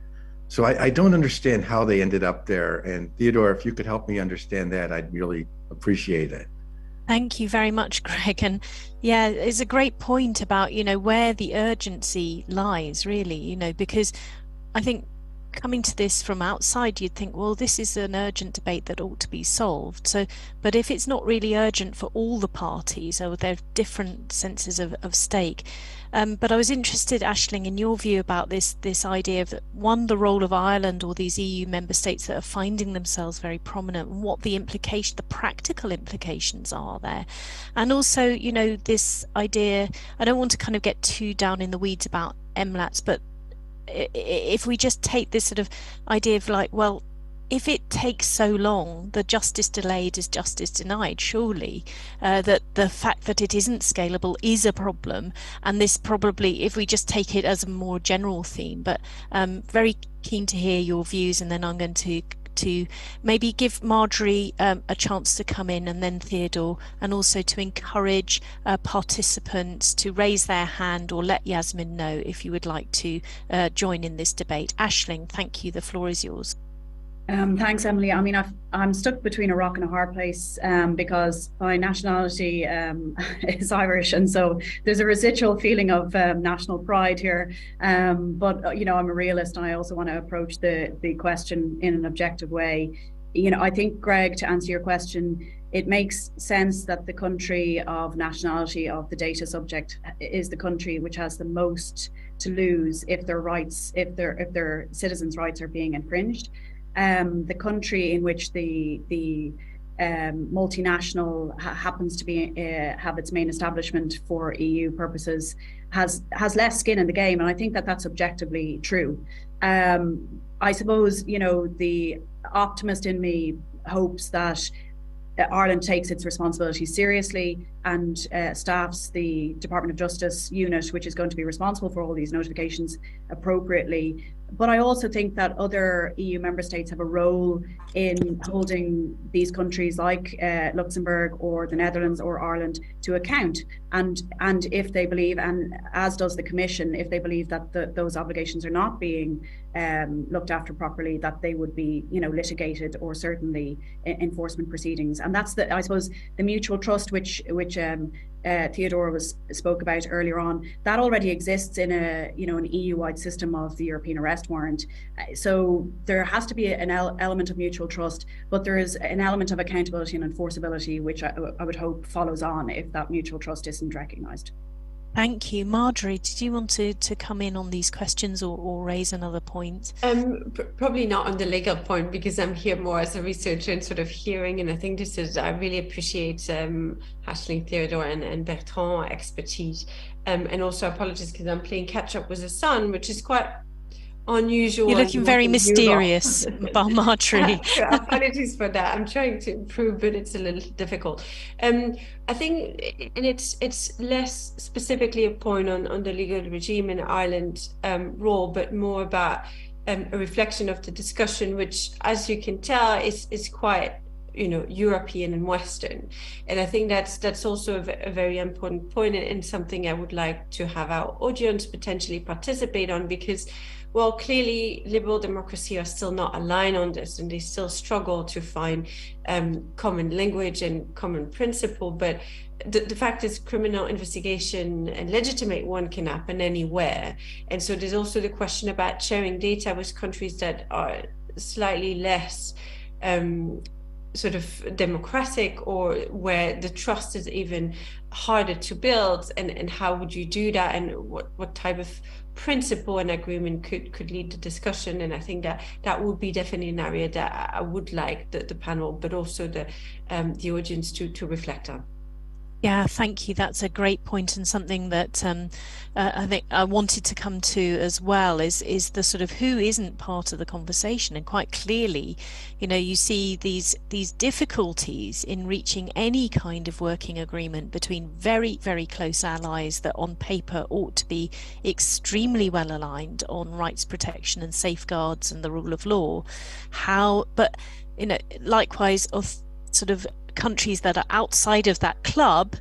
So I don't understand how they ended up there. And Theodore, if you could help me understand that, I'd really appreciate it. Thank you very much, Greg. And yeah, it's a great point about, where the urgency lies, really, because I think coming to this from outside, you'd think, well, this is an urgent debate that ought to be solved. So, but if it's not really urgent for all the parties, or there are different senses of stake. But I was interested, Aisling, in your view about this idea of, one, the role of Ireland or these EU member states that are finding themselves very prominent, and what the practical implications are there. And also, you know, this idea, I don't want to kind of get too down in the weeds about MLATs, but if we just take this sort of idea of like, well, if it takes so long, the justice delayed is justice denied, surely, that the fact that it isn't scalable is a problem. And this probably, if we just take it as a more general theme, but very keen to hear your views, and then I'm going to maybe give Marjorie a chance to come in, and then Theodore, and also to encourage participants to raise their hand or let Yasmin know if you would like to join in this debate. Aisling, thank you. The floor is yours. Thanks, Emily. I mean, I'm stuck between a rock and a hard place because my nationality is Irish, and so there's a residual feeling of national pride here. But you know, I'm a realist, and I also want to approach the question in an objective way. You know, I think, Greg, to answer your question, it makes sense that the country of nationality of the data subject is the country which has the most to lose if their rights, if their citizens' rights are being infringed. The country in which the multinational happens to be have its main establishment for EU purposes has less skin in the game, and I think that that's objectively true. I suppose, you know, the optimist in me hopes that Ireland takes its responsibility seriously and staffs the Department of Justice unit, which is going to be responsible for all these notifications, appropriately. But I also think that other EU member states have a role in holding these countries like Luxembourg or the Netherlands or Ireland to account. And if they believe, and as does the Commission, if they believe that those obligations are not being looked after properly, that they would be, you know, litigated, or certainly enforcement proceedings. And that's I suppose the mutual trust which Theodora spoke about earlier on, that already exists in an EU-wide system of the European arrest warrant. So there has to be an element of mutual trust, but there is an element of accountability and enforceability, which I would hope follows on if that mutual trust isn't recognised. Thank you. Marjorie, did you want to come in on these questions or raise another point? Probably not on the legal point, because I'm here more as a researcher and sort of hearing, and I think this is, I really appreciate Aisling, Theodore and Bertrand's expertise. And also apologies because I'm playing catch up with the son, which is quite unusual. You're looking very mysterious, Marjorie. Apologies for that. I'm trying to improve, but it's a little difficult. I think, and it's less specifically a point on the legal regime in Ireland role, but more about a reflection of the discussion, which, as you can tell, is quite, you know, European and Western. And I think that's also a very important point, and something I would like to have our audience potentially participate on, because, well, clearly liberal democracy are still not aligned on this, and they still struggle to find common language and common principle. But the fact is, criminal investigation, and legitimate one, can happen anywhere. And so there's also the question about sharing data with countries that are slightly less sort of democratic, or where the trust is even harder to build, and how would you do that, and what type of principle and agreement could lead to discussion. And I think that would be definitely an area that I would like the panel, but also the audience to reflect on. Yeah, thank you. That's a great point, and something that I think I wanted to come to as well is the sort of who isn't part of the conversation. And quite clearly, you know, you see these difficulties in reaching any kind of working agreement between very, very close allies that on paper ought to be extremely well aligned on rights protection and safeguards and the rule of law. But you know, likewise, of sort of countries that are outside of that club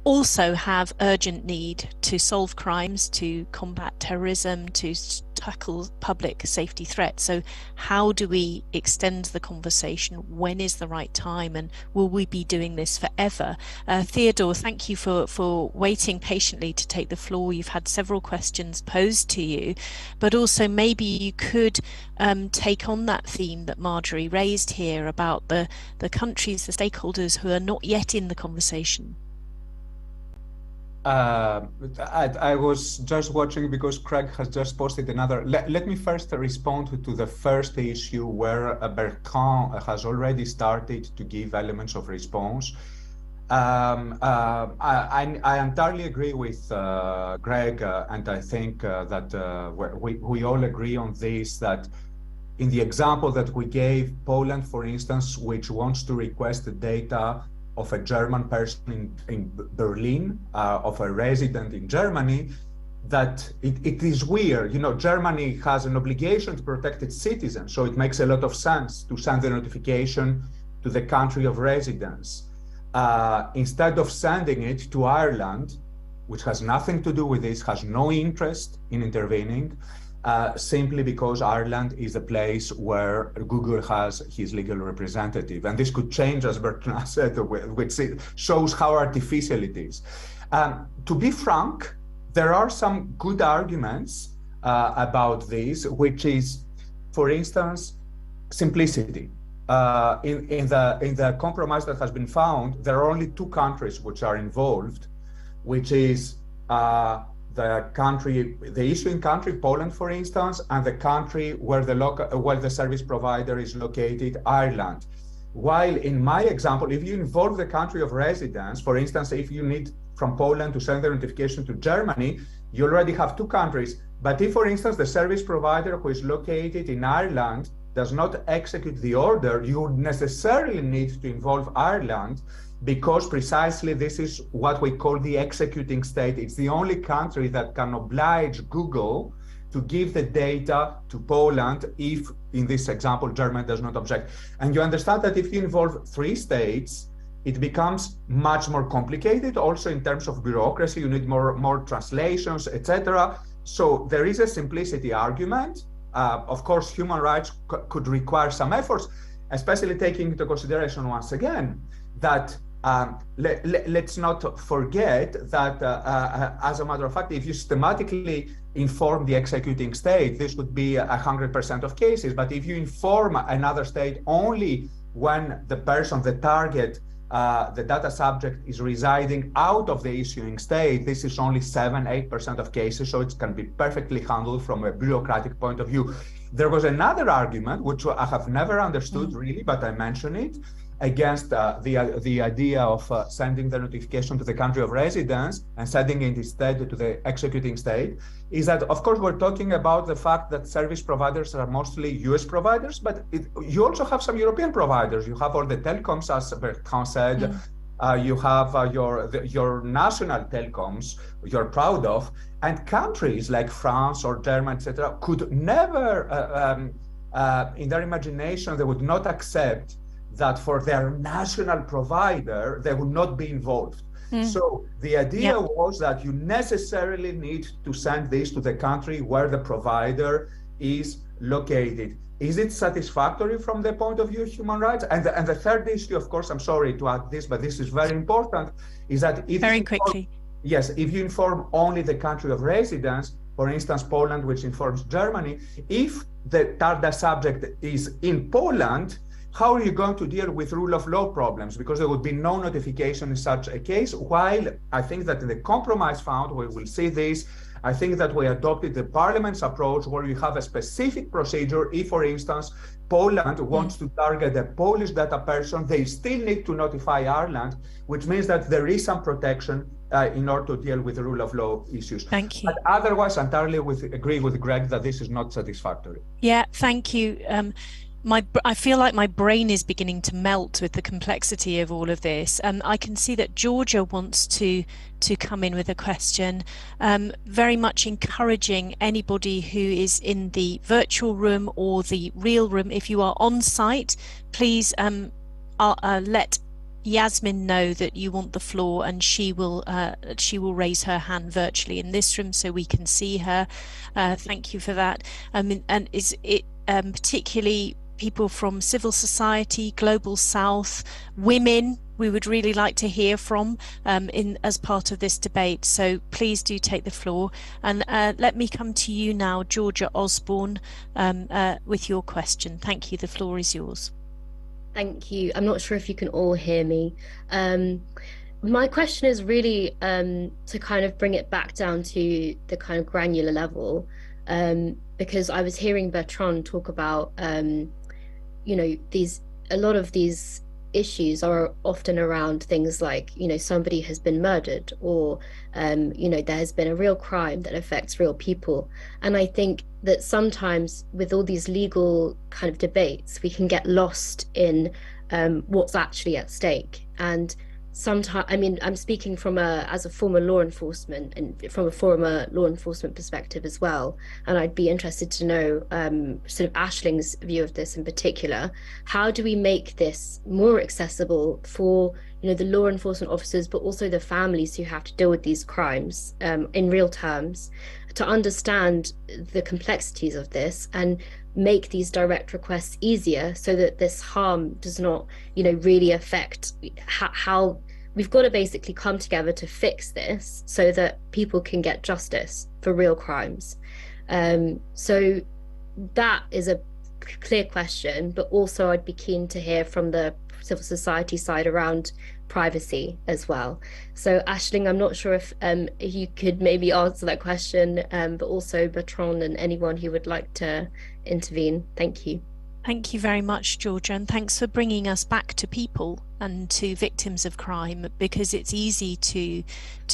also have urgent need to solve crimes, to combat terrorism, to tackle public safety threats. So how do we extend the conversation? When is the right time? And will we be doing this forever? Theodore, thank you for waiting patiently to take the floor. You've had several questions posed to you, but also maybe you could take on that theme that Marjorie raised here about the countries, the stakeholders who are not yet in the conversation. I was just watching because Craig has just posted another. Let me first respond to the first issue where Bertrand has already started to give elements of response. I entirely agree with Greg, and I think that we all agree on this, that in the example that we gave, Poland, for instance, which wants to request the data of a German person in Berlin, of a resident in Germany, that it is weird. You know, Germany has an obligation to protect its citizens, so it makes a lot of sense to send the notification to the country of residence. Instead of sending it to Ireland, which has nothing to do with this, has no interest in intervening, simply because Ireland is a place where Google has his legal representative. And this could change, as Bertrand said, which shows how artificial it is. To be frank, there are some good arguments about this, which is, for instance, simplicity. In the compromise that has been found, there are only two countries which are involved, which is the issuing country, Poland, for instance, and the country where the service provider is located, Ireland. While in my example, if you involve the country of residence, for instance, if you need from Poland to send the notification to Germany, you already have two countries. But if, for instance, the service provider who is located in Ireland does not execute the order, you would necessarily need to involve Ireland, because precisely this is what we call the executing state. It's the only country that can oblige Google to give the data to Poland if, in this example, Germany does not object. And you understand that if you involve three states, it becomes much more complicated. Also in terms of bureaucracy, you need more translations, etc. So there is a simplicity argument. Of course, human rights could require some efforts, especially taking into consideration once again that let's not forget that, as a matter of fact, if you systematically inform the executing state, this would be 100% of cases. But if you inform another state only when the person, the target, the data subject is residing out of the issuing state, this is only 7-8% of cases, so it can be perfectly handled from a bureaucratic point of view. There was another argument, which I have never understood really, but I mention it, against the idea of sending the notification to the country of residence and sending it instead to the executing state, is that, of course, we're talking about the fact that service providers are mostly US providers, but you also have some European providers. You have all the telecoms, as Bertrand said. You have your national telecoms you're proud of, and countries like France or Germany, etc., could never, in their imagination, they would not accept that for their national provider, they would not be involved. So the idea was that you necessarily need to send this to the country where the provider is located. Is it satisfactory from the point of view of human rights? And the third issue, of course, I'm sorry to add this, but this is very important, is that if if you inform only the country of residence, for instance, Poland, which informs Germany, if the data subject is in Poland, how are you going to deal with rule of law problems? Because there would be no notification in such a case. While I think that in the compromise found, we will see this, I think that we adopted the Parliament's approach where you have a specific procedure. If, for instance, Poland wants to target a Polish data person, they still need to notify Ireland, which means that there is some protection in order to deal with the rule of law issues. Thank you. But otherwise, I entirely agree with Greg that this is not satisfactory. Yeah, thank you. I feel like my brain is beginning to melt with the complexity of all of this. I can see that Georgia wants to come in with a question, very much encouraging anybody who is in the virtual room or the real room. If you are on site, please let Yasmin know that you want the floor, and she will raise her hand virtually in this room so we can see her. Thank you for that. And is it particularly people from civil society, Global South, women, we would really like to hear from as part of this debate. So please do take the floor. And let me come to you now, Georgia Osborne, with your question. Thank you. The floor is yours. Thank you. I'm not sure if you can all hear me. My question is really to kind of bring it back down to the kind of granular level, because I was hearing Bertrand talk about, you know, a lot of these issues are often around things like, you know, somebody has been murdered, or, you know, there has been a real crime that affects real people. And I think that sometimes with all these legal kind of debates, we can get lost in what's actually at stake. And sometimes, I mean, I'm speaking from as a former law enforcement and from a former law enforcement perspective as well. And I'd be interested to know sort of Aisling's view of this in particular. How do we make this more accessible for, you know, the law enforcement officers, but also the families who have to deal with these crimes in real terms, to understand the complexities of this and make these direct requests easier so that this harm does not, you know, really affect how we've got to basically come together to fix this so that people can get justice for real crimes. So that is a clear question, but also I'd be keen to hear from the civil society side around privacy as well. So Aisling, I'm not sure if you could maybe answer that question, but also Bertrand and anyone who would like to intervene. Thank you. Thank you very much, Georgia, and thanks for bringing us back to people and to victims of crime, because it's easy to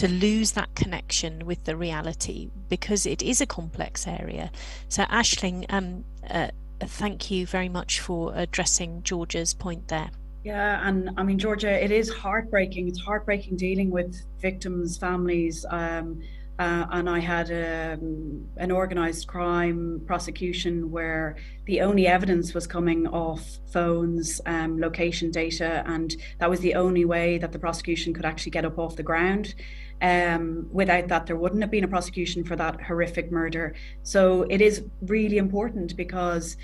lose that connection with the reality because it is a complex area. So Aisling, thank you very much for addressing Georgia's point there. Yeah, and I mean, Georgia, it is heartbreaking. It's heartbreaking dealing with victims' families. And I had an organized crime prosecution where the only evidence was coming off phones, location data, and that was the only way that the prosecution could actually get up off the ground. Without that, there wouldn't have been a prosecution for that horrific murder. So it is really important, because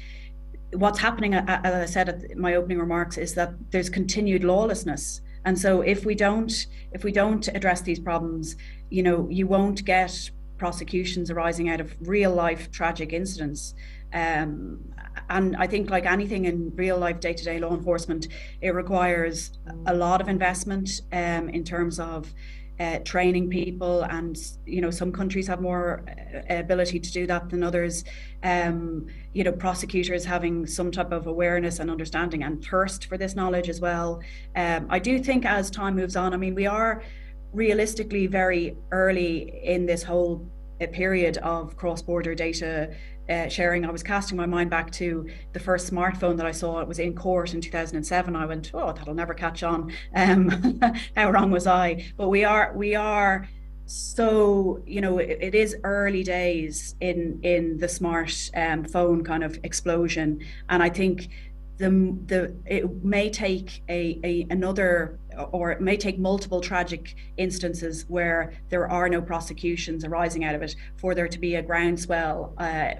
what's happening, as I said at my opening remarks, is that there's continued lawlessness. And so if we don't address these problems, you know, you won't get prosecutions arising out of real life tragic incidents. And I think, like anything in real life day-to-day law enforcement, it requires a lot of investment in terms of training people, and you know, some countries have more ability to do that than others. You know, prosecutors having some type of awareness and understanding and thirst for this knowledge as well. I do think as time moves on, I mean, we are realistically very early in this whole period of cross-border data sharing. I was casting my mind back to the first smartphone that I saw. It was in court in 2007. I went, oh, that'll never catch on. How wrong was I? But we are so, you know, it is early days in the smart phone kind of explosion, and I think it may take another, or it may take multiple tragic instances where there are no prosecutions arising out of it for there to be a groundswell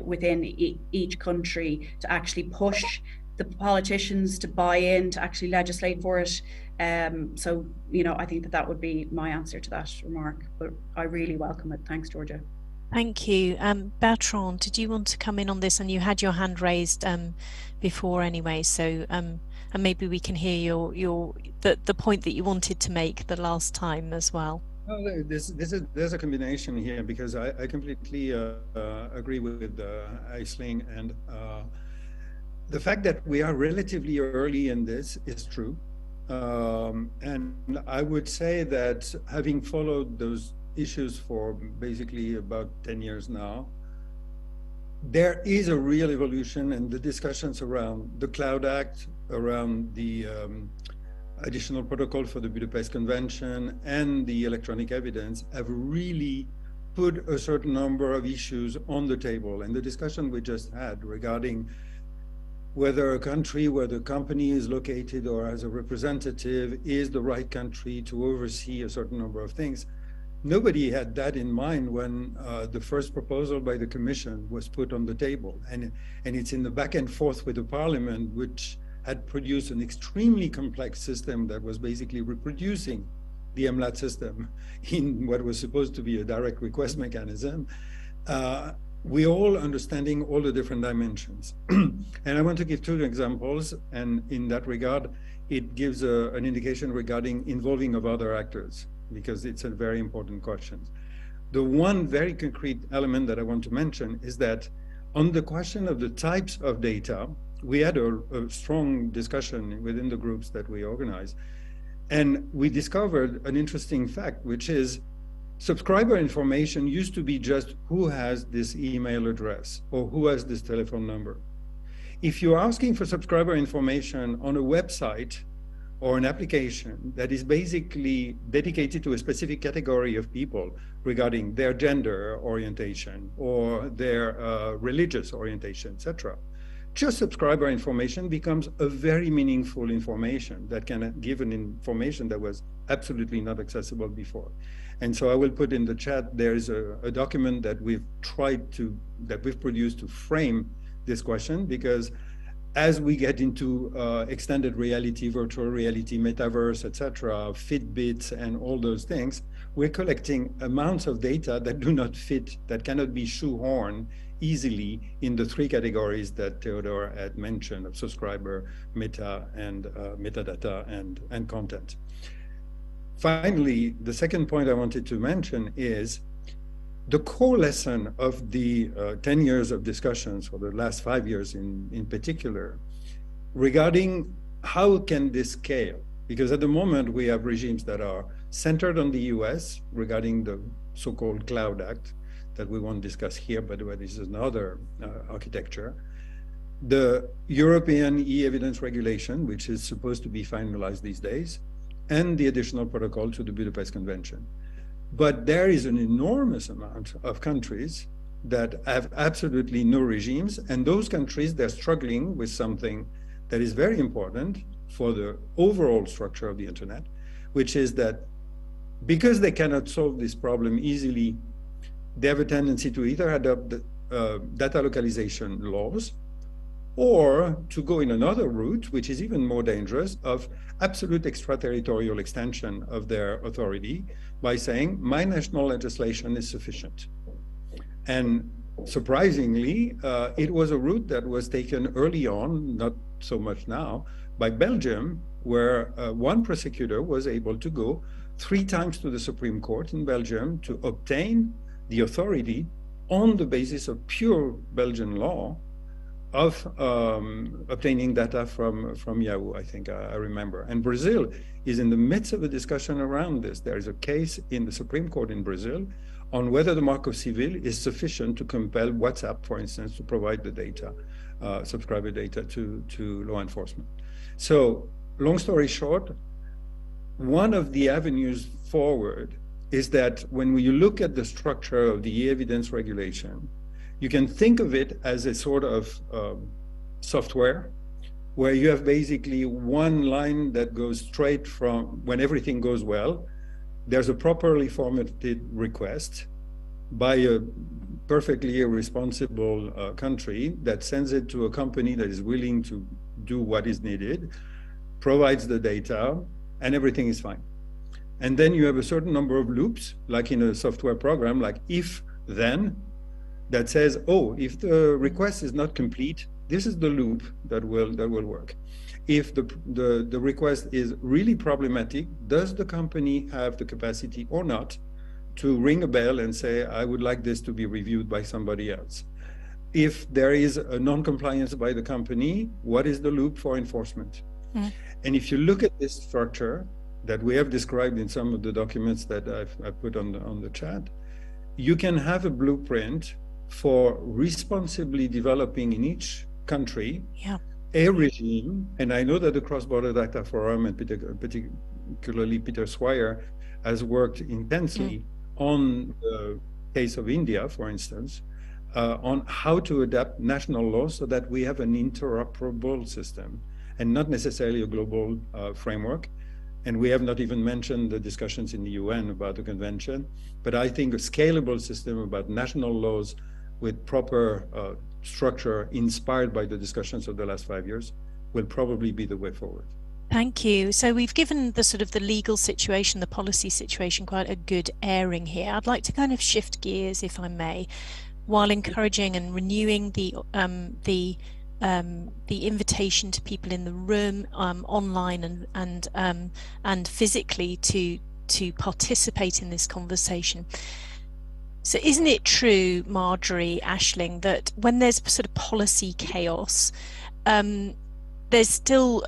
within each country to actually push the politicians to buy in, to actually legislate for it. So, you know, I think that would be my answer to that remark, but I really welcome it. Thanks, Georgia. Thank you. Bertrand, did you want to come in on this? And you had your hand raised before anyway, so and maybe we can hear the point that you wanted to make the last time as well. Well, there's a combination here, because I completely agree with Aisling, and the fact that we are relatively early in this is true. And I would say that, having followed those issues for basically about 10 years now, there is a real evolution, and the discussions around the Cloud Act, around the additional protocol for the Budapest Convention, and the electronic evidence have really put a certain number of issues on the table. And the discussion we just had regarding whether a country where the company is located or as a representative is the right country to oversee a certain number of things. Nobody had that in mind when the first proposal by the Commission was put on the table. And it's in the back and forth with the Parliament, which had produced an extremely complex system that was basically reproducing the MLAT system in what was supposed to be a direct request mechanism. We all understanding all the different dimensions. And I want to give two examples, and in that regard, it gives an indication regarding involving of other actors, because it's a very important question. The one very concrete element that I want to mention is that on the question of the types of data, we had a strong discussion within the groups that we organized, and we discovered an interesting fact, which is subscriber information used to be just who has this email address or who has this telephone number. If you're asking for subscriber information on a website or an application that is basically dedicated to a specific category of people regarding their gender orientation or their religious orientation, etc., just subscriber information becomes a very meaningful information that can give an information that was absolutely not accessible before. And so I will put in the chat, there is a document that we've produced to frame this question, because as we get into extended reality, virtual reality, metaverse, etc., Fitbits and all those things, we're collecting amounts of data that do not fit, that cannot be shoehorned easily in the three categories that Theodore had mentioned of subscriber, meta, and metadata and content. Finally, the second point I wanted to mention is the core lesson of the 10 years of discussions, for the last 5 years in particular, regarding how can this scale? Because at the moment we have regimes that are centered on the US regarding the so-called Cloud Act that we won't discuss here, but this is another architecture. The European e-evidence regulation, which is supposed to be finalized these days, and the additional protocol to the Budapest Convention. But there is an enormous amount of countries that have absolutely no regimes, and those countries, they're struggling with something that is very important for the overall structure of the internet, which is that because they cannot solve this problem easily, they have a tendency to either adopt the data localization laws or to go in another route, which is even more dangerous, of absolute extraterritorial extension of their authority by saying, my national legislation is sufficient. And surprisingly, it was a route that was taken early on, not so much now, by Belgium, where one prosecutor was able to go 3 times to the Supreme Court in Belgium to obtain the authority on the basis of pure Belgian law of obtaining data from Yahoo, I think I remember. And Brazil is in the midst of a discussion around this. There is a case in the Supreme Court in Brazil on whether the Marco Civil is sufficient to compel WhatsApp, for instance, to provide the data, subscriber data to law enforcement. So, long story short, one of the avenues forward is that when you look at the structure of the e-evidence regulation, you can think of it as a sort of software where you have basically one line that goes straight from when everything goes well. There's a properly formatted request by a perfectly irresponsible country that sends it to a company that is willing to do what is needed, provides the data, and everything is fine. And then you have a certain number of loops, like in a software program, like if, then, that says, oh, if the request is not complete, this is the loop that will work. If the request is really problematic, does the company have the capacity or not to ring a bell and say, I would like this to be reviewed by somebody else? If there is a non-compliance by the company, what is the loop for enforcement? And if you look at this structure that we have described in some of the documents that I've put on the chat, you can have a blueprint for responsibly developing in each country a regime. And I know that the Cross-Border Data Forum, and particularly Peter Swire, has worked intensely on the case of India, for instance, on how to adapt national laws so that we have an interoperable system and not necessarily a global framework. And we have not even mentioned the discussions in the UN about the convention, but I think a scalable system about national laws with proper structure inspired by the discussions of the last 5 years will probably be the way forward. Thank you. So we've given the sort of the legal situation, the policy situation, quite a good airing here. I'd like to kind of shift gears, if I may, while encouraging and renewing the invitation to people in the room, online and physically to participate in this conversation. So isn't it true, Marjorie, Aisling, that when there's sort of policy chaos, there's still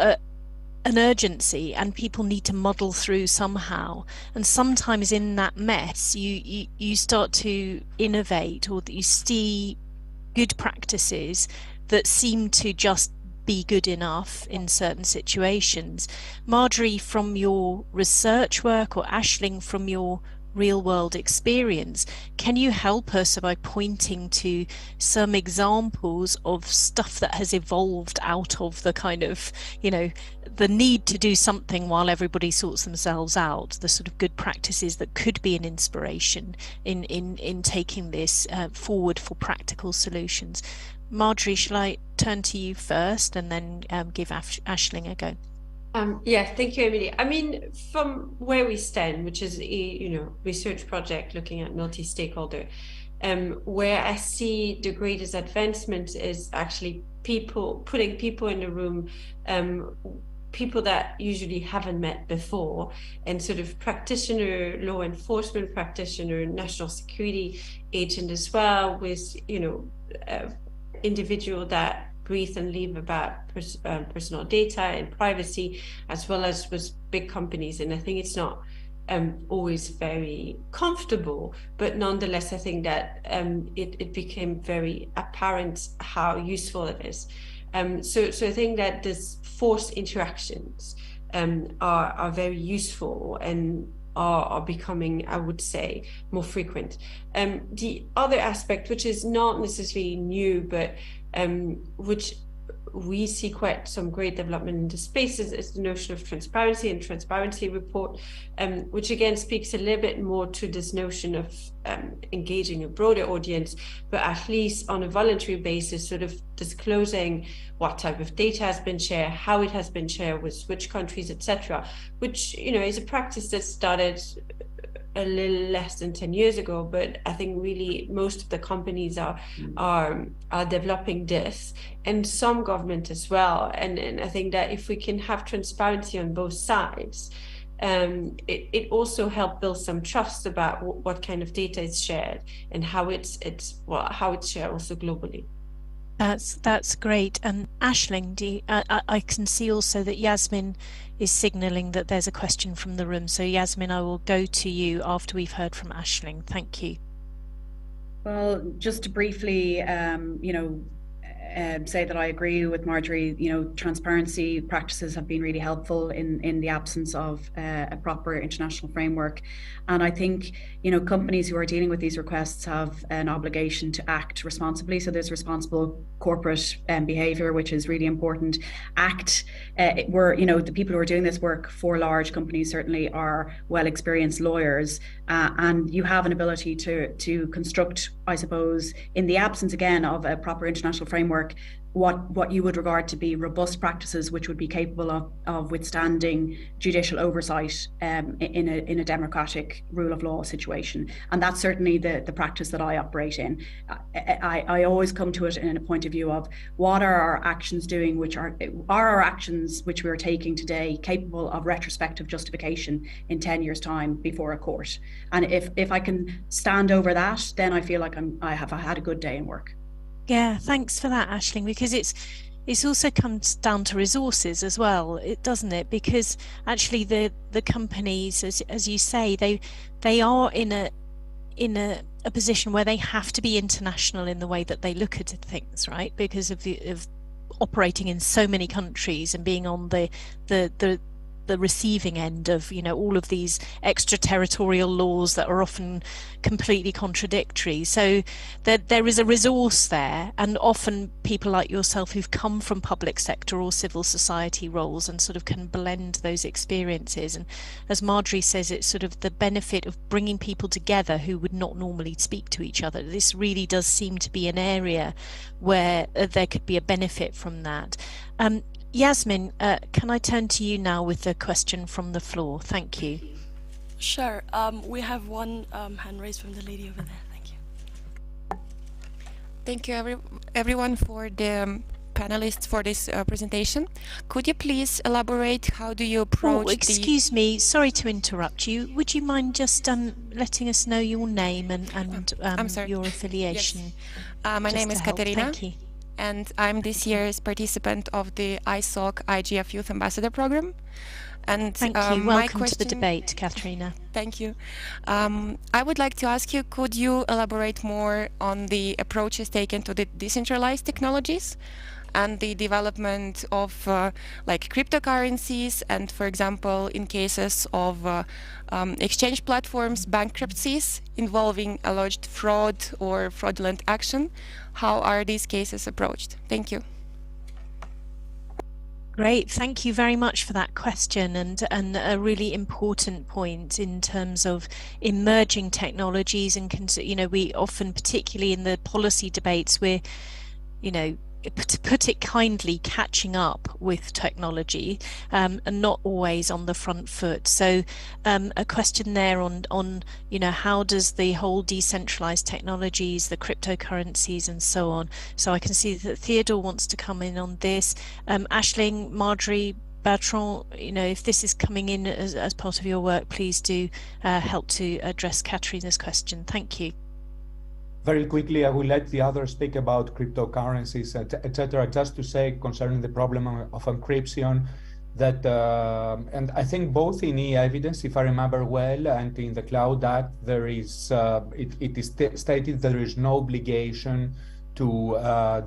an urgency and people need to muddle through somehow, and sometimes in that mess you start to innovate, or that you see good practices that seem to just be good enough in certain situations. Marjorie, from your research work, or Aisling, from your real world experience, can you help us by pointing to some examples of stuff that has evolved out of the kind of, you know, the need to do something while everybody sorts themselves out, the sort of good practices that could be an inspiration in taking this forward for practical solutions? Marjorie, shall I turn to you first and then give Aisling a go? Yeah, thank you, Emily. I mean, from where we stand, which is a research project looking at multi-stakeholder, where I see the greatest advancement is actually putting people in the room, people that usually haven't met before, and sort of practitioner, law enforcement practitioner, national security agent as well, with individual that breathe and live about personal data and privacy, as well as with big companies. And I think it's not always very comfortable, but nonetheless, I think that it became very apparent how useful it is. So I think that this forced interactions are very useful and are becoming, I would say, more frequent. The other aspect, which is not necessarily new, but which we see quite some great development in the space, is the notion of transparency and transparency report, which again speaks a little bit more to this notion of engaging a broader audience, but at least on a voluntary basis, sort of disclosing what type of data has been shared, how it has been shared, with which countries, etc., which is a practice that started a little less than 10 years ago, but I think really most of the companies are developing this, and some government as well. And I think that if we can have transparency on both sides, it also helps build some trust about what kind of data is shared and how it's shared also globally. That's great. And Aisling, I can see also that Yasmin is signalling that there's a question from the room. So Yasmin, I will go to you after we've heard from Aisling. Thank you. Well, just to briefly, say that I agree with Marjorie. Transparency practices have been really helpful in the absence of a proper international framework. And I think, companies who are dealing with these requests have an obligation to act responsibly. So there's responsible corporate behavior, which is really important. The people who are doing this work for large companies certainly are well-experienced lawyers, and you have an ability to construct, I suppose, in the absence again of a proper international framework, what you would regard to be robust practices, which would be capable of withstanding judicial oversight in a democratic rule of law situation. And that's certainly the practice that I operate in. I always come to it in a point of view of what are our actions doing, which are our actions which we are taking today capable of retrospective justification in 10 years' time before a court. And if I can stand over that, then I feel like I have had a good day in work. Yeah, thanks for that, Aisling, because it's also comes down to resources as well, doesn't it? Because actually the companies, as you say, they are in a position where they have to be international in the way that they look at things, right? Because of operating in so many countries and being on the the receiving end of, you know, all of these extraterritorial laws that are often completely contradictory. So there is a resource there, and often people like yourself who've come from public sector or civil society roles and sort of can blend those experiences. And as Marjorie says, it's sort of the benefit of bringing people together who would not normally speak to each other. This really does seem to be an area where there could be a benefit from that. Yasmin, can I turn to you now with a question from the floor? Thank you. Sure. We have one hand raised from the lady over there. Thank you. Thank you, everyone, for the panelists for this presentation. Could you please elaborate how do you approach excuse me, sorry to interrupt you. Would you mind just letting us know your name and I'm sorry. your affiliation? Yes. My name is Katerina. Thank you. And I'm this year's participant of the ISOC IGF Youth Ambassador Program. And thank you. Welcome to the debate, Katerina. Thank you. I would like to ask you, could you elaborate more on the approaches taken to the decentralized technologies and the development of like cryptocurrencies, and for example, in cases of exchange platforms bankruptcies involving alleged fraud or fraudulent action? How are these cases approached? Thank you. Great, thank you very much for that question, and a really important point in terms of emerging technologies. And you know, we often, particularly in the policy debates, we're, you know, to put it kindly, catching up with technology, and not always on the front foot. So a question there on you know, how does the whole decentralized technologies, the cryptocurrencies and so on. So I can see that Theodore wants to come in on this. Aisling, Marjorie, Bertrand, you know, if this is coming in as part of your work, please do help to address Katerina's question. Thank you. Very quickly, I will let the others speak about cryptocurrencies, etc. Just to say concerning the problem of encryption, that and I think both in e-evidence, if I remember well, and in the Cloud Act, there is it is stated there is no obligation to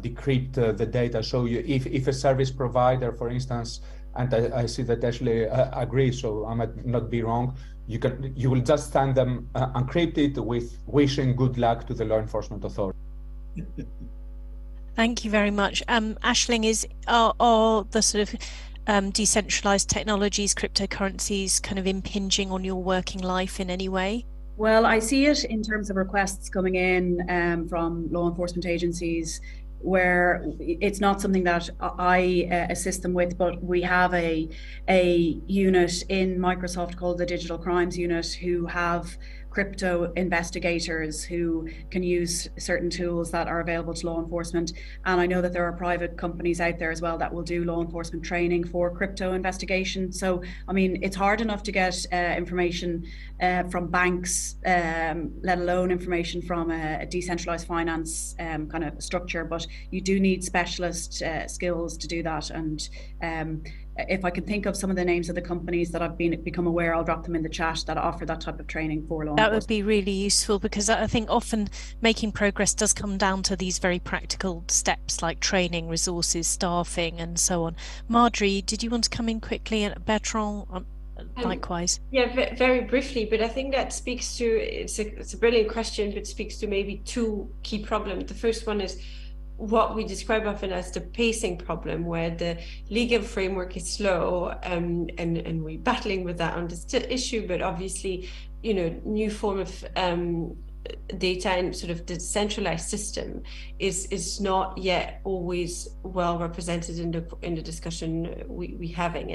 decrypt the data. So if a service provider, for instance, and I see that Ashley agrees, so I might not be wrong, you will just send them encrypted with wishing good luck to the law enforcement authority. Thank you very much. Aisling, are the sort of decentralized technologies, cryptocurrencies, kind of impinging on your working life in any way? Well, I see it in terms of requests coming in from law enforcement agencies, where it's not something that I assist them with, but we have a unit in Microsoft called the Digital Crimes Unit, who have crypto investigators who can use certain tools that are available to law enforcement. And I know that there are private companies out there as well that will do law enforcement training for crypto investigation. So, I mean, it's hard enough to get information from banks, let alone information from a decentralized finance kind of structure, but you do need specialist skills to do that. And if I can think of some of the names of the companies that I've become aware, I'll drop them in the chat that offer that type of training for law enforcement. That would be really useful, because I think often making progress does come down to these very practical steps like training, resources, staffing and so on. Marjorie, did you want to come in quickly? And Bertrand, likewise. Yeah, very briefly, but I think that speaks to, it's a brilliant question, but speaks to maybe two key problems. The first one is what we describe often as the pacing problem, where the legal framework is slow, and we're battling with that on this issue. But obviously, you know, new form of data and sort of the centralized system is not yet always well represented in the discussion we having,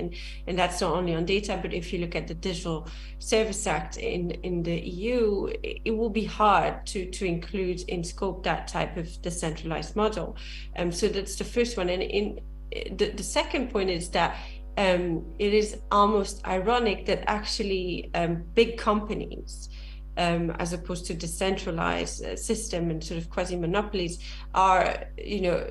and that's not only on data, but if you look at the Digital Service Act in the EU, it will be hard to include in scope that type of decentralized model. So that's the first one. And in the second point is that it is almost ironic that actually big companies, as opposed to decentralized system and sort of quasi-monopolies, are, you know,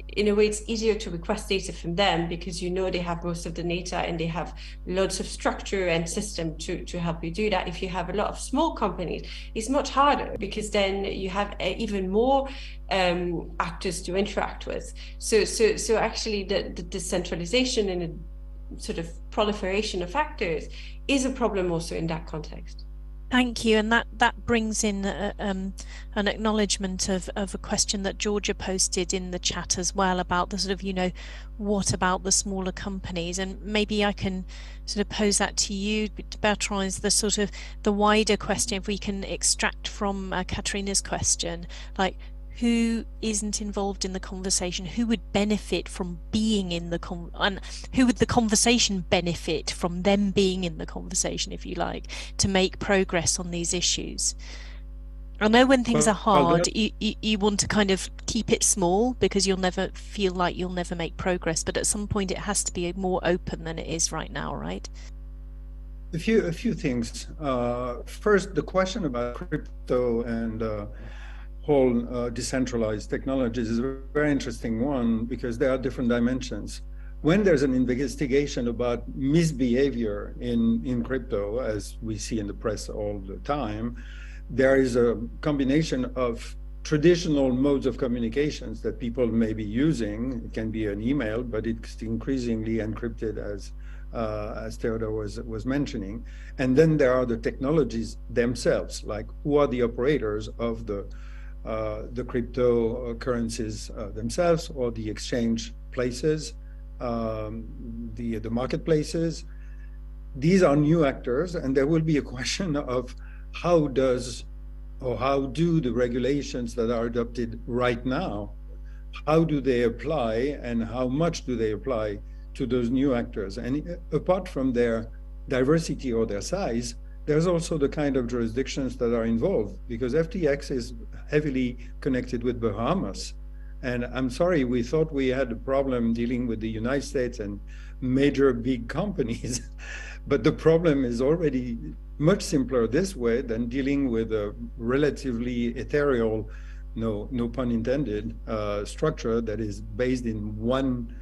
in a way it's easier to request data from them, because you know they have most of the data and they have lots of structure and system to help you do that. If you have a lot of small companies, it's much harder, because then you have even more actors to interact with. So actually the decentralization sort of proliferation of factors is a problem also in that context. Thank you, and that brings in an acknowledgement of a question that Georgia posted in the chat as well about the sort of, you know, what about the smaller companies? And maybe I can sort of pose that to you, Bertrand, is the sort of the wider question, if we can extract from Katrina's question, like, who isn't involved in the conversation, who would benefit from being in the and who would the conversation benefit from them being in the conversation, if you like, to make progress on these issues? I know when things are hard, you want to kind of keep it small because you'll never feel like you'll never make progress, but at some point it has to be more open than it is right now, right? A few things. First, the question about crypto and whole decentralized technologies is a very interesting one because there are different dimensions. When there's an investigation about misbehavior in crypto, as we see in the press all the time, there is a combination of traditional modes of communications that people may be using. It can be an email, but it's increasingly encrypted, as Theodore was mentioning. And then there are the technologies themselves, like who are the operators of the cryptocurrencies themselves, or the exchange places, the marketplaces. These are new actors, and there will be a question of how do the regulations that are adopted right now, how do they apply and how much do they apply to those new actors? And apart from their diversity or their size, there's also the kind of jurisdictions that are involved, because FTX is heavily connected with Bahamas. And I'm sorry, we thought we had a problem dealing with the United States and major big companies, but the problem is already much simpler this way than dealing with a relatively ethereal, no pun intended, structure that is based in one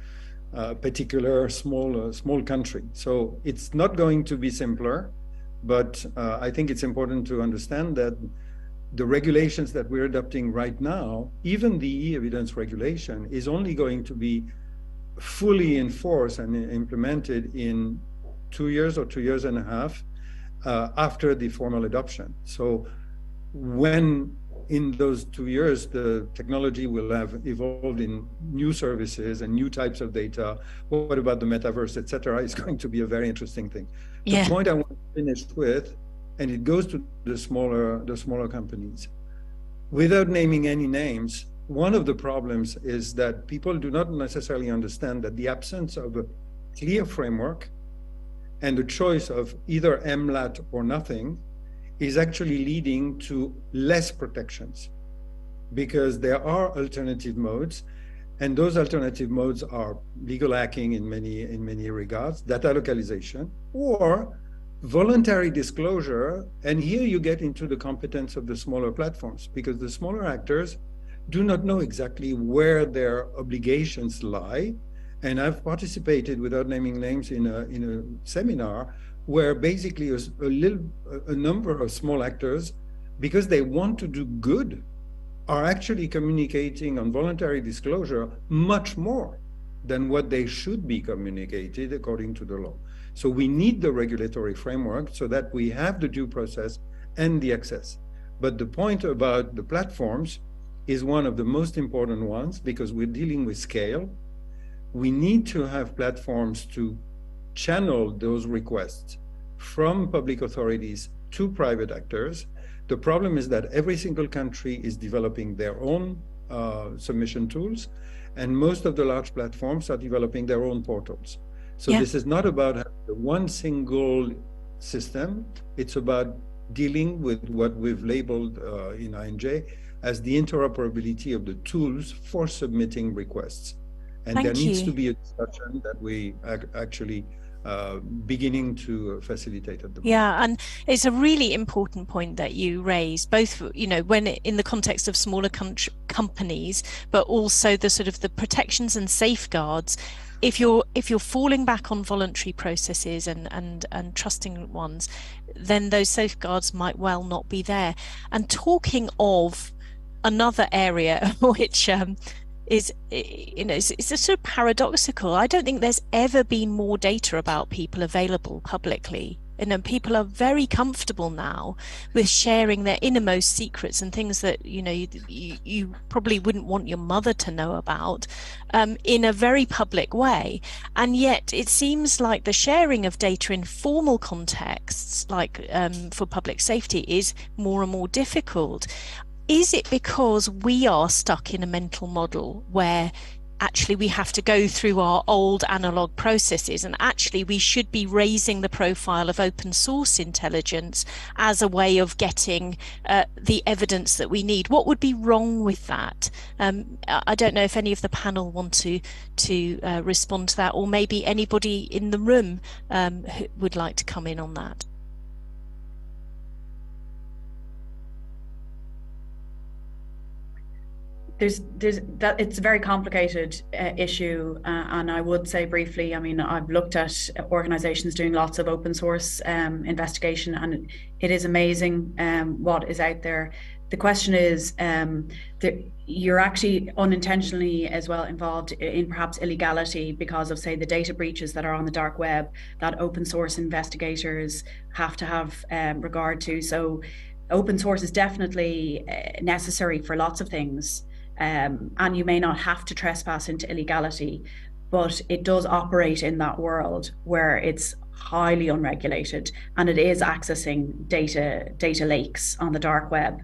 particular small country. So it's not going to be simpler. But I think it's important to understand that the regulations that we're adopting right now, even the e-evidence regulation, is only going to be fully enforced and implemented in 2 years or 2.5 years after the formal adoption. So when in those 2 years, the technology will have evolved in new services and new types of data. What about the metaverse, et cetera, is going to be a very interesting thing. Yeah. The point I want to finish with, and it goes to the smaller companies. Without naming any names, one of the problems is that people do not necessarily understand that the absence of a clear framework and the choice of either MLAT or nothing is actually leading to less protections, because there are alternative modes, and those alternative modes are legal hacking in many regards, data localization, or voluntary disclosure. And here you get into the competence of the smaller platforms, because the smaller actors do not know exactly where their obligations lie. And I've participated, without naming names, in a seminar where basically a number of small actors, because they want to do good, are actually communicating on voluntary disclosure much more than what they should be communicated according to the law. So we need the regulatory framework so that we have the due process and the access. But the point about the platforms is one of the most important ones, because we're dealing with scale. We need to have platforms to channel those requests from public authorities to private actors. The problem is that every single country is developing their own submission tools, and most of the large platforms are developing their own portals. So this is not about one single system. It's about dealing with what we've labeled in INJ as the interoperability of the tools for submitting requests. And there needs to be a discussion that we actually beginning to facilitate at the moment. Yeah, and it's a really important point that you raise, both, you know, when in the context of smaller companies, but also the sort of the protections and safeguards. If you're falling back on voluntary processes and trusting ones, then those safeguards might well not be there. And talking of another area which is, it's a sort of paradoxical. I don't think there's ever been more data about people available publicly. People are very comfortable now with sharing their innermost secrets and things that you probably wouldn't want your mother to know about in a very public way. And yet it seems like the sharing of data in formal contexts, like for public safety, is more and more difficult. Is it because we are stuck in a mental model where actually we have to go through our old analog processes, and actually we should be raising the profile of open source intelligence as a way of getting the evidence that we need? What would be wrong with that? I don't know if any of the panel want to respond to that, or maybe anybody in the room who would like to come in on that. There's that it's a very complicated issue, and I would say briefly, I mean, I've looked at organizations doing lots of open source investigation, and it is amazing what is out there. The question is, you're actually unintentionally as well involved in perhaps illegality because of, say, the data breaches that are on the dark web that open source investigators have to have regard to. So open source is definitely necessary for lots of things. And you may not have to trespass into illegality, but it does operate in that world where it's highly unregulated, and it is accessing data lakes on the dark web,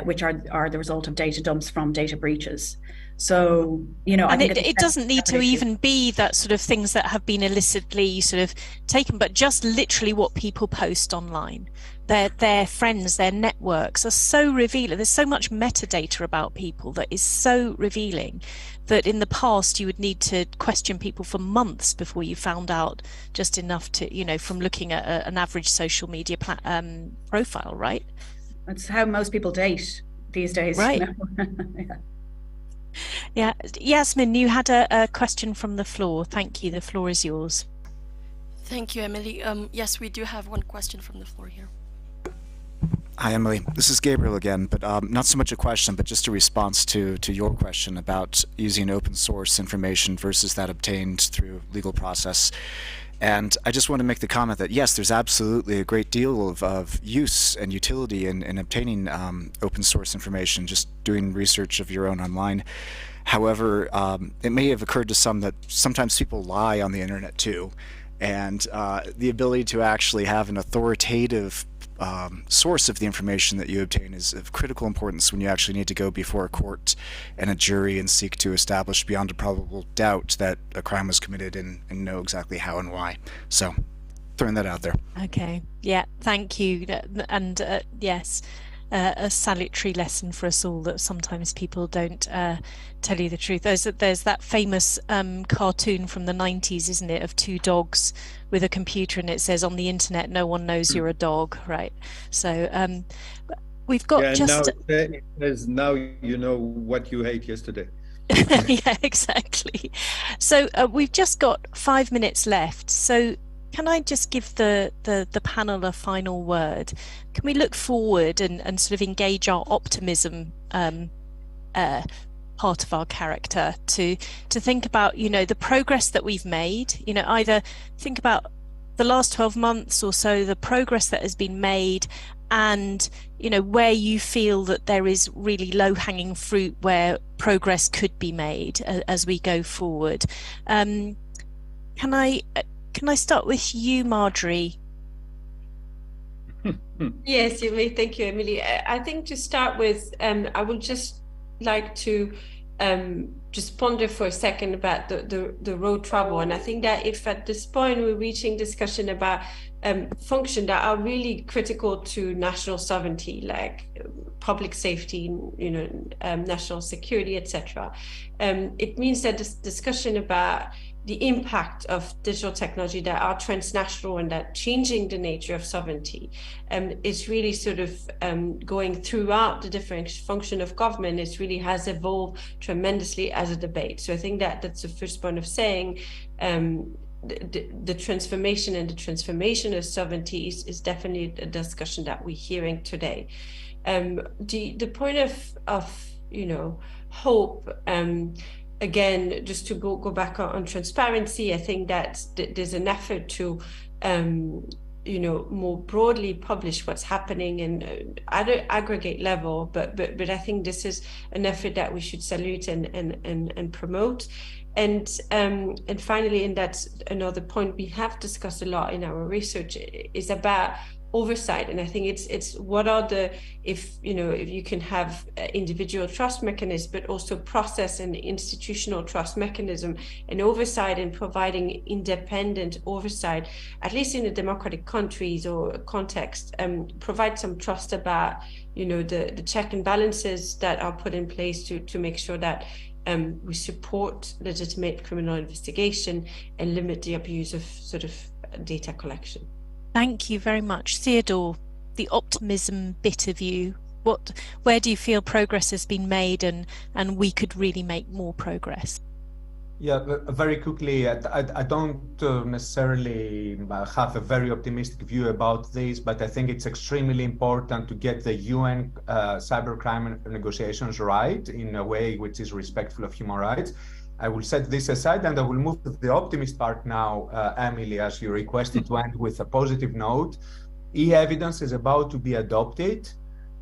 which are the result of data dumps from data breaches. So, and I think it doesn't need to even be that sort of things that have been illicitly sort of taken, but just literally what people post online. Their friends, their networks are so revealing. There's so much metadata about people that is so revealing that in the past you would need to question people for months before you found out just enough to, from looking at an average social media profile, right? That's how most people date these days. Right. Yeah. Yasmin, you had a question from the floor. Thank you. The floor is yours. Thank you, Emily. Yes, we do have one question from the floor here. Hi, Emily. This is Gabriel again, but not so much a question, but just a response to your question about using open source information versus that obtained through legal process. And I just want to make the comment that, yes, there's absolutely a great deal of use and utility in obtaining open source information, just doing research of your own online. However, it may have occurred to some that sometimes people lie on the internet too. And the ability to actually have an authoritative source of the information that you obtain is of critical importance when you actually need to go before a court and a jury and seek to establish beyond a probable doubt that a crime was committed and know exactly how and why. So, throwing that out there. Okay. Yeah. Thank you. And yes, a salutary lesson for us all that sometimes people don't tell you the truth. There's that famous cartoon from the 90s, isn't it, of two dogs with a computer, and it says on the internet no one knows you're a dog, right? So we've got just now you know what you ate yesterday. Yeah, exactly. So we've just got 5 minutes left, so can I just give the panel a final word? Can we look forward and sort of engage our optimism part of our character to think about, the progress that we've made, either think about the last 12 months or so, the progress that has been made, and, where you feel that there is really low-hanging fruit where progress could be made as we go forward. Can I start with you, Marjorie? Yes, you may. Thank you, Emily. I think to start with, I would just like to just ponder for a second about the road travel. And I think that if at this point we're reaching discussion about functions that are really critical to national sovereignty, like public safety, national security, etc., it means that this discussion about the impact of digital technology that are transnational and that changing the nature of sovereignty is really sort of going throughout the different function of government. It really has evolved tremendously as a debate. So I think that that's the first point of saying the transformation and the transformation of sovereignty is definitely a discussion that we're hearing today. The point of hope, again, just to go back on transparency, I think that there's an effort to, you know, more broadly publish what's happening and at an aggregate level. But I think this is an effort that we should salute and promote. And finally, and that's another point we have discussed a lot in our research, is about oversight. And I think it's what are the, if you can have individual trust mechanisms, but also process and institutional trust mechanism and oversight, and providing independent oversight, at least in the democratic countries or context, provide some trust about, the check and balances that are put in place to make sure that we support legitimate criminal investigation and limit the abuse of sort of data collection. Thank you very much. Theodore, the optimism bit of you, where do you feel progress has been made and we could really make more progress? Yeah, very quickly, I don't necessarily have a very optimistic view about this, but I think it's extremely important to get the UN cybercrime negotiations right in a way which is respectful of human rights. I will set this aside and I will move to the optimist part now, Emily, as you requested, to end with a positive note. E-evidence is about to be adopted.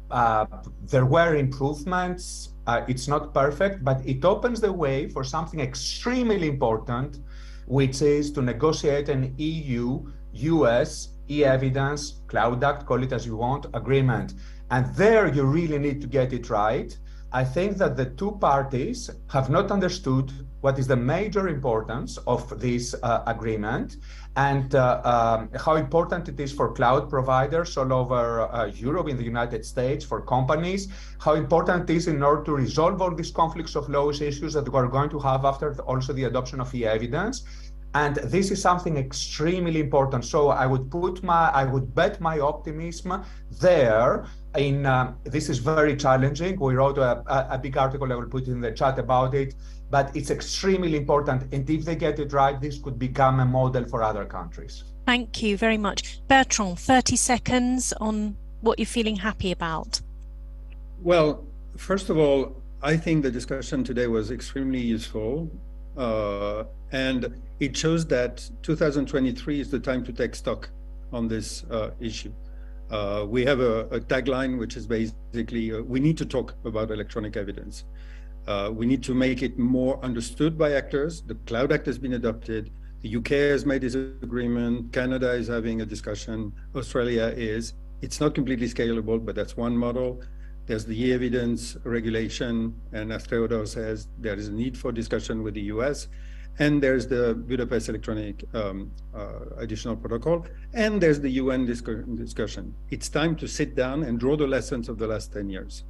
There were improvements. It's not perfect, but it opens the way for something extremely important, which is to negotiate an EU-US e-evidence, Cloud Act, call it as you want, agreement. And there you really need to get it right. I think that the two parties have not understood what is the major importance of this agreement and how important it is for cloud providers all over Europe, in the United States, for companies, how important it is in order to resolve all these conflicts of laws issues that we're going to have after also the adoption of e-evidence. And this is something extremely important. So I would bet my optimism there. This is very challenging. We wrote a big article, I will put in the chat about it, but it's extremely important. And if they get it right, this could become a model for other countries. Thank you very much. Bertrand, 30 seconds on what you're feeling happy about. Well, first of all, I think the discussion today was extremely useful. And it shows that 2023 is the time to take stock on this issue. We have a tagline, which is basically, we need to talk about electronic evidence. We need to make it more understood by actors. The Cloud Act has been adopted. The UK has made this agreement. Canada is having a discussion. Australia is. It's not completely scalable, but that's one model. There's the e-evidence regulation, and as Theodore says, there is a need for discussion with the US. And there's the Budapest Electronic Additional Protocol, and there's the UN discussion. It's time to sit down and draw the lessons of the last 10 years.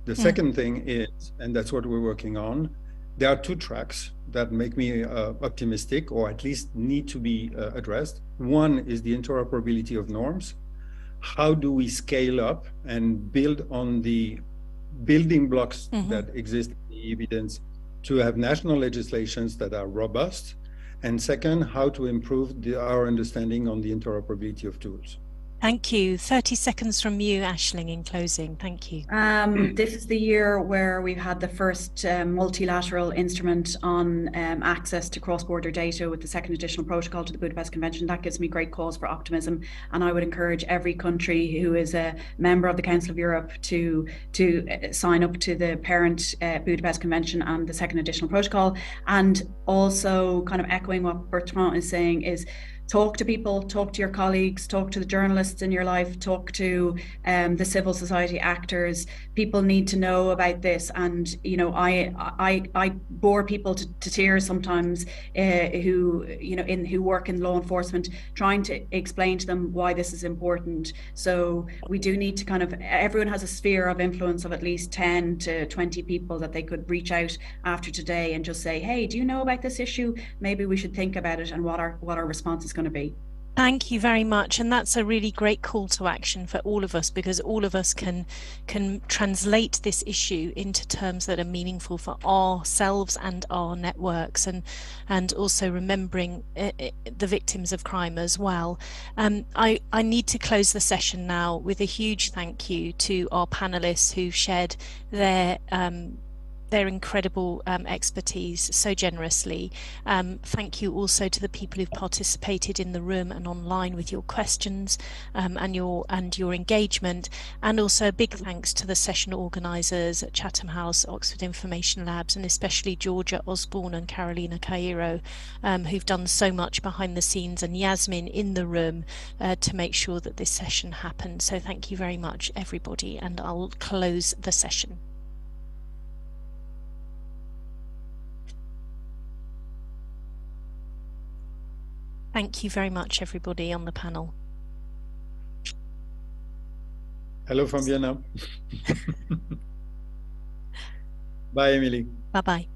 The second thing is, and that's what we're working on, there are two tracks that make me optimistic, or at least need to be addressed. One is the interoperability of norms. How do we scale up and build on the building blocks that exist in the evidence to have national legislations that are robust? And second, how to improve our understanding on the interoperability of tools. Thank you. 30 seconds from you, Aisling, in closing. Thank you. This is the year where we've had the first multilateral instrument on access to cross-border data with the second additional protocol to the Budapest Convention. That gives me great cause for optimism. And I would encourage every country who is a member of the Council of Europe to sign up to the parent Budapest Convention and the second additional protocol. And also kind of echoing what Bertrand is saying is, talk to people, talk to your colleagues, talk to the journalists in your life, talk to the civil society actors. People need to know about this. And, I bore people to tears sometimes who work in law enforcement, trying to explain to them why this is important. So we do need to everyone has a sphere of influence of at least 10 to 20 people that they could reach out after today and just say, hey, do you know about this issue? Maybe we should think about it and what our response is going to be. Thank you very much, and that's a really great call to action for all of us, because all of us can translate this issue into terms that are meaningful for ourselves and our networks, and also remembering the victims of crime as well. I need to close the session now with a huge thank you to our panelists who shared their their incredible expertise so generously. Thank you also to the people who've participated in the room and online with your questions and your engagement, and also a big thanks to the session organisers at Chatham House, Oxford Information Labs, and especially Georgia Osborne and Carolina Cairo, who've done so much behind the scenes, and Yasmin in the room to make sure that this session happened. So thank you very much, everybody, and I'll close the session. Thank you very much, everybody on the panel. Hello from Vienna. Bye, Emily. Bye-bye.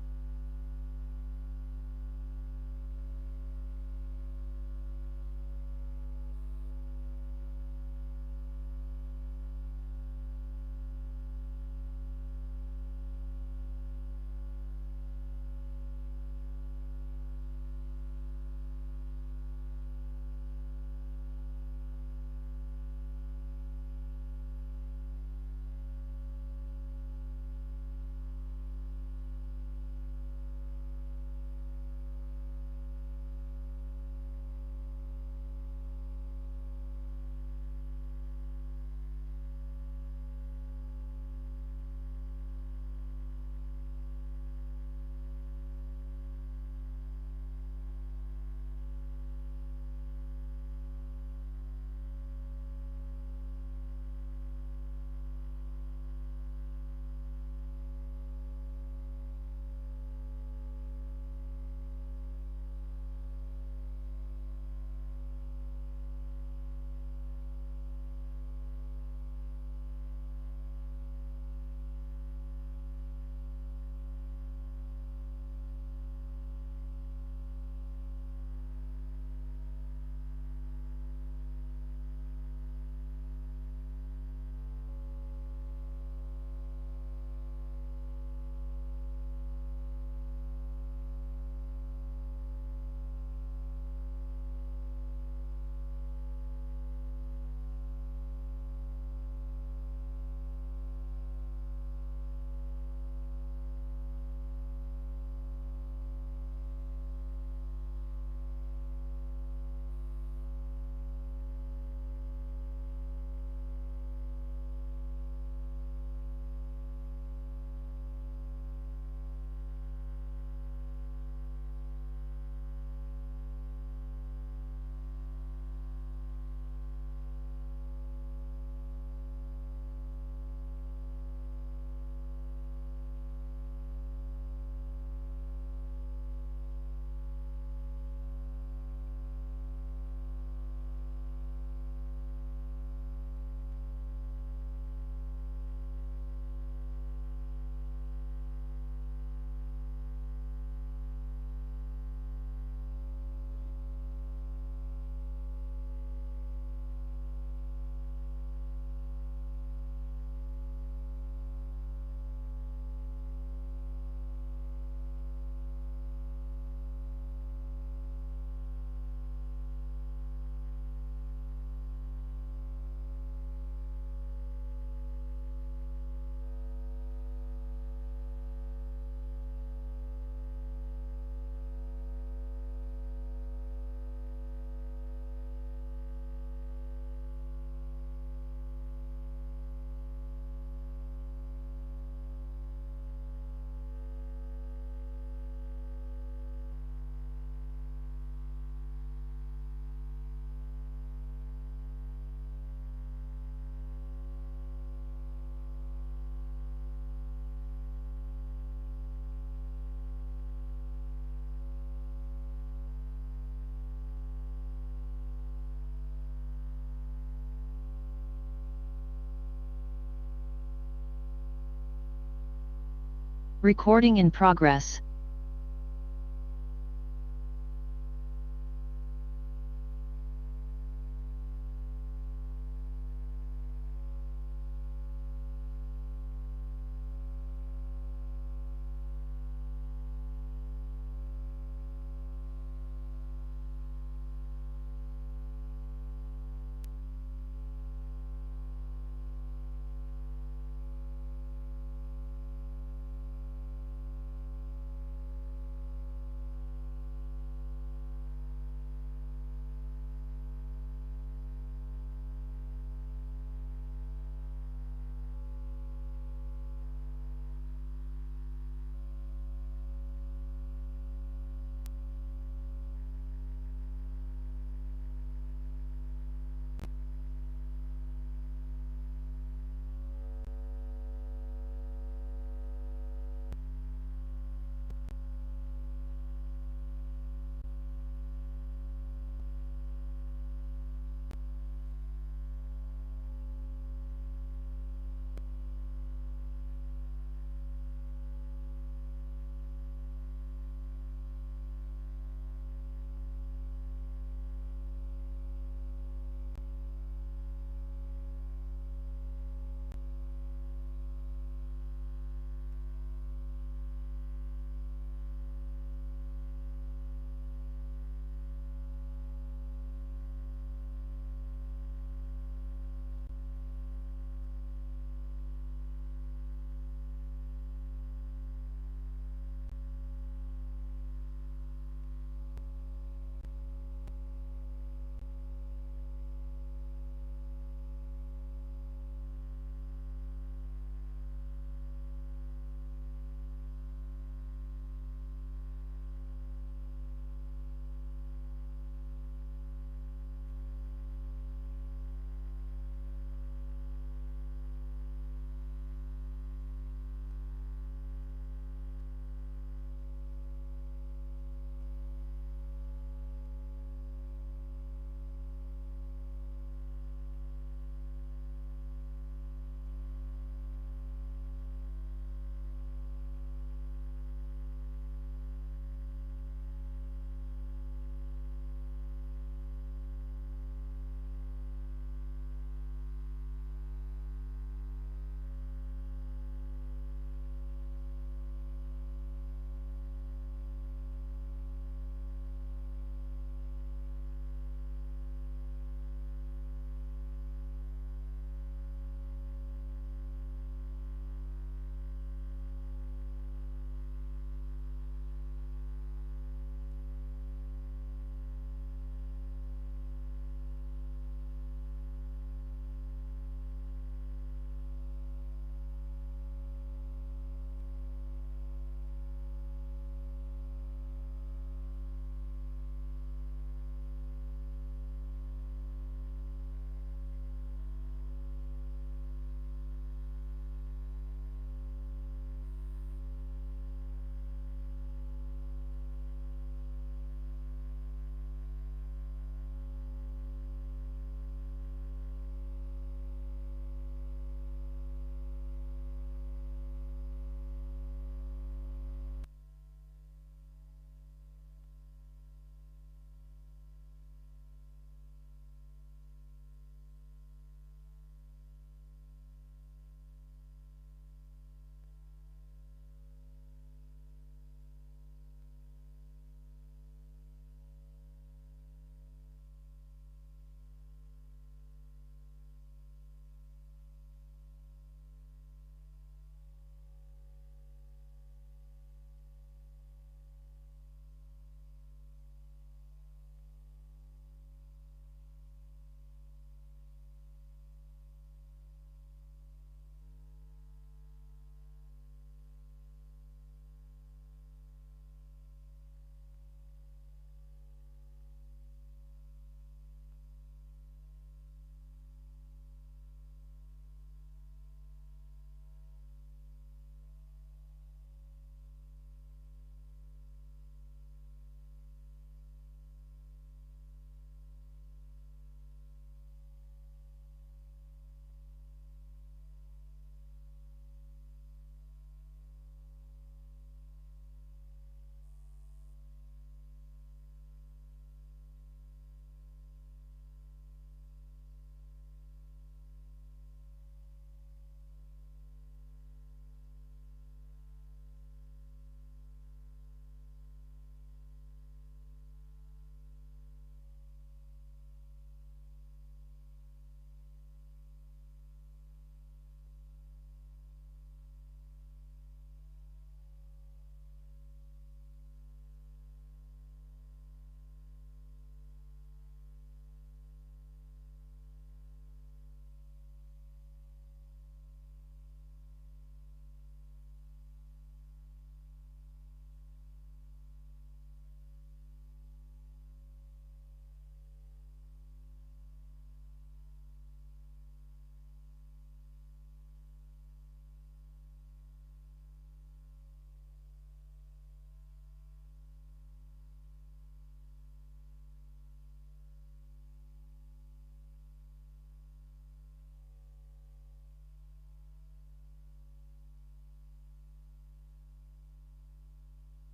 Recording in progress.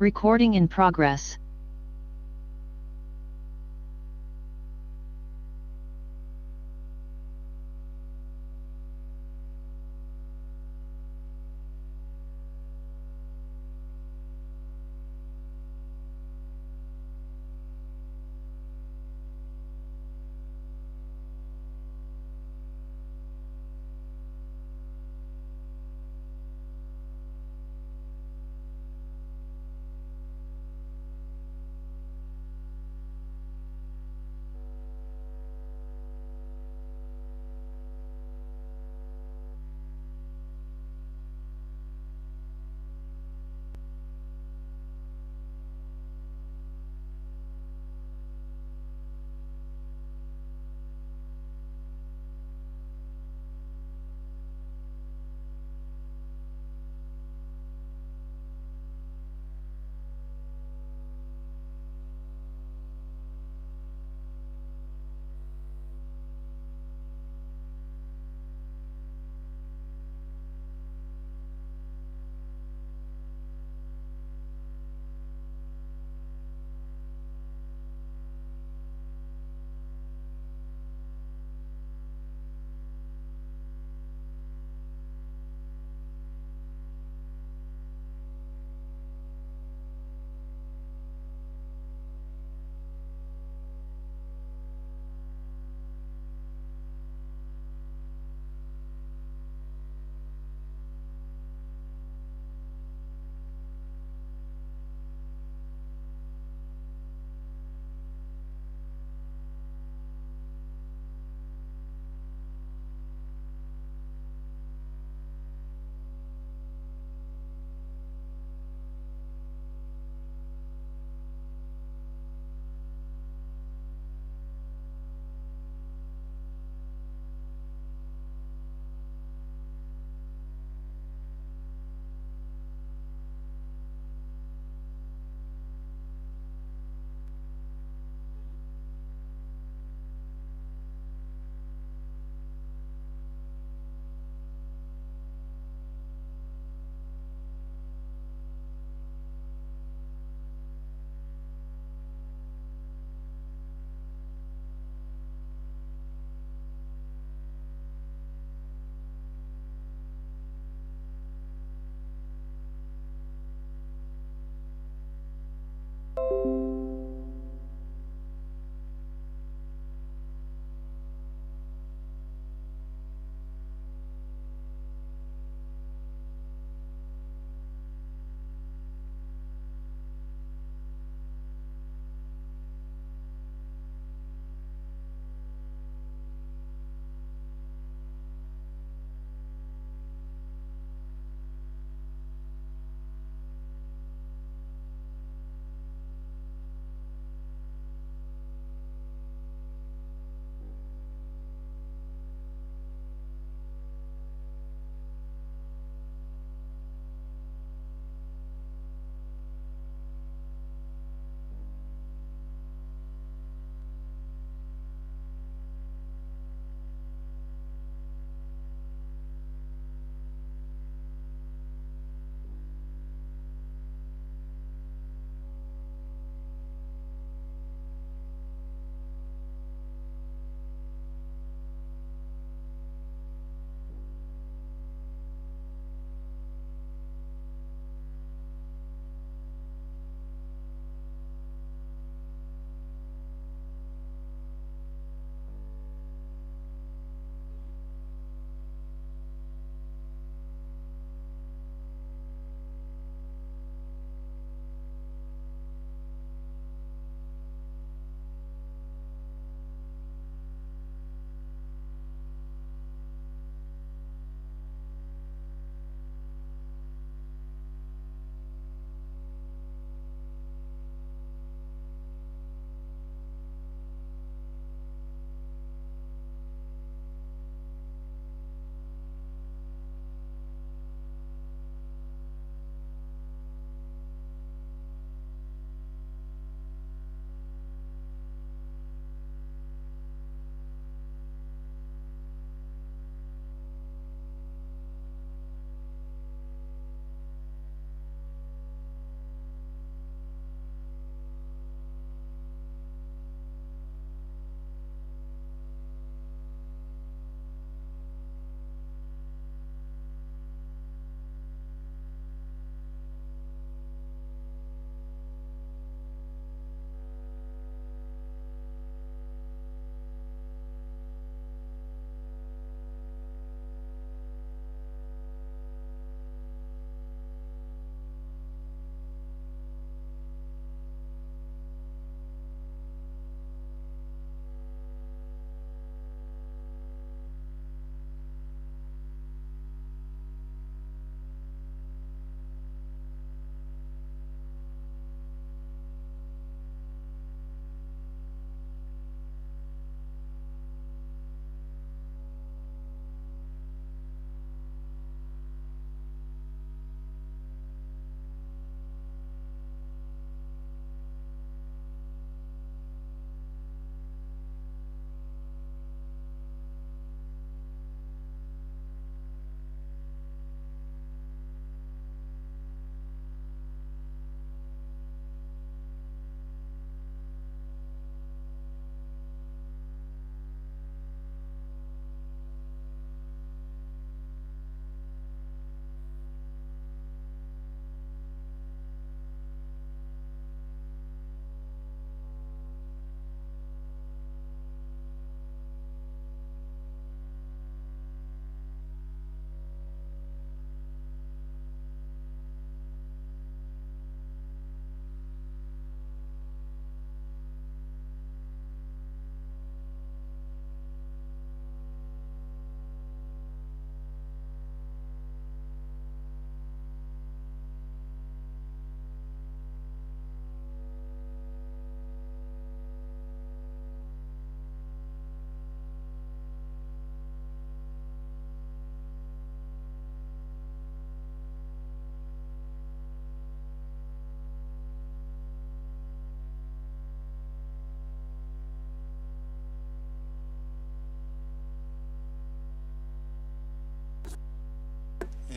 Recording in progress.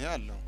አለው።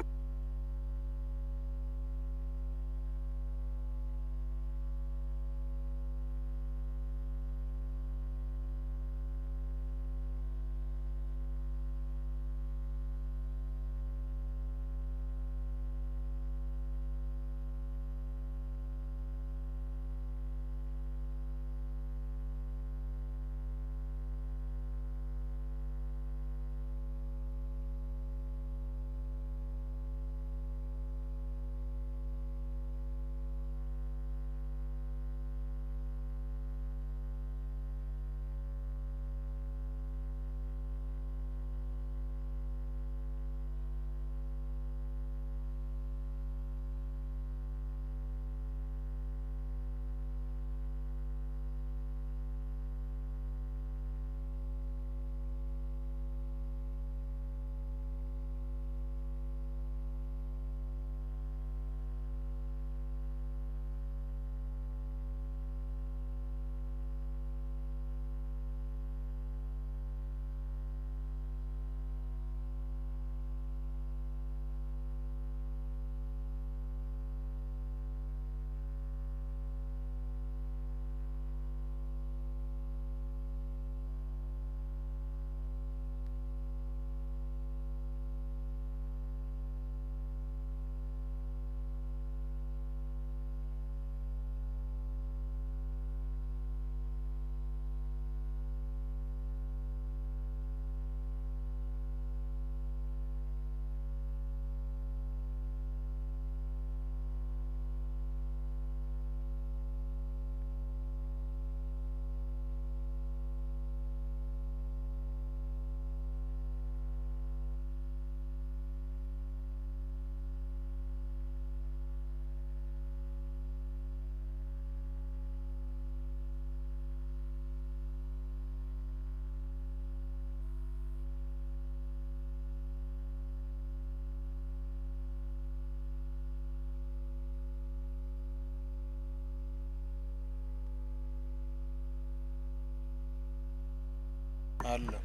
አለው።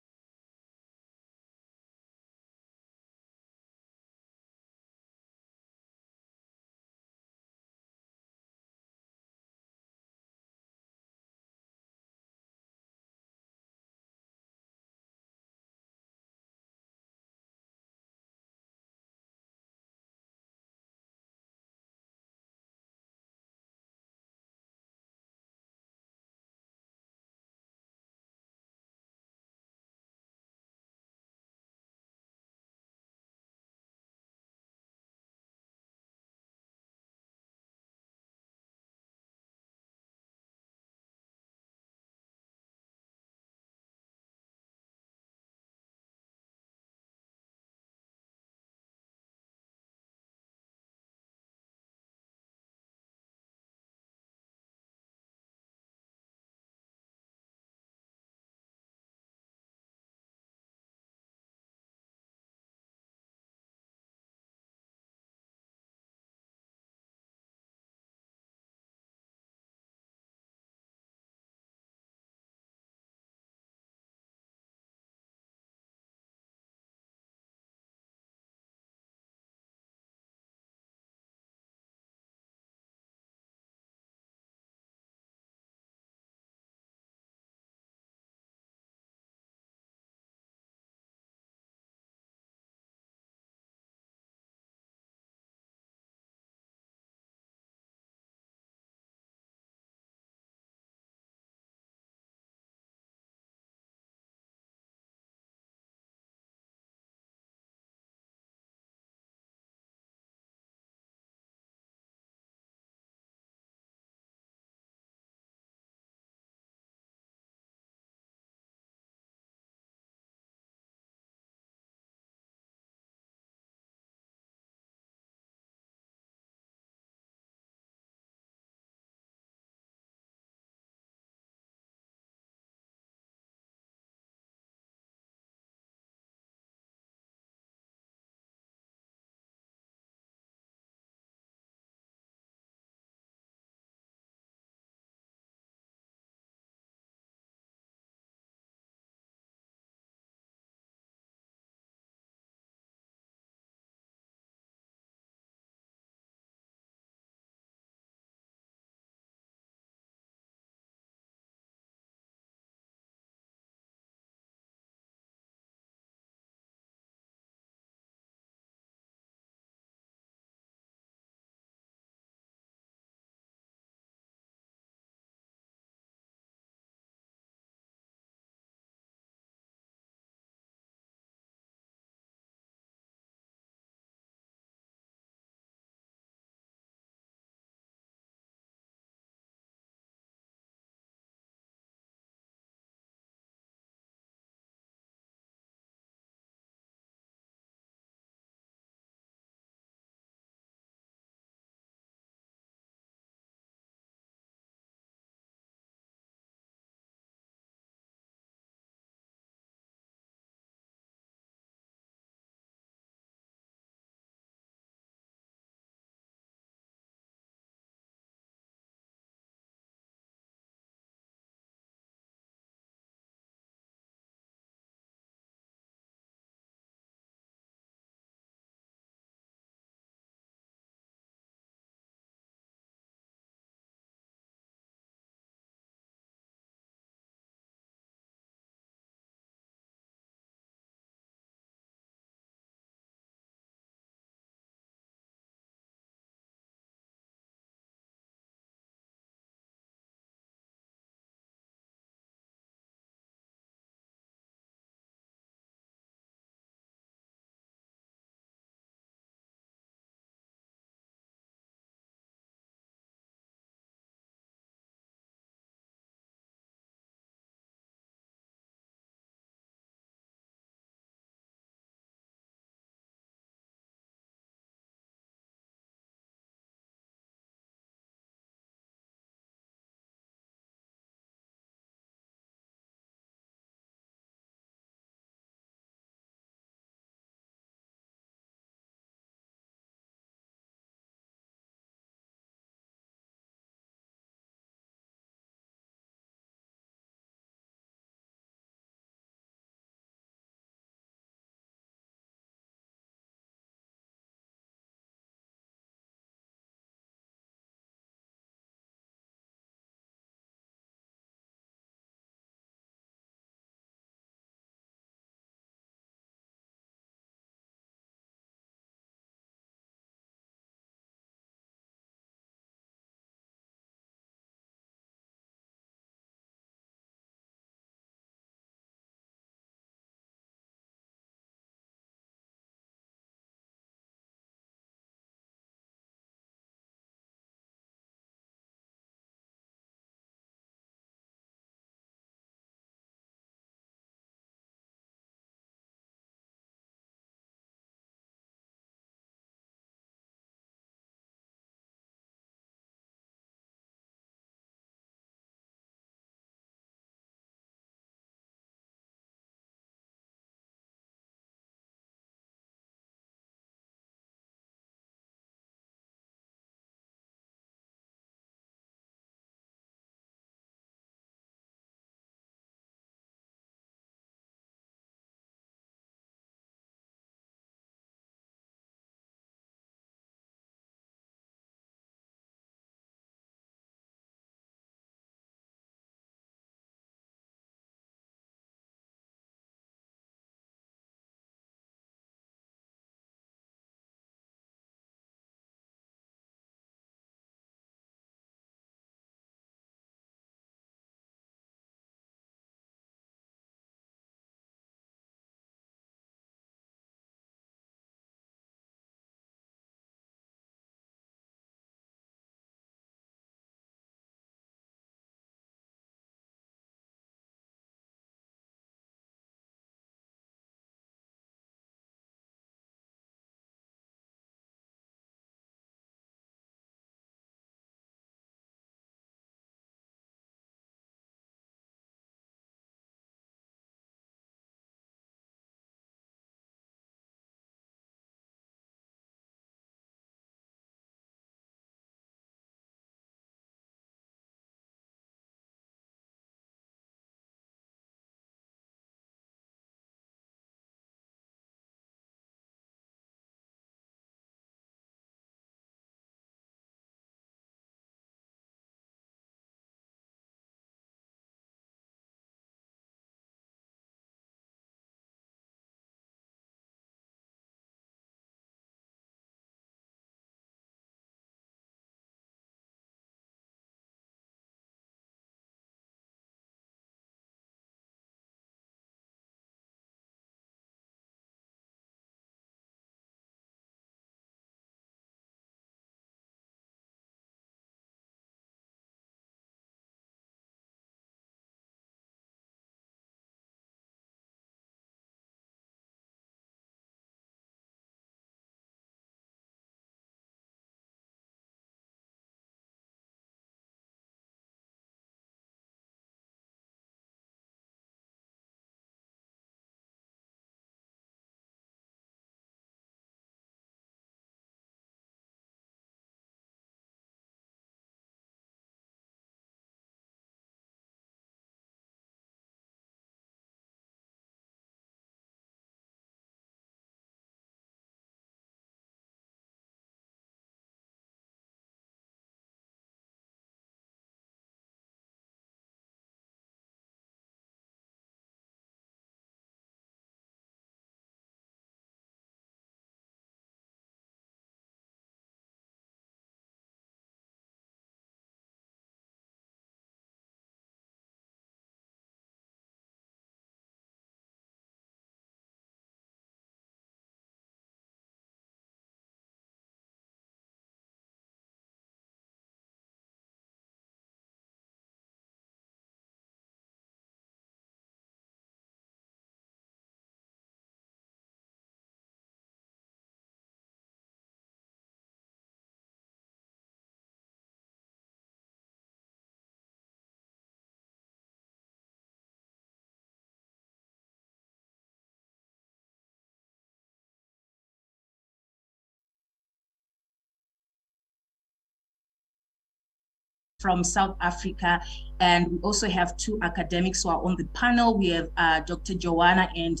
from South Africa, and we also have two academics who are on the panel. We have Dr. Joanna and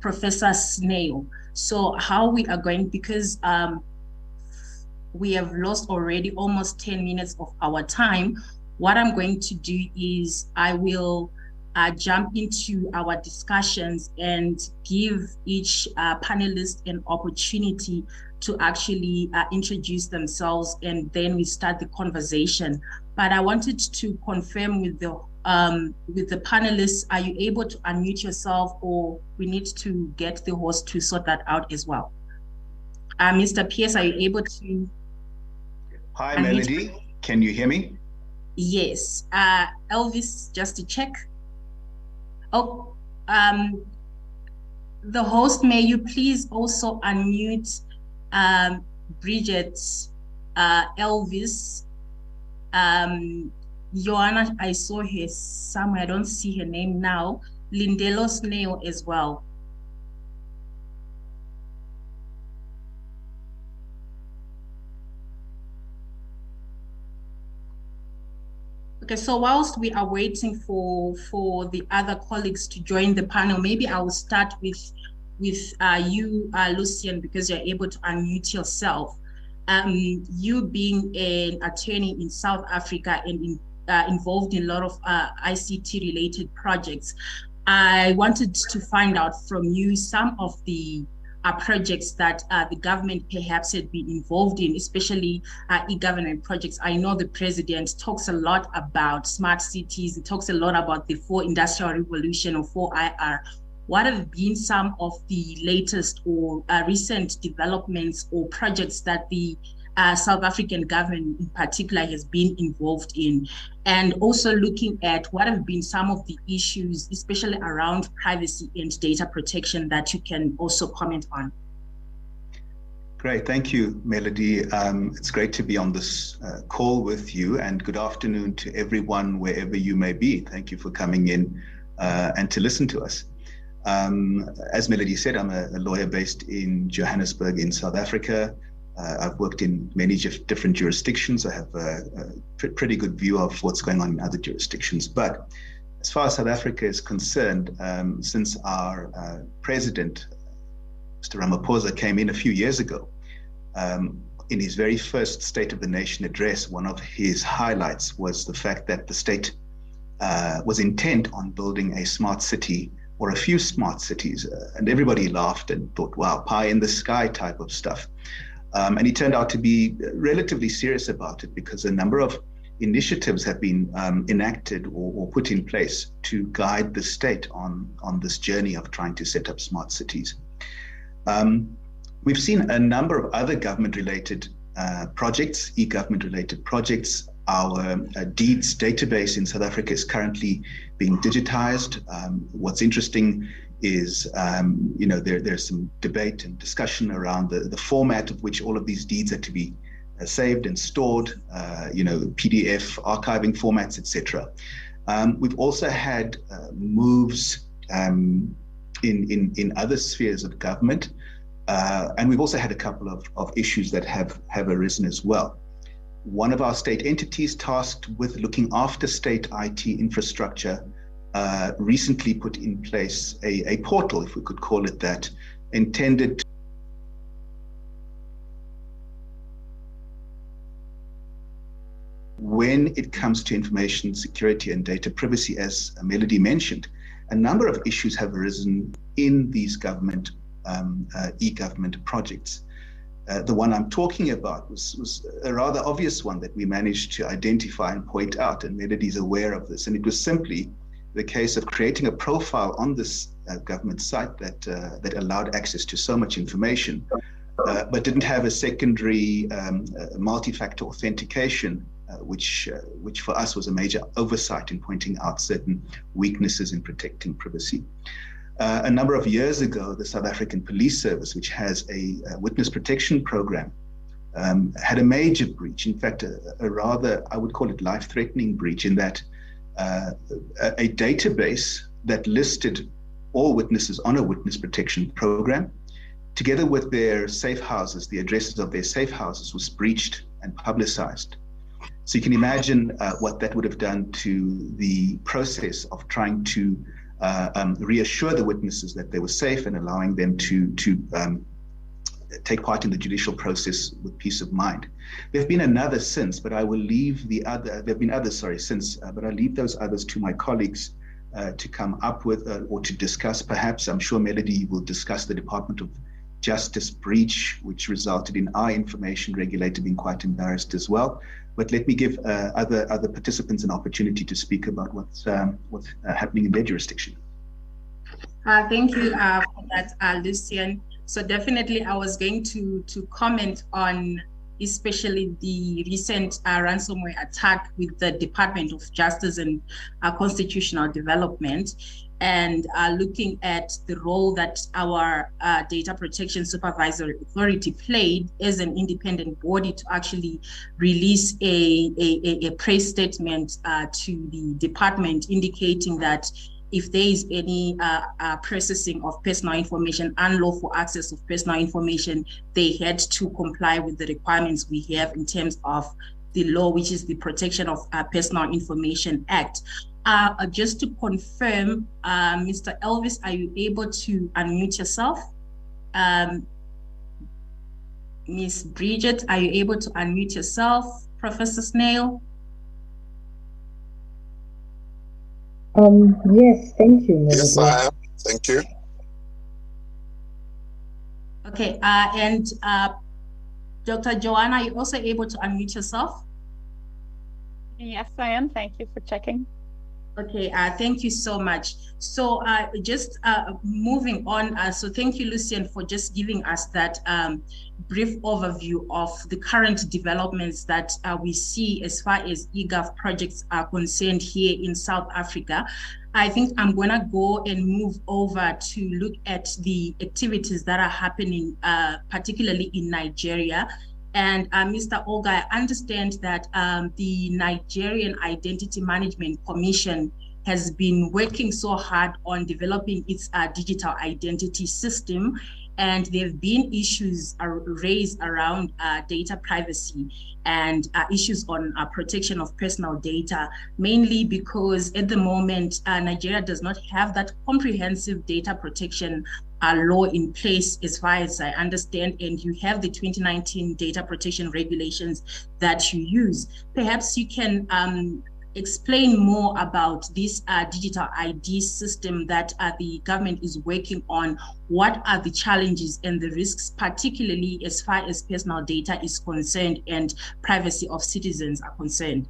Professor Snail. So how we are going, because we have lost already almost 10 minutes of our time, what I'm going to do is I will jump into our discussions and give each panelist an opportunity to actually introduce themselves, and then we start the conversation. But I wanted to confirm with the panelists, are you able to unmute yourself, or we need to get the host to sort that out as well? Mr. Pierce, are you able to? Hi, Melody. Can you hear me? Yes. Elvis, just to check. Oh, the host, may you please also unmute Bridget, Elvis, Joanna, I saw her somewhere, I don't see her name now, Lindelo Snail as well. Okay, so whilst we are waiting for the other colleagues to join the panel, maybe I will start with you, Lucian, because you're able to unmute yourself. You being an attorney in South Africa and involved in a lot of ICT-related projects, I wanted to find out from you some of the projects that the government perhaps had been involved in, especially e-government projects. I know the president talks a lot about smart cities. He talks a lot about the 4th Industrial Revolution, or 4IR. What have been some of the latest or recent developments or projects that the South African government in particular has been involved in? And also looking at what have been some of the issues, especially around privacy and data protection, that you can also comment on. Great, thank you, Melody. It's great to be on this call with you, and good afternoon to everyone wherever you may be. Thank you for coming in and to listen to us. As Melody said, I'm a lawyer based in Johannesburg in South Africa. I've worked in many different jurisdictions. I have a pretty good view of what's going on in other jurisdictions. But as far as South Africa is concerned, since our president, Mr. Ramaphosa, came in a few years ago, in his very first State of the Nation address, one of his highlights was the fact that the state was intent on building a smart city, or a few smart cities. And everybody laughed and thought, wow, pie in the sky type of stuff. And he turned out to be relatively serious about it, because a number of initiatives have been enacted or put in place to guide the state on this journey of trying to set up smart cities. We've seen a number of other government-related projects, e-government-related projects. Our deeds database in South Africa is currently being digitized. What's interesting is, there's some debate and discussion around the format of which all of these deeds are to be saved and stored, PDF, archiving formats, etc. We've also had moves in other spheres of government, and we've also had a couple of issues that have arisen as well. One of our state entities tasked with looking after state IT infrastructure recently put in place a portal, if we could call it that, intended to when it comes to information security and data privacy, as Melody mentioned, a number of issues have arisen in these government e-government projects. The one I'm talking about was a rather obvious one that we managed to identify and point out, and Melody's aware of this. And it was simply the case of creating a profile on this government site that allowed access to so much information, but didn't have a secondary multi-factor authentication, which for us was a major oversight in pointing out certain weaknesses in protecting privacy. A number of years ago, the South African Police Service, which has a witness protection program, had a major breach. In fact, a rather, I would call it life-threatening breach, in that a database that listed all witnesses on a witness protection program, together with their safe houses, the addresses of their safe houses, was breached and publicized. So you can imagine what that would have done to the process of trying to reassure the witnesses that they were safe and allowing them to take part in the judicial process with peace of mind. There have been another since, but I will leave the other, there have been others, sorry, since, but I'll leave those others to my colleagues to come up with or to discuss perhaps. I'm sure Melody will discuss the Department of Justice breach, which resulted in our information regulator being quite embarrassed as well. But let me give other participants an opportunity to speak about what's happening in their jurisdiction. Thank you for that, Lucian. So definitely I was going to comment on especially the recent ransomware attack with the Department of Justice and Constitutional Development, and looking at the role that our Data Protection Supervisory Authority played as an independent body to actually release a press statement to the department indicating that if there is any processing of personal information, unlawful access of personal information, they had to comply with the requirements we have in terms of the law, which is the Protection of Personal Information Act. Just to confirm, Mr. Elvis, are you able to unmute yourself? Ms. Bridget, are you able to unmute yourself? Professor Snail? Yes, thank you, Melody. Yes, I am. Thank you. Okay, and Dr. Joanna, are you also able to unmute yourself? Yes, I am. Thank you for checking. Okay, thank you so much. So just moving on, so thank you, Lucian, for just giving us that brief overview of the current developments that we see as far as eGov projects are concerned here in South Africa. I think I'm gonna go and move over to look at the activities that are happening, particularly in Nigeria. And Mr. Olga, I understand that the Nigerian Identity Management Commission has been working so hard on developing its digital identity system, and there have been issues raised around data privacy and issues on protection of personal data, mainly because at the moment, Nigeria does not have that comprehensive data protection law in place, as far as I understand, and you have the 2019 data protection regulations that you use. Perhaps you can explain more about this digital ID system that the government is working on. What are the challenges and the risks, particularly as far as personal data is concerned and privacy of citizens are concerned?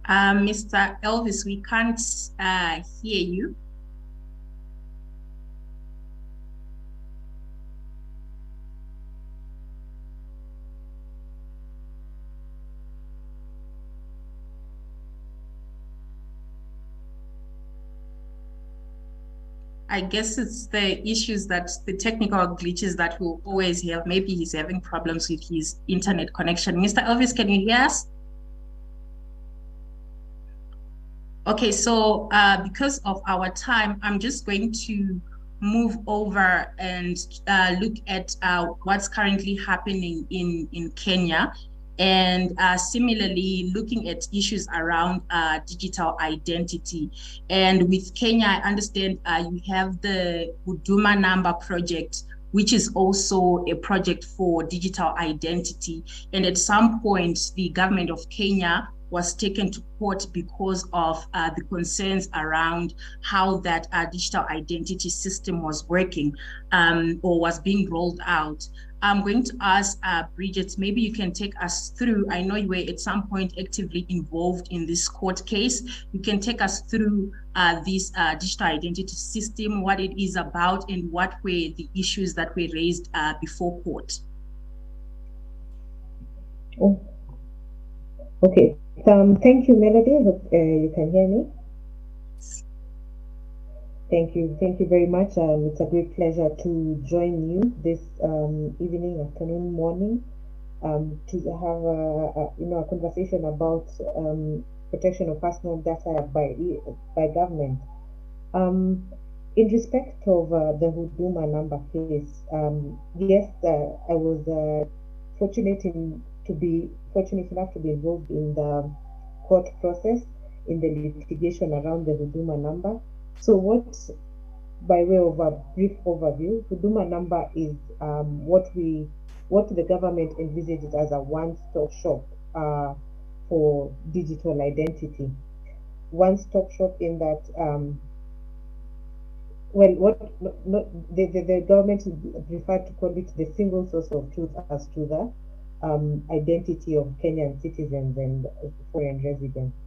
Mr. Elvis, we can't hear you. I guess it's the issues that the technical glitches that we'll always have. Maybe he's having problems with his internet connection. Mr. Elvis, can you hear us? Okay, so because of our time, I'm just going to move over and look at what's currently happening in Kenya, and similarly looking at issues around digital identity. And with Kenya, I understand you have the Huduma Number project, which is also a project for digital identity. And at some point, the government of Kenya was taken to court because of the concerns around how that digital identity system was working or was being rolled out. I'm going to ask Bridget, maybe you can take us through, I know you were at some point actively involved in this court case. You can take us through this digital identity system, what it is about, and what were the issues that were raised before court. Oh. Okay. Thank you, Melody. Hope you can hear me. Thank you. Thank you very much. It's a great pleasure to join you this evening, afternoon, morning, to have a conversation about protection of personal data by government. In respect of the Huduma number case, yes, I was fortunate enough to be involved in the court process in the litigation around the Huduma number. So by way of a brief overview, Huduma number is what the government envisaged as a one-stop shop for digital identity. One-stop shop in that, the government preferred to call it the single source of truth as to the identity of Kenyan citizens and foreign residents.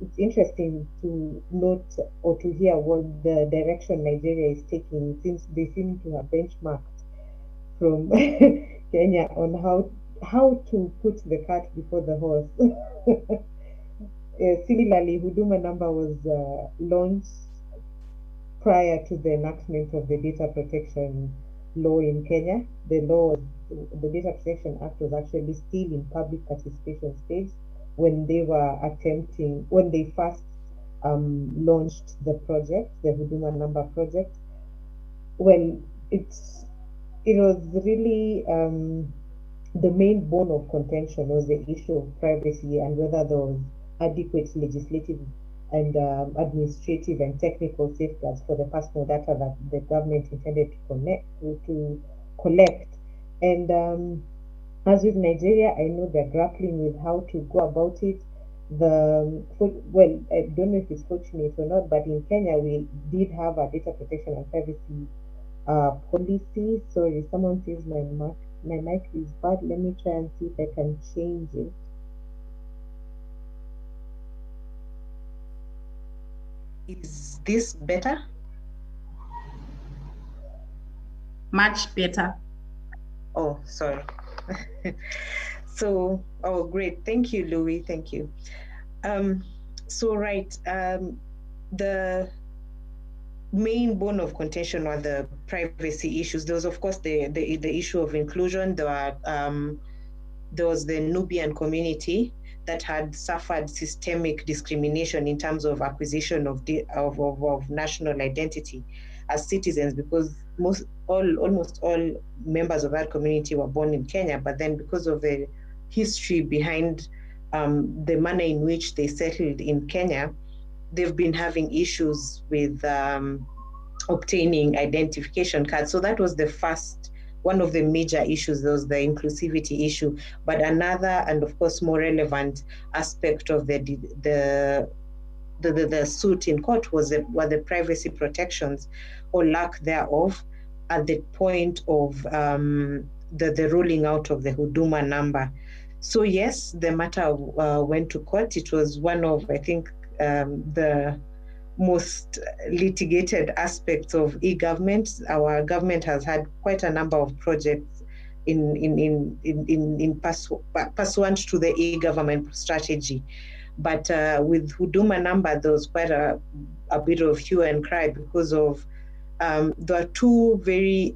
It's interesting to note or to hear what the direction Nigeria is taking, since they seem to have benchmarked from Kenya on how to put the cart before the horse. Similarly, Huduma number was launched prior to the enactment of the data protection law in Kenya. The Data Protection Act was actually still in public participation stage when they first launched the project, the Huduma number project. Well, it was really the main bone of contention was the issue of privacy and whether there was adequate legislative and administrative and technical safeguards for the personal data that the government intended to collect. And as with Nigeria, I know they're grappling with how to go about it. I don't know if it's fortunate or not, but in Kenya, we did have a data protection and privacy policy. Sorry, someone says my mic is bad. Let me try and see if I can change it. Is this better? Much better. Oh, sorry. So, great. Thank you, Louis. Thank you. The main bone of contention are the privacy issues. There was, of course, the issue of inclusion. There was the Nubian community that had suffered systemic discrimination in terms of acquisition of national identity as citizens, because almost all members of that community were born in Kenya, but then because of the history behind the manner in which they settled in Kenya, they've been having issues with obtaining identification cards. So that was one of the major issues. There was the inclusivity issue, but another, and of course more relevant aspect of the suit in court were the privacy protections or lack thereof at the point of the rolling out of the Huduma number. So yes, the matter went to court. It was one of, I think, the most litigated aspects of e-government. Our government has had quite a number of projects pursuant to the e-government strategy. But with Huduma number, there was quite a bit of hue and cry because of there are two very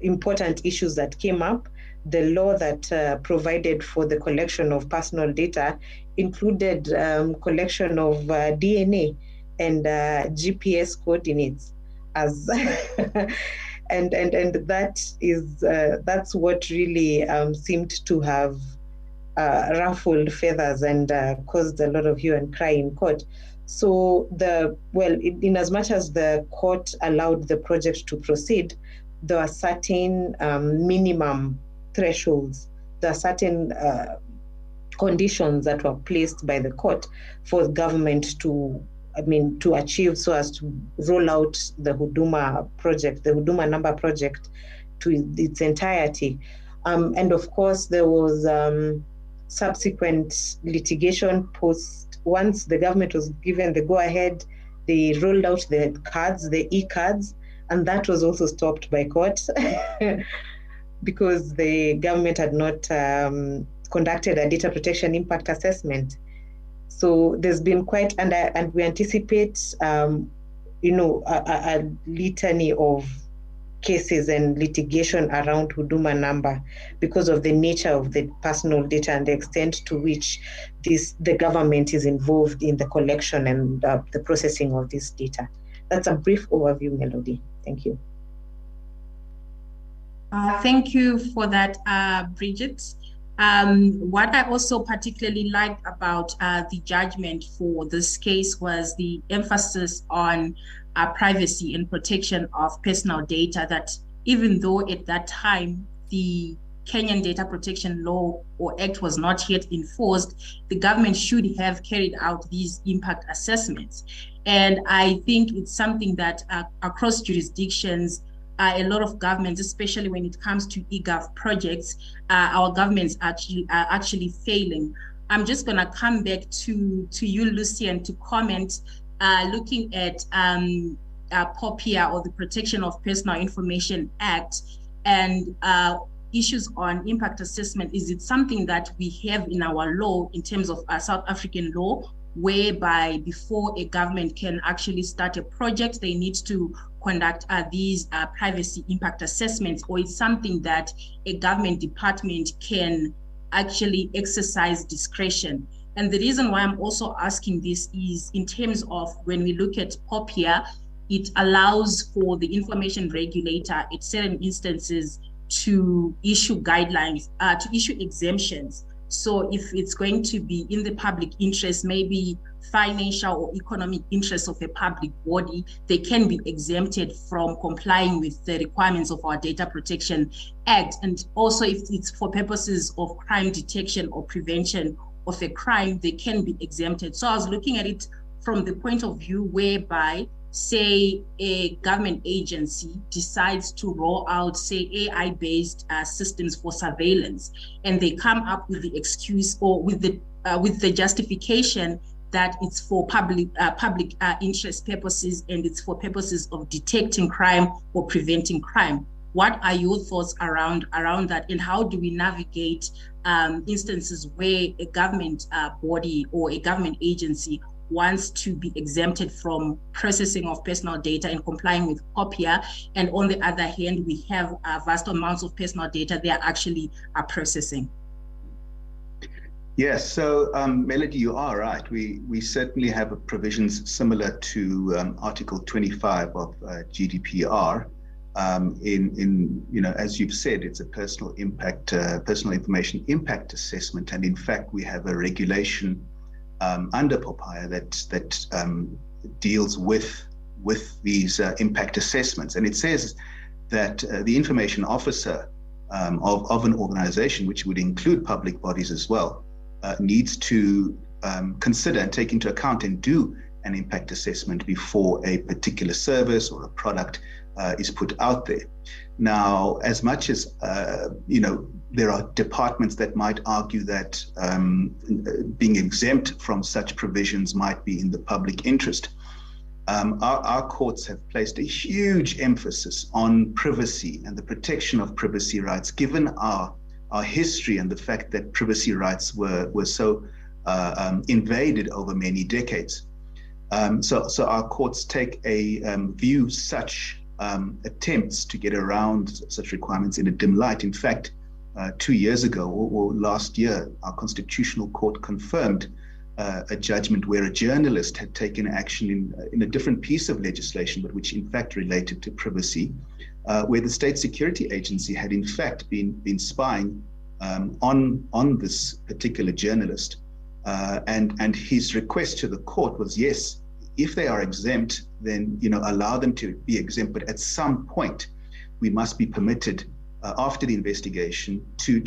important issues that came up. The law that provided for the collection of personal data included collection of DNA and GPS coordinates as and that's what really seemed to have ruffled feathers and caused a lot of hue and cry in court. So in as much as the court allowed the project to proceed, there are certain minimum thresholds. There are certain conditions that were placed by the court for the government to achieve so as to roll out the Huduma project, the Huduma number project, to its entirety. And of course, there was subsequent litigation once the government was given the go-ahead, they rolled out the cards, the e-cards, and that was also stopped by court because the government had not conducted a data protection impact assessment. So there's been quite, and we anticipate, you know, a litany of cases and litigation around Huduma number because of the nature of the personal data and the extent to which the government is involved in the collection and the processing of this data. That's a brief overview, Melody. Thank you. Thank you for that, Bridget. What I also particularly liked about the judgment for this case was the emphasis on privacy and protection of personal data, that even though at that time the Kenyan Data Protection Law or Act was not yet enforced, the government should have carried out these impact assessments. And I think it's something that across jurisdictions, a lot of governments, especially when it comes to eGov projects, our governments are actually failing. I'm just going to come back to you, Lucian, to comment, looking at POPIA, or the Protection of Personal Information Act, and issues on impact assessment. Is it something that we have in our law, in terms of South African law, whereby before a government can actually start a project, they need to conduct these privacy impact assessments, or it's something that a government department can actually exercise discretion? And the reason why I'm also asking this is in terms of when we look at POPIA, it allows for the information regulator at certain instances to issue guidelines, to issue exemptions. So if it's going to be in the public interest, maybe financial or economic interest of a public body, they can be exempted from complying with the requirements of our Data Protection Act. And also if it's for purposes of crime detection or prevention of a crime, they can be exempted. So I was looking at it from the point of view whereby, say, a government agency decides to roll out, say, AI-based systems for surveillance, and they come up with the excuse or with the justification that it's for public interest purposes and it's for purposes of detecting crime or preventing crime. What are your thoughts around that, and how do we navigate instances where a government body or a government agency wants to be exempted from processing of personal data and complying with POPIA, and on the other hand, we have vast amounts of personal data they are actually processing? Yes, so Melody, you are right. We certainly have provisions similar to Article 25 of GDPR. In you know, as you've said, it's a personal information impact assessment, and in fact, we have a regulation under POPIA that deals with these impact assessments, and it says that the information officer of an organization, which would include public bodies as well, needs to consider and take into account and do an impact assessment before a particular service or a product is put out there. Now, as much as you know, there are departments that might argue that being exempt from such provisions might be in the public interest, our courts have placed a huge emphasis on privacy and the protection of privacy rights, given our history and the fact that privacy rights were so invaded over many decades. So our courts take a view such attempts to get around such requirements in a dim light. In fact, 2 years ago or last year, our Constitutional Court confirmed a judgment where a journalist had taken action in a different piece of legislation, but which in fact related to privacy, where the State Security Agency had in fact been spying on this particular journalist, and his request to the court was, yes, if they are exempt, then allow them to be exempt, but at some point we must be permitted after the investigation to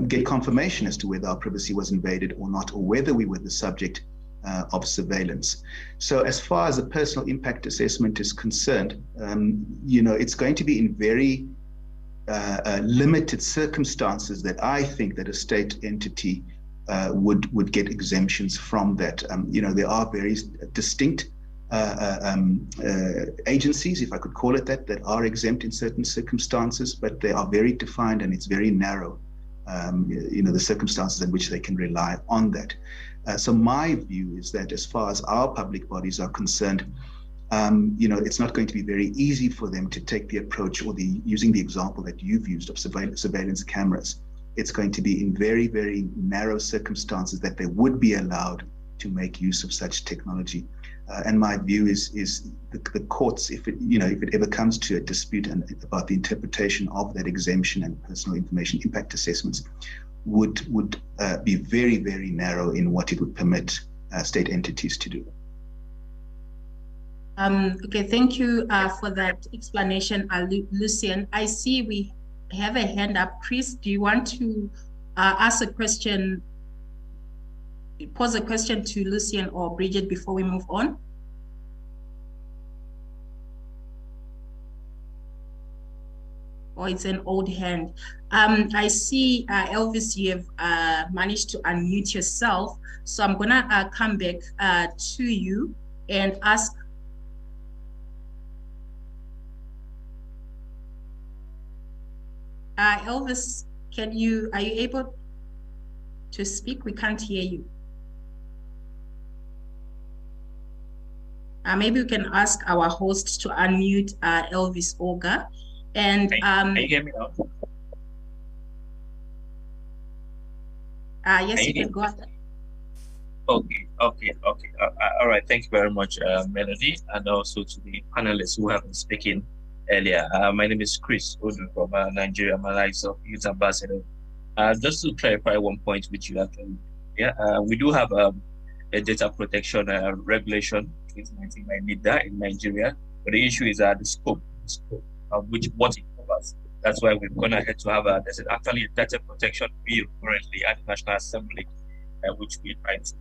get confirmation as to whether our privacy was invaded or not, or whether we were the subject of surveillance. So as far as the personal impact assessment is concerned, it's going to be in very limited circumstances that I think that a state entity would get exemptions from that. There are very distinct agencies, if I could call it that are exempt in certain circumstances, but they are very defined and it's very narrow, the circumstances in which they can rely on that. So my view is that as far as our public bodies are concerned, it's not going to be very easy for them to take the approach or using the example that you've used of surveillance cameras. It's going to be in very, very narrow circumstances that they would be allowed to make use of such technology. And my view is the courts, if it ever comes to a dispute about the interpretation of that exemption and personal information impact assessments, would be very, very narrow in what it would permit state entities to do. Okay, thank you for that explanation, Lucian. I see we have a hand up. Chris, do you want to ask a question, pose a question to Lucian or Bridget before we move on? Or it's an old hand. I see, Elvis, you have managed to unmute yourself. So I'm gonna come back to you and ask. Elvis, are you able to speak? We can't hear you. Maybe we can ask our host to unmute Elvis Oga. And can you hear me now? Yes, you can go ahead. Okay. All right. Thank you very much, Melody, and also to the panelists who have been speaking earlier. My name is Chris Odu from Nigeria. I'm an Youth Ambassador. Just to clarify one point which you actually, we do have a data protection regulation, 2019 by NIDA in Nigeria, but the issue is the scope of what it covers. That's why we've gone ahead to have there's actually a data protection bill currently at the National Assembly, which we're trying to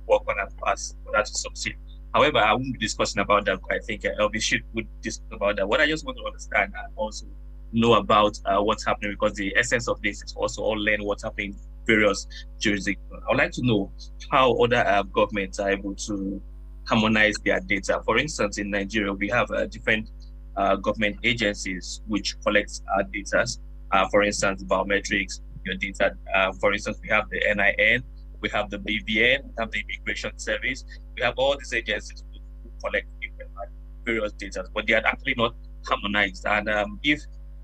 work on and pass for that to succeed. However, I won't be discussing about that. I think Elvis would discuss about that. What I just want to understand and also know about what's happening, because the essence of this is also all learn what's happening in various jurisdictions. I would like to know how other governments are able to harmonize their data. For instance, in Nigeria, we have different government agencies which collect our data. For instance, biometrics, your data. For instance, we have the NIN, we have the BVN, we have the Immigration Service. We have all these agencies who collect various data, but they are actually not harmonized. And if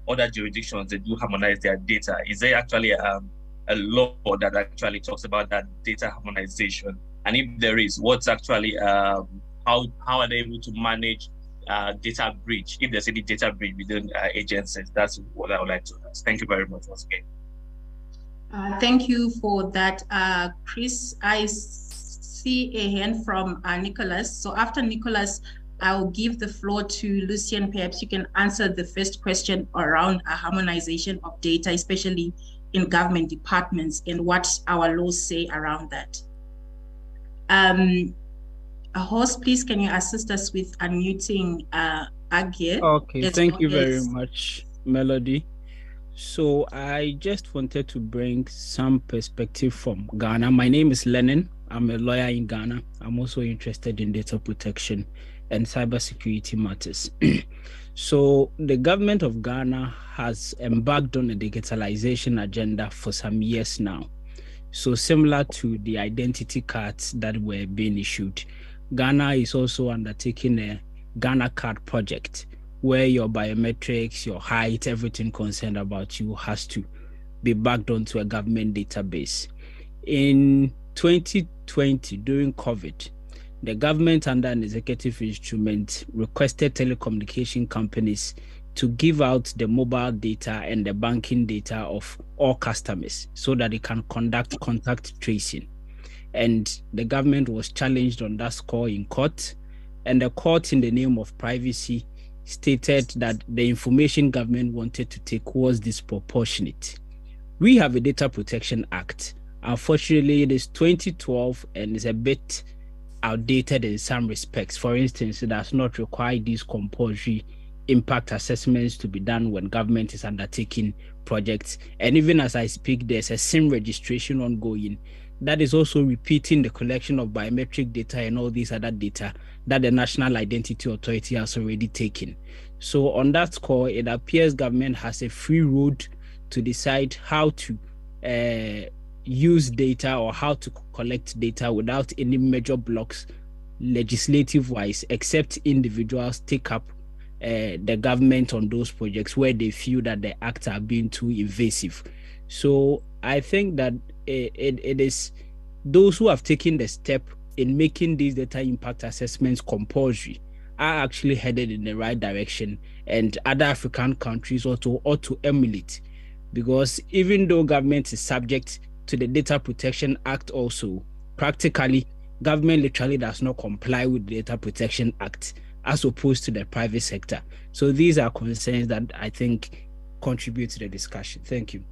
other jurisdictions, they do harmonize their data, is there actually a law that actually talks about that data harmonization? And if there is, what's actually, how are they able to manage data breach, if there's any data breach within agencies? That's what I would like to ask. Thank you very much once again. Thank you for that, Chris. I see a hand from Nicholas. So after Nicholas, I'll give the floor to Lucian. Perhaps you can answer the first question around harmonization of data, especially in government departments, and what our laws say around that. A host, please, can you assist us with unmuting Agir? Okay, thank you very much, Melody. So I just wanted to bring some perspective from Ghana. My name is Lennon. I'm a lawyer in Ghana. I'm also interested in data protection and cybersecurity matters. So the government of Ghana has embarked on a digitalization agenda for some years now. So similar to the identity cards that were being issued, Ghana is also undertaking a Ghana card project, where your biometrics, your height, everything concerned about you has to be backed onto a government database. In 2020, during COVID, the government, under an executive instrument, requested telecommunication companies to give out the mobile data and the banking data of all customers so that they can conduct contact tracing. And the government was challenged on that score in court, and the court, in the name of privacy, stated that the information government wanted to take was disproportionate. We have a Data Protection Act. Unfortunately, it is 2012 and is a bit outdated in some respects. For instance, it does not require these compulsory impact assessments to be done when government is undertaking projects. And even as I speak, there's a SIM registration ongoing that is also repeating the collection of biometric data and all these other data that the National Identity Authority has already taken. So on that score, it appears government has a free road to decide how to use data or how to collect data without any major blocks legislative-wise, except individuals take up the government on those projects where they feel that the acts are being too invasive. So I think that it is those who have taken the step in making these data impact assessments compulsory are actually headed in the right direction, and other African countries also ought to emulate, because even though government is subject to the Data Protection Act also, practically government literally does not comply with the Data Protection Act as opposed to the private sector. So these are concerns that I think contribute to the discussion. Thank you.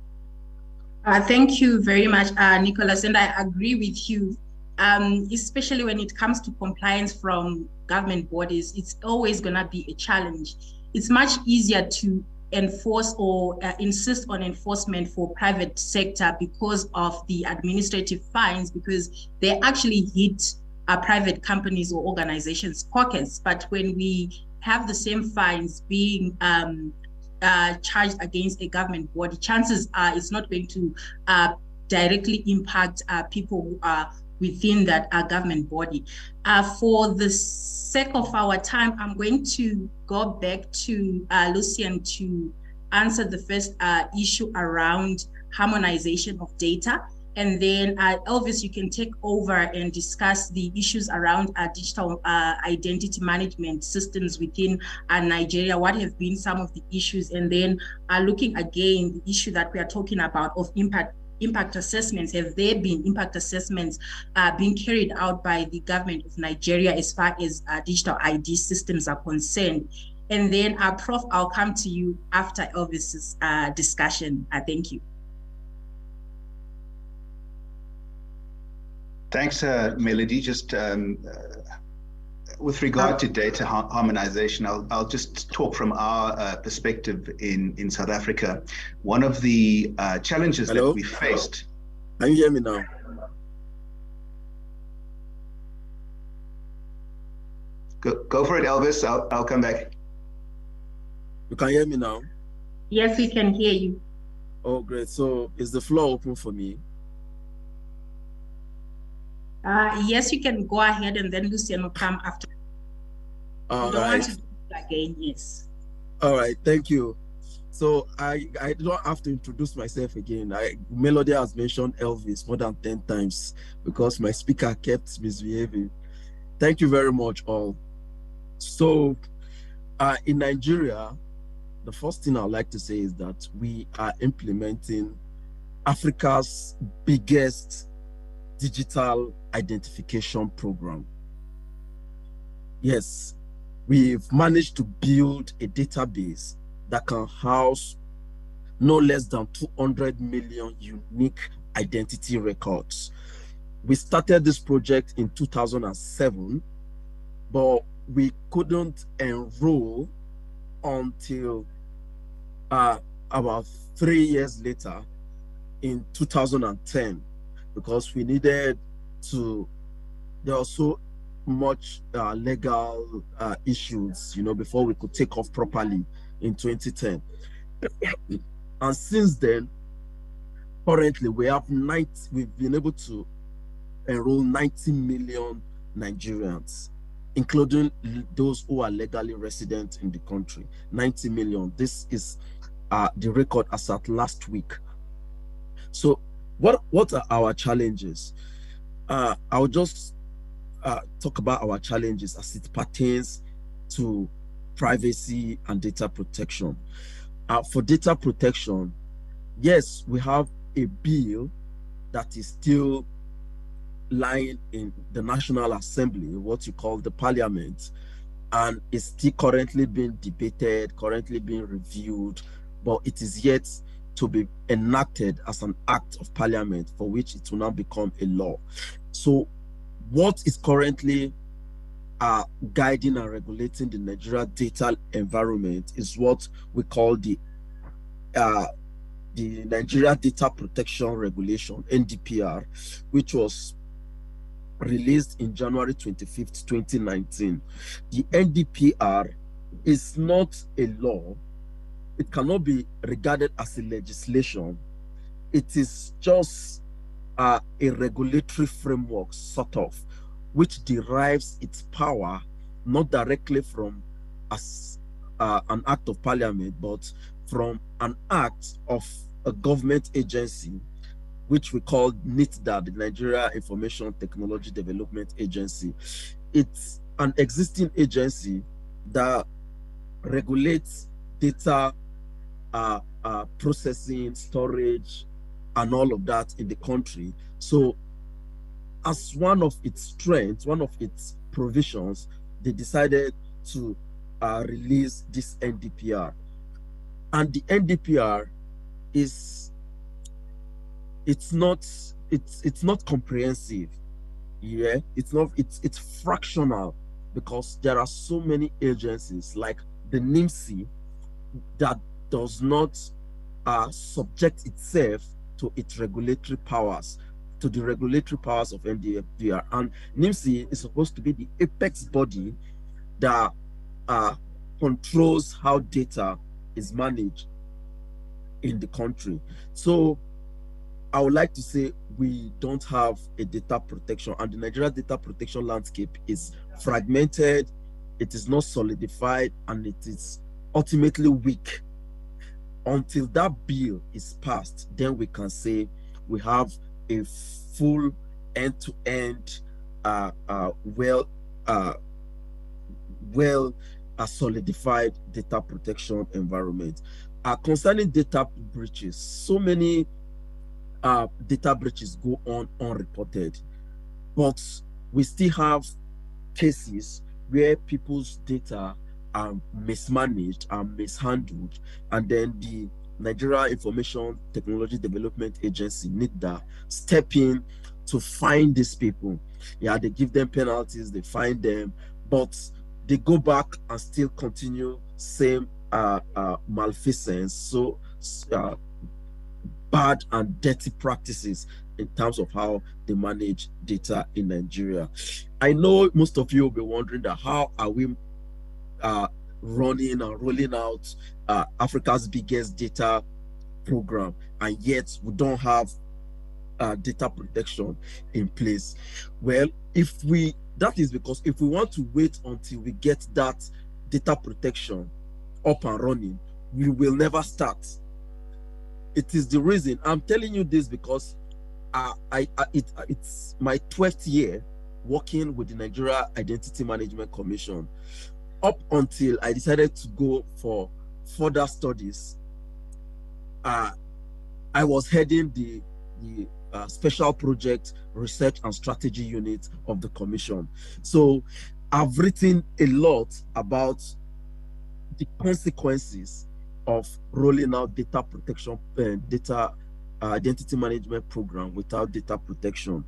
Thank you very much, Nicholas, and I agree with you, especially when it comes to compliance from government bodies. It's always going to be a challenge. It's much easier to enforce or insist on enforcement for private sector because of the administrative fines, because they actually hit private companies or organizations' pockets. But when we have the same fines being charged against a government body, chances are it's not going to directly impact people who are within that government body. For the sake of our time, I'm going to go back to Lucian to answer the first issue around harmonization of data. And then Elvis, you can take over and discuss the issues around digital identity management systems within Nigeria. What have been some of the issues? And then looking again, the issue that we are talking about of impact assessments. Have there been impact assessments being carried out by the government of Nigeria as far as digital ID systems are concerned? And then Prof, I'll come to you after Elvis's discussion. Thank you. Thanks, Melody. Just with regard to data harmonization, I'll just talk from our perspective in South Africa. One of the challenges that we faced. Can you hear me now? Go for it, Elvis. I'll come back. You can hear me now? Yes, we can hear you. Oh, great. So is the floor open for me? Yes, you can go ahead, and then Lucian will come after. All don't right. want to do it again, yes. All right, thank you. So I don't have to introduce myself again. Melody has mentioned Elvis more than 10 times because my speaker kept misbehaving. Thank you very much, all. So in Nigeria, the first thing I'd like to say is that we are implementing Africa's biggest digital identification program. Yes, we've managed to build a database that can house no less than 200 million unique identity records. We started this project in 2007, but we couldn't enroll until about 3 years later in 2010, because we needed to, there was so much legal issues, before we could take off properly in 2010. And since then, currently we've been able to enroll 90 million Nigerians, including those who are legally resident in the country. 90 million. This is the record as at last week. So what are our challenges? I'll just talk about our challenges as it pertains to privacy and data protection. For data protection, yes, we have a bill that is still lying in the National Assembly, what you call the Parliament, and is still currently being debated, currently being reviewed, but it is yet to be enacted as an act of Parliament, for which it will now become a law. So what is currently guiding and regulating the Nigeria data environment is what we call the Nigeria Data Protection Regulation, NDPR, which was released in January 25th, 2019. The NDPR is not a law. It cannot be regarded as a legislation. It is just a regulatory framework, sort of, which derives its power not directly from an act of parliament, but from an act of a government agency, which we call NITDA, the Nigeria Information Technology Development Agency. It's an existing agency that regulates data processing, storage, and all of that in the country. So as one of its strengths, one of its provisions, they decided to release this NDPR. And the NDPR is, it's not comprehensive. Yeah, it's fractional, because there are so many agencies like the NIMC that does not subject itself to its regulatory powers, to the regulatory powers of NDPR. And NIMC is supposed to be the apex body that controls how data is managed in the country. So I would like to say we don't have a data protection, and the Nigeria data protection landscape is fragmented, it is not solidified, and it is ultimately weak. Until that bill is passed, then we can say we have a full end-to-end, solidified data protection environment. Concerning data breaches, so many data breaches go on unreported, but we still have cases where people's data are mismanaged and mishandled, and then the Nigeria Information Technology Development Agency, NITDA, step in to find these people. Yeah, they give them penalties, they fine them, but they go back and still continue same malfeasance, so bad and dirty practices in terms of how they manage data in Nigeria. I know most of you will be wondering that how are we running and rolling out Africa's biggest data program, and yet we don't have data protection in place. Well, that is because if we want to wait until we get that data protection up and running, we will never start. It is the reason I'm telling you this, because it's my 12th year working with the Nigeria Identity Management Commission. Up until I decided to go for further studies, I was heading the Special Project Research and Strategy Unit of the Commission. So I've written a lot about the consequences of rolling out data protection, data identity management program without data protection,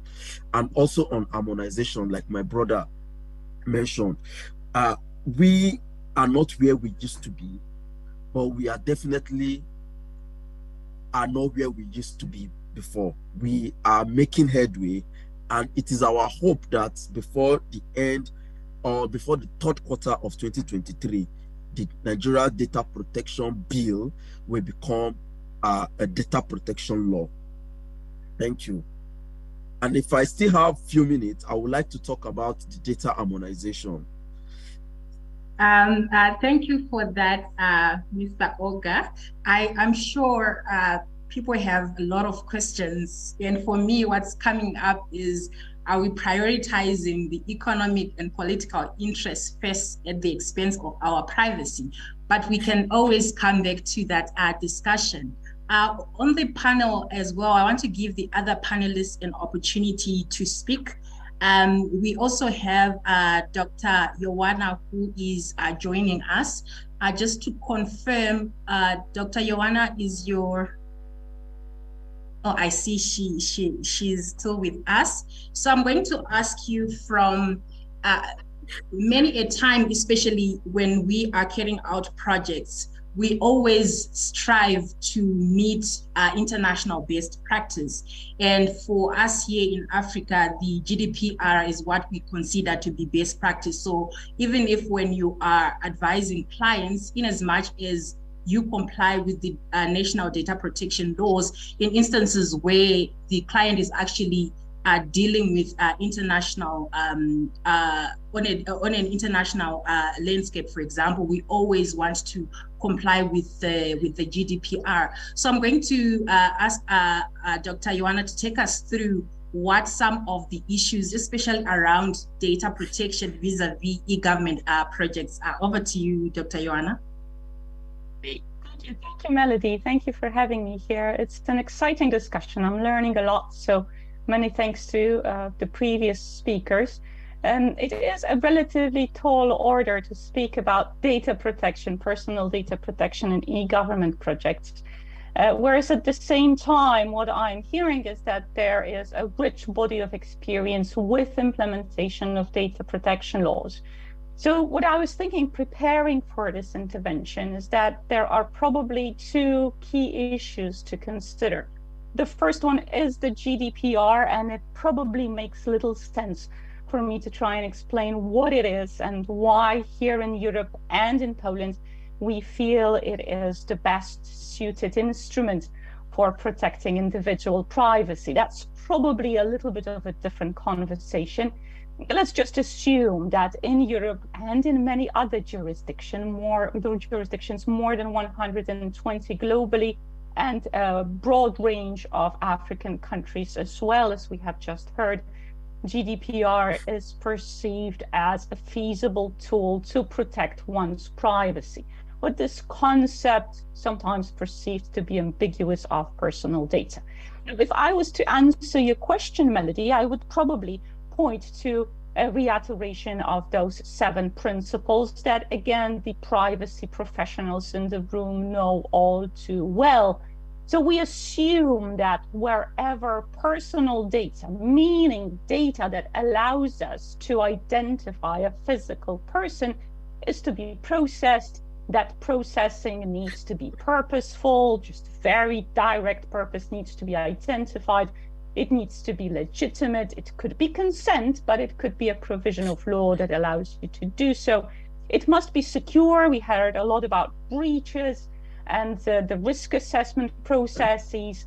and also on harmonization, like my brother mentioned. We are not where we used to be, but we are definitely not where we used to be before. We are making headway, and it is our hope that before the end or before the third quarter of 2023, the Nigeria Data Protection Bill will become a data protection law. Thank you. And if I still have a few minutes, I would like to talk about the data harmonization. Thank you for that, Mr. Oga. I'm sure people have a lot of questions. And for me, what's coming up is, are we prioritizing the economic and political interests first at the expense of our privacy? But we can always come back to that discussion. On the panel as well, I want to give the other panelists an opportunity to speak. We also have Dr. Yowana, who is joining us. Just to confirm, Dr. Yowana is your... Oh, I see she's still with us. So I'm going to ask you from many a time, especially when we are carrying out projects, we always strive to meet international best practice. And for us here in Africa, the GDPR is what we consider to be best practice. So even if when you are advising clients, in as much as you comply with the national data protection laws in instances where the client is actually dealing with international on an international landscape. For example, we always want to comply with the GDPR. So I'm going to ask Dr. Ioana to take us through what some of the issues, especially around data protection vis-a-vis e-government projects are. Over to you, Dr. Ioana. Thank you, Melody. Thank you for having me here. It's an exciting discussion. I'm learning a lot. So many thanks to the previous speakers. It is a relatively tall order to speak about data protection, personal data protection in e-government projects. Whereas at the same time, what I'm hearing is that there is a rich body of experience with implementation of data protection laws. So what I was thinking, preparing for this intervention, is that there are probably two key issues to consider. The first one is the GDPR, and it probably makes little sense for me to try and explain what it is and why here in Europe and in Poland we feel it is the best suited instrument for protecting individual privacy. That's probably a little bit of a different conversation. Let's just assume that in Europe and in many other jurisdictions, more than 120 globally, and a broad range of African countries as well, as we have just heard, GDPR is perceived as a feasible tool to protect one's privacy. But this concept sometimes perceived to be ambiguous of personal data. If I was to answer your question, Melody, I would probably point to a reiteration of those 7 principles that, again, the privacy professionals in the room know all too well. So we assume that wherever personal data, meaning data that allows us to identify a physical person, is to be processed, that processing needs to be purposeful, just very direct purpose needs to be identified. It needs to be legitimate. It could be consent, but it could be a provision of law that allows you to do so. It must be secure. We heard a lot about breaches and the risk assessment processes.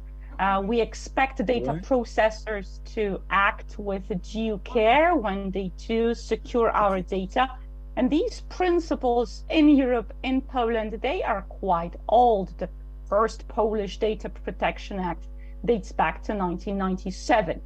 We expect data processors to act with due care when they do secure our data. And these principles in Europe, in Poland, they are quite old. The first Polish Data Protection Act dates back to 1997.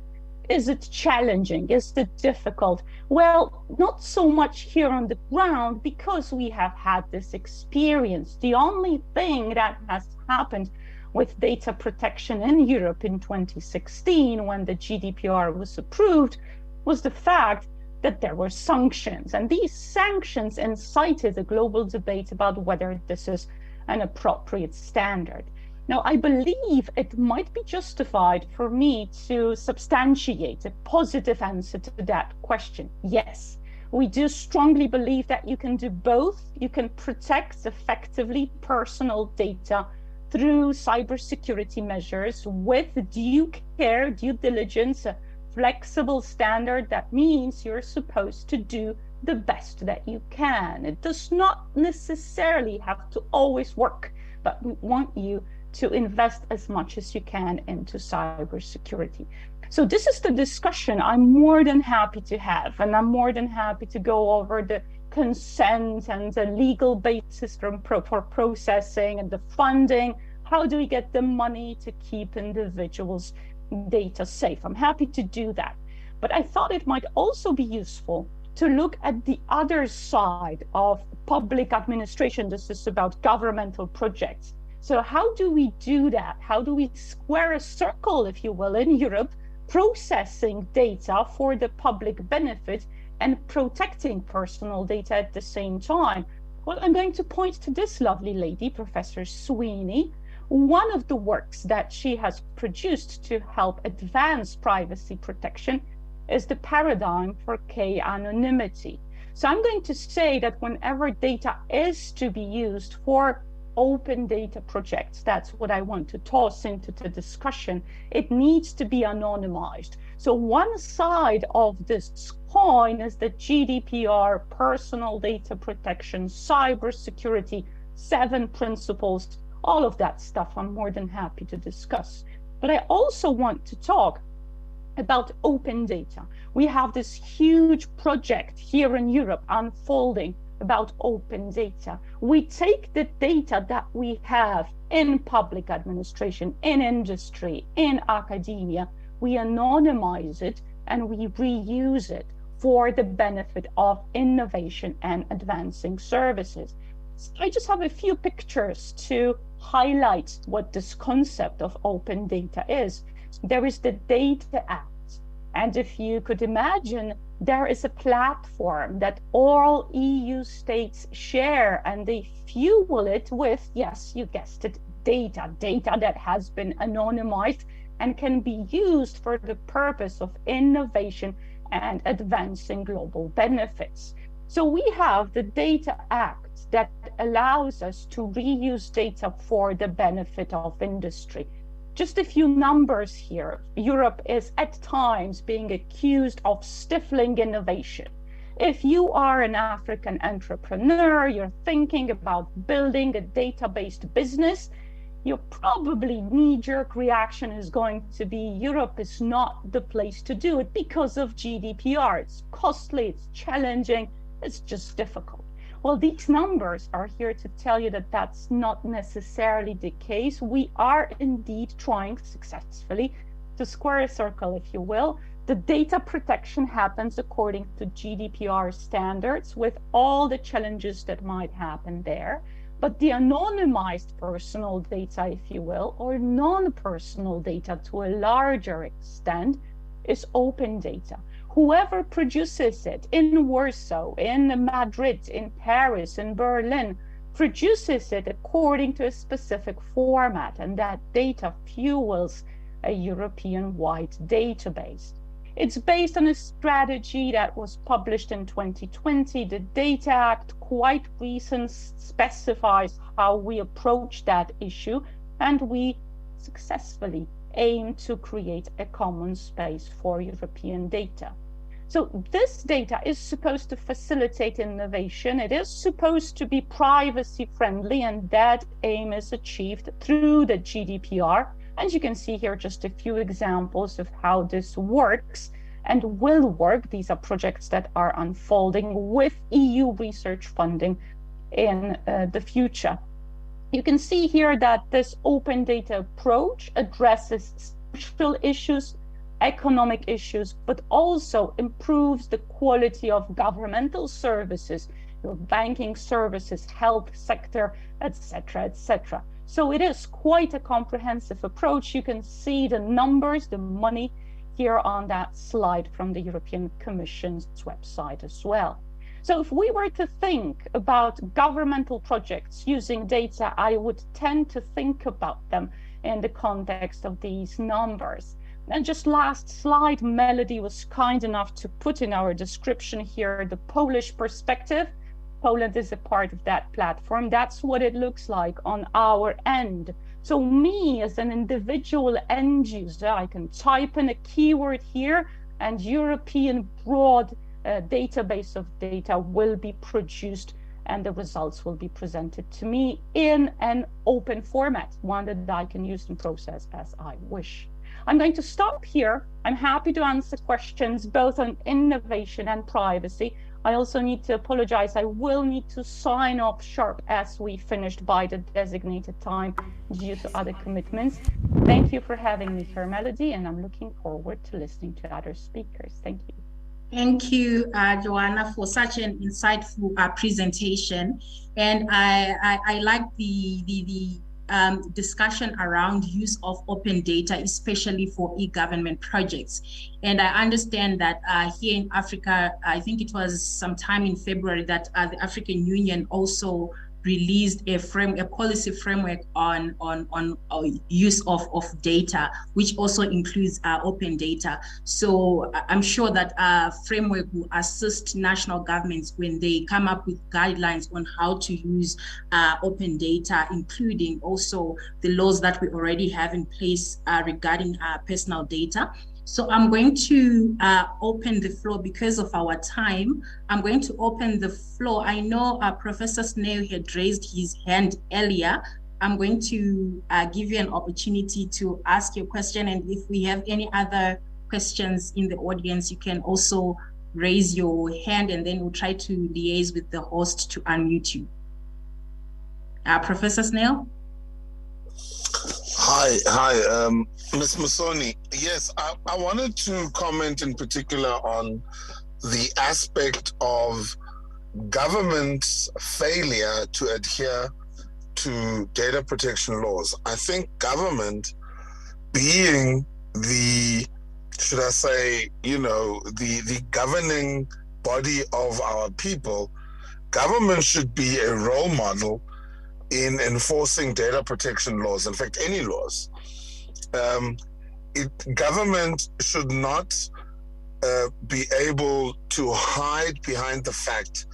Is it challenging? Is it difficult? Well, not so much here on the ground because we have had this experience. The only thing that has happened with data protection in Europe in 2016, when the GDPR was approved, was the fact that there were sanctions. And these sanctions incited a global debate about whether this is an appropriate standard. Now, I believe it might be justified for me to substantiate a positive answer to that question. Yes, we do strongly believe that you can do both. You can protect effectively personal data through cybersecurity measures with due care, due diligence, a flexible standard that means you're supposed to do the best that you can. It does not necessarily have to always work, but we want you to invest as much as you can into cybersecurity. So this is the discussion I'm more than happy to have, and I'm more than happy to go over the consent and the legal basis for processing and the funding. How do we get the money to keep individuals' data safe? I'm happy to do that. But I thought it might also be useful to look at the other side of public administration. This is about governmental projects. So how do we do that? How do we square a circle, if you will, in Europe, processing data for the public benefit and protecting personal data at the same time? Well, I'm going to point to this lovely lady, Professor Sweeney. One of the works that she has produced to help advance privacy protection is the paradigm for k-anonymity. So I'm going to say that whenever data is to be used for open data projects, that's what I want to toss into the discussion, it needs to be anonymized. So one side of this coin is the GDPR, personal data protection, cybersecurity 7 principles, all of that stuff I'm more than happy to discuss. But I also want to talk about open data. We have this huge project here in Europe unfolding about open data. We take the data that we have in public administration, in industry, in academia, we anonymize it and we reuse it for the benefit of innovation and advancing services. So I just have a few pictures to highlight what this concept of open data is. There is the Data Act, and if you could imagine, there is a platform that all EU states share, and they fuel it with, yes, you guessed it, data that has been anonymized and can be used for the purpose of innovation and advancing global benefits. So we have the Data Act that allows us to reuse data for the benefit of industry. Just a few numbers here. Europe is at times being accused of stifling innovation. If you are an African entrepreneur, you're thinking about building a data-based business, your probably knee-jerk reaction is going to be Europe is not the place to do it because of GDPR. It's costly, it's challenging, it's just difficult. Well, these numbers are here to tell you that that's not necessarily the case. We are indeed trying successfully to square a circle, if you will. The data protection happens according to GDPR standards with all the challenges that might happen there. But the anonymized personal data, if you will, or non-personal data to a larger extent, is open data. Whoever produces it in Warsaw, in Madrid, in Paris, in Berlin, produces it according to a specific format, and that data fuels a European-wide database. It's based on a strategy that was published in 2020. The Data Act, quite recent, specifies how we approach that issue, and we successfully aim to create a common space for European data. So this data is supposed to facilitate innovation. It is supposed to be privacy friendly, and that aim is achieved through the GDPR. And you can see here just a few examples of how this works and will work. These are projects that are unfolding with EU research funding in the future. You can see here that this open data approach addresses social issues, economic issues, but also improves the quality of governmental services, your banking services, health sector, etc., etc. So it is quite a comprehensive approach. You can see the numbers, the money here on that slide from the European Commission's website as well. So if we were to think about governmental projects using data, I would tend to think about them in the context of these numbers. And just last slide, Melody was kind enough to put in our description here the Polish perspective. Poland is a part of that platform. That's what it looks like on our end. So me as an individual end user, I can type in a keyword here and European broad database of data will be produced and the results will be presented to me in an open format, one that I can use and process as I wish. I'm going to stop here. I'm happy to answer questions both on innovation and privacy. I also need to apologize. I will need to sign off sharp as we finished by the designated time due to other commitments. Thank you for having me here, Melody, and I'm looking forward to listening to other speakers. Thank you. Thank you, Joanna, for such an insightful presentation. And I like the discussion around use of open data, especially for e-government projects. And I understand that here in Africa, I think it was sometime in February that the African Union also released a policy framework on use of data, which also includes open data. So I'm sure that framework will assist national governments when they come up with guidelines on how to use open data, including also the laws that we already have in place regarding personal data. So I'm going to open the floor because of our time. I'm going to open the floor. I know Professor Snail had raised his hand earlier. I'm going to give you an opportunity to ask your question. And if we have any other questions in the audience, you can also raise your hand and then we'll try to liaise with the host to unmute you. Professor Snail? Hi, Ms. Musoni. Yes, I wanted to comment in particular on the aspect of government's failure to adhere to data protection laws. I think government, being the, should I say, the governing body of our people, government should be a role model in enforcing data protection laws. In fact, any laws. Government should not be able to hide behind the fact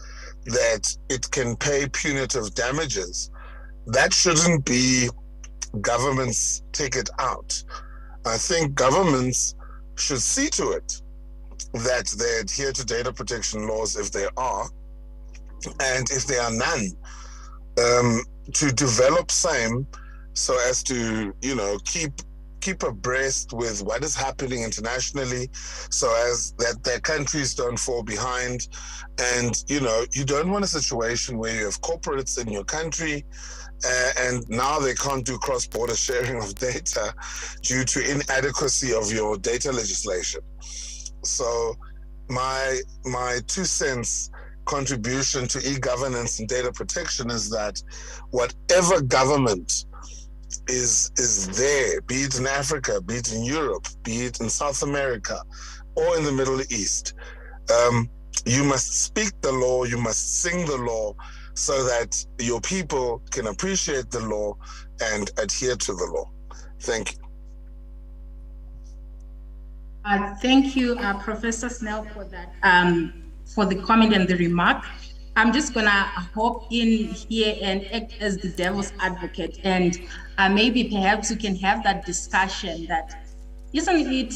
that it can pay punitive damages. That shouldn't be government's ticket out. I think governments should see to it that they adhere to data protection laws if there are, and if there are none, to develop same so as to, keep abreast with what is happening internationally so as that their countries don't fall behind. And, you don't want a situation where you have corporates in your country and now they can't do cross-border sharing of data due to inadequacy of your data legislation. So my 2 cents contribution to e-governance and data protection is that whatever government is there, be it in Africa, be it in Europe, be it in South America or in the Middle East, you must speak the law, you must sing the law so that your people can appreciate the law and adhere to the law. Thank you. Thank you, Professor Snell, for that, for the comment and the remark. I'm just gonna hop in here and act as the devil's advocate, and maybe perhaps we can have that discussion that isn't it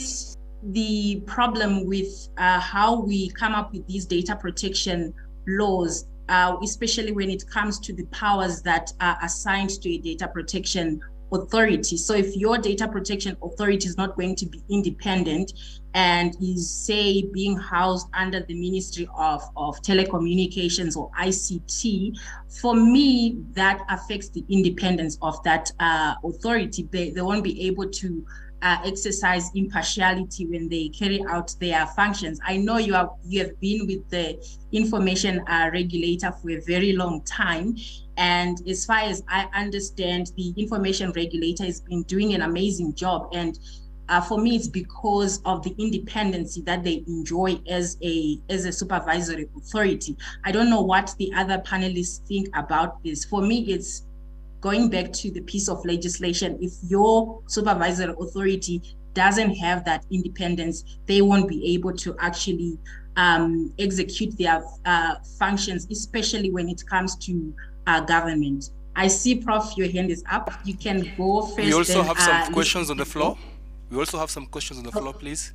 the problem with how we come up with these data protection laws, especially when it comes to the powers that are assigned to a data protection authority. So if your data protection authority is not going to be independent and is, say, being housed under the Ministry of Telecommunications or ICT, for me, that affects the independence of that authority. They won't be able to exercise impartiality when they carry out their functions. I know you have been with the information regulator for a very long time, and as far as I understand, the information regulator has been doing an amazing job. And for me, it's because of the independency that they enjoy as a supervisory authority. I don't know what the other panelists think about this. For me, it's going back to the piece of legislation. If your supervisory authority doesn't have that independence, they won't be able to actually execute their functions, especially when it comes to government. I see, Prof, your hand is up. You can go first. We also have some questions on the floor. We also have some questions on the floor, please.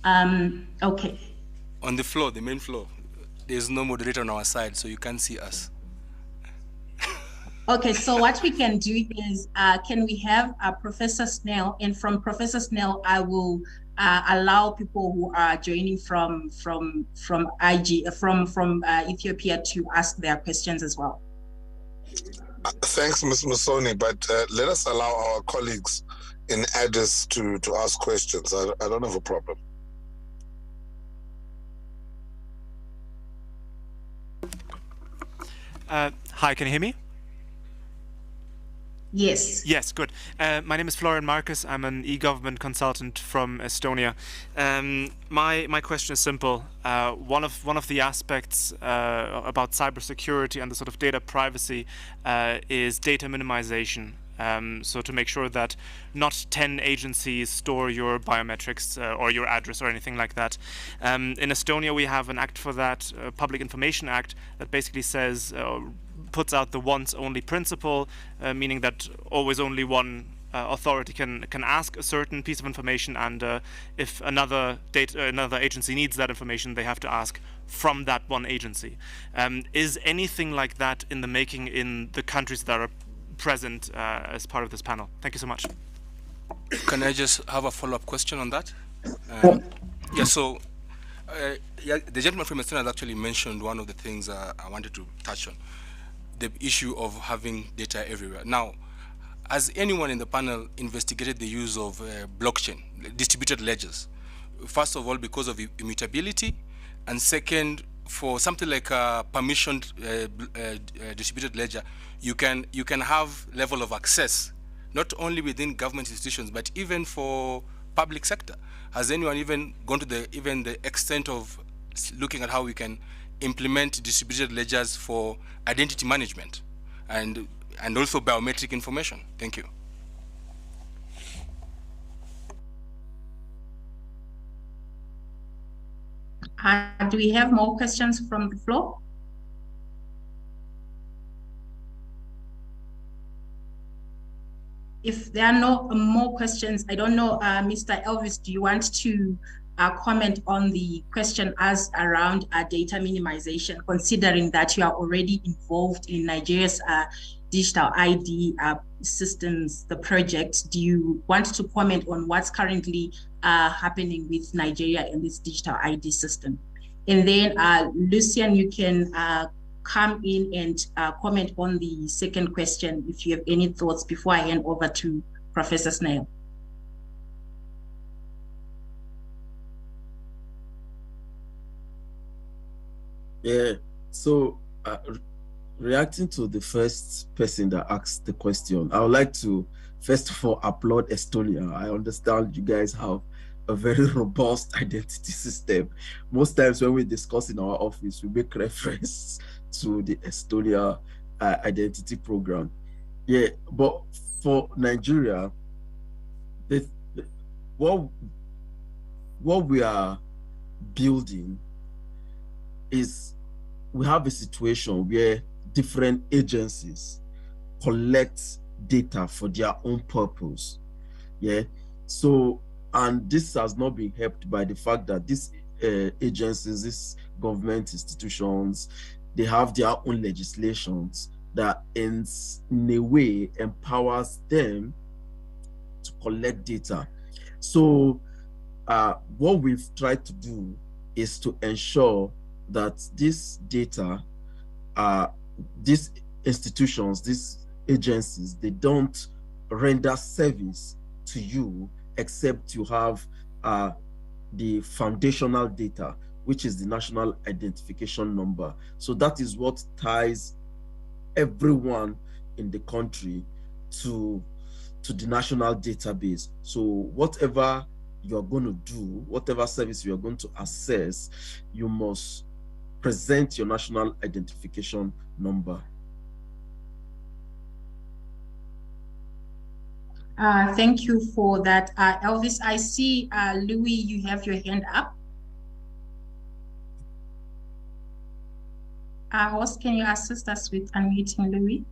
Okay. On the floor, the main floor. There's no moderator on our side, so you can't see us. Okay, so what we can do is, can we have Professor Snell, and from Professor Snell, I will allow people who are joining from Ethiopia to ask their questions as well. Thanks, Ms. Musoni, but let us allow our colleagues in Addis to ask questions. I don't have a problem. Hi, can you hear me? Yes. Yes, good. My name is Florian Marcus. I'm an e-government consultant from Estonia. My question is simple. One of the aspects about cybersecurity and the sort of data privacy is data minimization. So to make sure that not 10 agencies store your biometrics or your address or anything like that. In Estonia, we have an act for that, Public Information Act, that basically says, puts out the once only principle, meaning that always only one authority can ask a certain piece of information, and if another agency needs that information, they have to ask from that one agency. Is anything like that in the making in the countries that are present as part of this panel? Thank you so much. Can I just have a follow-up question on that? Yeah, so the gentleman from Estonia has actually mentioned one of the things I wanted to touch on, the issue of having data everywhere. Now, has anyone in the panel investigated the use of blockchain, distributed ledgers? First of all, because of immutability, and second, for something like a permissioned distributed ledger, you can have level of access, not only within government institutions, but even for public sector. Has anyone even gone to the extent of looking at how we can implement distributed ledgers for identity management and also biometric information? Thank you. Do we have more questions from the floor? If there are no more questions, I don't know, Mr. Elvis, do you want to comment on the question asked around data minimization, considering that you are already involved in Nigeria's digital ID systems, the project? Do you want to comment on what's currently happening with Nigeria in this digital ID system? And then Lucian, you can come in and comment on the second question if you have any thoughts before I hand over to Professor Snail. Yeah, so reacting to the first person that asked the question, I would like to first of all applaud Estonia. I understand you guys have a very robust identity system. Most times when we discuss in our office, we make reference to the Estonia identity program. Yeah, but for Nigeria, what we are building is we have a situation where different agencies collect data for their own purpose. Yeah, so, and this has not been helped by the fact that these agencies, these government institutions, they have their own legislations that in a way empowers them to collect data. So what we've tried to do is to ensure that this data, these institutions, these agencies, they don't render service to you except you have the foundational data, which is the national identification number. So that is what ties everyone in the country to the national database. So whatever you're going to do, whatever service you're going to access, you must present your national identification number. Thank you for that. Elvis, I see, Louis, you have your hand up. Host, can you assist us with unmuting Louis?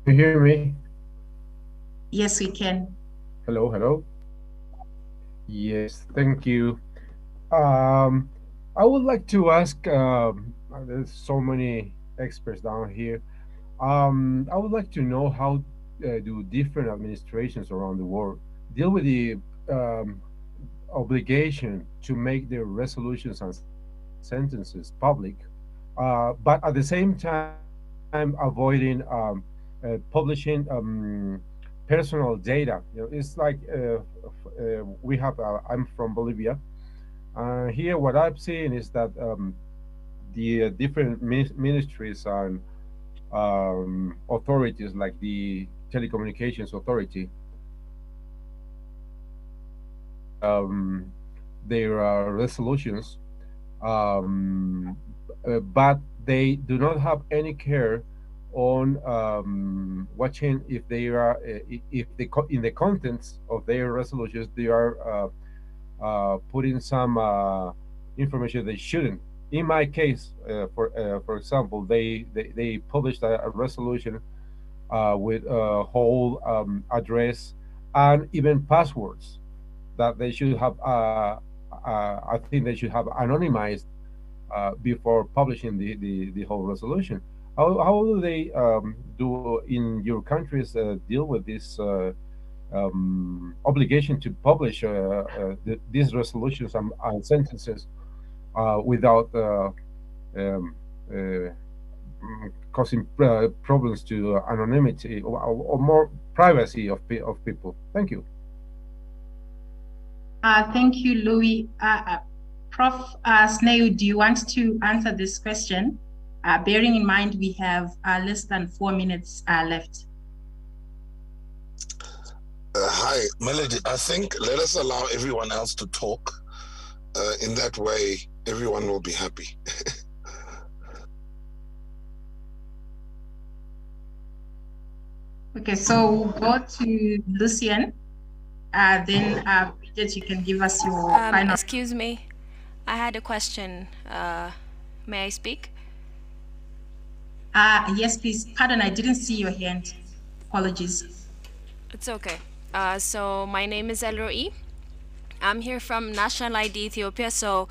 Can you hear me? Yes, we can. Hello, hello. Yes, thank you. I would like to ask, there's so many experts down here. I would like to know how do different administrations around the world deal with the obligation to make their resolutions and sentences public, but at the same time avoiding publishing personal data. You know, it's like we have. I'm from Bolivia. Here, what I'm seeing is that the different ministries and authorities, like the telecommunications authority, there are resolutions, but they do not have any care on watching if they are if the in the contents of their resolutions they are putting some information they shouldn't. In my case, for example, they published a resolution with a whole address and even passwords that they should have. I think they should have anonymized before publishing the whole resolution. How do they do in your countries deal with this obligation to publish these resolutions and sentences without um, uh, causing problems to anonymity or more privacy of people? Thank you. Thank you, Louis. Prof. Snail, do you want to answer this question? Bearing in mind we have less than 4 minutes left. Hi, Melody. I think let us allow everyone else to talk. In that way, everyone will be happy. Okay, so we'll go to Lucian. Then Bridget, you can give us your final. Excuse me, I had a question. May I speak? Yes, please. Pardon, I didn't see your hand. Apologies. It's okay. So my name is Elroi. I'm here from National ID Ethiopia. So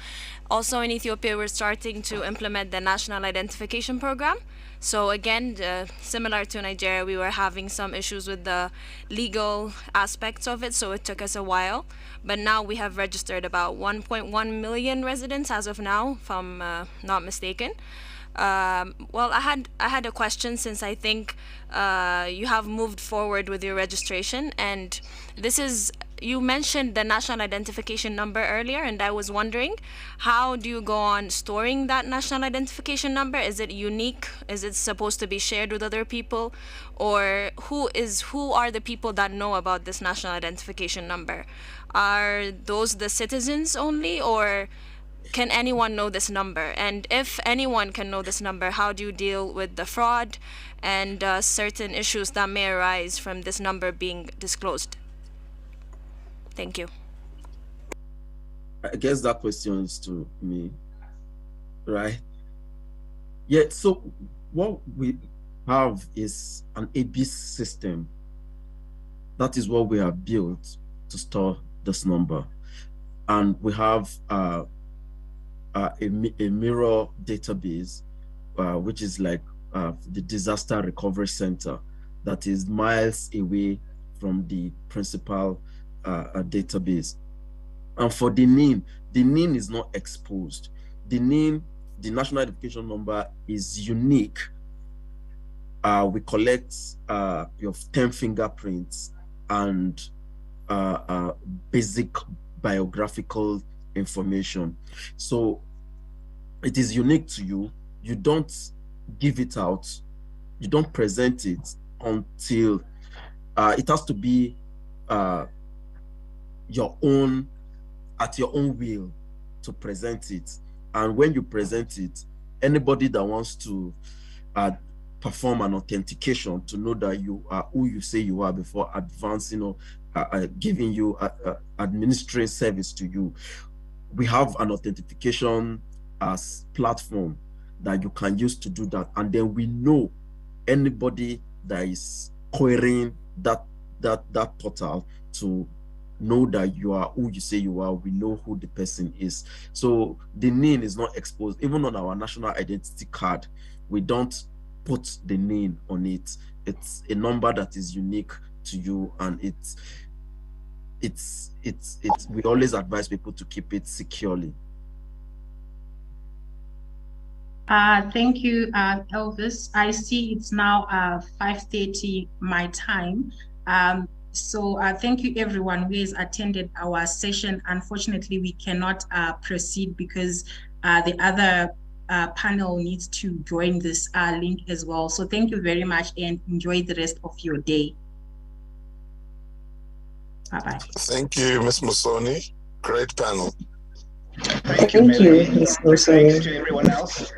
also in Ethiopia, we're starting to implement the National Identification Program. So again, similar to Nigeria, we were having some issues with the legal aspects of it, so it took us a while. But now we have registered about 1.1 million residents as of now, if I'm not mistaken. Well, I had a question, since I think you have moved forward with your registration, and this is, you mentioned the national identification number earlier, and I was wondering, how do you go on storing that national identification number? Is it unique? Is it supposed to be shared with other people? Or who are the people that know about this national identification number? Are those the citizens only, or can anyone know this number? And if anyone can know this number, how do you deal with the fraud and certain issues that may arise from this number being disclosed? Thank you. I guess that question is to me, right? Yeah, so what we have is an ABIS system. That is what we have built to store this number. And we have a mirror database, which is like the Disaster Recovery Center that is miles away from the principal database. And for the NIN is not exposed. The NIN, the national identification number, is unique. We collect your 10 fingerprints and basic biographical information. So it is unique to you. You don't give it out. You don't present it until it has to be your own, at your own will to present it. And when you present it, anybody that wants to perform an authentication to know that you are who you say you are before advancing or giving you administrative service to you, we have an authentication as platform that you can use to do that. And then we know anybody that is querying that portal to know that you are who you say you are. We know who the person is. So the NIN is not exposed. Even on our national identity card, we don't put the NIN on it. It's a number that is unique to you, and we always advise people to keep it securely. Thank you, Elvis. I see it's now 5:30 my time. So thank you everyone who has attended our session. Unfortunately, we cannot proceed because the other panel needs to join this link as well. So thank you very much and enjoy the rest of your day. Bye-bye. Thank you, Ms. Musoni. Great panel. Thank you, Ms. Musoni. Thanks to everyone else.